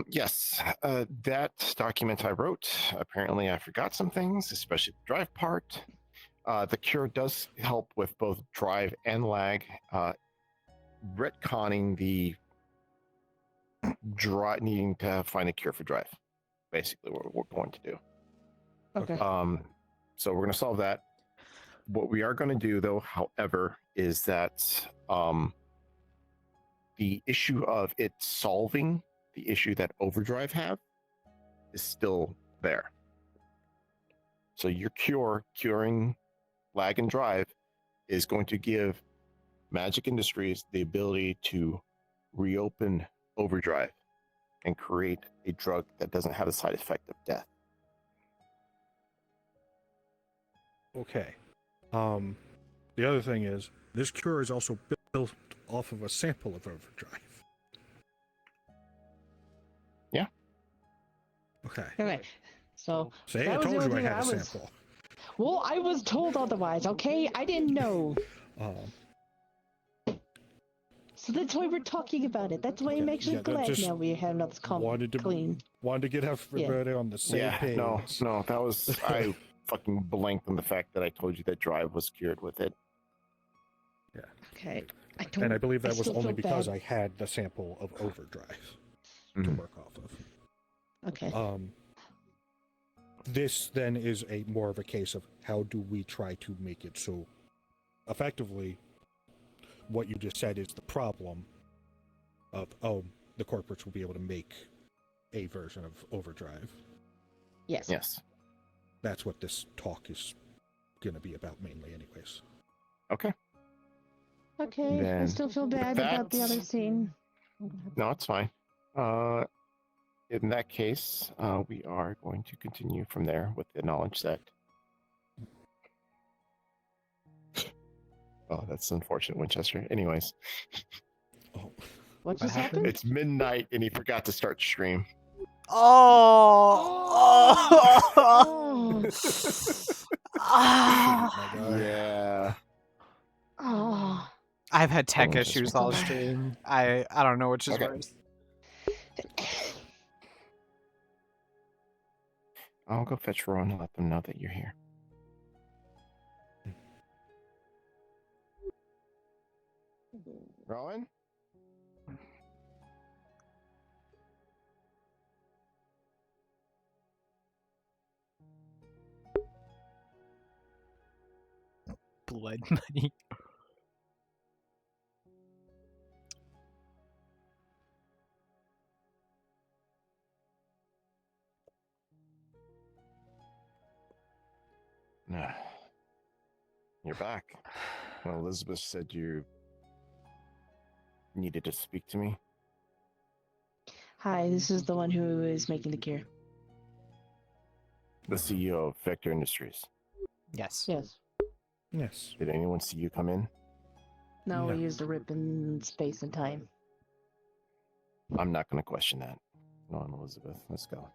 Yes, that document I wrote, apparently I forgot some things, especially the drive part. The cure does help with both drive and lag, retconning the needing to find a cure for drive. Basically, what we're going to do. Okay. So we're going to solve that. What we are going to do, though, however, is that the issue of it solving the issue that Overdrive have is still there. So your curing lag and drive is going to give Magic Industries the ability to reopen Overdrive and create a drug that doesn't have the side effect of death. Okay. The other thing is, this cure is also built off of a sample of Overdrive. Yeah. Okay. Okay. So See, that I was the told you only I thing had a was- sample. Well, I was told otherwise. Okay, I didn't know. So that's why we're talking about it. That's why I'm actually that glad just now we have another wanted to get everybody on the same page. No, that was I fucking blanked on the fact that I told you that drive was cured with it. Yeah. Okay. And I believe that was still only feel because bad. I had the sample of Overdrive to work off of. Okay. This then is more of a case of how do we try to make it so effectively what you just said is the problem of, the corporates will be able to make a version of Overdrive. Yes. Yes. That's what this talk is going to be about mainly anyways. Okay. Okay, I Then still feel bad about the other that's- scene. No, it's fine. In that case, we are going to continue from there with the knowledge that. Oh, that's unfortunate, Winchester. Anyways. What just happened? It's midnight and he forgot to start stream. Oh. Yeah. Oh. I've had tech Oh, that's issues fine. all stream. I don't know which is Okay. worse. I'll go fetch Rowan and let them know that you're here. Rowan? Blood money. Nah. You're back. Well, Elizabeth said you needed to speak to me. Hi, this is the one who is making the cure. The CEO of Vector Industries. Yes. Yes. Yes. Did anyone see you come in? No, we used a rip in space and time. I'm not going to question that. Go on, Elizabeth. Let's go.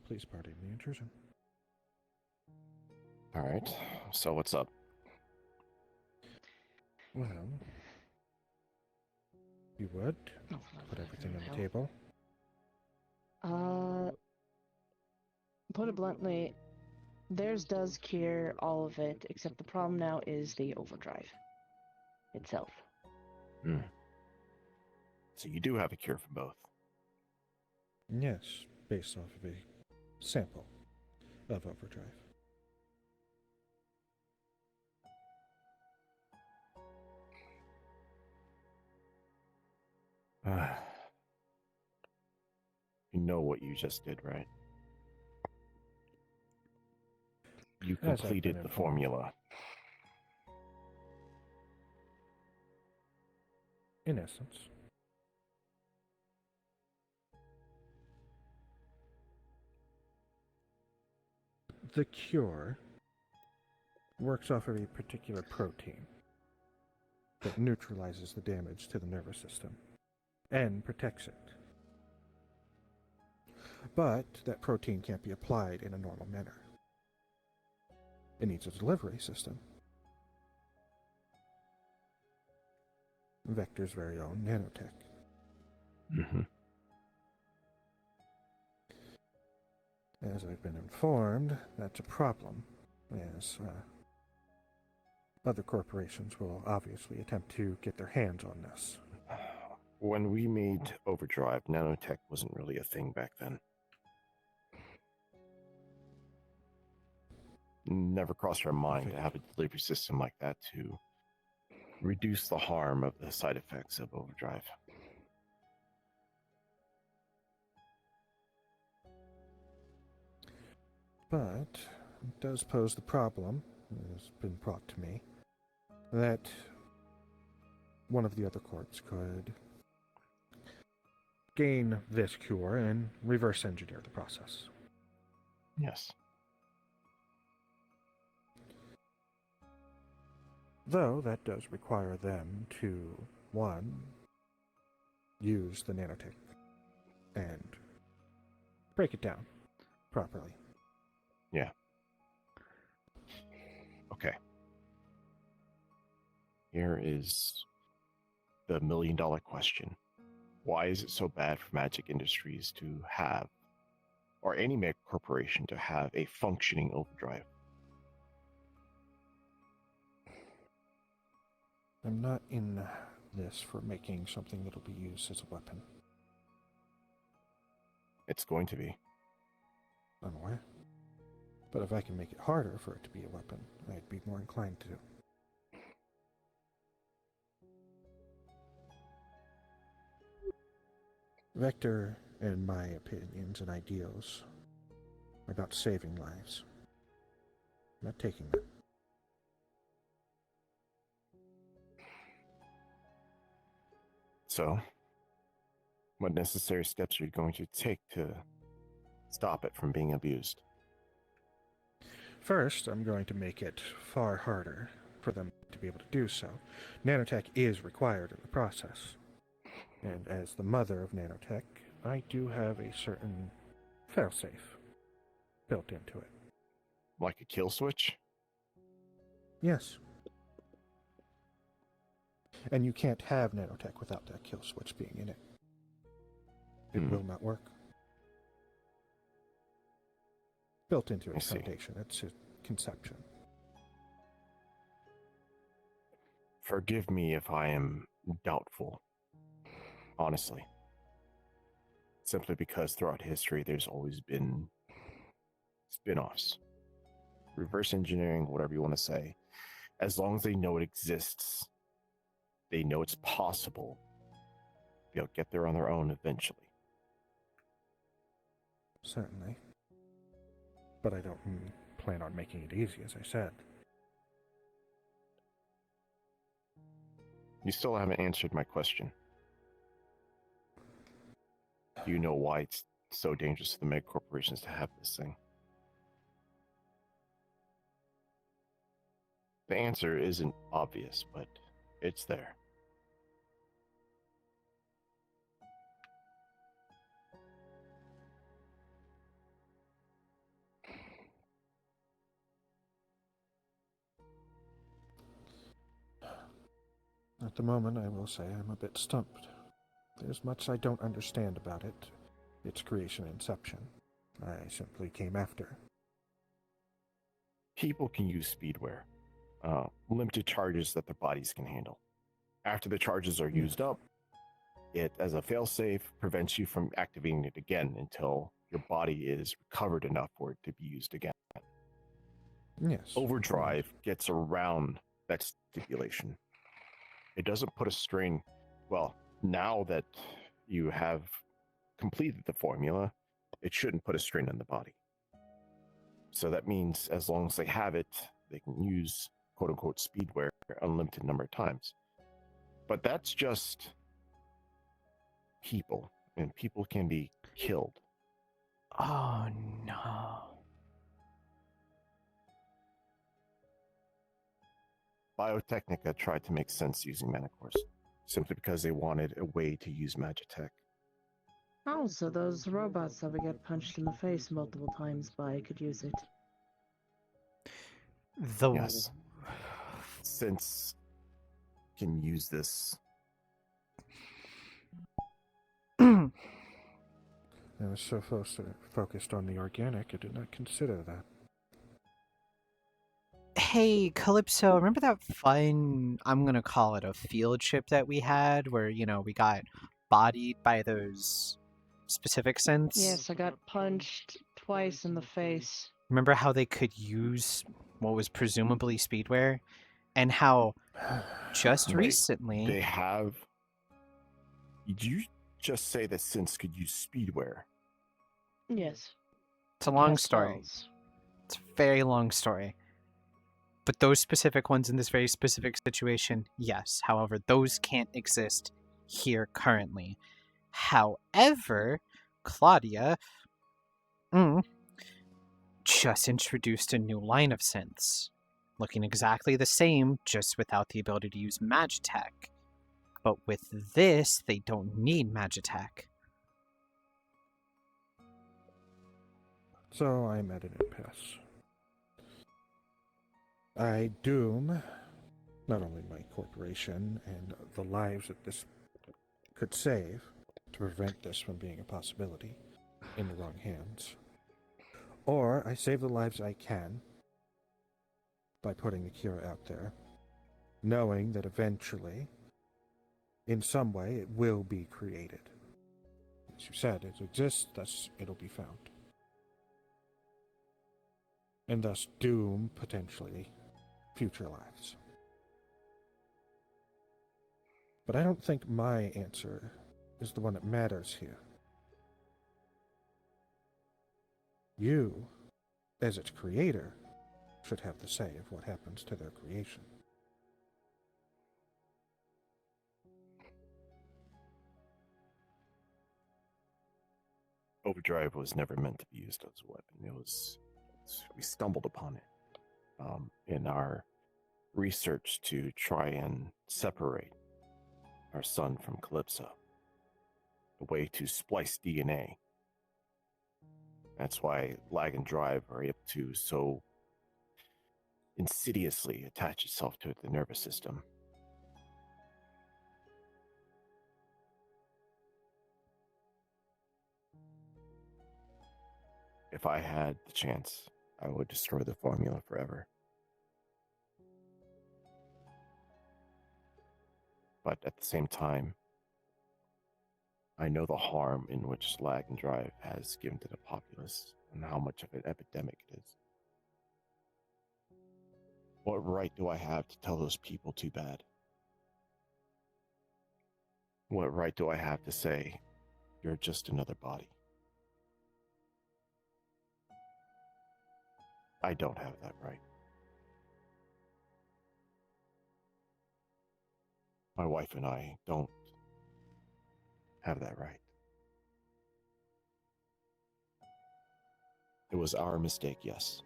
Please pardon the intrusion. All right. So what's up? Well, you would put everything on the table. Put it bluntly, theirs does cure all of it, except the problem now is the overdrive itself. Hmm. So you do have a cure for both. Yes, based off of a sample of Overdrive. You know what you just did, right? You As I've completed been the informed. formula. In essence. The cure works off of a particular protein that neutralizes the damage to the nervous system and protects it. but that protein can't be applied in a normal manner. It needs a delivery system. Vector's very own nanotech. Mm-hmm. As I've been informed, that's a problem, as other corporations will obviously attempt to get their hands on this. When we made Overdrive, nanotech wasn't really a thing back then. Never crossed our mind to have a delivery system like that to reduce the harm of the side effects of Overdrive. But it does pose the problem, has been brought to me, that one of the other corps could gain this cure and reverse engineer the process. Yes. Though that does require them to, one, use the nanotech and break it down properly. Yeah. Okay. Here is the million-dollar question. Why is it so bad for Magic Industries to have, or any mega corporation to have, a functioning overdrive? I'm not in this for making something that'll be used as a weapon. It's going to be. I'm aware. But if I can make it harder for it to be a weapon, I'd be more inclined to. Vector and my opinions and ideals are about saving lives, not taking them. So, what necessary steps are you going to take to stop it from being abused? First, I'm going to make it far harder for them to be able to do so. Nanotech is required in the process. And as the mother of nanotech, I do have a certain failsafe built into it. Like a kill switch? Yes. And you can't have nanotech without that kill switch being in it. It will not work. Built into its foundation. It's a conception. Forgive me if I am doubtful. Honestly. Simply because throughout history there's always been spin-offs. Reverse engineering, whatever you want to say. As long as they know it exists, they know it's possible, they'll get there on their own eventually. Certainly. But I don't plan on making it easy, as I said. You still haven't answered my question. Do you know why it's so dangerous for the mega corporations to have this thing? The answer isn't obvious, but it's there. At the moment, I will say I'm a bit stumped. There's much I don't understand about it, its creation and inception. I simply came after. People can use speedware, limited charges that their bodies can handle. After the charges are used up, it, as a failsafe, prevents you from activating it again until your body is recovered enough for it to be used again. Yes. Overdrive gets around that stipulation. It doesn't put a strain. Well, now that you have completed the formula, it shouldn't put a strain on the body. So that means as long as they have it, they can use quote-unquote speedware an unlimited number of times. But that's just people, and people can be killed. Oh no. Biotechnica tried to make sense using Manacores, simply because they wanted a way to use Magitech. Also, those robots that we get punched in the face multiple times by could use it. Yes. Since can use this. I was so focused on the organic, I did not consider that. Hey, Calypso, remember that fun, I'm gonna call it a field trip that we had where, you know, we got bodied by those specific synths? Yes, I got punched twice in the face. Remember how they could use what was presumably speedware? And how just Wait, recently... They have. Did you just say that synths could use speedware? Yes. It's a long Test story. cells. It's a very long story. But those specific ones in this very specific situation, yes. However, those can't exist here currently. However, Claudia just introduced a new line of synths. Looking exactly the same, just without the ability to use Magitech. But with this, they don't need Magitech. So I'm at an impasse. I doom not only my corporation and the lives that this could save to prevent this from being a possibility in the wrong hands, or I save the lives I can by putting the cure out there, knowing that eventually, in some way, it will be created. As you said, it exists, thus it'll be found. And thus doom, potentially, future lives. But I don't think my answer is the one that matters here. You, as its creator, should have the say of what happens to their creation. Overdrive was never meant to be used as a weapon. We stumbled upon it in our research to try and separate our son from Calypso. A way to splice DNA. That's why Lag and Drive are able to so insidiously attach itself to the nervous system. If I had the chance, I would destroy the formula forever. But at the same time, I know the harm in which Lag and Drive has given to the populace and how much of an epidemic it is. What right do I have to tell those people too bad? What right do I have to say, you're just another body? I don't have that right. My wife and I don't have that right. It was our mistake, yes.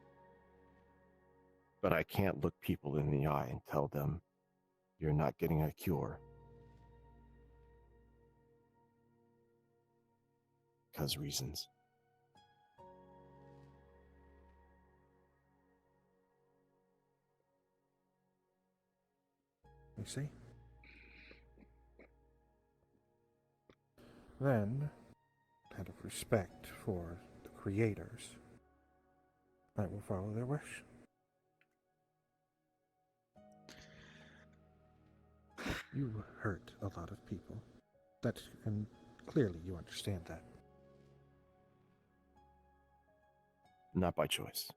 But I can't look people in the eye and tell them, you're not getting a cure. Because reasons. You see? Then, out of respect for the creators, I will follow their wish. You hurt a lot of people. And clearly you understand that. Not by choice.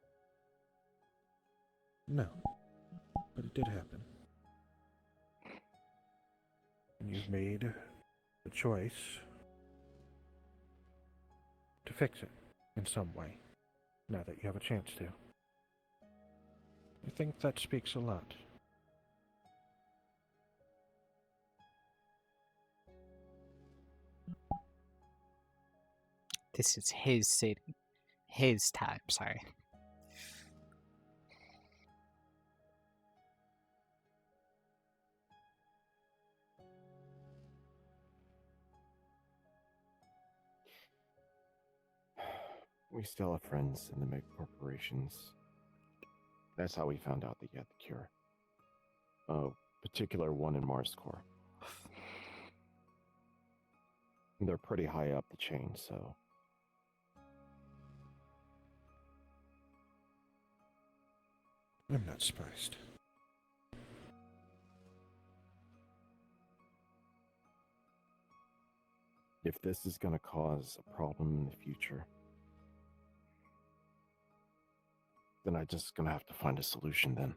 No, but it did happen. And you've made a choice to fix it in some way, now that you have a chance to. I think that speaks a lot. This is his city. His time, sorry. We still have friends in the mega corporations. That's how we found out that you had the cure. A particular one in Mars Core. They're pretty high up the chain, so... I'm not surprised. If this is going to cause a problem in the future, then I'm just going to have to find a solution then.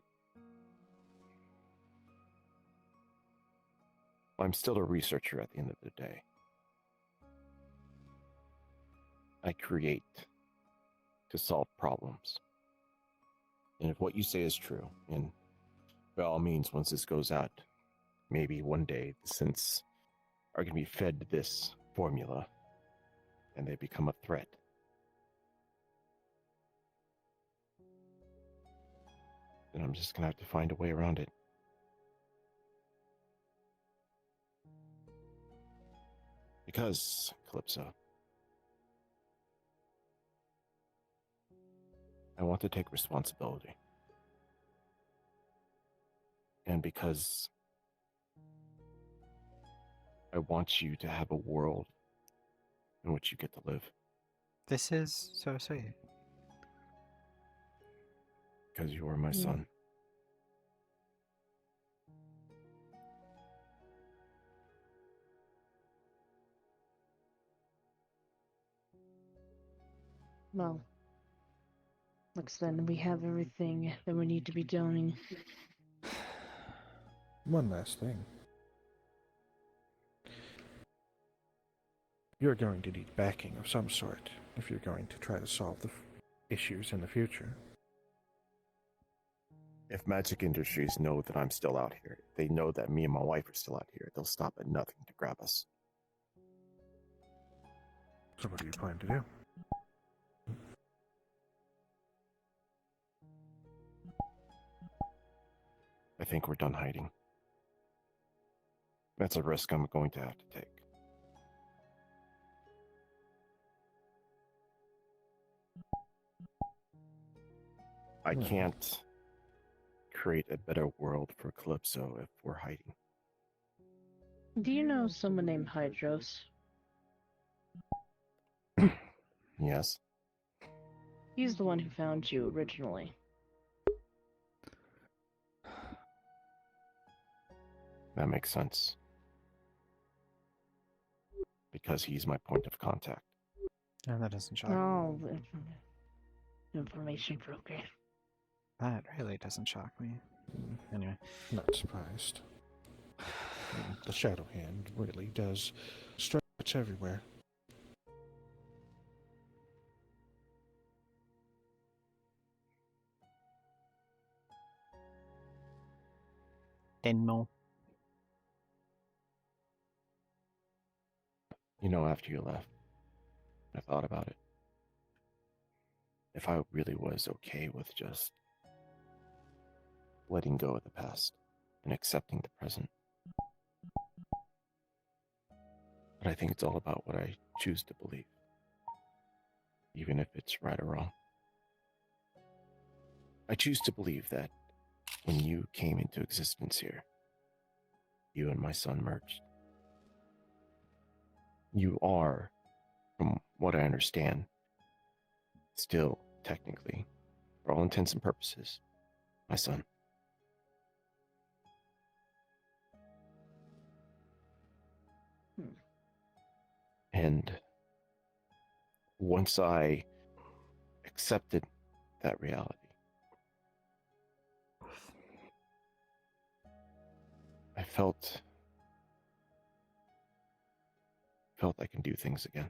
I'm still a researcher at the end of the day. I create to solve problems. And if what you say is true, and by all means, once this goes out, maybe one day the synths are going to be fed this formula, and they become a threat. Then I'm just going to have to find a way around it. Because, Calypso, I want to take responsibility. And because I want you to have a world in which you get to live. This is so sweet. Because you are my son. Well, looks then we have everything that we need to be doing. One last thing. You're going to need backing of some sort if you're going to try to solve the issues in the future. If Magic Industries know that I'm still out here, they know that me and my wife are still out here, they'll stop at nothing to grab us. So what do you plan to do? I think we're done hiding. That's a risk I'm going to have to take. I can't create a better world for Calypso if we're hiding. Do you know someone named Hydros? Yes. He's the one who found you originally. That makes sense. Because he's my point of contact. No, that doesn't shock me. Oh, information broker. That really doesn't shock me. Anyway. Not surprised. The Shadow Hand really does stretch everywhere. Denmo. You know, after you left, I thought about it. If I really was okay with just letting go of the past and accepting the present. But I think it's all about what I choose to believe, even if it's right or wrong. I choose to believe that when you came into existence here, you and my son merged. You are, from what I understand, still, technically, for all intents and purposes, my son. And once I accepted that reality, I felt I can do things again,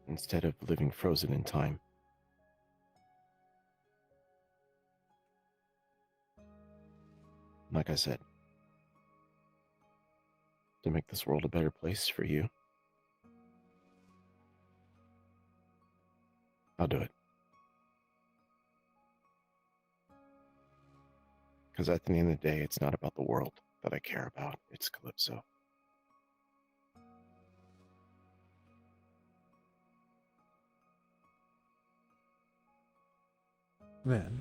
instead of living frozen in time. Like I said, to make this world a better place for you, I'll do it. Because at the end of the day, it's not about the world that I care about, it's Calypso. Then,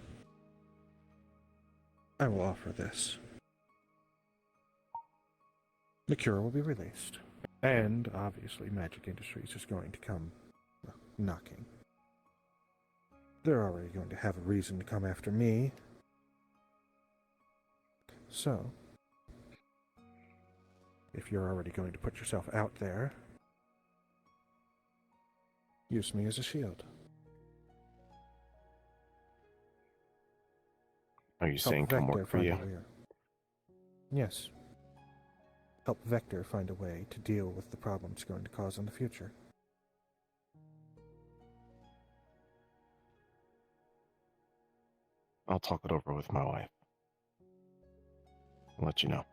I will offer this. The cure will be released. And, obviously, Magic Industries is going to come knocking. They're already going to have a reason to come after me. So, if you're already going to put yourself out there, use me as a shield. Are you saying come work for you? Yes. Help Vector find a way to deal with the problems it's going to cause in the future. I'll talk it over with my wife. I'll let you know.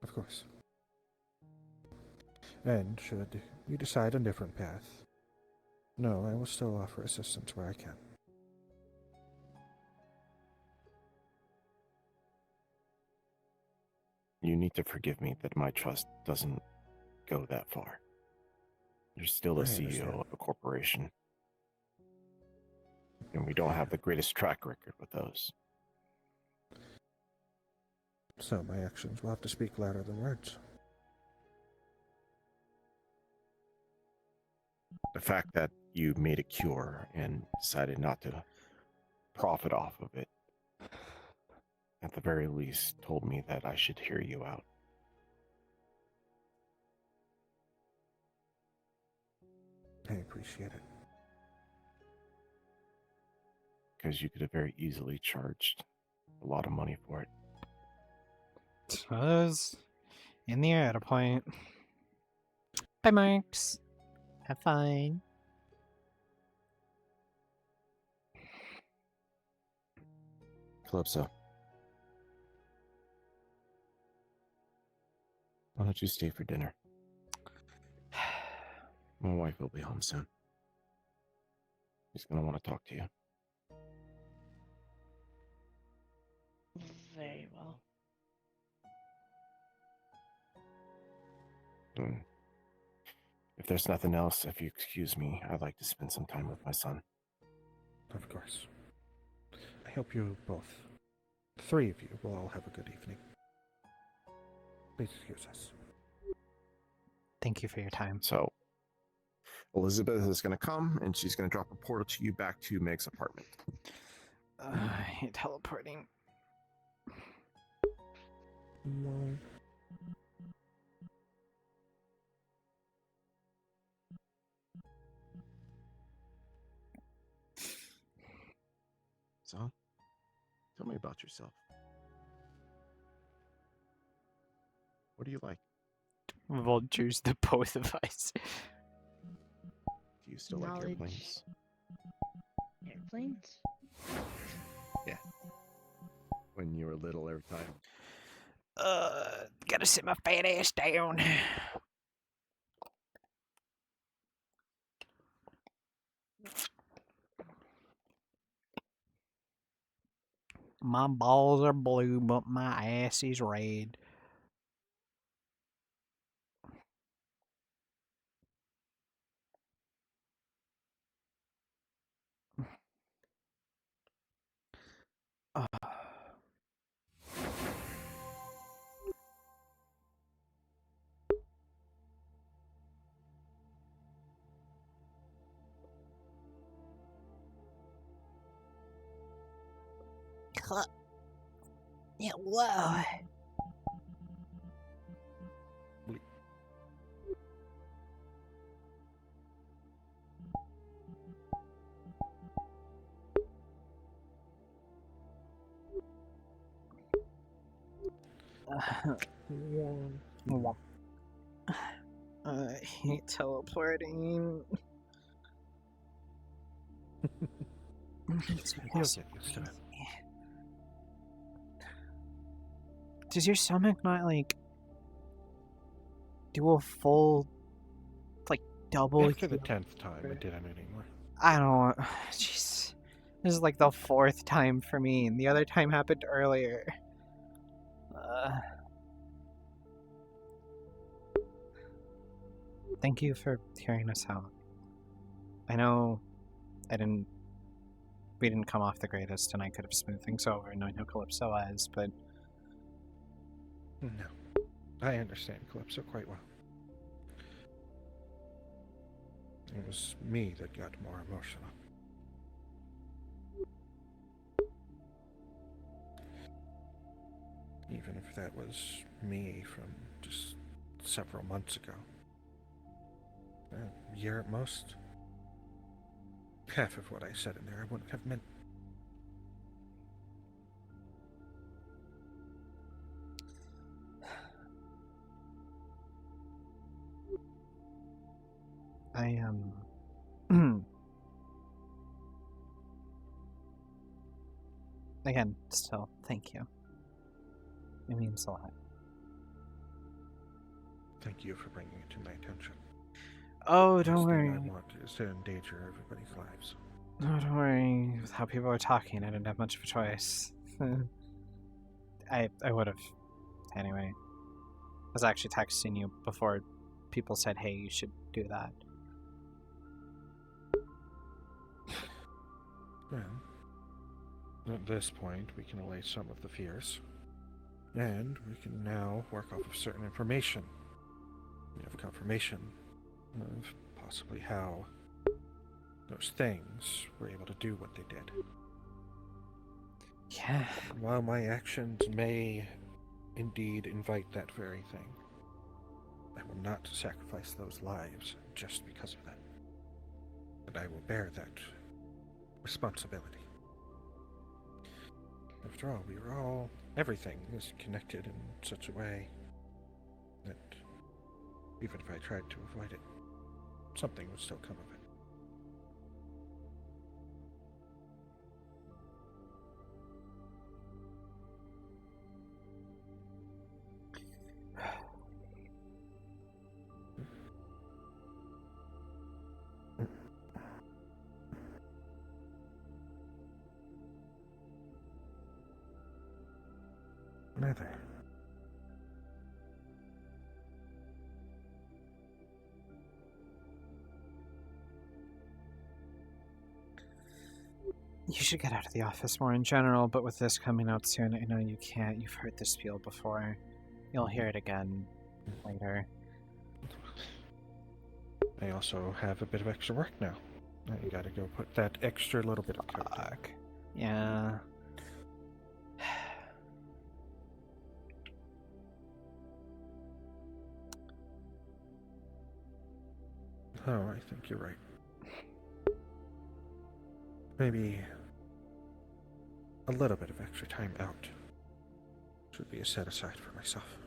Of course. And should you decide a different path, no, I will still offer assistance where I can. You need to forgive me that my trust doesn't go that far. You're still a CEO of a corporation. And we don't have the greatest track record with those. So my actions will have to speak louder than words. The fact that you made a cure and decided not to profit off of it, at the very least, told me that I should hear you out. I appreciate it. Because you could have very easily charged a lot of money for it. Suppose in the air at a point. Bye, Marks. Have fun. Calypso. Why don't you stay for dinner? My wife will be home soon. She's gonna want to talk to you. Very well. If there's nothing else, if you excuse me, I'd like to spend some time with my son. Of course. I hope you both, three of you, will all have a good evening. Please excuse us. Thank you for your time. So, Elizabeth is going to come, and she's going to drop a portal to you back to Meg's apartment. I hate teleporting. So, tell me about yourself. What do you like? Vultures, the both of us. Do you still like airplanes? Airplanes? Yeah. When you were little, every time. Gotta sit my fat ass down. My balls are blue, but my ass is red. Yeah, whoa. I hate teleporting. Does your stomach not like do a full like double? After the 10th time, it didn't anymore. I don't. Jeez, this is like the 4th time for me, and the other time happened earlier. Thank you for hearing us out. I know we didn't come off the greatest, and I could have smoothed things over knowing who Calypso was, but... No. I understand Calypso quite well. It was me that got more emotional. Even if that was me from just several months ago. A year at most. Half of what I said in there I wouldn't have meant. Again, still, thank you. It means a lot. Thank you for bringing it to my attention. Oh, don't Last worry. thing I want is to endanger everybody's lives. No, don't worry. With how people were talking, I didn't have much of a choice. I would have. Anyway. I was actually texting you before people said, hey, you should do that. Well, at this point, we can allay some of the fears. And we can now work off of certain information. We have confirmation of possibly how those things were able to do what they did. Yeah. While my actions may indeed invite that very thing, I will not sacrifice those lives just because of that. But I will bear that responsibility. After all, we are all... everything is connected in such a way that even if I tried to avoid it, something would still come of it. Neither. You should get out of the office more in general, but with this coming out soon, I know you can't. You've heard the spiel before. You'll hear it again later. I also have a bit of extra work now. I gotta go put that extra little bit of code. Yeah. Oh, I think you're right. Maybe a little bit of extra time out should be a set aside for myself.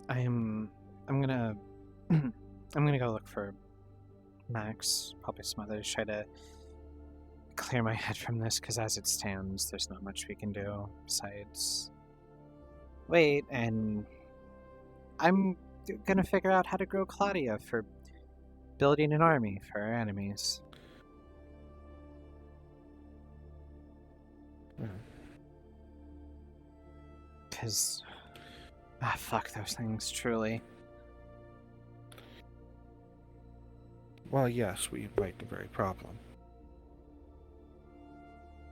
I'm gonna I'm gonna go look for Max, probably some others, try to clear my head from this, because as it stands, there's not much we can do besides wait, and I'm gonna figure out how to grow Claudia for building an army for our enemies. Because fuck those things, truly. Well, yes, we invite the very problem.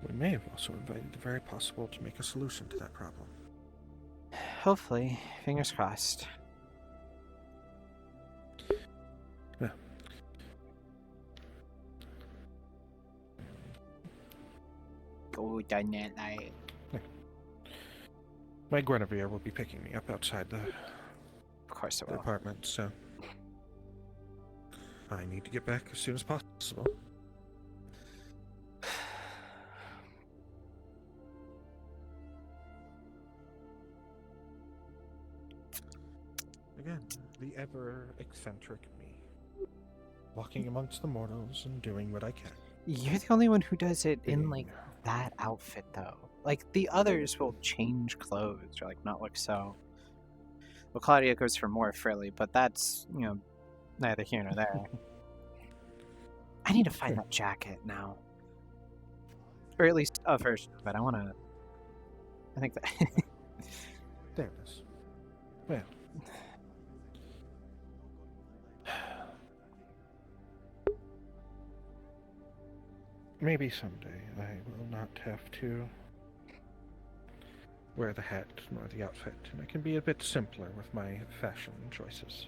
We may have also invited the very possible to make a solution to that problem. Hopefully, fingers crossed. Yeah. Go down that night. My Guinevere will be picking me up outside the apartment, so I need to get back as soon as possible. Again, the ever eccentric me. Walking amongst the mortals and doing what I can. You're the only one who does it in, like, that outfit, though. Like, the others will change clothes or, like, not look so... Well, Claudia goes for more frilly, but that's, you know, neither here nor there. I need to find that jacket now. Or at least a version of it. I want to... I think that... There it is. Well... maybe someday I will not have to wear the hat nor the outfit, and I can be a bit simpler with my fashion choices.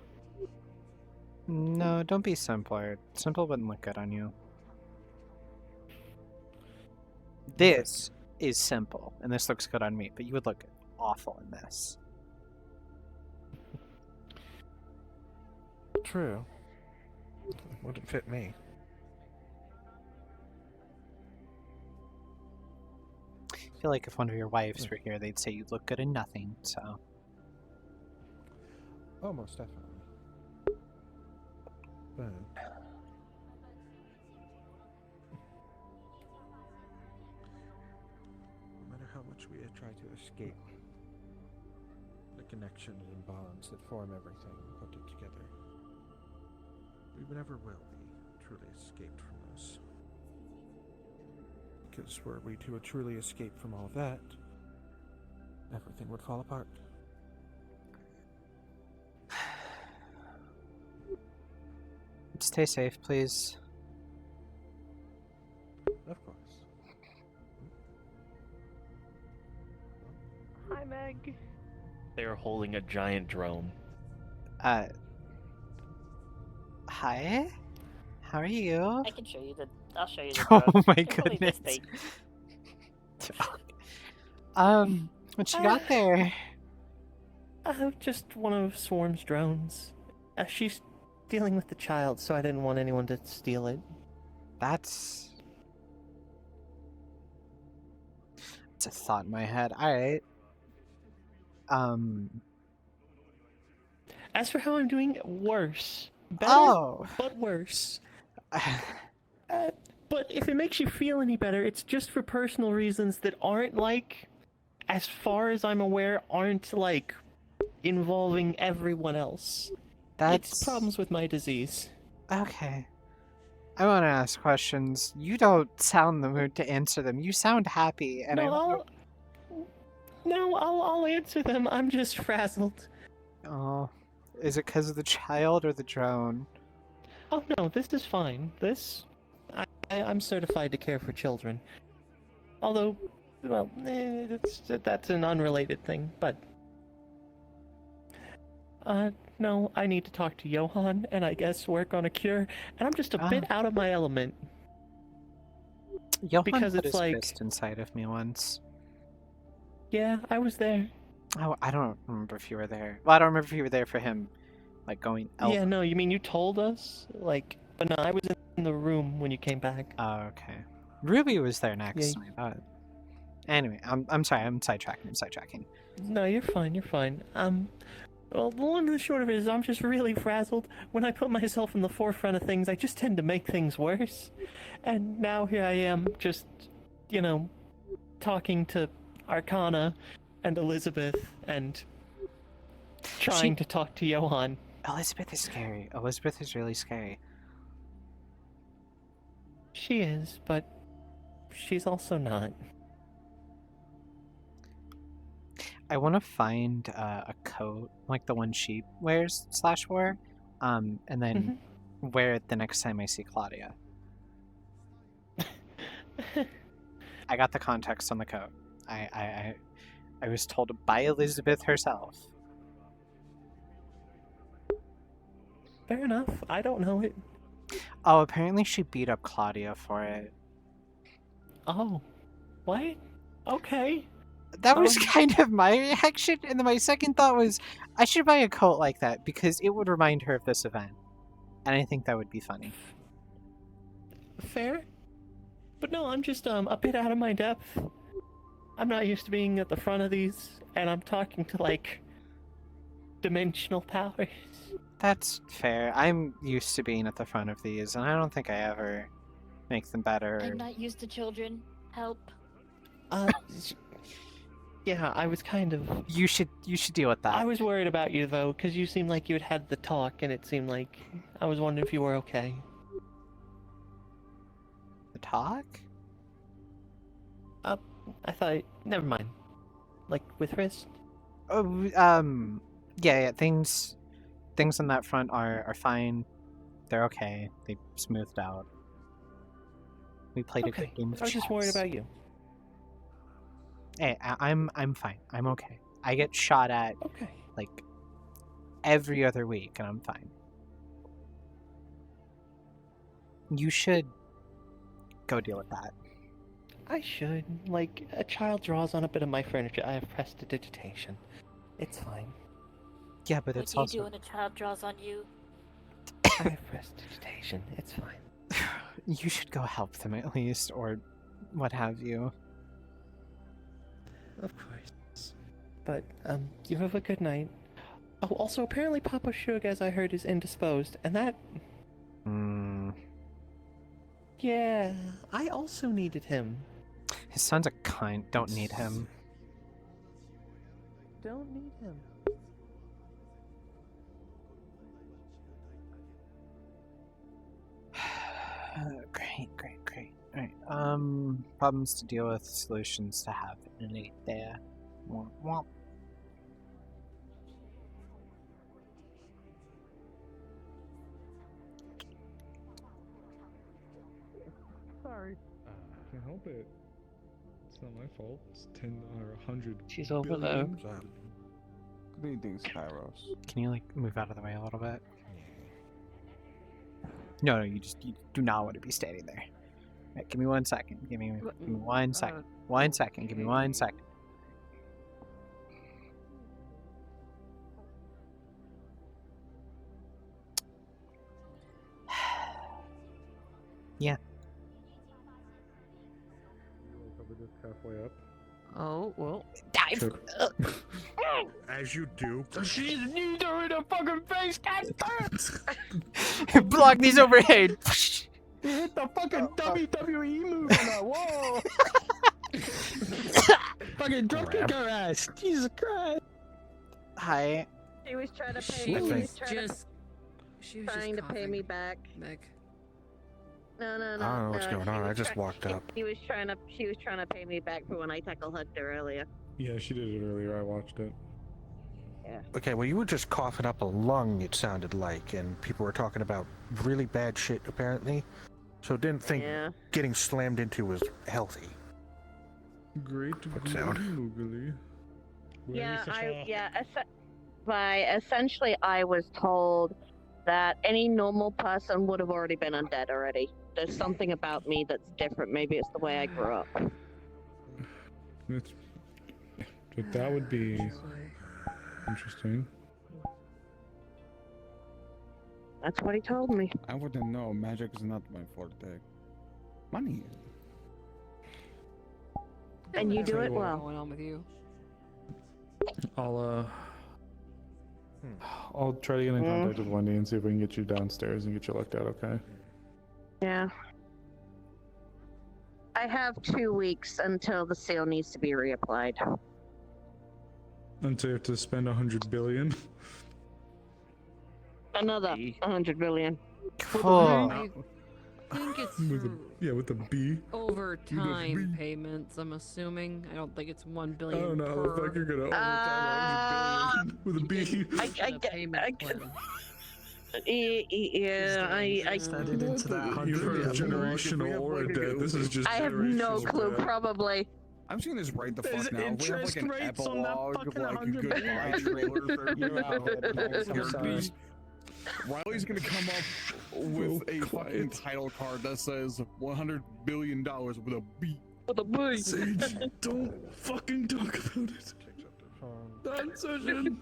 No, don't be simpler. Simple wouldn't look good on you. This is simple, and this looks good on me, but you would look awful in this. True. It wouldn't fit me. I feel like if one of your wives were here, they'd say you'd look good in nothing, so... Oh, most definitely. But... no matter how much we try to escape the connections and bonds that form everything and put it together, we never will be truly escaped from this. Because were we to truly escape from all of that, everything would fall apart. Stay safe, please. Of course. Hi, Meg. They are holding a giant drone. Hi? How are you? I can show you the. I'll show you the. Oh drone. my You can believe this goodness. thing. What you got there? Just one of Swarm's drones. She's dealing with the child, so I didn't want anyone to steal it. It's a thought in my head. Alright. As for how I'm doing, worse. Better, Oh. but worse. But if it makes you feel any better, it's just for personal reasons that aren't, like, as far as I'm aware, aren't, like, involving everyone else. It's problems with my disease. Okay. I want to ask questions. You don't sound in the mood to answer them. You sound happy, and I'll answer them. I'm just frazzled. Oh. Is it because of the child or the drone? Oh no, this is fine. I'm certified to care for children. Although, well, that's an unrelated thing, but... no, I need to talk to Johan, and I guess work on a cure, and I'm just a bit out of my element. Johan because put it's his like... fist inside of me once. Yeah, I was there. Oh, I don't remember if you were there. Well, I don't remember if you were there for him, like, going elbow. Yeah, no, you mean you told us? Like, but no, I was in the room when you came back. Oh, okay. Ruby was there next Yeah. to me, but... Anyway, I'm sorry, I'm sidetracking. No, you're fine, you're fine. Well, the long and the short of it is I'm just really frazzled. When I put myself in the forefront of things, I just tend to make things worse. And now here I am, just, talking to Arcana and Elizabeth and trying to talk to Johan. Elizabeth is scary. Elizabeth is really scary. She is, but she's also not. I want to find a coat, like the one she wears / wore, and then wear it the next time I see Claudia. I got the context on the coat. I was told by Elizabeth herself. Fair enough. I don't know it. Oh, apparently she beat up Claudia for it. Oh. What? Okay. That was kind of my reaction, and then my second thought was, I should buy a coat like that, because it would remind her of this event. And I think that would be funny. Fair. But no, I'm just a bit out of my depth. I'm not used to being at the front of these, and I'm talking to, like, dimensional powers. That's fair. I'm used to being at the front of these, and I don't think I ever make them better. I'm not used to children. Help. Yeah, I was kind of... You should deal with that. I was worried about you, though, because you seemed like you had the talk, and it seemed like... I was wondering if you were okay. The talk? I thought... Never mind. Like, with Riz? Oh, yeah, things on that front are fine. They're okay. They smoothed out. We played a good game of I was just worried chess. about you. Hey, I'm fine. I'm okay. I get shot at like every other week, and I'm fine. You should go deal with that. I should. Like, a child draws on a bit of my furniture. I have prestidigitation. It's fine. Yeah, but What it's do you also do when a child draws on you? I have prestidigitation. It's fine. you should go help them at least, or what have you. Of course. But, you have a good night. Oh, also, apparently Papa Shug, as I heard, is indisposed, and that... Yeah, I also needed him. His son's a cunt. Don't need him. Don't need him. Great. Alright, problems to deal with, solutions to have. Innate there. Womp womp. Sorry. Can't help it. It's not my fault. It's 10 or 100. She's over there. Good evening, Skyros. Can you like move out of the way a little bit? No, you do not want to be standing there. Right, give me 1 second. Give me 1 second. 1 second. Give me 1 second. Yeah. Cover this halfway up. Oh, well. Dive! As you do. She's neither in the fucking face, Block these overhead! You hit the fucking WWE move on that wall! Fucking drop kick her ass! Jesus Christ! Hi. She was trying to pay She me. was Trying to pay me back. Meg. No. I don't know what's going on. I just walked up. She was trying to pay me back for when I tackle hugged her earlier. Yeah, she did it earlier. I watched it. Yeah. Okay, well, you were just coughing up a lung, it sounded like, and people were talking about really bad shit, apparently. So didn't think getting slammed into was healthy. Great sound. googly. Essentially, I was told that any normal person would have already been undead already. There's something about me that's different. Maybe it's the way I grew up. That would be interesting. That's what he told me. I wouldn't know. Magic is not my forte. Money. And you do it What's well. going on with you? I'll try to get in contact with Wendy and see if we can get you downstairs and get you looked at, okay? Yeah. I have 2 weeks until the seal needs to be reapplied. Until you have to spend 100 billion. Another 100 billion. I think it's with a B. over time payments, I'm assuming. I don't think it's 1 I billion don't know how the per fuck you're gonna overtime 100 billion with a B. You've heard of generational aura debt. This is just I have no generational clue, debt. probably. I'm seeing this right the There's fuck now. We have interest like an rates on that epilogue of fucking like a 100 goodbye trailer for characters. Riley's gonna come up with a fucking title card that says $100 billion with a B. With a B. Sage, don't fucking talk about it. Transition.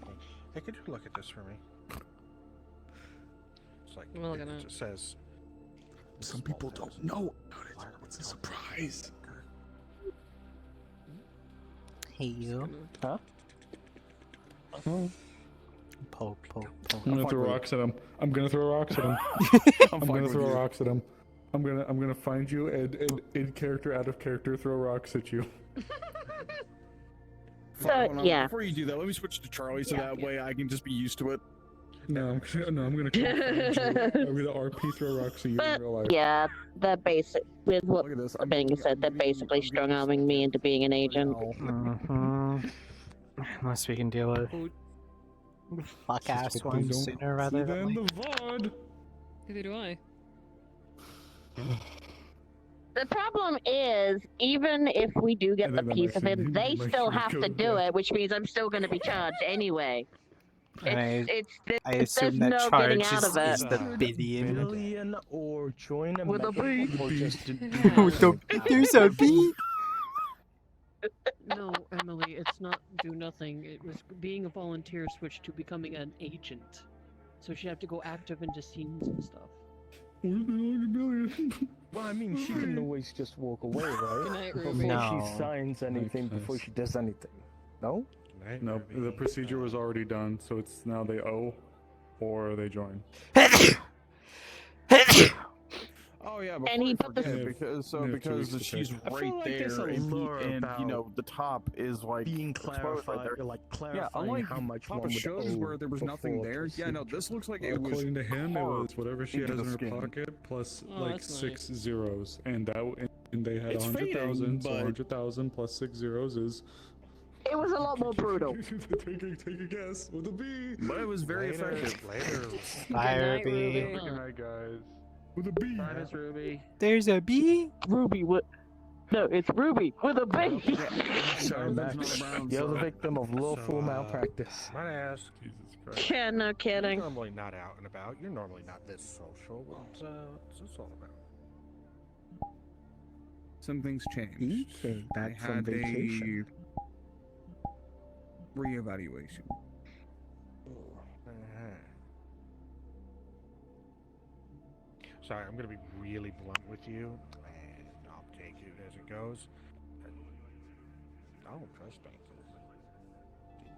Hey, could you look at this for me? It's like I'm looking it at it. just says. Some people don't know about it. It's a surprise. Hey, you. Huh? Poke. I'm gonna throw rocks at him. I'm gonna throw rocks at him. I'm gonna throw rocks at him. I'm gonna find you and in character, out of character, throw rocks at you. Yeah. Before you do that, let me switch to Charlie so that way I can just be used to it. No, I'm gonna come find you. I'm gonna RP throw rocks at you in real life. Yeah, they're basic. With what being said, they're basically strong arming me into being an agent. Unless we can deal with fuck ass ones sooner rather than later. Neither do I. The problem is, even if we do get And the then piece of I it, assume they my still shield have to goes do back. it, which means I'm still going to be charged anyway. I There's assume that no charge getting out is, of it. is the billion. Billion or join a With a mega B. or just There's a bee. No, Emily, it's not do nothing. It was being a volunteer switched to becoming an agent. So she'd have to go active into scenes and stuff. Well, I mean, she can always just walk away, right? Good night, Before Ruby. she signs anything, before she does anything. No? No, the procedure was already done, so it's now they owe or they join. Oh yeah, And he before put I the- forget, because she's right there, and you know the top is like being exposed clarified, right there. like Yeah, clarifying unlike how much Papa one would shows owe where there was nothing before there. Yeah, no, this looks like it was. According to him, it was whatever she has into in the her skin. pocket plus Oh, like that's 6 zeros, and they had It's 100,000, fading, so but- 100,000 plus 6 zeros is. It was a lot more brutal. take a guess with a B. But it was very Later, effective. later. Bye, Good night, Ruby. Ruby. Good night, guys. With a B. Bye, Miss Ruby. There's a bee. Ruby with... No, it's Ruby with a B. Sorry, Max. You're the victim of lawful So, malpractice. Might I ask? Jesus Christ. Yeah, no You're kidding. normally not out and about. You're normally not this social. What's this all about? Some things changed. He came back I from had vacation. a reevaluation. Sorry, I'm gonna be really blunt with you, and I'll take it as it goes. I don't trust bankers.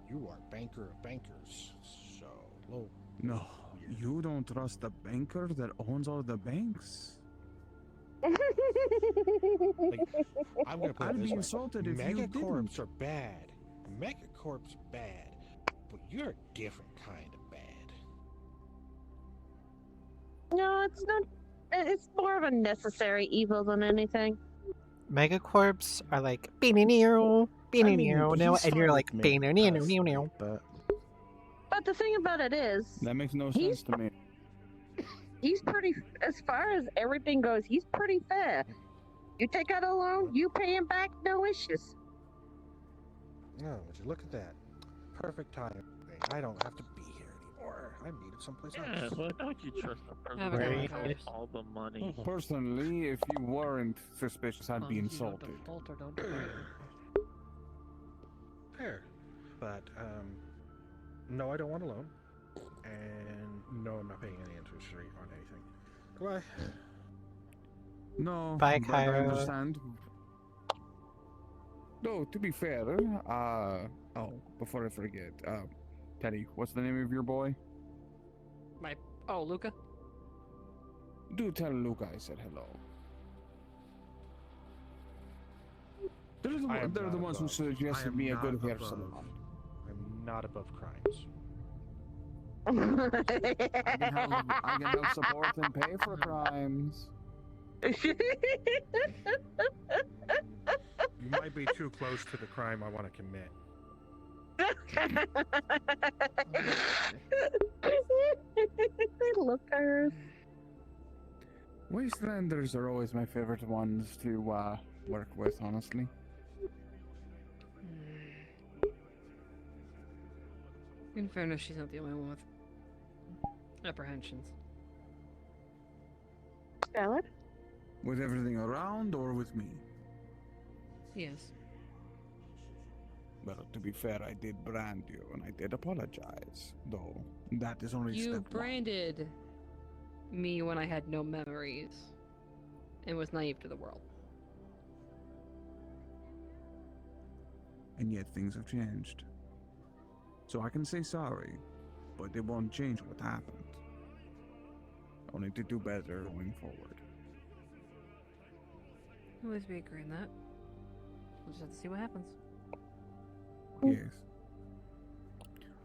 You are banker of bankers, so low. No, you don't trust the banker that owns all the banks. Like, I'm gonna put I'd it this be way. insulted if you Megacorps didn't. are bad. Megacorps are bad, but you're a different kind of bad. No, it's not. It's more of a necessary evil than anything. Megacorps are like beanie-neo, beanie-neo, he's and you're fine like with me, beanie-neo. But But the thing about it is, That makes no He's- sense to me. he's pretty. As far as everything goes, he's pretty fair. You take out a loan, you pay him back, no issues. No, would you look at that? Perfect timing. I don't have to be here anymore. I'm needed someplace Yeah, else. why don't you trust the Have a person good who one, has guys. all the money? Personally, if you weren't suspicious, I'd be insulted. Fair. But, no, I don't want a loan. And no, I'm not paying any interest rate on anything. Goodbye. No, Bye, but I Cairo. understand. No, to be fair, oh, before I forget, Teddy, what's the name of your boy? Oh, Luca? Do tell Luca I said hello. I am They're the not ones who above- I suggested am me a not good hair above- salon. I'm not above crimes. I can help support and pay for crimes. You might be too close to the crime I want to commit. Lookers. Wastelanders are always my favorite ones to work with, honestly. In fairness, she's not the only one with apprehensions. Valid. With everything around or with me? Yes. Well, to be fair, I did brand you, and I did apologize. Though, that is only You step one. branded me when I had no memories and was naive to the world. And yet things have changed. So I can say sorry, but it won't change what happened. Only to do better going forward. At least we agree on that. We'll just have to see what happens. Yes.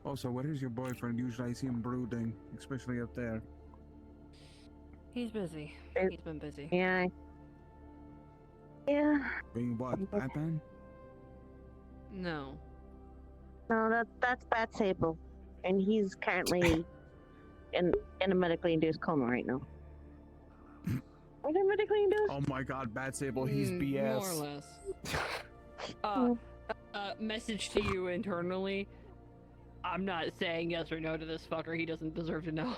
Also, where is your boyfriend? Usually I see him brooding, especially up there. He's busy. He's been busy. Yeah. Yeah. Being what? Batman? No. No, that's Bat Sable, and he's currently in a medically induced coma right now. What everybody cleaned up? Oh my god, Bat Sable, he's BS. More or less. Message to you internally. I'm not saying yes or no to this fucker. He doesn't deserve to know.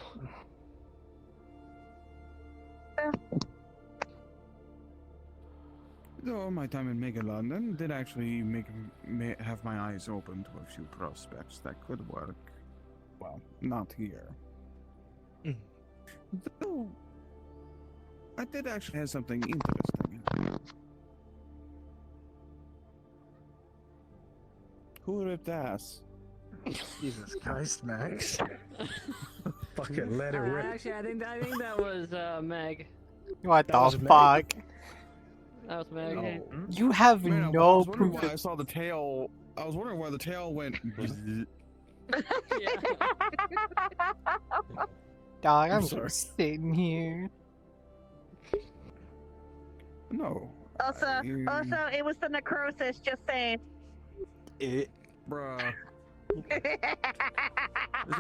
Though my time in Mega London did actually have my eyes open to a few prospects that could work. Well, not here. Though, I did actually have something interesting. Who ripped ass? Jesus Christ, Max. Fucking let it rip. Actually, I think that was Meg. What That was the Meg? fuck? That was Meg. No. You have Man, I no was wondering proof. why I saw the tail. I was wondering why the tail went. Dog, I'm I'm sorry. just sitting here. No. Also, it was the necrosis. Just saying. Bruh.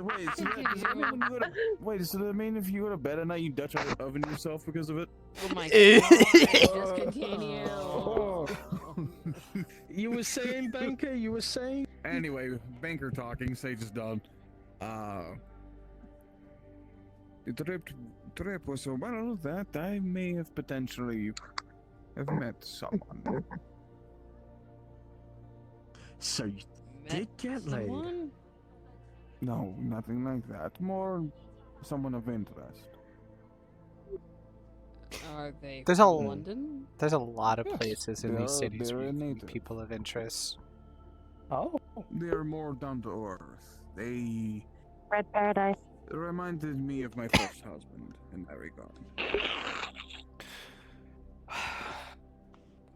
Wait, does that mean when you go to, wait, does that mean if you go to bed at night you Dutch oven yourself because of it? Oh my god. Just continue. You were saying, Banker? You were saying? Anyway, Banker talking, Sage is done. The trip was so well that I may have potentially have met someone. So you did get laid? Someone? No, nothing like that. More someone of interest. Are they There's from London? There's a lot of Yes, places in they these are- cities they're where you native. meet people of interest. Oh. They're more down to earth. They Red Paradise. reminded me of my first husband in that regard.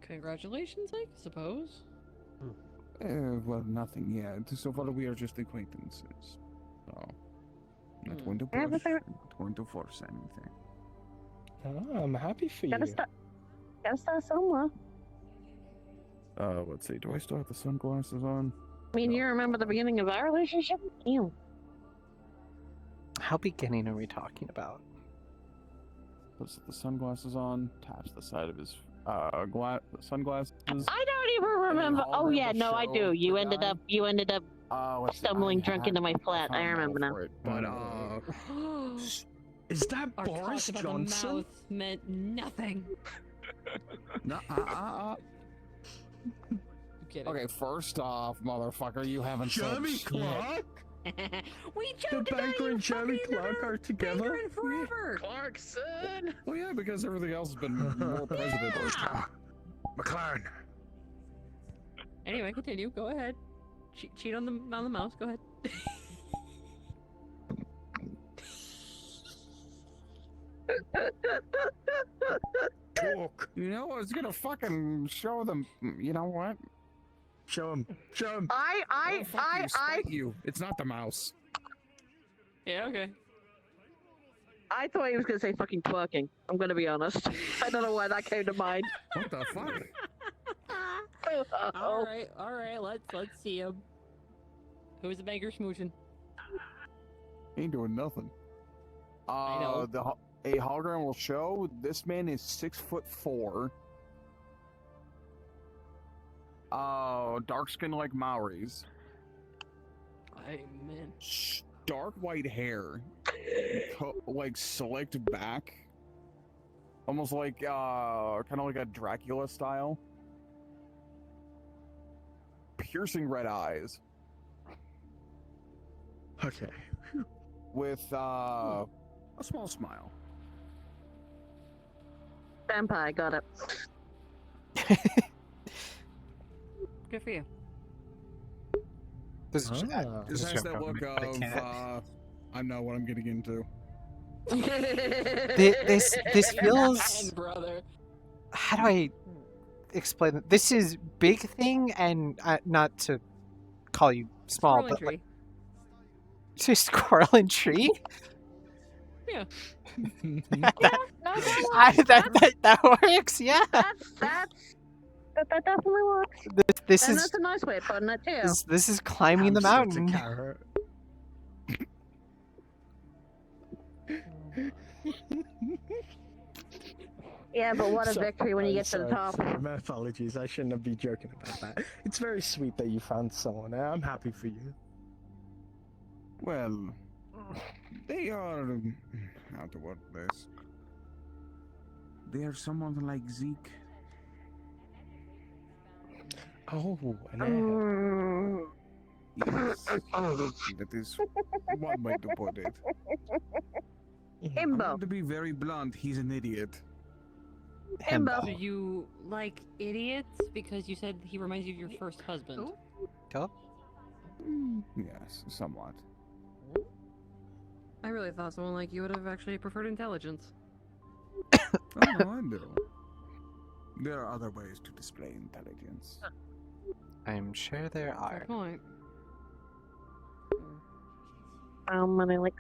Congratulations, I suppose. Well, nothing yet. So far, we are just acquaintances. So, not going to Yeah, push, but they're- not going to force anything. Oh, I'm happy for Gotta you. start somewhere. Let's see. Do I still have the sunglasses on? I mean, you remember the beginning of our relationship? Ew. How beginning are we talking about? Puts the sunglasses on. Taps the side of his sunglasses. I don't even remember. Oh yeah, no, I do. You ended up let's see, stumbling I drunk had- into my flat. I found remember all now. for it, but Is that Our Boris talk about the Johnson? mouth meant nothing. no, Kidding. Okay, first off, motherfucker, you haven't Jeremy said shit. Clark? We The joked about Banker you and Jeremy fucking Clark are together? Banker and forever. Clarkson! Well, yeah, because everything else has been more president. McLaren. Anyway, continue. Go ahead. Cheat on the mouse. Go ahead. Talk. You know, I was gonna fucking show them. You know what? Show him. Show him. Oh, fuck you, spite you. It's not the mouse. Yeah. Okay. I thought he was gonna say fucking twerking. I'm gonna be honest. I don't know why that came to mind. What the fuck? All right. Let's see him. Who's the banker smooching? Ain't doing nothing. I know. A hologram will show this man is 6'4". Dark skin like Maoris. Man. Dark white hair. Like slicked back. Almost like kind of like a Dracula style. Piercing red eyes. Okay. With a small smile. Vampire, got it. Good for you. This is This has that look of I know what I'm getting into. This feels. brother. How do I explain it? This is big thing, and not to call you small, Squirrel and but like, tree. just squirrel and tree. Yeah. That works. Yeah. That definitely works. This and is that's a nice way of putting it too. this is climbing the mountain. Yeah, but what a So- victory when you I'm get to the sorry, top. sorry, my apologies. I shouldn't be joking about that. It's very sweet that you found someone. I'm happy for you. Well, they are. How to word this? They are someone like Zeke. Oh, an airhead. Yes, that is one way to put it. I'm going to be very blunt. He's an idiot. So you like idiots because you said he reminds you of your first husband. Yes, somewhat. I really thought someone like you would have actually preferred intelligence. Oh, no, I do. There are other ways to display intelligence. I'm sure there Fair are. point. Many like.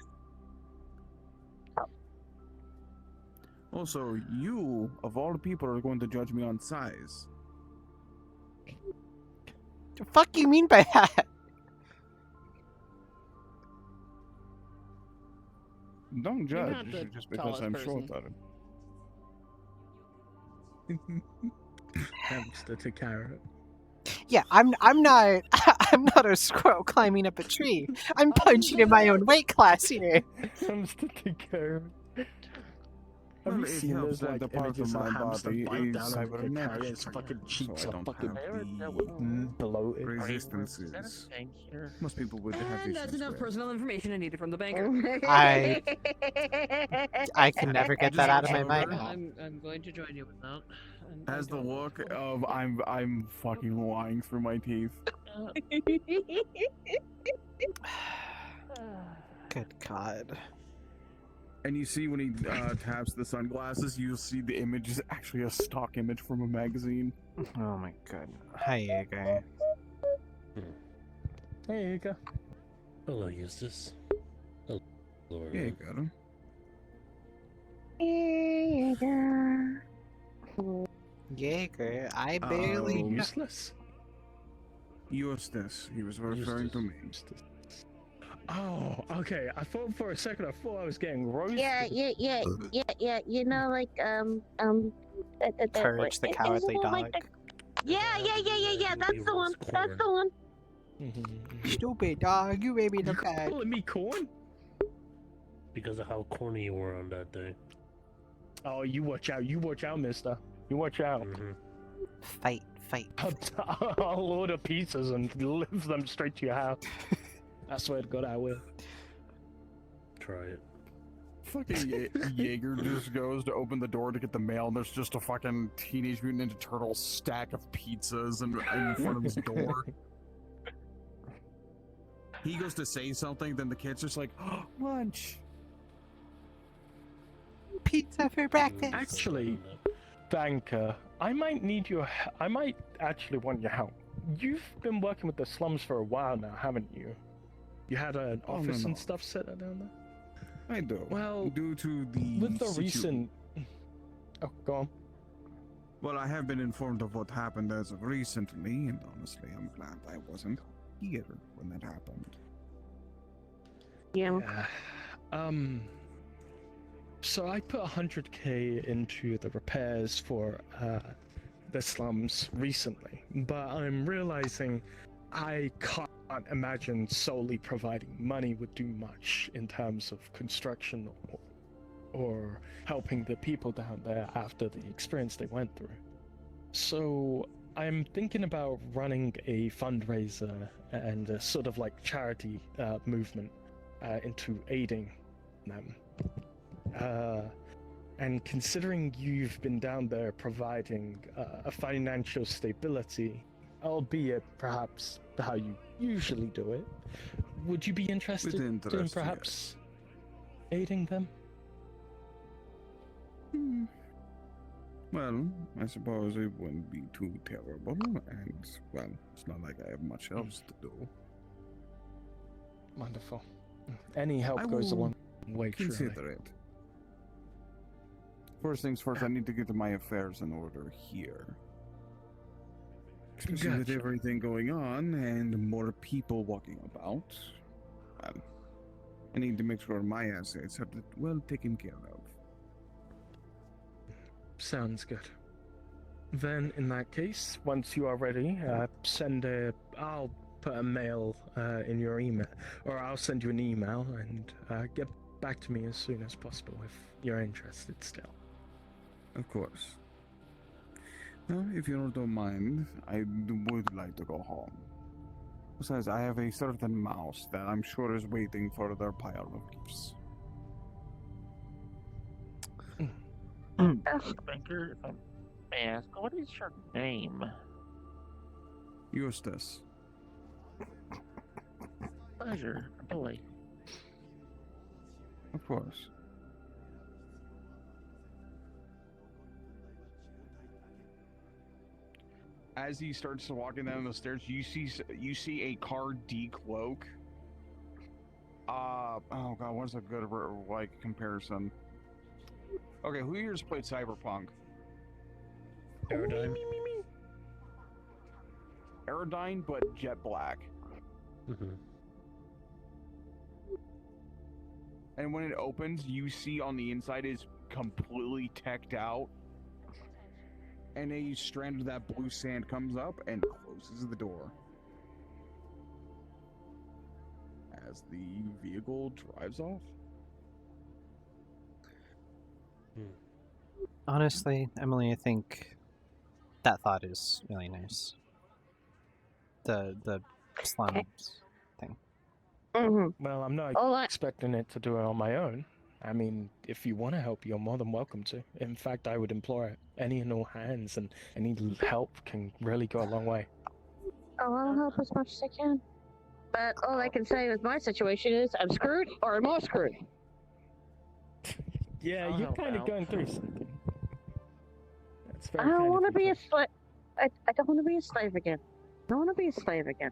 Also, you, of all people, are going to judge me on size. The fuck you mean by that? Don't You're judge not the just because tallest I'm person. shorter. Hamster to carrot. Yeah, I'm not I'm not a squirrel climbing up a tree. I'm punching in my own weight class here. Hamster to carrot. Have Well, you it seen helps those that like the part images of of my hamster body bite is down on the cybernetic, carrot? Its fucking cheeks so I are don't fucking have bloated. resistances. Most people would have And that's issues enough with. personal information I needed from the banker. I can never get that out of my mind now. I'm going to join you with that. And Has the look of I'm fucking lying through my teeth. Good God. And you see when he taps the sunglasses, you'll see the image is actually a stock image from a magazine. Oh my god. Hi, Jaeger. Hey, you go. Hello, Eustace. Hello, Yeah, you got him. Jaeger, I barely. Useless. Eustace. He was referring to me. Oh, okay. I thought for a second. I thought I was getting roasted. Yeah. You know, like Courage the Cowardly Dog. Yeah. That's the one. That's the one. Stupid dog, you made me look bad. Calling me corn? Because of how corny you were on that day. Oh, you watch out. You watch out, mister. You watch out. Fight. I'll order pizzas and deliver them straight to your house. I swear to God, I will. Try it. Fucking Jaeger just goes to open the door to get the mail, and there's just a fucking Teenage Mutant Ninja Turtle stack of pizzas in front of his door. He goes to say something, then the kid's just like, oh, lunch. Pizza for breakfast. Actually, Banker, I might need your. I might actually want your help. You've been working with the slums for a while now, haven't you? You had an office no. and stuff set down there. I do. Well, due to the with the recent. Oh, go on. Well, I have been informed of what happened as of recently, and honestly, I'm glad I wasn't here when that happened. Yeah. So I put 100k into the repairs for the slums recently, but I'm realizing I can't imagine solely providing money would do much in terms of construction or helping the people down there after the experience they went through. So I'm thinking about running a fundraiser and a sort of like charity movement into aiding them. And considering you've been down there providing a financial stability, albeit perhaps how you usually do it, would you be interested in perhaps aiding them? Well, I suppose it wouldn't be too terrible, and, well, it's not like I have much else to do. Wonderful. Any help I goes a will long way, truly. Consider it. First things first, I need to get my affairs in order here. Especially with Gotcha. everything going on and more people walking about. Well, I need to make sure my assets are well taken care of. Sounds good. Then, in that case, once you are ready, I'll put a mail in your email, or I'll send you an email and get back to me as soon as possible if you're interested still. Of course. Well, if you don't mind, I would like to go home. Besides, I have a certain mouse that I'm sure is waiting for their pile of gifts. Banker, if I may ask, what is your name? Eustace. Pleasure, boy. Of course. As he starts walking down the stairs, you see a car decloak. Oh god, what's a good comparison? Okay, who here's played Cyberpunk? Aerodyne. Aerodyne, but jet black. And when it opens, you see on the inside is completely teched out. And a strand of that blue sand comes up and closes the door. As the vehicle drives off. Honestly, Emily, I think that thought is really nice. The slums thing. Well, I'm not Oh, expecting it to do it on my own. I mean, if you want to help, you're more than welcome to. In fact, I would implore any and all hands, and any help can really go a long way. Oh, I'll help as much as I can. But all I can say with my situation is I'm screwed or I'm more screwed. Yeah, I'll you're help kind of out. going through something. That's I very don't kind want to of you. be a slave. I don't want to be a slave again. I don't want to be a slave again.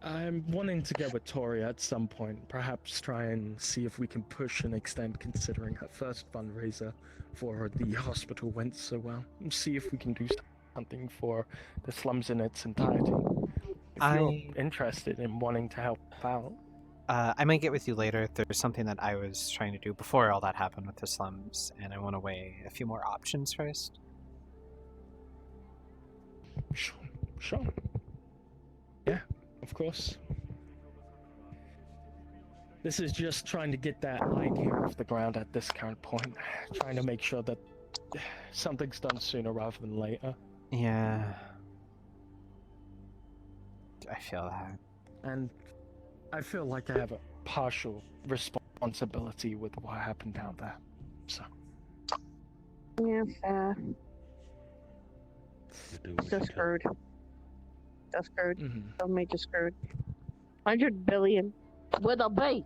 I'm wanting to get with Tori at some point. Perhaps try and see if we can push and extend, considering her first fundraiser for the hospital went so well. And see if we can do something for the slums in its entirety. If you're interested in wanting to help out. I might get with you later. There's something that I was trying to do before all that happened with the slums, and I want to weigh a few more options first. Sure. Yeah, of course. This is just trying to get that idea off the ground at this current point. Trying to make sure that something's done sooner rather than later. Yeah. I feel that. And I feel like I have a partial responsibility with what happened down there. So. Yeah, fair. So screwed. So screwed. So major screwed. 100 billion. With a B.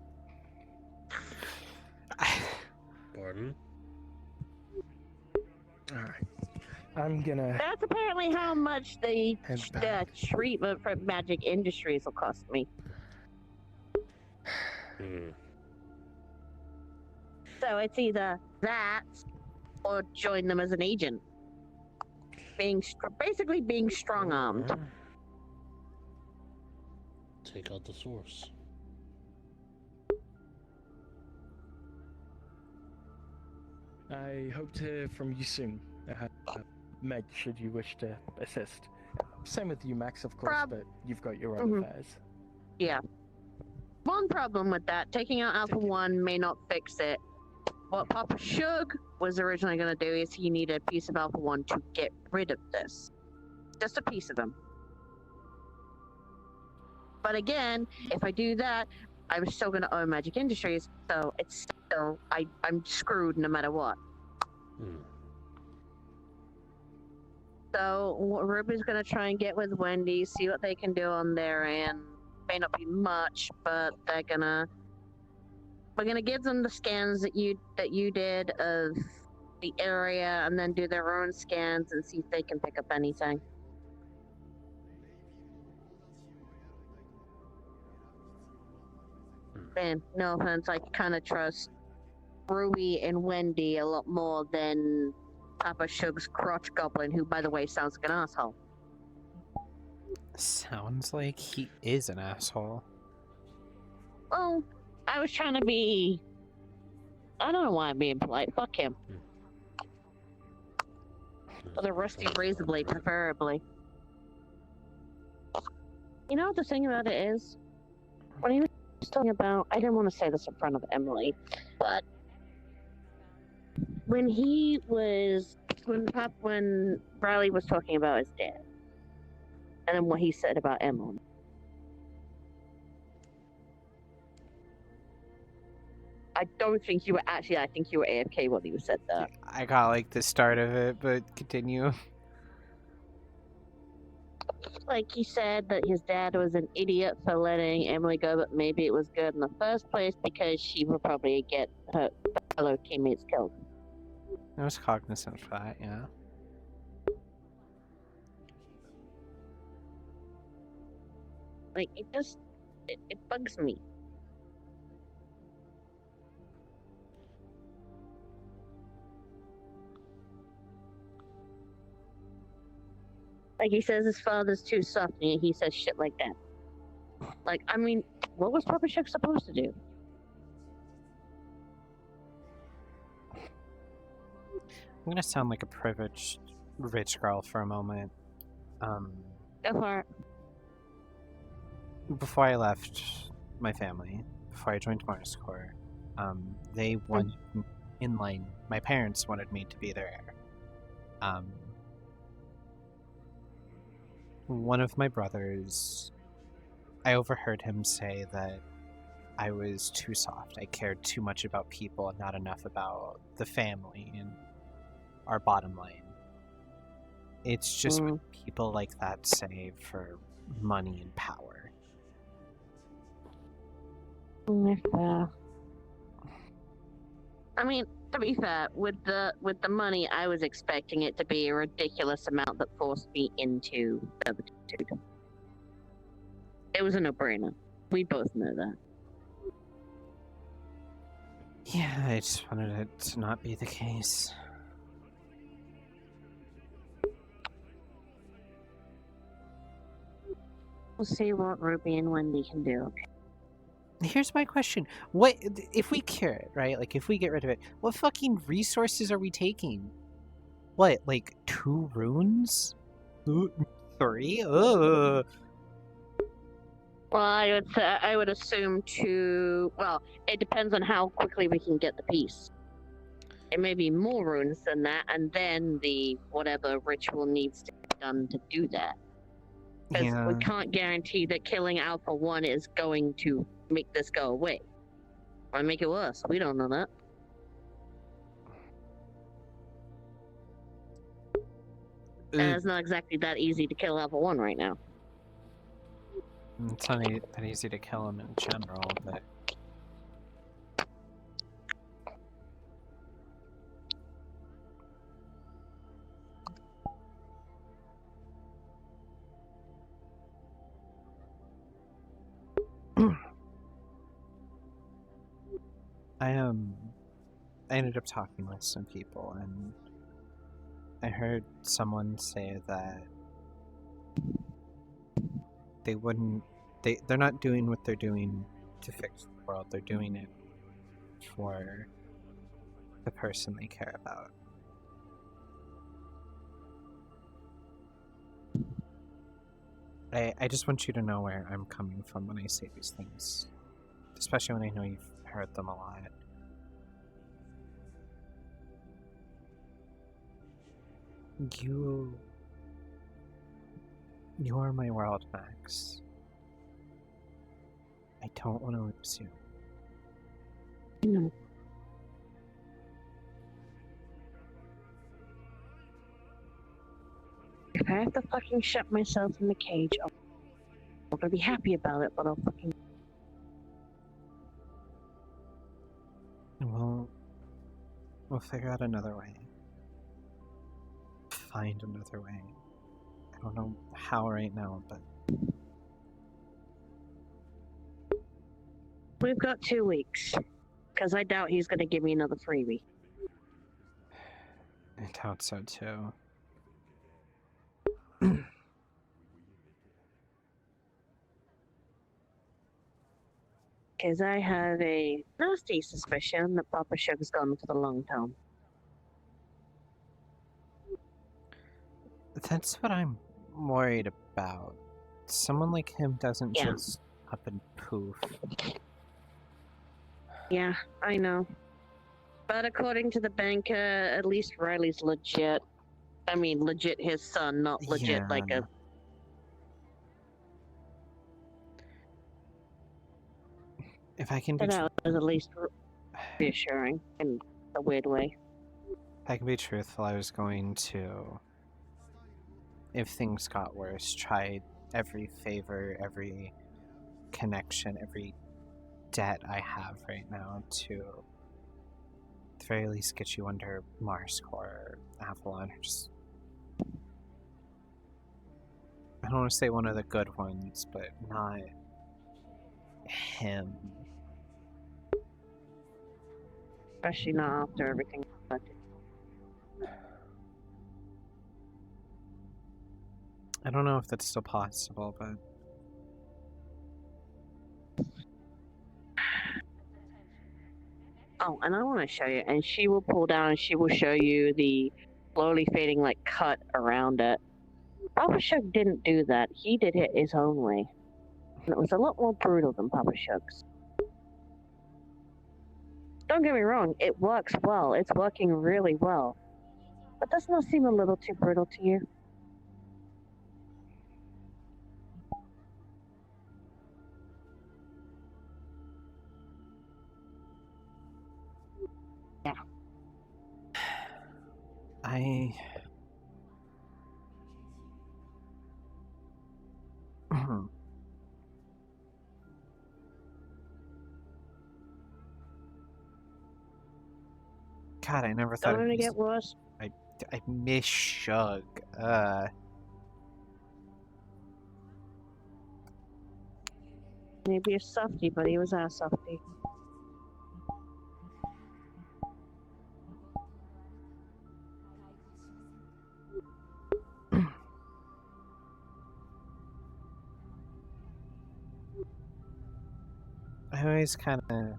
Pardon? Alright. I'm gonna. That's apparently how much the treatment for Magic Industries will cost me. So it's either that or join them as an agent. Basically being strong-armed. Take out the source. I hope to hear from you soon. Meg, should you wish to assist. Same with you, Max, of course, but you've got your own affairs. Yeah. One problem with that, taking out Alpha 1 may not fix it. What Papa Shug was originally going to do is he needed a piece of Alpha 1 to get rid of this. Just a piece of him. But again, if I do that, I'm still going to own Magic Industries, so it's still, I'm screwed no matter what. So Ruby's going to try and get with Wendy, see what they can do on their end. May not be much, but we're gonna give them the scans that you did of the area, and then do their own scans and see if they can pick up anything. And no offense, I kind of trust Ruby and Wendy a lot more than Papa Shug's crotch goblin, who, by the way, sounds like an asshole. Sounds like he is an asshole. Well, I was trying to be... I don't know why I'm being polite. Fuck him. With a rusty razor blade, preferably. You know what the thing about it is? When he was talking about, I didn't want to say this in front of Emily, but when Riley was talking about his dad, and then what he said about Emily. I don't think you were actually, I think you were AFK when you said that. I got like the start of it, but continue. Like he said that his dad was an idiot for letting Emily go, but maybe it was good in the first place because she would probably get her fellow teammates killed. I was cognizant of that, yeah. Like, it just, it bugs me. Like, he says his father's too soft, and he says shit like that. Like, I mean, what was Papa Shuck supposed to do? I'm gonna sound like a privileged rich girl for a moment. Go for it. Before I left my family, before I joined Mars Corps, they wanted in line. My parents wanted me to be their heir. One of my brothers, I overheard him say that I was too soft. I cared too much about people and not enough about the family and our bottom line. It's just what people like that say for money and power. I mean, to be fair, with the money, I was expecting it to be a ridiculous amount that forced me into servitude. It was a no-brainer. We both know that. Yeah, I just wanted it to not be the case. We'll see what Ruby and Wendy can do. Here's my question. What if we cure it, right? Like, if we get rid of it, what fucking resources are we taking? What, like 2 runes? 3? Ugh. Well, I would assume 2. Well, it depends on how quickly we can get the piece. It may be more runes than that, and then the whatever ritual needs to be done to do that. Because we can't guarantee that killing Alpha 1 is going to make this go away. Or make it worse. We don't know that. And it's not exactly that easy to kill Alpha 1 right now. It's not that easy to kill him in general, but... I ended up talking with some people, and I heard someone say that they're not doing what they're doing to fix the world, they're doing it for the person they care about. I just want you to know where I'm coming from when I say these things, especially when I know you've heard them a lot. You are my world, Max. I don't want to lose you. No. If I have to fucking shut myself in the cage, I'm gonna be happy about it, but I'll fucking... We'll figure out another way. Find another way. I don't know how right now, but... We've got 2 weeks. Because I doubt he's gonna give me another freebie. I doubt so too. Because I have a nasty suspicion that Papa Sugar's gone for the long term. That's what I'm worried about. Someone like him doesn't Yeah. just up and poof. Yeah, I know. But according to the banker, at least Riley's legit. I mean, legit his son, not legit like a... If I can be So that was at least reassuring in a weird way. if I can be truthful, I was going to, if things got worse, try every favor, every connection, every debt I have right now to at the very least get you under Mars Core or Avalon, or just, I don't want to say one of the good ones, but not him. Especially not after everything. I don't know if that's still possible, but Oh, and I want to show you. And she will pull down and she will show you the slowly fading like cut around it. Papa Shug didn't do that. He did it his own way. And it was a lot more brutal than Papa Shug's. Don't get me wrong, it works well. It's working really well. But doesn't that seem a little too brutal to you? Yeah. God, I never thought Don't it let it was... get worse. I miss Shug. Maybe a softie, but he was our softie. I always kind of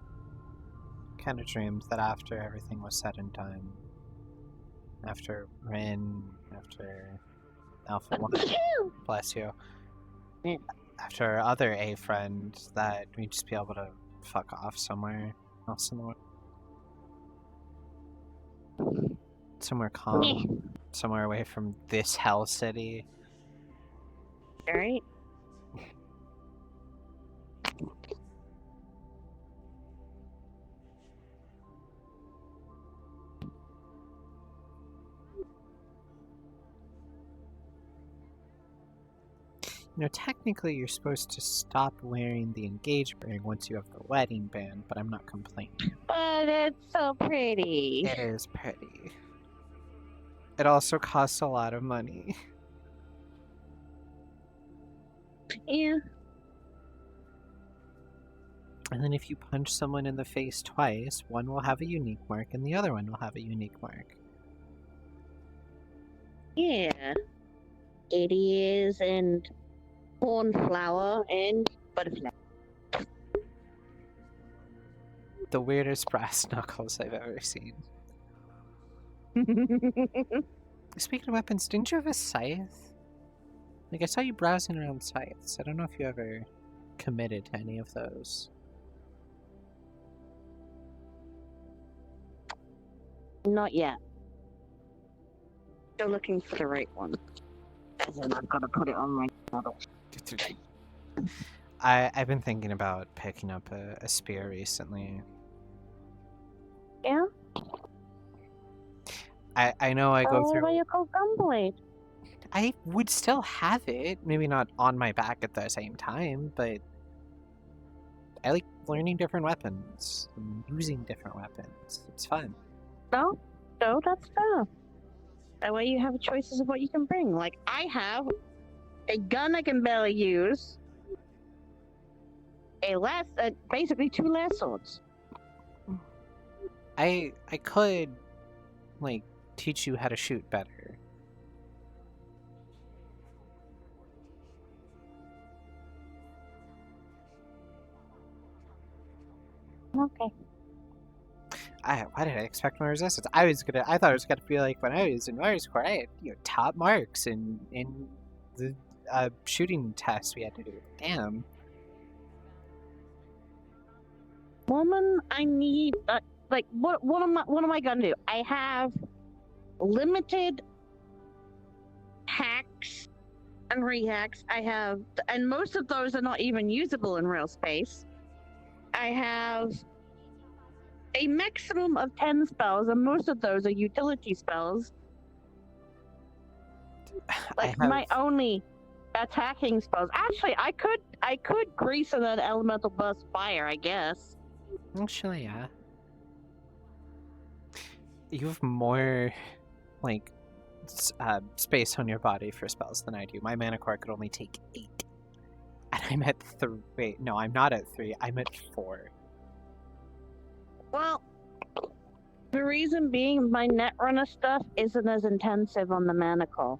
dreamed that after everything was said and done, after Rin, after Alpha One, bless you, after our other A friend, that we'd just be able to fuck off somewhere else in the world. Somewhere calm, somewhere away from this hell city. Alright. You know, technically you're supposed to stop wearing the engagement ring once you have the wedding band, but I'm not complaining. But it's so pretty. It is pretty. It also costs a lot of money. Yeah. And then if you punch someone in the face twice, one will have a unique mark and the other one will have a unique mark. Yeah. It is, and cornflower and butterfly. The weirdest brass knuckles I've ever seen. Speaking of weapons, didn't you have a scythe? Like, I saw you browsing around scythes. I don't know if you ever committed to any of those. Not yet. Still looking for the right one. As in, I've got to put it on my model. I've been thinking about picking up a spear recently. Yeah? I know I go What through... about your cold gunblade? I would still have it. Maybe not on my back at the same time, but I like learning different weapons and using different weapons. It's fun. No, that's fair. That way you have choices of what you can bring. Like, I have a gun I can barely use, basically 2 last swords. I could, like, teach you how to shoot better. Okay. why did I expect more resistance? I thought it was gonna be like when I was in Mars Corps. I had top marks in the shooting test we had to do. Damn. Woman, I need what am I gonna do? I have limited hacks and rehacks. And most of those are not even usable in real space. I have a maximum of 10 spells, and most of those are utility spells. My only attacking spells. Actually, I could grease an elemental burst fire, I guess. Actually, yeah. You have more, space on your body for spells than I do. My mana core could only take 8. And I'm at 3. Wait, no, I'm not at 3. I'm at 4. Well, the reason being my Netrunner stuff isn't as intensive on the mana core.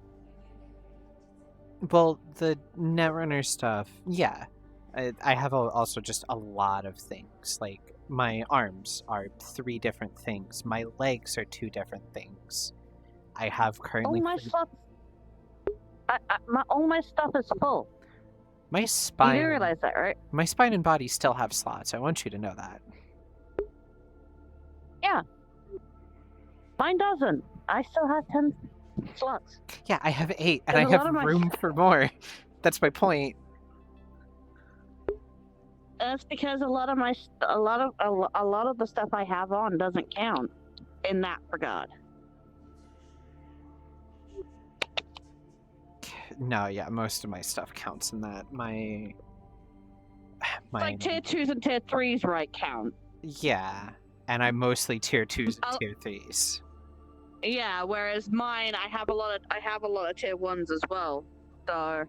Well, the Netrunner stuff, yeah. I have also just a lot of things. Like, my arms are 3 different things. My legs are 2 different things. I have currently... all my stuff is full. My spine... You do realize that, right? My spine and body still have slots. I want you to know that. Yeah. Mine doesn't. I still have 10 slots. Yeah, I have 8, and I have room for more. That's my point. That's because a lot of the stuff I have on doesn't count in that regard. No, yeah, most of my stuff counts in that. My like tier 2s and tier 3s, right? Count. Yeah, and I'm mostly tier 2s and tier 3s. Yeah, whereas mine, I have a lot of tier 1s as well. So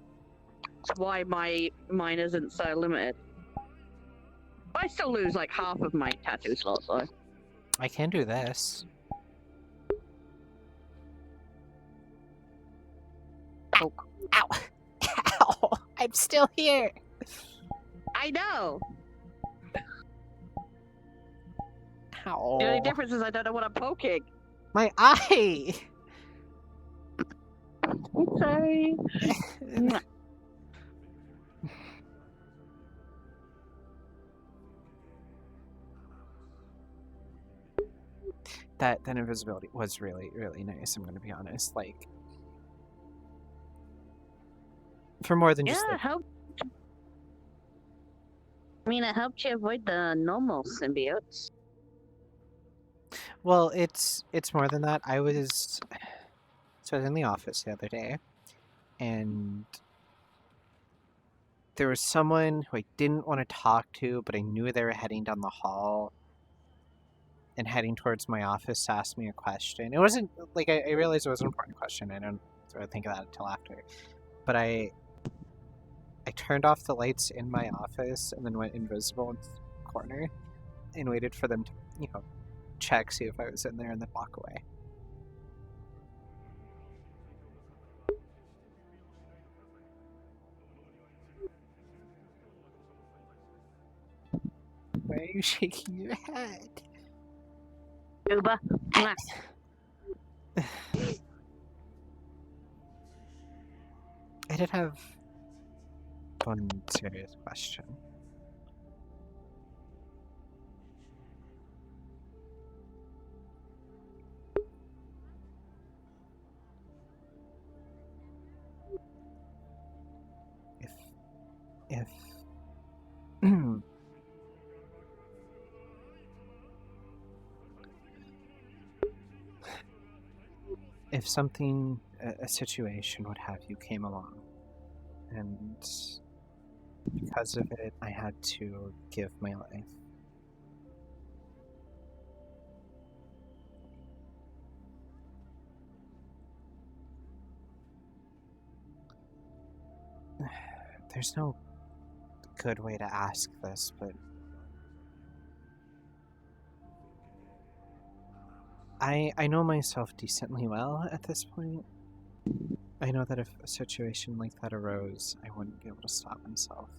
that's why mine isn't so limited. I still lose like half of my tattoo slots though. I can do this. Ow! Ow! Ow! I'm still here. I know. Ow! The only difference is I don't know what I'm poking. My eye. I'm sorry. That invisibility was really, really nice, I'm gonna be honest. Like, for more than just... Yeah, it helped. I mean, it helped you avoid the normal symbiotes. Well, it's more than that. I was in the office the other day, and there was someone who I didn't want to talk to, but I knew they were heading down the hall and heading towards my office to ask me a question. It wasn't, like, I realized it was an important question. I don't sort of think of that until after. But I turned off the lights in my office and then went invisible in the corner and waited for them to, check, see if I was in there, and then walk away. Why are you shaking your head? Uber. I did have one serious question. If if something, a situation, what have you, came along, and because of it, I had to give my life, there's no good way to ask this, but I know myself decently well at this point. I know that if a situation like that arose, I wouldn't be able to stop myself.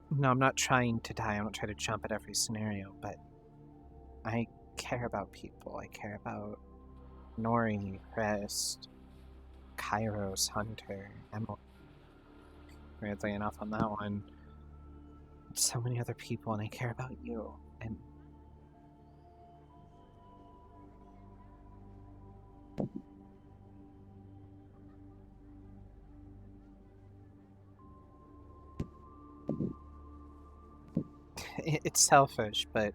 No, I'm not trying to die, I'm not trying to jump at every scenario, but I care about people. I care about Nori, Crest, Kairos, Hunter, Emily. Weirdly enough, on that one, so many other people, and I care about you. And it's selfish, but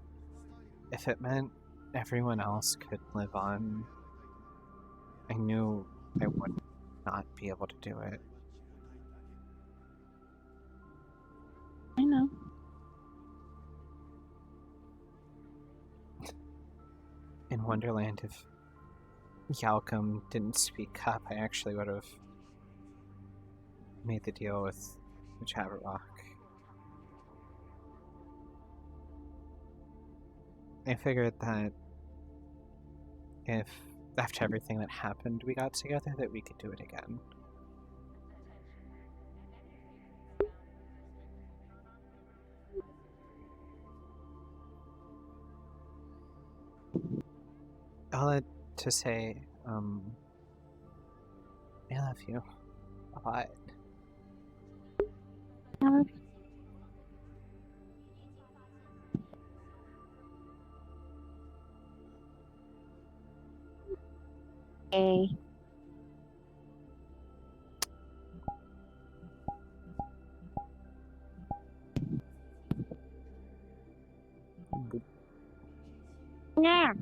if it meant everyone else could live on, I knew I would not be able to do it. I know. In Wonderland, if Yalcum didn't speak up, I actually would have made the deal with the Jabberwock. I figured that if, after everything that happened, we got together, that we could do it again. All that to say, I love you a lot. A. Yeah.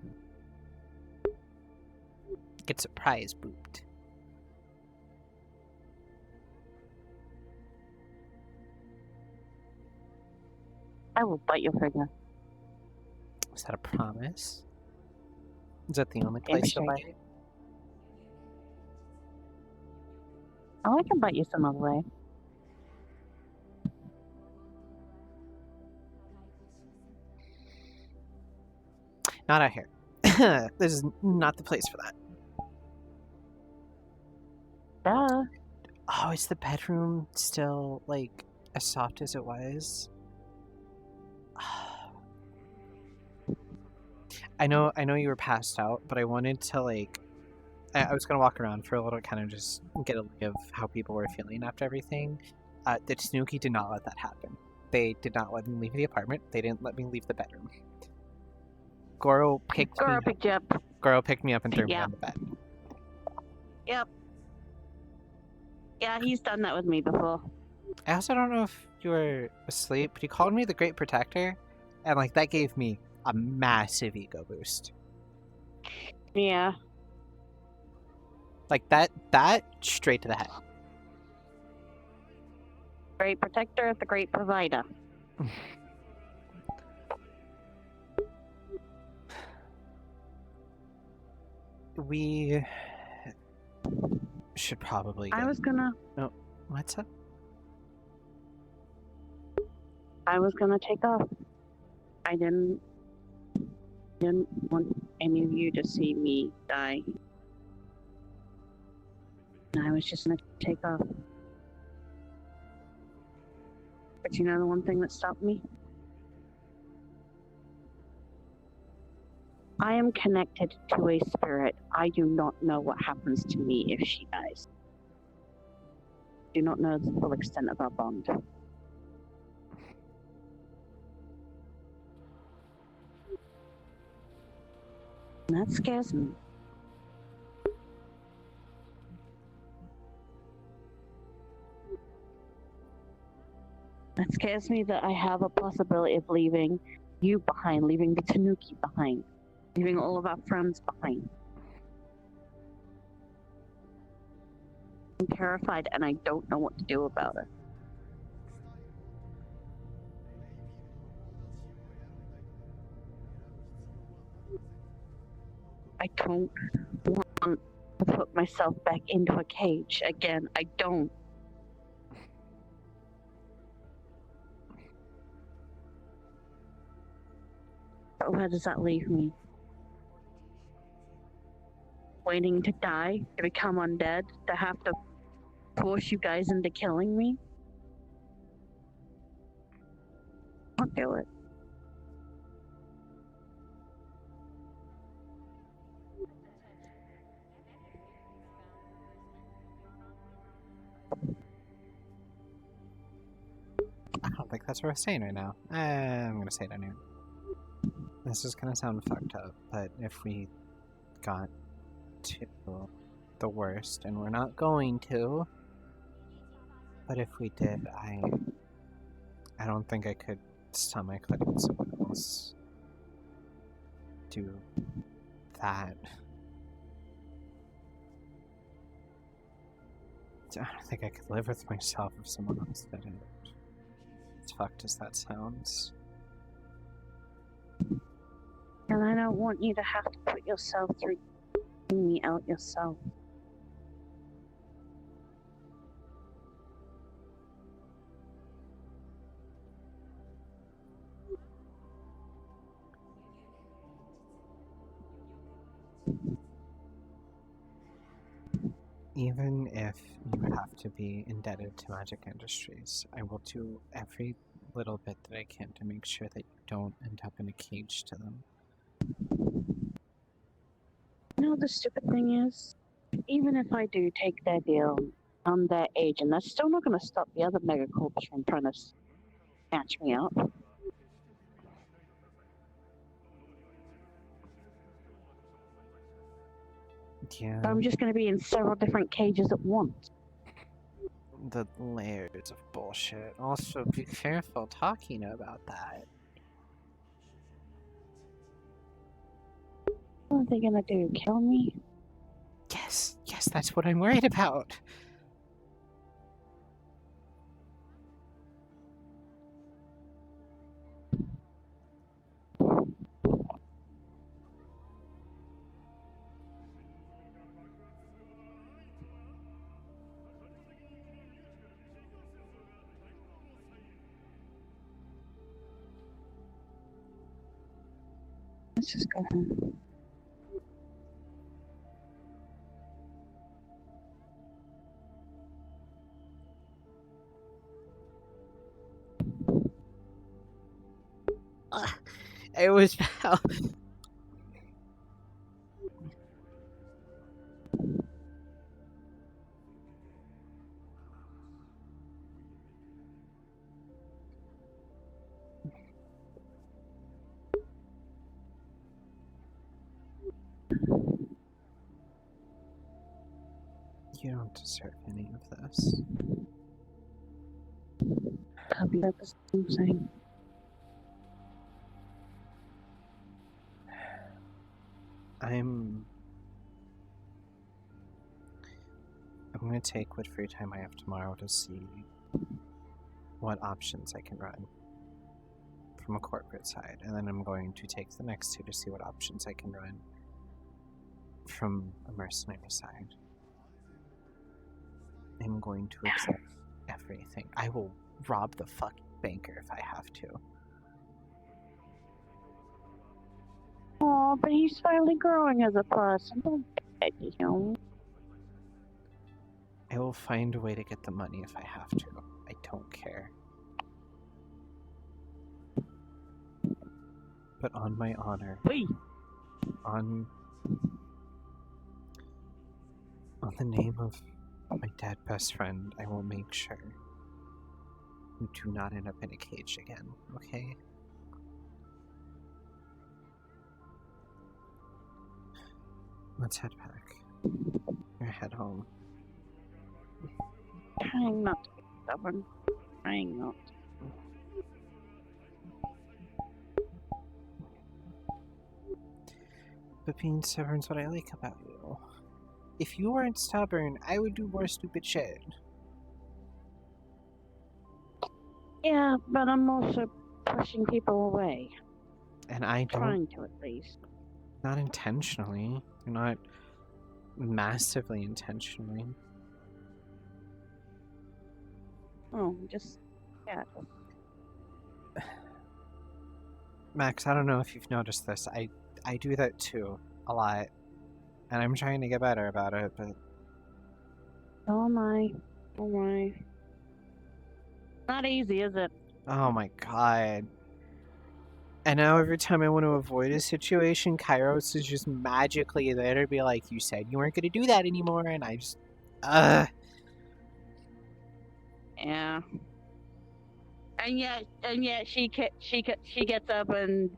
Get surprise booped. I will bite your finger. Is that a promise? Is that the only place you'll bite? Oh, I can bite you some other way. Not out here. This is not the place for that. Duh. Oh, is the bedroom still, like, as soft as it was? I know you were passed out, but I wanted to, like... I was gonna walk around for a little, kind of just get a look of how people were feeling after everything. The Tanuki did not let that happen. They did not let me leave the apartment. They didn't let me leave the bedroom. Goro picked you up. Goro picked me up and threw me Yeah. on the bed. Yep. Yeah, he's done that with me before. I also don't know if you were asleep, but he called me the Great Protector, and like that gave me a massive ego boost. Yeah. Like that straight to the head. Great protector, the great provider. We should probably I was gonna No, what's up? I was gonna take off. I didn't want any of you to see me die. And I was just gonna take off. But you know the one thing that stopped me? I am connected to a spirit. I do not know what happens to me if she dies. Do not know the full extent of our bond. And that scares me. That scares me that I have a possibility of leaving you behind, leaving the Tanuki behind, leaving all of our friends behind. I'm terrified and I don't know what to do about it. I don't want to put myself back into a cage again. I don't. But where does that leave me? Waiting to die, to become undead, to have to force you guys into killing me? I'll do it. Like, that's what we're saying right now. I'm gonna say it anyway. This is gonna sound fucked up, but if we got to the worst, and we're not going to, but if we did, I don't think I could stomach letting someone else do that. I don't think I could live with myself if someone else did it. As fucked as that sounds. And I don't want you to have to put yourself through me out yourself. Even if you would have to be indebted to Magic Industries, I will do every little bit that I can to make sure that you don't end up in a cage to them. You know, the stupid thing is, even if I do take their deal, I'm their agent, that's still not going to stop the other megacorps from trying to snatch me up. Yeah. I'm just going to be in several different cages at once. The layers of bullshit. Also, be careful talking about that. What are they going to do? Kill me? Yes, that's what I'm worried about. Let's just go home. It was Val. You don't deserve any of this. Probably the same thing. I'm gonna take what free time I have tomorrow to see what options I can run from a corporate side, and then I'm going to take the next two to see what options I can run from a mercenary side. I'm going to accept everything. I will rob the fucking banker if I have to. Oh, but he's finally growing as a person. Don't beg him. I will find a way to get the money if I have to. I don't care. But on my honor, on the name of my dead best friend, I will make sure you do not end up in a cage again, okay? Let's head back. Or head home. Trying not to be stubborn. Trying not. But being stubborn's what I like about you. If you weren't stubborn, I would do more stupid shit. Yeah, but I'm also pushing people away. And I don't... Trying to, at least. Not intentionally. Not massively intentionally. Oh, just... yeah. Max, I don't know if you've noticed this. I do that too. A lot. And I'm trying to get better about it, but... Oh my. Oh my. Not easy, is it? Oh my god. And now every time I want to avoid a situation, Kairos is just magically there to be like, you said you weren't going to do that anymore, and I just... Yeah. And yet she gets up and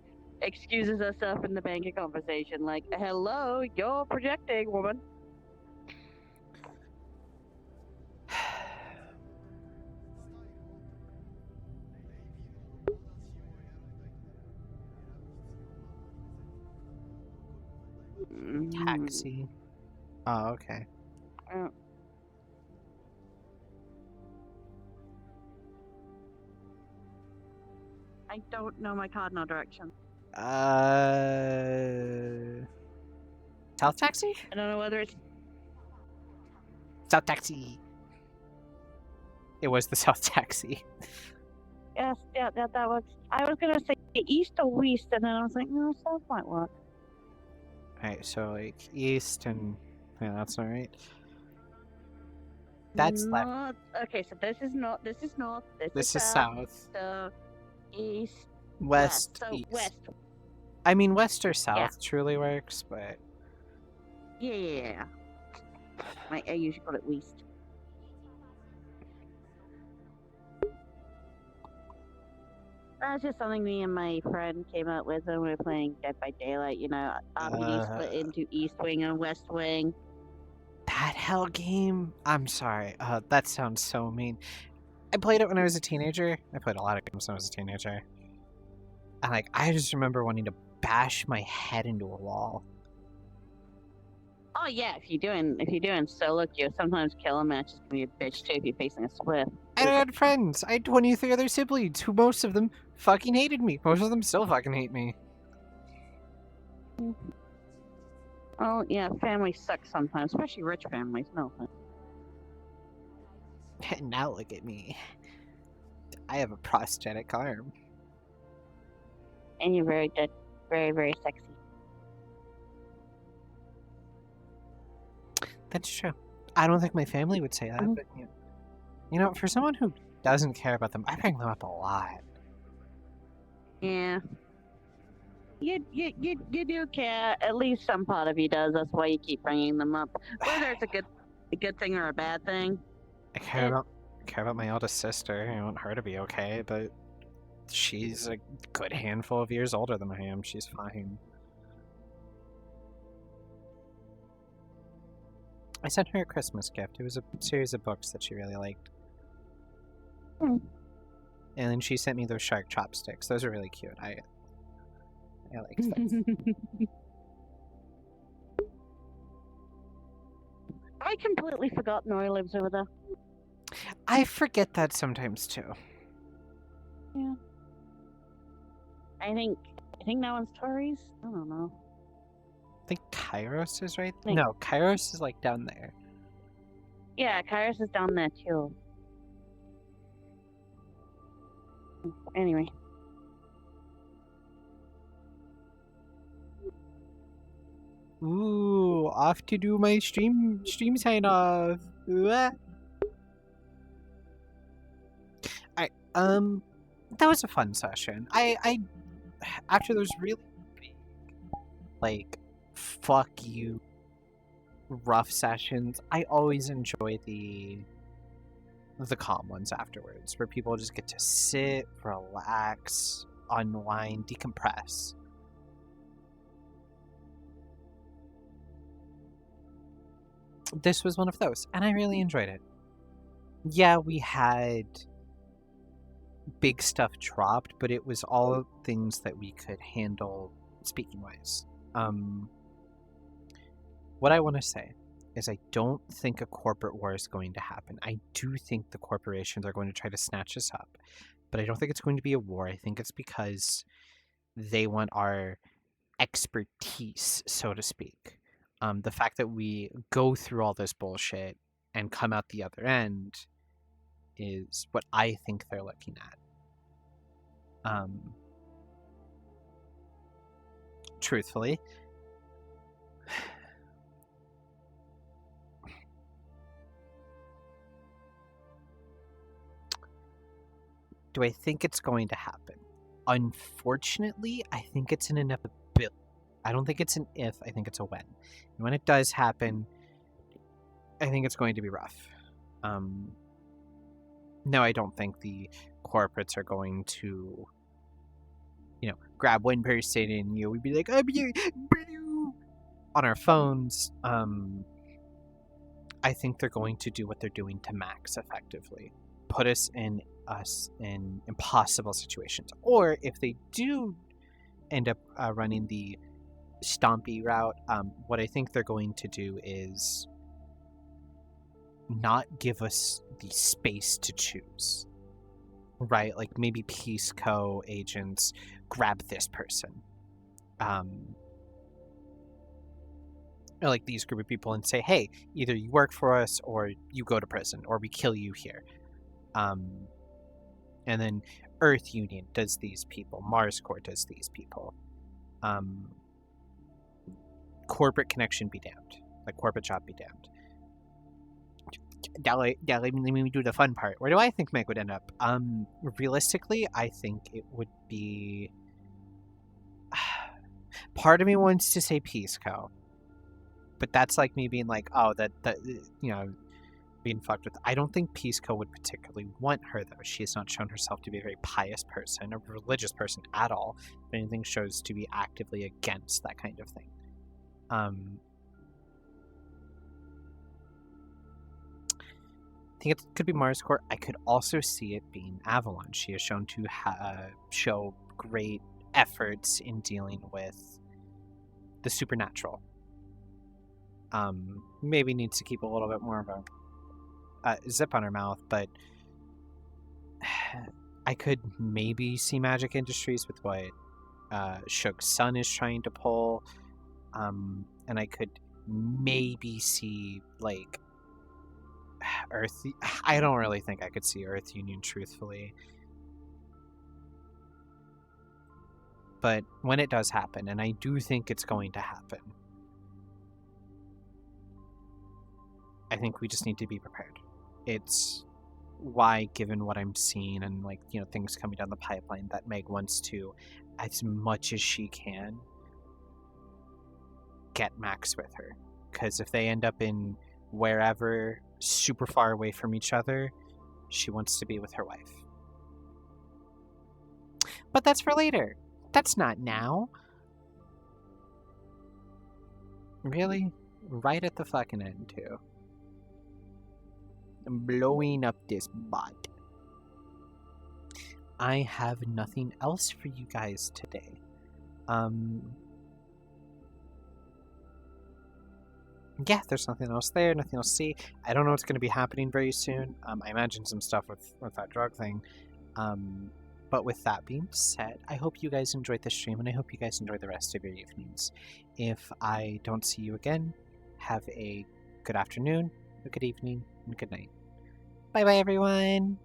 excuses herself in the banking conversation. Like, hello, you're projecting, woman. Taxi. Oh, okay. I don't know my cardinal direction. South Taxi? I don't know whether it's... South Taxi. It was the South Taxi. Yes, yeah, that was... I was gonna say east or west, and then I was like, no, south might work. Alright, so like east and... Yeah, that's alright. That's left. North. Okay, so this is north, this is north, This is south. So, east, West, so east. west. I mean, west or south Yeah. truly works, but... Yeah. I usually call it west. That's just something me and my friend came up with when we were playing Dead by Daylight. You know, RPD split into East Wing and West Wing. That hell game? I'm sorry. That sounds so mean. I played it when I was a teenager. I played a lot of games when I was a teenager. And like, I just remember wanting to bash my head into a wall. Oh yeah, if you're doing solo queue, sometimes killer match is gonna be a bitch too if you're facing a Swift. And I had friends. I had 23 other siblings who most of them fucking hated me. Most of them still fucking hate me. Oh yeah, families suck sometimes, especially rich families. No offense. And now look at me. I have a prosthetic arm. And you're very good, very, very sexy. That's true. I don't think my family would say that, but you know, for someone who doesn't care about them, I bring them up a lot. Yeah. You do care. At least some part of you does. That's why you keep bringing them up. Whether it's a good thing or a bad thing. I care about my eldest sister. I want her to be okay, but she's a good handful of years older than I am. She's fine. I sent her a Christmas gift. It was a series of books that she really liked. And then she sent me those shark chopsticks. Those are really cute. I like those. I completely forgot Nori lives over there. I forget that sometimes too. Yeah. I think that one's Tori's. I don't know. I think Kairos is right. No, Kairos is like down there. Yeah, Kairos is down there too. Anyway. Ooh, off to do my stream sign off. Alright, that was a fun session. I after those really big, like, fuck you rough sessions, I always enjoy the calm ones afterwards, where people just get to sit, relax, unwind, decompress. This was one of those, and I really enjoyed it. Yeah, we had big stuff dropped, but it was all things that we could handle speaking wise. What I want to say is I don't think a corporate war is going to happen. I do think the corporations are going to try to snatch us up, but I don't think it's going to be a war. I think it's because they want our expertise, so to speak. The fact that we go through all this bullshit and come out the other end is what I think they're looking at. Truthfully, do I think it's going to happen? Unfortunately, I think it's an inevitability. I don't think it's an if, I think it's a when. And when it does happen, I think it's going to be rough. No, I don't think the corporates are going to, grab one person and we'd be like, I'm here on our phones. I think they're going to do what they're doing to Max effectively, put us in impossible situations. Or if they do end up running the Stompy route, what I think they're going to do is not give us the space to choose, right? Like maybe Peace Co. agents grab this person, or like these group of people, and say, hey, either you work for us or you go to prison or we kill you here. And then Earth Union does these people, Mars Corps does these people. Corporate connection be damned. Like corporate job be damned. Now let me do the fun part. Where do I think Meg would end up? Realistically, I think it would be... Part of me wants to say Peace Co. But that's like me being like, oh, that being fucked with. I don't think Peace Co. would particularly want her, though. She has not shown herself to be a very pious person, a religious person at all. If anything, shows to be actively against that kind of thing. I think it could be Mars Corps. I could also see it being Avalon. She has shown to show great efforts in dealing with the supernatural. Maybe needs to keep a little bit more of a zip on her mouth, but I could maybe see Magic Industries with what Shook's son is trying to pull, and I could maybe see like Earth. I don't really think I could see Earth Union, truthfully. But when it does happen, and I do think it's going to happen, I think we just need to be prepared. It's why, given what I'm seeing and things coming down the pipeline, that Meg wants to, as much as she can, get Max with her. Because if they end up in wherever, super far away from each other, she wants to be with her wife. But that's for later. That's not now. Really? Right at the fucking end, too. I'm blowing up this bot. I have nothing else for you guys today. Yeah, there's nothing else there, nothing else to see. I don't know what's going to be happening very soon. I imagine some stuff with that drug thing. But with that being said, I hope you guys enjoyed the stream, and I hope you guys enjoy the rest of your evenings. If I don't see you again, have a good afternoon, a good evening, and good night. Bye-bye, everyone!